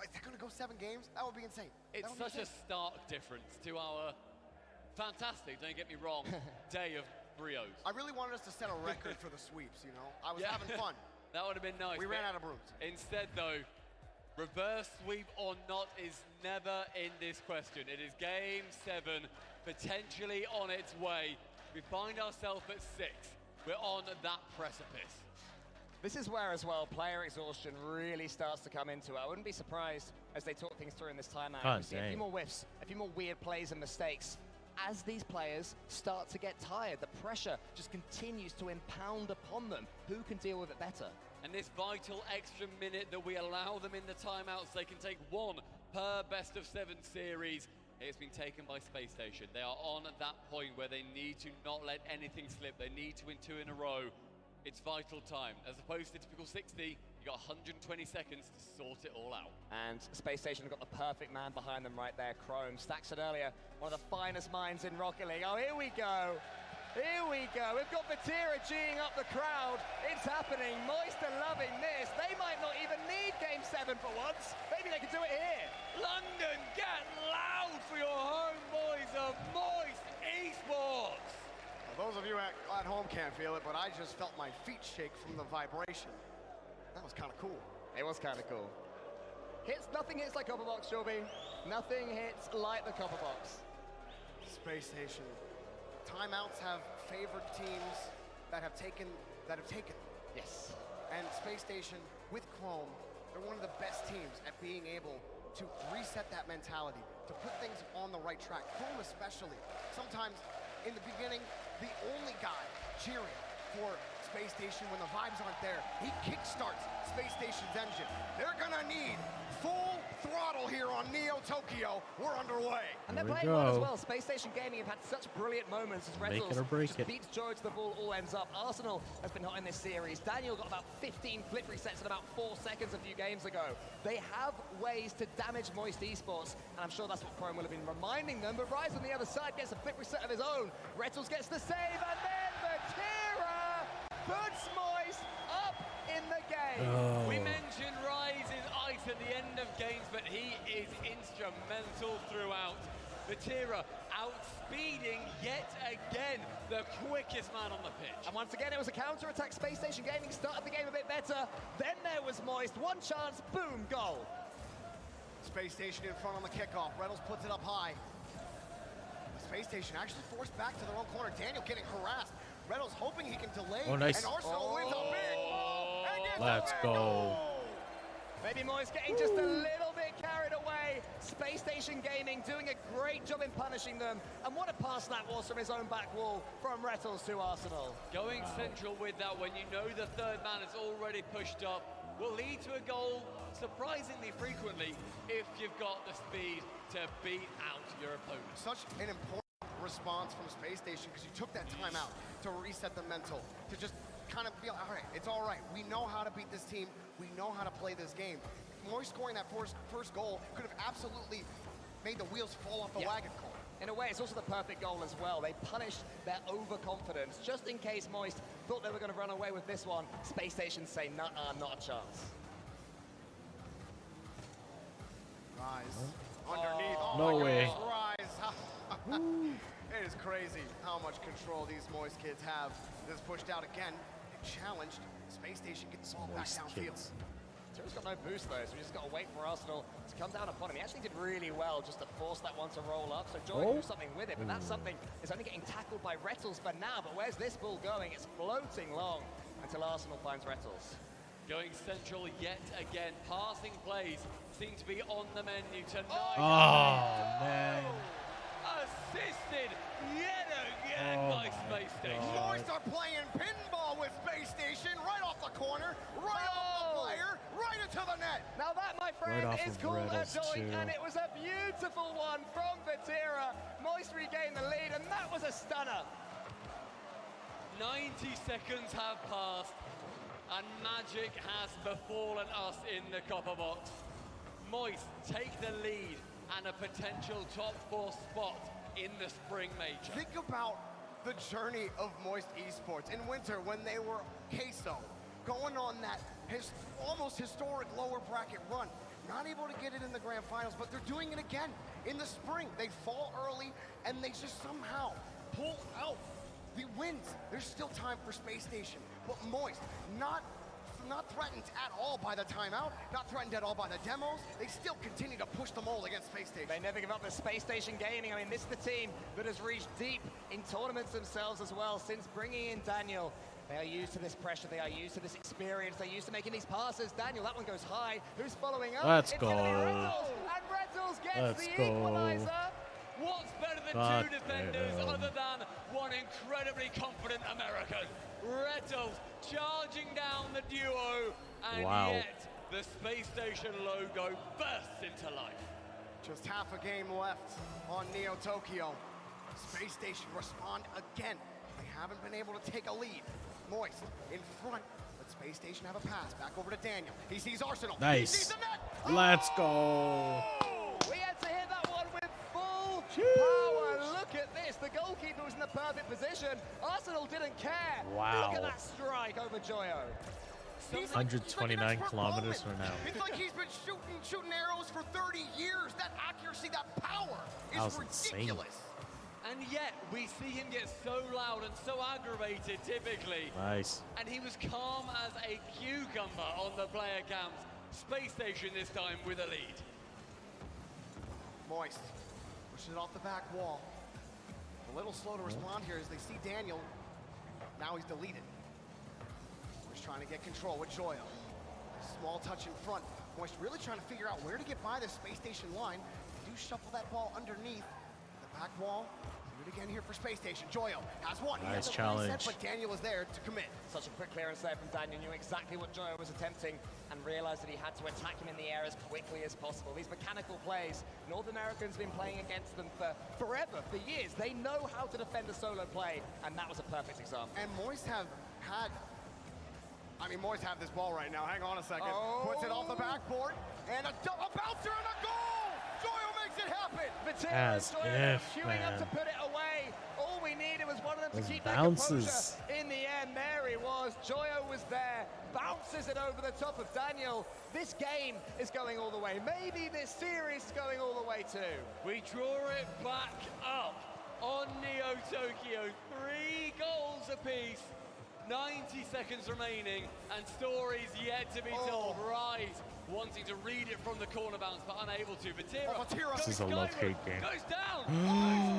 [SPEAKER 13] Is that gonna go 7 games? That would be insane.
[SPEAKER 15] It's such a stark difference to our fantastic, don't get me wrong, day of Brios.
[SPEAKER 13] I really wanted us to set a record for the sweeps, you know? I was
[SPEAKER 15] Yeah.
[SPEAKER 13] having fun.
[SPEAKER 15] That would have been nice.
[SPEAKER 13] We ran
[SPEAKER 15] but
[SPEAKER 13] out of brooms.
[SPEAKER 15] Instead, though, reverse sweep or not is never in this question. It is game 7, potentially on its way. We find ourselves at 6. We're on that precipice.
[SPEAKER 14] This is where, as well, player exhaustion really starts to come into it. I wouldn't be surprised as they talk things through in this timeout.
[SPEAKER 1] God
[SPEAKER 14] We see a
[SPEAKER 1] dang.
[SPEAKER 14] few more whiffs, a few more weird plays and mistakes. As these players start to get tired, the pressure just continues to impound upon them. Who can deal with it better?
[SPEAKER 15] And this vital extra minute that we allow them in the timeouts, they can take 1 per best of 7 series. It's been taken by Space Station. They are on at that point where they need to not let anything slip. They need to win 2 in a row. It's vital time. As opposed to typical 60, you got 120 seconds to sort it all out.
[SPEAKER 14] And Space Station have got the perfect man behind them right there, Chrome. Stack said earlier, one of the finest minds in Rocket League. Oh, here we go. Here we go. We've got Vatira G'ing up the crowd. It's happening. Moist are loving this. They might not even need Game 7 for once. Maybe they could do it here.
[SPEAKER 15] London, get loud for your homeboys of Moist Esports.
[SPEAKER 13] Those of you at home can't feel it, but I just felt my feet shake from the vibration. That was kind of cool.
[SPEAKER 14] It was kind of cool. Nothing hits like Copper Box, Joby. Nothing hits like the Copper Box.
[SPEAKER 13] Space Station. Timeouts have favored teams that have taken.
[SPEAKER 14] Yes.
[SPEAKER 13] And Space Station with Chrome, they're one of the best teams at being able to reset that mentality, to put things on the right track. Chrome especially. Sometimes in the beginning, the only guy cheering for Space Station when the vibes aren't there, he kickstarts Space Station's engine. They're gonna need full throttle here on Neo Tokyo. We're underway.
[SPEAKER 14] And they're
[SPEAKER 1] Here we
[SPEAKER 14] playing well as
[SPEAKER 1] go.
[SPEAKER 14] well. Space Station Gaming have had such brilliant moments as
[SPEAKER 1] Make it
[SPEAKER 14] Rettles
[SPEAKER 1] or break
[SPEAKER 14] just
[SPEAKER 1] it.
[SPEAKER 14] beats Joy to the ball, all ends up. Arsenal has been hot in this series. Daniel got about 15 flip resets in about 4 seconds a few games ago. They have ways to damage Moist Esports, and I'm sure that's what Chrome will have been reminding them. But Rise on the other side gets a flip reset of his own. Rettles gets the save, and then Vatira puts Moist up in the game.
[SPEAKER 1] Oh.
[SPEAKER 15] We mentioned Rise's ice at the end of games, but he is instrumental throughout. Vatira outspeeding yet again the quickest man on the pitch.
[SPEAKER 14] And once again, it was a counter-attack. Space Station Gaming started the game a bit better. Then there was Moist. One chance, boom, goal.
[SPEAKER 13] Space Station in front on the kickoff. Reynolds puts it up high. Space Station actually forced back to their own corner. Daniel getting harassed. Reynolds hoping he can delay.
[SPEAKER 1] Oh, nice.
[SPEAKER 13] And Arsenal wins a big ball. And gets
[SPEAKER 1] Let's
[SPEAKER 13] a big
[SPEAKER 1] go.
[SPEAKER 13] goal.
[SPEAKER 14] Maybe Moist getting just a little bit carried away. Space Station Gaming doing a great job in punishing them. And what a pass that was from his own back wall from Rettles to Arsenal.
[SPEAKER 15] Going central with that when you know the third man is already pushed up will lead to a goal surprisingly frequently if you've got the speed to beat out your opponent.
[SPEAKER 13] Such an important response from Space Station because you took that time out to reset the mental, to just kind of be like, all right, it's all right. We know how to beat this team. We know how to play this game. Moist scoring that first goal could have absolutely made the wheels fall off the wagon car.
[SPEAKER 14] In a way, it's also the perfect goal as well. They punished their overconfidence just in case Moist thought they were going to run away with this one. Space Station say, nah, not a chance.
[SPEAKER 13] Rise. Underneath. Oh
[SPEAKER 1] No
[SPEAKER 13] my
[SPEAKER 1] way.
[SPEAKER 13] goodness, Rise. It is crazy how much control these Moist kids have. This pushed out again, challenged. Space Station gets the ball back
[SPEAKER 1] Moist
[SPEAKER 13] downfield.
[SPEAKER 1] kids.
[SPEAKER 14] Tira's got no boost though, so we just got to wait for Arsenal to come down upon him. He actually did really well just to force that one to roll up, so Joy can do something with it, but that something is only getting tackled by Rettles for now. But where's this ball going? It's floating long until Arsenal finds Rettles.
[SPEAKER 15] Going central yet again. Passing plays seem to be on the menu tonight.
[SPEAKER 1] Oh, man.
[SPEAKER 15] Assisted yet again by Space Station.
[SPEAKER 13] Moist are playing pinball with Space Station right off the corner, right off the player, right into the net.
[SPEAKER 14] Now that, my friend,
[SPEAKER 1] Right off
[SPEAKER 14] is
[SPEAKER 1] of
[SPEAKER 14] called a
[SPEAKER 1] Rettles,
[SPEAKER 14] doink,
[SPEAKER 1] too.
[SPEAKER 14] and it was a beautiful one from Vatira. Moist regained the lead, and that was a stunner.
[SPEAKER 15] 90 seconds have passed, and magic has befallen us in the copper box. Moist take the lead and a potential top 4 spot in the spring major.
[SPEAKER 13] Think about the journey of Moist Esports in winter when they were queso, going on that almost historic lower bracket run. Not able to get it in the grand finals, but they're doing it again in the spring. They fall early and they just somehow pull out the wins. There's still time for Space Station, but Moist not threatened at all by the timeout, not threatened at all by the demos. They still continue to push the mole against Space Station.
[SPEAKER 14] They never give up the Space Station Gaming. I mean, this is the team that has reached deep in tournaments themselves as well since bringing in Daniel. They are used to this pressure, they are used to this experience, they're used to making these passes. Daniel, that one goes high. Who's following up?
[SPEAKER 1] Let's
[SPEAKER 14] It's
[SPEAKER 1] go.
[SPEAKER 14] gonna be Rettles, and Rettles gets
[SPEAKER 1] Let's
[SPEAKER 14] the
[SPEAKER 1] go.
[SPEAKER 14] equalizer.
[SPEAKER 15] What's better than
[SPEAKER 1] God
[SPEAKER 15] two defenders
[SPEAKER 1] damn.
[SPEAKER 15] other than one incredibly confident American? Rettles charging down the duo, and
[SPEAKER 1] Wow.
[SPEAKER 15] yet the Space Station logo bursts into life.
[SPEAKER 13] Just half a game left on Neo Tokyo. Space Station respond again. They haven't been able to take a lead. Moist in front, but Space Station have a pass. Back over to Daniel. He sees Arsenal. He
[SPEAKER 1] Nice.
[SPEAKER 13] sees the net.
[SPEAKER 1] Let's go.
[SPEAKER 14] We had to hit that one with full power. Look at this. The goalkeeper was in the perfect position. Arsenal didn't care.
[SPEAKER 1] Wow.
[SPEAKER 14] Look at that strike over Joyo.
[SPEAKER 1] 129 kilometers from now.
[SPEAKER 13] It's like he's been shooting arrows for 30 years. That accuracy, that power
[SPEAKER 1] That
[SPEAKER 13] is
[SPEAKER 1] was insane.
[SPEAKER 13] ridiculous.
[SPEAKER 15] And yet, we see him get so loud and so aggravated, typically.
[SPEAKER 1] Nice.
[SPEAKER 15] And he was calm as a cucumber on the player cams. Space Station this time with a lead.
[SPEAKER 13] Moist pushing it off the back wall. A little slow to respond here as they see Daniel. Now he's deleted. Moist trying to get control with Joyo. Small touch in front. Moist really trying to figure out where to get by this Space Station line. They do shuffle that ball underneath the back wall. Do it again here for Space Station. Joyo has one.
[SPEAKER 1] Nice
[SPEAKER 13] he
[SPEAKER 1] challenge.
[SPEAKER 13] Reset, but Daniel is there to commit.
[SPEAKER 14] Such a quick clearance there from Daniel. Knew exactly what Joyo was attempting and realized that he had to attack him in the air as quickly as possible. These mechanical plays, North Americans have been playing against them for forever, for years. They know how to defend a solo play, and that was a perfect example.
[SPEAKER 13] And Moist have had, Moist have this ball right now. Hang on a second. Puts it off the backboard, and a bouncer and a goal! Joyo makes it happen!
[SPEAKER 14] Vatira
[SPEAKER 1] As
[SPEAKER 14] and Joyo
[SPEAKER 1] if,
[SPEAKER 14] queuing up to
[SPEAKER 1] man.
[SPEAKER 14] put it away. All we needed was one of them
[SPEAKER 1] Those
[SPEAKER 14] to keep
[SPEAKER 1] bounces.
[SPEAKER 14] their composure. In the end, there he was. Joyo was there, bounces it over the top of Daniel. This game is going all the way. Maybe this series is going all the way too.
[SPEAKER 15] We draw it back up on Neo Tokyo. 3 goals apiece. 90 seconds remaining, and stories yet to be told. Rise wanting to read it from the corner bounce, but unable to. Vatira
[SPEAKER 1] This is a love-hate game.
[SPEAKER 15] goes down.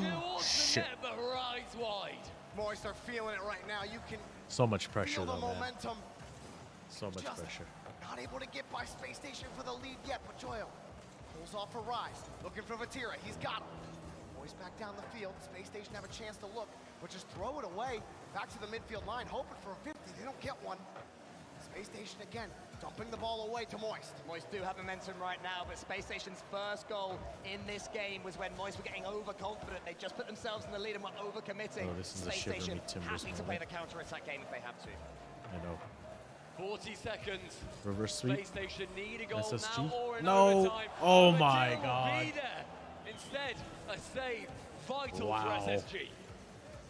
[SPEAKER 15] Goes towards
[SPEAKER 1] Shit.
[SPEAKER 15] the net, but Rise wide.
[SPEAKER 13] Moist are feeling it right now. You can
[SPEAKER 1] So much pressure
[SPEAKER 13] feel the
[SPEAKER 1] though, man.
[SPEAKER 13] momentum.
[SPEAKER 1] So much
[SPEAKER 13] Just
[SPEAKER 1] pressure.
[SPEAKER 13] Not able to get by Space Station for the lead yet, but Joyo pulls off for Rise. Looking for Vatira. He's got him. Moist back down the field. Space Station have a chance to look, but just throw it away. Back to the midfield line, hoping for a 50. They don't get one. Space Station again, dumping the ball away to Moist.
[SPEAKER 14] Moist do have momentum right now, but Space Station's first goal in this game was when Moist were getting overconfident. They just put themselves in the lead and were overcommitting.
[SPEAKER 1] Oh, this is a
[SPEAKER 14] Space
[SPEAKER 1] shiver me
[SPEAKER 14] Station
[SPEAKER 1] timbers
[SPEAKER 14] happy to play the
[SPEAKER 1] moment.
[SPEAKER 14] counter-attack game if they have to.
[SPEAKER 1] I know.
[SPEAKER 15] 40 seconds.
[SPEAKER 1] Reverse sweep.
[SPEAKER 15] Space Station need a goal
[SPEAKER 1] SSG.
[SPEAKER 15] now or in
[SPEAKER 1] No.
[SPEAKER 15] overtime.
[SPEAKER 1] Oh
[SPEAKER 15] Vatira
[SPEAKER 1] my
[SPEAKER 15] will
[SPEAKER 1] God.
[SPEAKER 15] Be there. Instead, a save. Vital
[SPEAKER 1] Wow.
[SPEAKER 15] for SSG.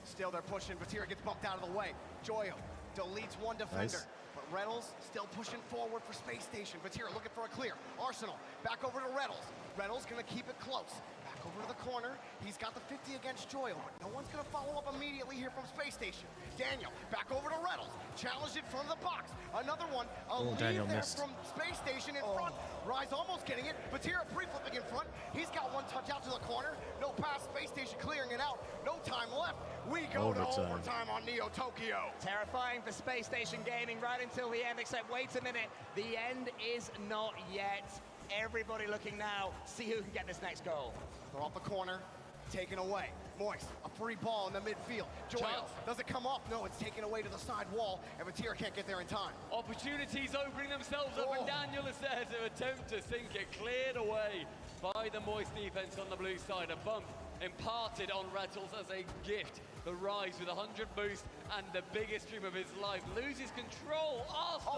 [SPEAKER 13] Still they're pushing. Vatira gets bumped out of the way. Joyo deletes one defender.
[SPEAKER 1] Nice.
[SPEAKER 13] But Reynolds still pushing forward for Space Station. Vatira looking for a clear. Arsenal back over to Reynolds. Reynolds gonna keep it close. Back over to the corner. He's got the 50 against Joyo, but no one's going to follow up immediately here from Space Station. Daniel, back over to Reynolds. Challenged in front of the box. Another one. A lead
[SPEAKER 1] Daniel
[SPEAKER 13] there
[SPEAKER 1] missed.
[SPEAKER 13] from Space Station in front. Rise almost getting it. Batira pre-flipping in front. He's got one touch out to the corner. No pass. Space Station clearing it out. No time left. We go to overtime on Neo Tokyo.
[SPEAKER 14] Terrifying for Space Station Gaming right until the end, except wait a minute. The end is not yet. Everybody looking now, see who can get this next goal.
[SPEAKER 13] They're off the corner, taken away. Moist, a free ball in the midfield. Joyo, does it come off? No, it's taken away to the side wall, and Matira can't get there in time.
[SPEAKER 15] Opportunities opening themselves up, and Daniel is there to attempt to sink it. Cleared away by the Moist defense on the blue side. A bump imparted on Rattles as a gift. The Rise with 100 boost and the biggest stream of his life. Loses control.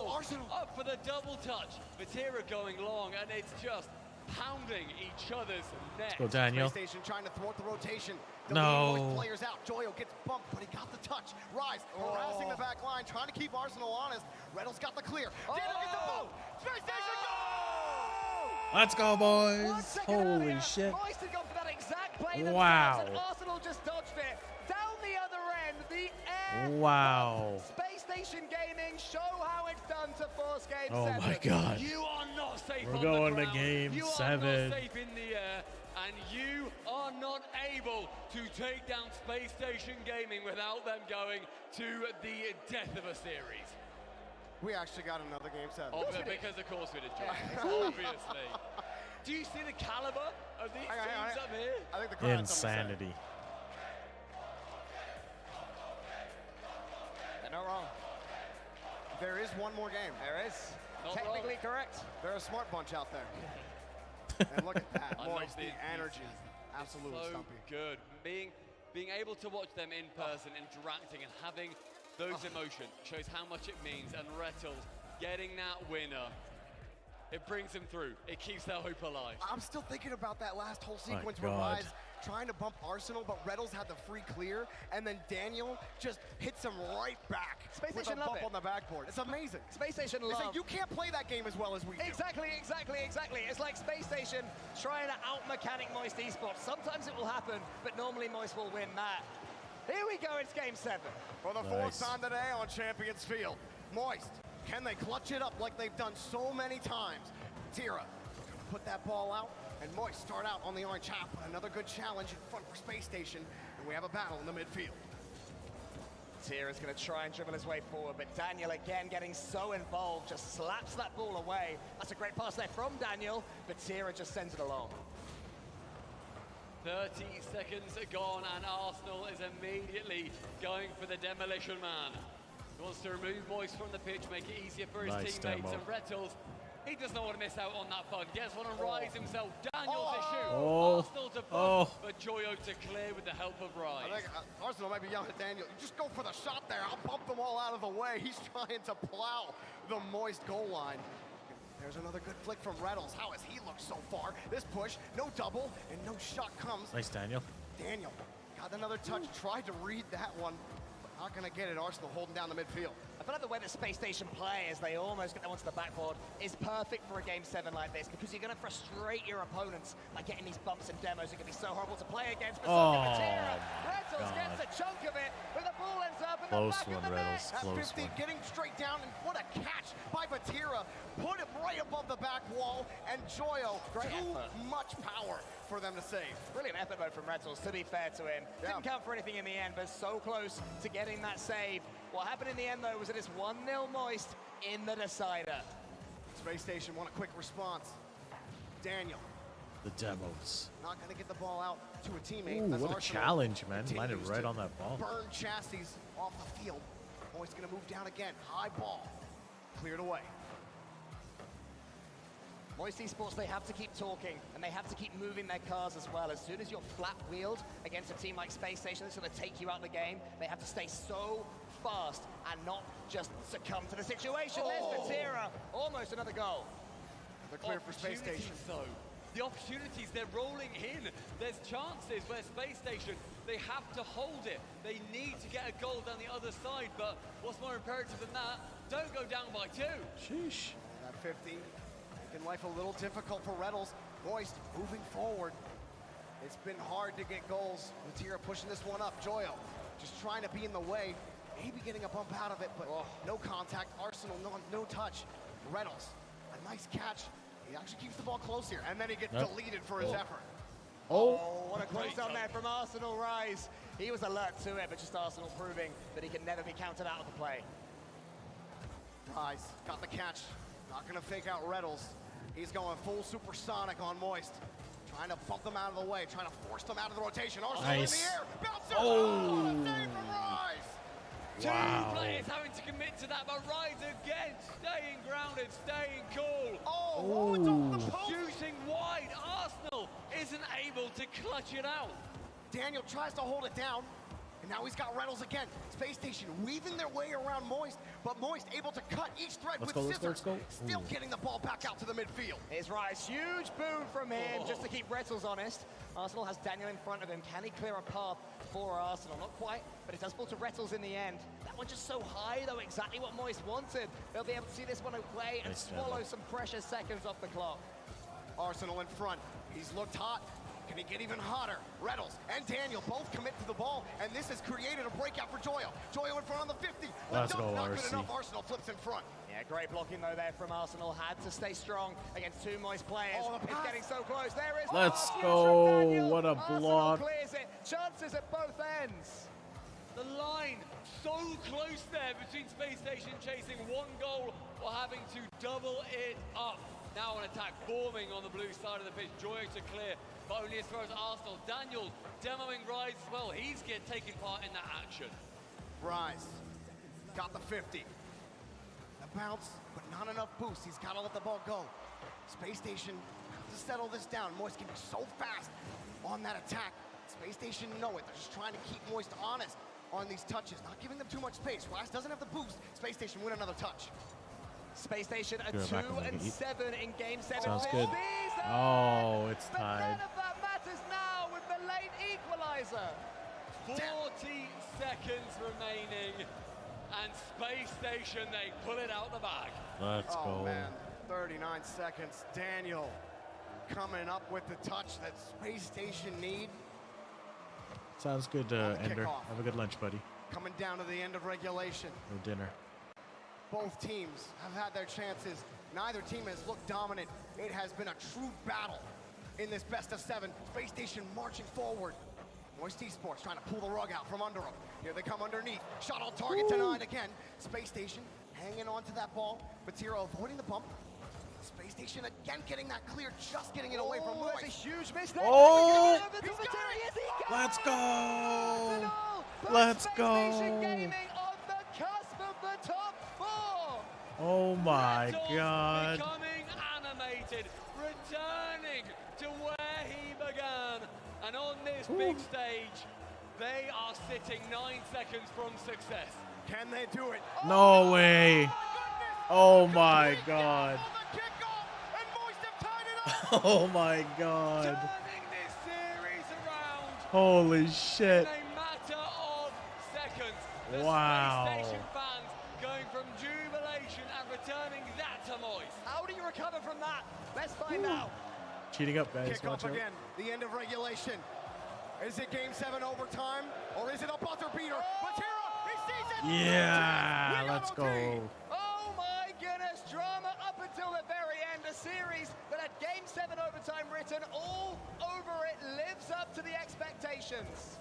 [SPEAKER 15] Arsenal up for the double touch. Vatira going long, and it's just pounding each other's neck.
[SPEAKER 1] Let's go, Daniel.
[SPEAKER 13] Space Station trying to thwart the rotation.
[SPEAKER 1] No.
[SPEAKER 13] Moist players out. Joyo gets bumped, but he got the touch. Rise harassing the back line, trying to keep Arsenal honest. Reynolds got the clear. Daniel gets the bump. Space Station goal!
[SPEAKER 1] Let's go, boys. Holy shit.
[SPEAKER 14] Moist had gone for that exact play
[SPEAKER 1] Wow.
[SPEAKER 14] and Arsenal just dodged it. Down the other end, the air.
[SPEAKER 1] Wow.
[SPEAKER 14] Space Station Gaming show how it's done to force game 7.
[SPEAKER 1] Oh my God.
[SPEAKER 15] You are not safe
[SPEAKER 1] We're
[SPEAKER 15] on
[SPEAKER 1] going
[SPEAKER 15] the
[SPEAKER 1] to
[SPEAKER 15] ground.
[SPEAKER 1] game
[SPEAKER 15] you
[SPEAKER 1] 7.
[SPEAKER 15] are not safe in the air, and you are not able to take down Space Station Gaming without them going to the death of a series.
[SPEAKER 13] We actually got another game 7.
[SPEAKER 15] Because of course we did, John. Obviously. Do you see the caliber of these teams up here?
[SPEAKER 13] I think the
[SPEAKER 1] Insanity.
[SPEAKER 14] They're not wrong.
[SPEAKER 13] There is one more game.
[SPEAKER 14] There is. Technically correct.
[SPEAKER 13] They're a smart bunch out there. And look at that. Moist, the energy. Absolutely
[SPEAKER 15] so
[SPEAKER 13] stumpy.
[SPEAKER 15] good. Being able to watch them in person, interacting and having those emotions shows how much it means. And Rettles getting that winner. It brings him through. It keeps their hope alive.
[SPEAKER 13] I'm still thinking about that last whole
[SPEAKER 1] My
[SPEAKER 13] sequence where
[SPEAKER 1] God.
[SPEAKER 13] Rise trying to bump Arsenal, but Reynolds had the free clear, and then Daniel just hits him right back
[SPEAKER 14] Space
[SPEAKER 13] with
[SPEAKER 14] Station
[SPEAKER 13] a
[SPEAKER 14] love
[SPEAKER 13] bump
[SPEAKER 14] it.
[SPEAKER 13] on the backboard. It's amazing.
[SPEAKER 14] Space Station
[SPEAKER 13] They say
[SPEAKER 14] love.
[SPEAKER 13] you can't play that game as well as we do.
[SPEAKER 14] Exactly. It's like Space Station trying to out-mechanic Moist Esports. Sometimes it will happen, but normally Moist will win that. Here we go, it's game 7.
[SPEAKER 13] For the fourth time today on Champions Field. Moist, can they clutch it up like they've done so many times? Tira, put that ball out, and Moist start out on the orange half. Another good challenge in front for Space Station, and we have a battle in the midfield.
[SPEAKER 14] Tira's going to try and dribble his way forward, but Daniel again getting so involved, just slaps that ball away. That's a great pass there from Daniel, but Tira just sends it along.
[SPEAKER 15] 30 seconds gone, and Arsenal is immediately going for the demolition man. He wants to remove Moist from the pitch, make it easier for his
[SPEAKER 1] Nice
[SPEAKER 15] teammates.
[SPEAKER 1] demo.
[SPEAKER 15] And Rettles, he does not want to miss out on that fun. Gets one on Rise himself. Daniel to shoot. Arsenal to bump, but Joyo to clear with the help of Rise.
[SPEAKER 13] I think Arsenal might be yelling at Daniel. You just go for the shot there. I'll bump them all out of the way. He's trying to plow the Moist goal line. There's another good flick from Reynolds. How has he looked so far? This push, no double, and no shot comes.
[SPEAKER 1] Nice, Daniel.
[SPEAKER 13] Daniel got another touch, tried to read that one, but not gonna get it. Arsenal holding down the midfield.
[SPEAKER 14] I feel like the way that Space Station play as they almost get them onto the backboard is perfect for a game 7 like this, because you're going to frustrate your opponents by getting these bumps and demos. It can be so horrible to play against. But Rettles gets a chunk of it, but the ball ends up in the back of the net.
[SPEAKER 13] At 50, getting straight down, and what a catch by Vatira. Put him right above the back wall, and Joyo, too much power for them to save.
[SPEAKER 14] Brilliant effort though from Rettles, to be fair to him. Didn't count for anything in the end, but so close to getting that save. What happened in the end though was it is 1-0 Moist in the decider.
[SPEAKER 13] Space Station want a quick response. Daniel.
[SPEAKER 1] The demos.
[SPEAKER 13] Not going to get the ball out to a teammate.
[SPEAKER 1] Ooh,
[SPEAKER 13] That's
[SPEAKER 1] what a
[SPEAKER 13] Arsenal
[SPEAKER 1] challenge, man. Landed
[SPEAKER 13] continues
[SPEAKER 1] right
[SPEAKER 13] to
[SPEAKER 1] on that ball.
[SPEAKER 13] Burn chassis off the field. Moist going to move down again. High ball. Cleared away.
[SPEAKER 14] Moist Esports, they have to keep talking, and they have to keep moving their cars as well. As soon as you're flat-wheeled against a team like Space Station that's going to take you out of the game, they have to stay so fast and not just succumb to the situation. There's Vatira, almost another goal.
[SPEAKER 13] They're clear for Space Station.
[SPEAKER 15] Though. The opportunities, they're rolling in. There's chances where Space Station, they have to hold it. They need to get a goal down the other side, but what's more imperative than that, don't go down by 2.
[SPEAKER 1] Sheesh.
[SPEAKER 13] That 50, making life a little difficult for Reynolds. Moist moving forward. It's been hard to get goals. Vatira pushing this one up. Joyo just trying to be in the way. Maybe getting a bump out of it, but no contact. Arsenal, no touch. Reynolds, a nice catch. He actually keeps the ball close here, and then he gets deleted for his effort.
[SPEAKER 14] Oh, what a close down there from Arsenal. Rise. He was alert to it, but just Arsenal proving that he can never be counted out of the play.
[SPEAKER 13] Rise got the catch. Not going to fake out Reynolds. He's going full supersonic on Moist. Trying to bump them out of the way, trying to force them out of the rotation. Arsenal in the air. Bounces. Oh, what a save from Rise.
[SPEAKER 15] Two players having to commit to that, but Rise again, staying grounded, staying cool.
[SPEAKER 13] Oh, it's off the post.
[SPEAKER 15] Shooting wide. Arsenal isn't able to clutch it out.
[SPEAKER 13] Daniel tries to hold it down, and now he's got Reynolds again. Space Station weaving their way around Moist, but Moist able to cut each thread with scissors. Still getting the ball back out to the midfield.
[SPEAKER 14] Here's Rise, huge boon from him, just to keep Retzels honest. Arsenal has Daniel in front of him. Can he clear a path for Arsenal? Not quite, but it does fall to Retzels in the end. That one just so high, though, exactly what Moist wanted. They'll be able to see this one away and swallow some precious seconds off the clock.
[SPEAKER 13] Arsenal in front. He's looked hot. Can he get even hotter? Reynolds and Daniel both commit to the ball, and this has created a breakout for Joyo. Joyo in front on the 50.
[SPEAKER 1] Let's go,
[SPEAKER 13] not
[SPEAKER 1] RC.
[SPEAKER 13] good enough. Arsenal flips in front.
[SPEAKER 14] Yeah, great blocking, though, there from Arsenal. Had to stay strong against two Moist players. It's getting so close. There is.
[SPEAKER 1] Let's go. What a block.
[SPEAKER 14] Arsenal clears it. Chances at both ends.
[SPEAKER 15] The line so close there between Space Station chasing one goal or having to double it up. Now an attack forming on the blue side of the pitch. Joyo to clear, but only as far as Arsenal. Daniel demoing Rise as well. He's taking part in that action.
[SPEAKER 13] Rise got the 50. A bounce, but not enough boost. He's got to let the ball go. Space Station has to settle this down. Moist can be so fast on that attack. Space Station know it. They're just trying to keep Moist honest on these touches, not giving them too much space. Rise doesn't have the boost. Space Station win another touch.
[SPEAKER 14] Space Station a 2-7 in Game 7.
[SPEAKER 1] Sounds good. Oh, it's tied.
[SPEAKER 14] None of that matters now with the late equalizer.
[SPEAKER 15] 40 seconds remaining, and Space Station, they pull it out the bag.
[SPEAKER 1] Let's go.
[SPEAKER 13] Oh, man. 39 seconds. Daniel coming up with the touch that Space Station need.
[SPEAKER 1] Sounds good, Ender. Have a good lunch, buddy.
[SPEAKER 13] Coming down to the end of regulation.
[SPEAKER 1] Or dinner.
[SPEAKER 13] Both teams have had their chances. Neither team has looked dominant. It has been a true battle in this best of 7. Space Station marching forward. Moist Esports trying to pull the rug out from under them. Here they come underneath. Shot on target denied again. Space Station hanging on to that ball. Vatira avoiding the bump. Space Station again getting that clear, just getting it away from Moist.
[SPEAKER 14] That's a huge miss there.
[SPEAKER 1] Oh!
[SPEAKER 14] Let's
[SPEAKER 1] go! Let's go!
[SPEAKER 14] Space Station Gaming on the cusp of the top 4.
[SPEAKER 1] Oh my God.
[SPEAKER 15] Becoming animated, returning to where he began. And on this big stage, they are sitting 9 seconds from success.
[SPEAKER 13] Can they do it?
[SPEAKER 1] No way. Oh my God. Oh my God.
[SPEAKER 15] Turning this series around.
[SPEAKER 1] Holy shit.
[SPEAKER 15] In a matter of seconds. The
[SPEAKER 1] Wow.
[SPEAKER 15] Space Station fans going from jubilation and returning that to Moist.
[SPEAKER 14] How do you recover from that? Let's find out.
[SPEAKER 1] Cheating up, guys.
[SPEAKER 13] Kick off
[SPEAKER 1] Watch out.
[SPEAKER 13] again. The end of regulation. Is it Game 7 overtime, or is it a buzzer beater? Vatira, he sees it.
[SPEAKER 1] Yeah, let's go.
[SPEAKER 14] Oh my goodness, drama up until the very end. A series that had Game 7 overtime written all over it, lives up to the expectations.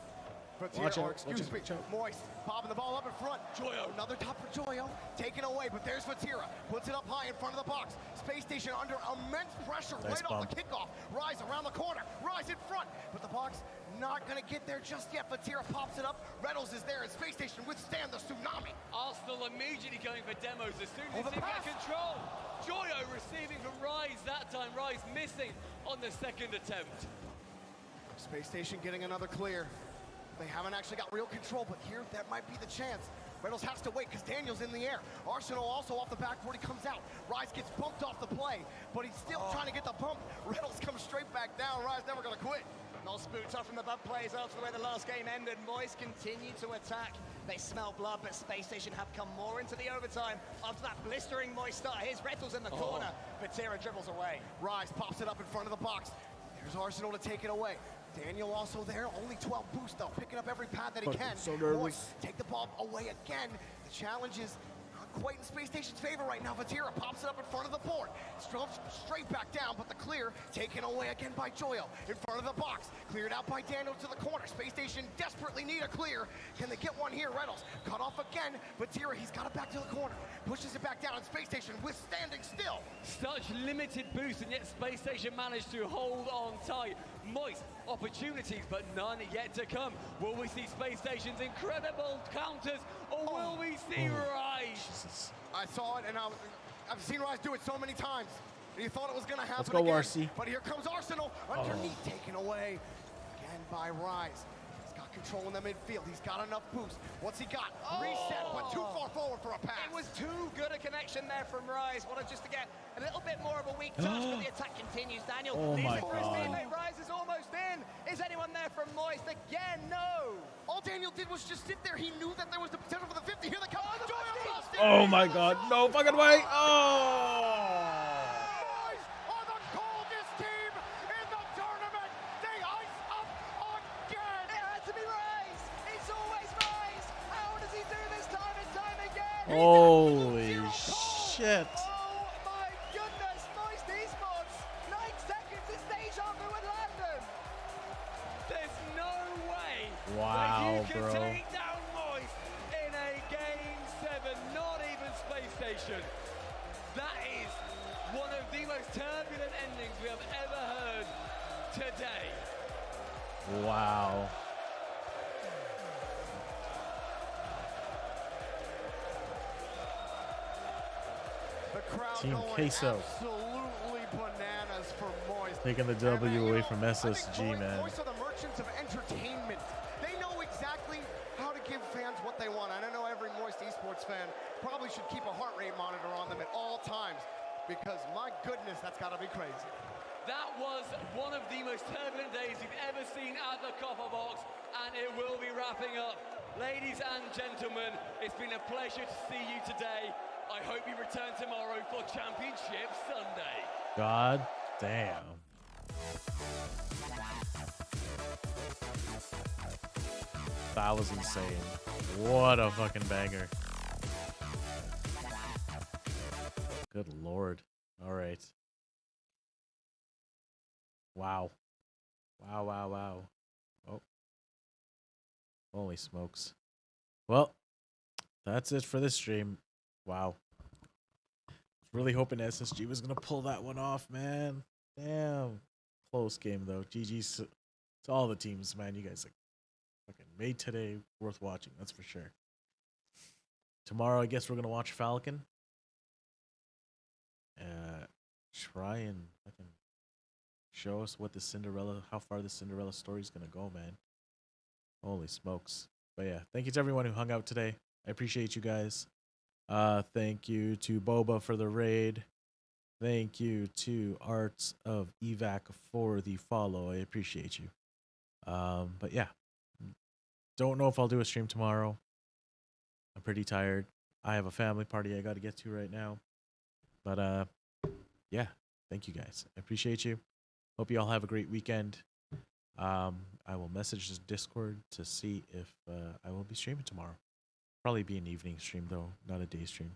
[SPEAKER 13] Vatira, or excuse me, Moist popping the ball up in front. Joyo, another top for Joyo, taken away, but there's Vatira, puts it up high in front of the box. Space Station under immense pressure right off the kickoff. Rise around the corner, Rise in front, but the box not gonna get there just yet. Vatira pops it up, Reynolds is there, and Space Station withstand the tsunami.
[SPEAKER 15] Arsenal immediately going for demos as soon as they get control. Joyo receiving from Rise that time. Rise missing on the second attempt.
[SPEAKER 13] Space Station getting another clear. They haven't actually got real control, but here, that might be the chance. Reynolds has to wait because Daniel's in the air. Arsenal also off the backboard, he comes out. Rise gets bumped off the play, but he's still trying to get the bump. Reynolds comes straight back down. Rise never gonna quit.
[SPEAKER 14] Not spooked off from the bump plays after the way the last game ended. Moist continue to attack. They smell blood, but Space Station have come more into the overtime after that blistering Moist start. Here's Retzels in the corner. Vatira dribbles away.
[SPEAKER 13] Rise pops it up in front of the box. There's Arsenal to take it away. Daniel also there, only 12 boost though, picking up every pad that he
[SPEAKER 12] Fucking
[SPEAKER 13] can.
[SPEAKER 12] so nervous.
[SPEAKER 13] Moist, take the ball away again. The challenge is not quite in Space Station's favor right now. Vatira pops it up in front of the board. Straight back down, but the clear taken away again by Joyo. In front of the box, cleared out by Daniel to the corner. Space Station desperately need a clear. Can they get one here? Reynolds cut off again. Vatira, he's got it back to the corner. Pushes it back down in Space Station, withstanding still.
[SPEAKER 15] Such limited boost, and yet Space Station managed to hold on tight. Moist opportunities, but none yet to come. Will we see Space Station's incredible counters, or will we see Rise?
[SPEAKER 13] I saw it, and I've seen Rise do it so many times. And you thought it was going to happen
[SPEAKER 12] Let's go,
[SPEAKER 13] again.
[SPEAKER 12] RC.
[SPEAKER 13] But here comes Arsenal, underneath, taken away again by Rise. He's got control in the midfield. He's got enough boost. What's he got? Reset, but too far forward for a pass.
[SPEAKER 14] It was too good a connection there from Rise. Wanted just to get a little bit more of a weak touch, but the attack continues. Daniel,
[SPEAKER 12] Oh
[SPEAKER 14] leads
[SPEAKER 12] my
[SPEAKER 14] it for his
[SPEAKER 12] God.
[SPEAKER 14] teammate. Rise is almost in. Is anyone there from Moist? Again, no.
[SPEAKER 13] All Daniel did was just sit there. He knew that there was the potential for the 50. Here they come.
[SPEAKER 12] Oh my God. No fucking way. Oh.
[SPEAKER 13] Boys are the coldest team in the tournament. They ice up again.
[SPEAKER 14] It had to be Rise. It's always Rise. How does he do this time and time again?
[SPEAKER 12] Holy shit.
[SPEAKER 14] Oh my goodness, Moist Esports. 9 seconds is deja vu at London.
[SPEAKER 15] There's no way
[SPEAKER 12] Wow,
[SPEAKER 15] that you can
[SPEAKER 12] bro.
[SPEAKER 15] take down Moist in a Game 7, not even Space Station. That is one of the most turbulent endings we have ever heard today.
[SPEAKER 12] Wow.
[SPEAKER 13] The crowd
[SPEAKER 12] Team
[SPEAKER 13] going
[SPEAKER 12] Queso.
[SPEAKER 13] absolutely bananas for Moist.
[SPEAKER 12] Taking the W away from SSG, man.
[SPEAKER 13] Moist are the merchants of entertainment. They know exactly how to give fans what they want. And I know every Moist Esports fan probably should keep a heart rate monitor on them at all times, because my goodness, that's got to be crazy.
[SPEAKER 15] That was one of the most turbulent days you've ever seen at the Copper Box, and it will be wrapping up. Ladies and gentlemen, it's been a pleasure to see you today. I hope you return tomorrow for Championship Sunday.
[SPEAKER 12] God damn. That was insane. What a fucking banger. Good Lord. All right. Wow. Wow, wow, wow. Oh. Holy smokes. Well, that's it for this stream. Wow. Really hoping SSG was going to pull that one off, man. Damn. Close game, though. GG's to all the teams, man. You guys like fucking made today worth watching. That's for sure. Tomorrow, I guess we're going to watch Falcon. Try and fucking show us what the Cinderella, how far the Cinderella story is going to go, man. Holy smokes. But yeah, thank you to everyone who hung out today. I appreciate you guys. Thank you to Boba for the raid. Thank you to Arts of Evac for the follow. I appreciate you. But yeah, don't know if I'll do a stream tomorrow. I'm pretty tired. I have a family party I got to get to right now. But yeah, thank you guys. I appreciate you. Hope you all have a great weekend. I will message this Discord to see if I will be streaming tomorrow. Probably be an evening stream though, not a day stream.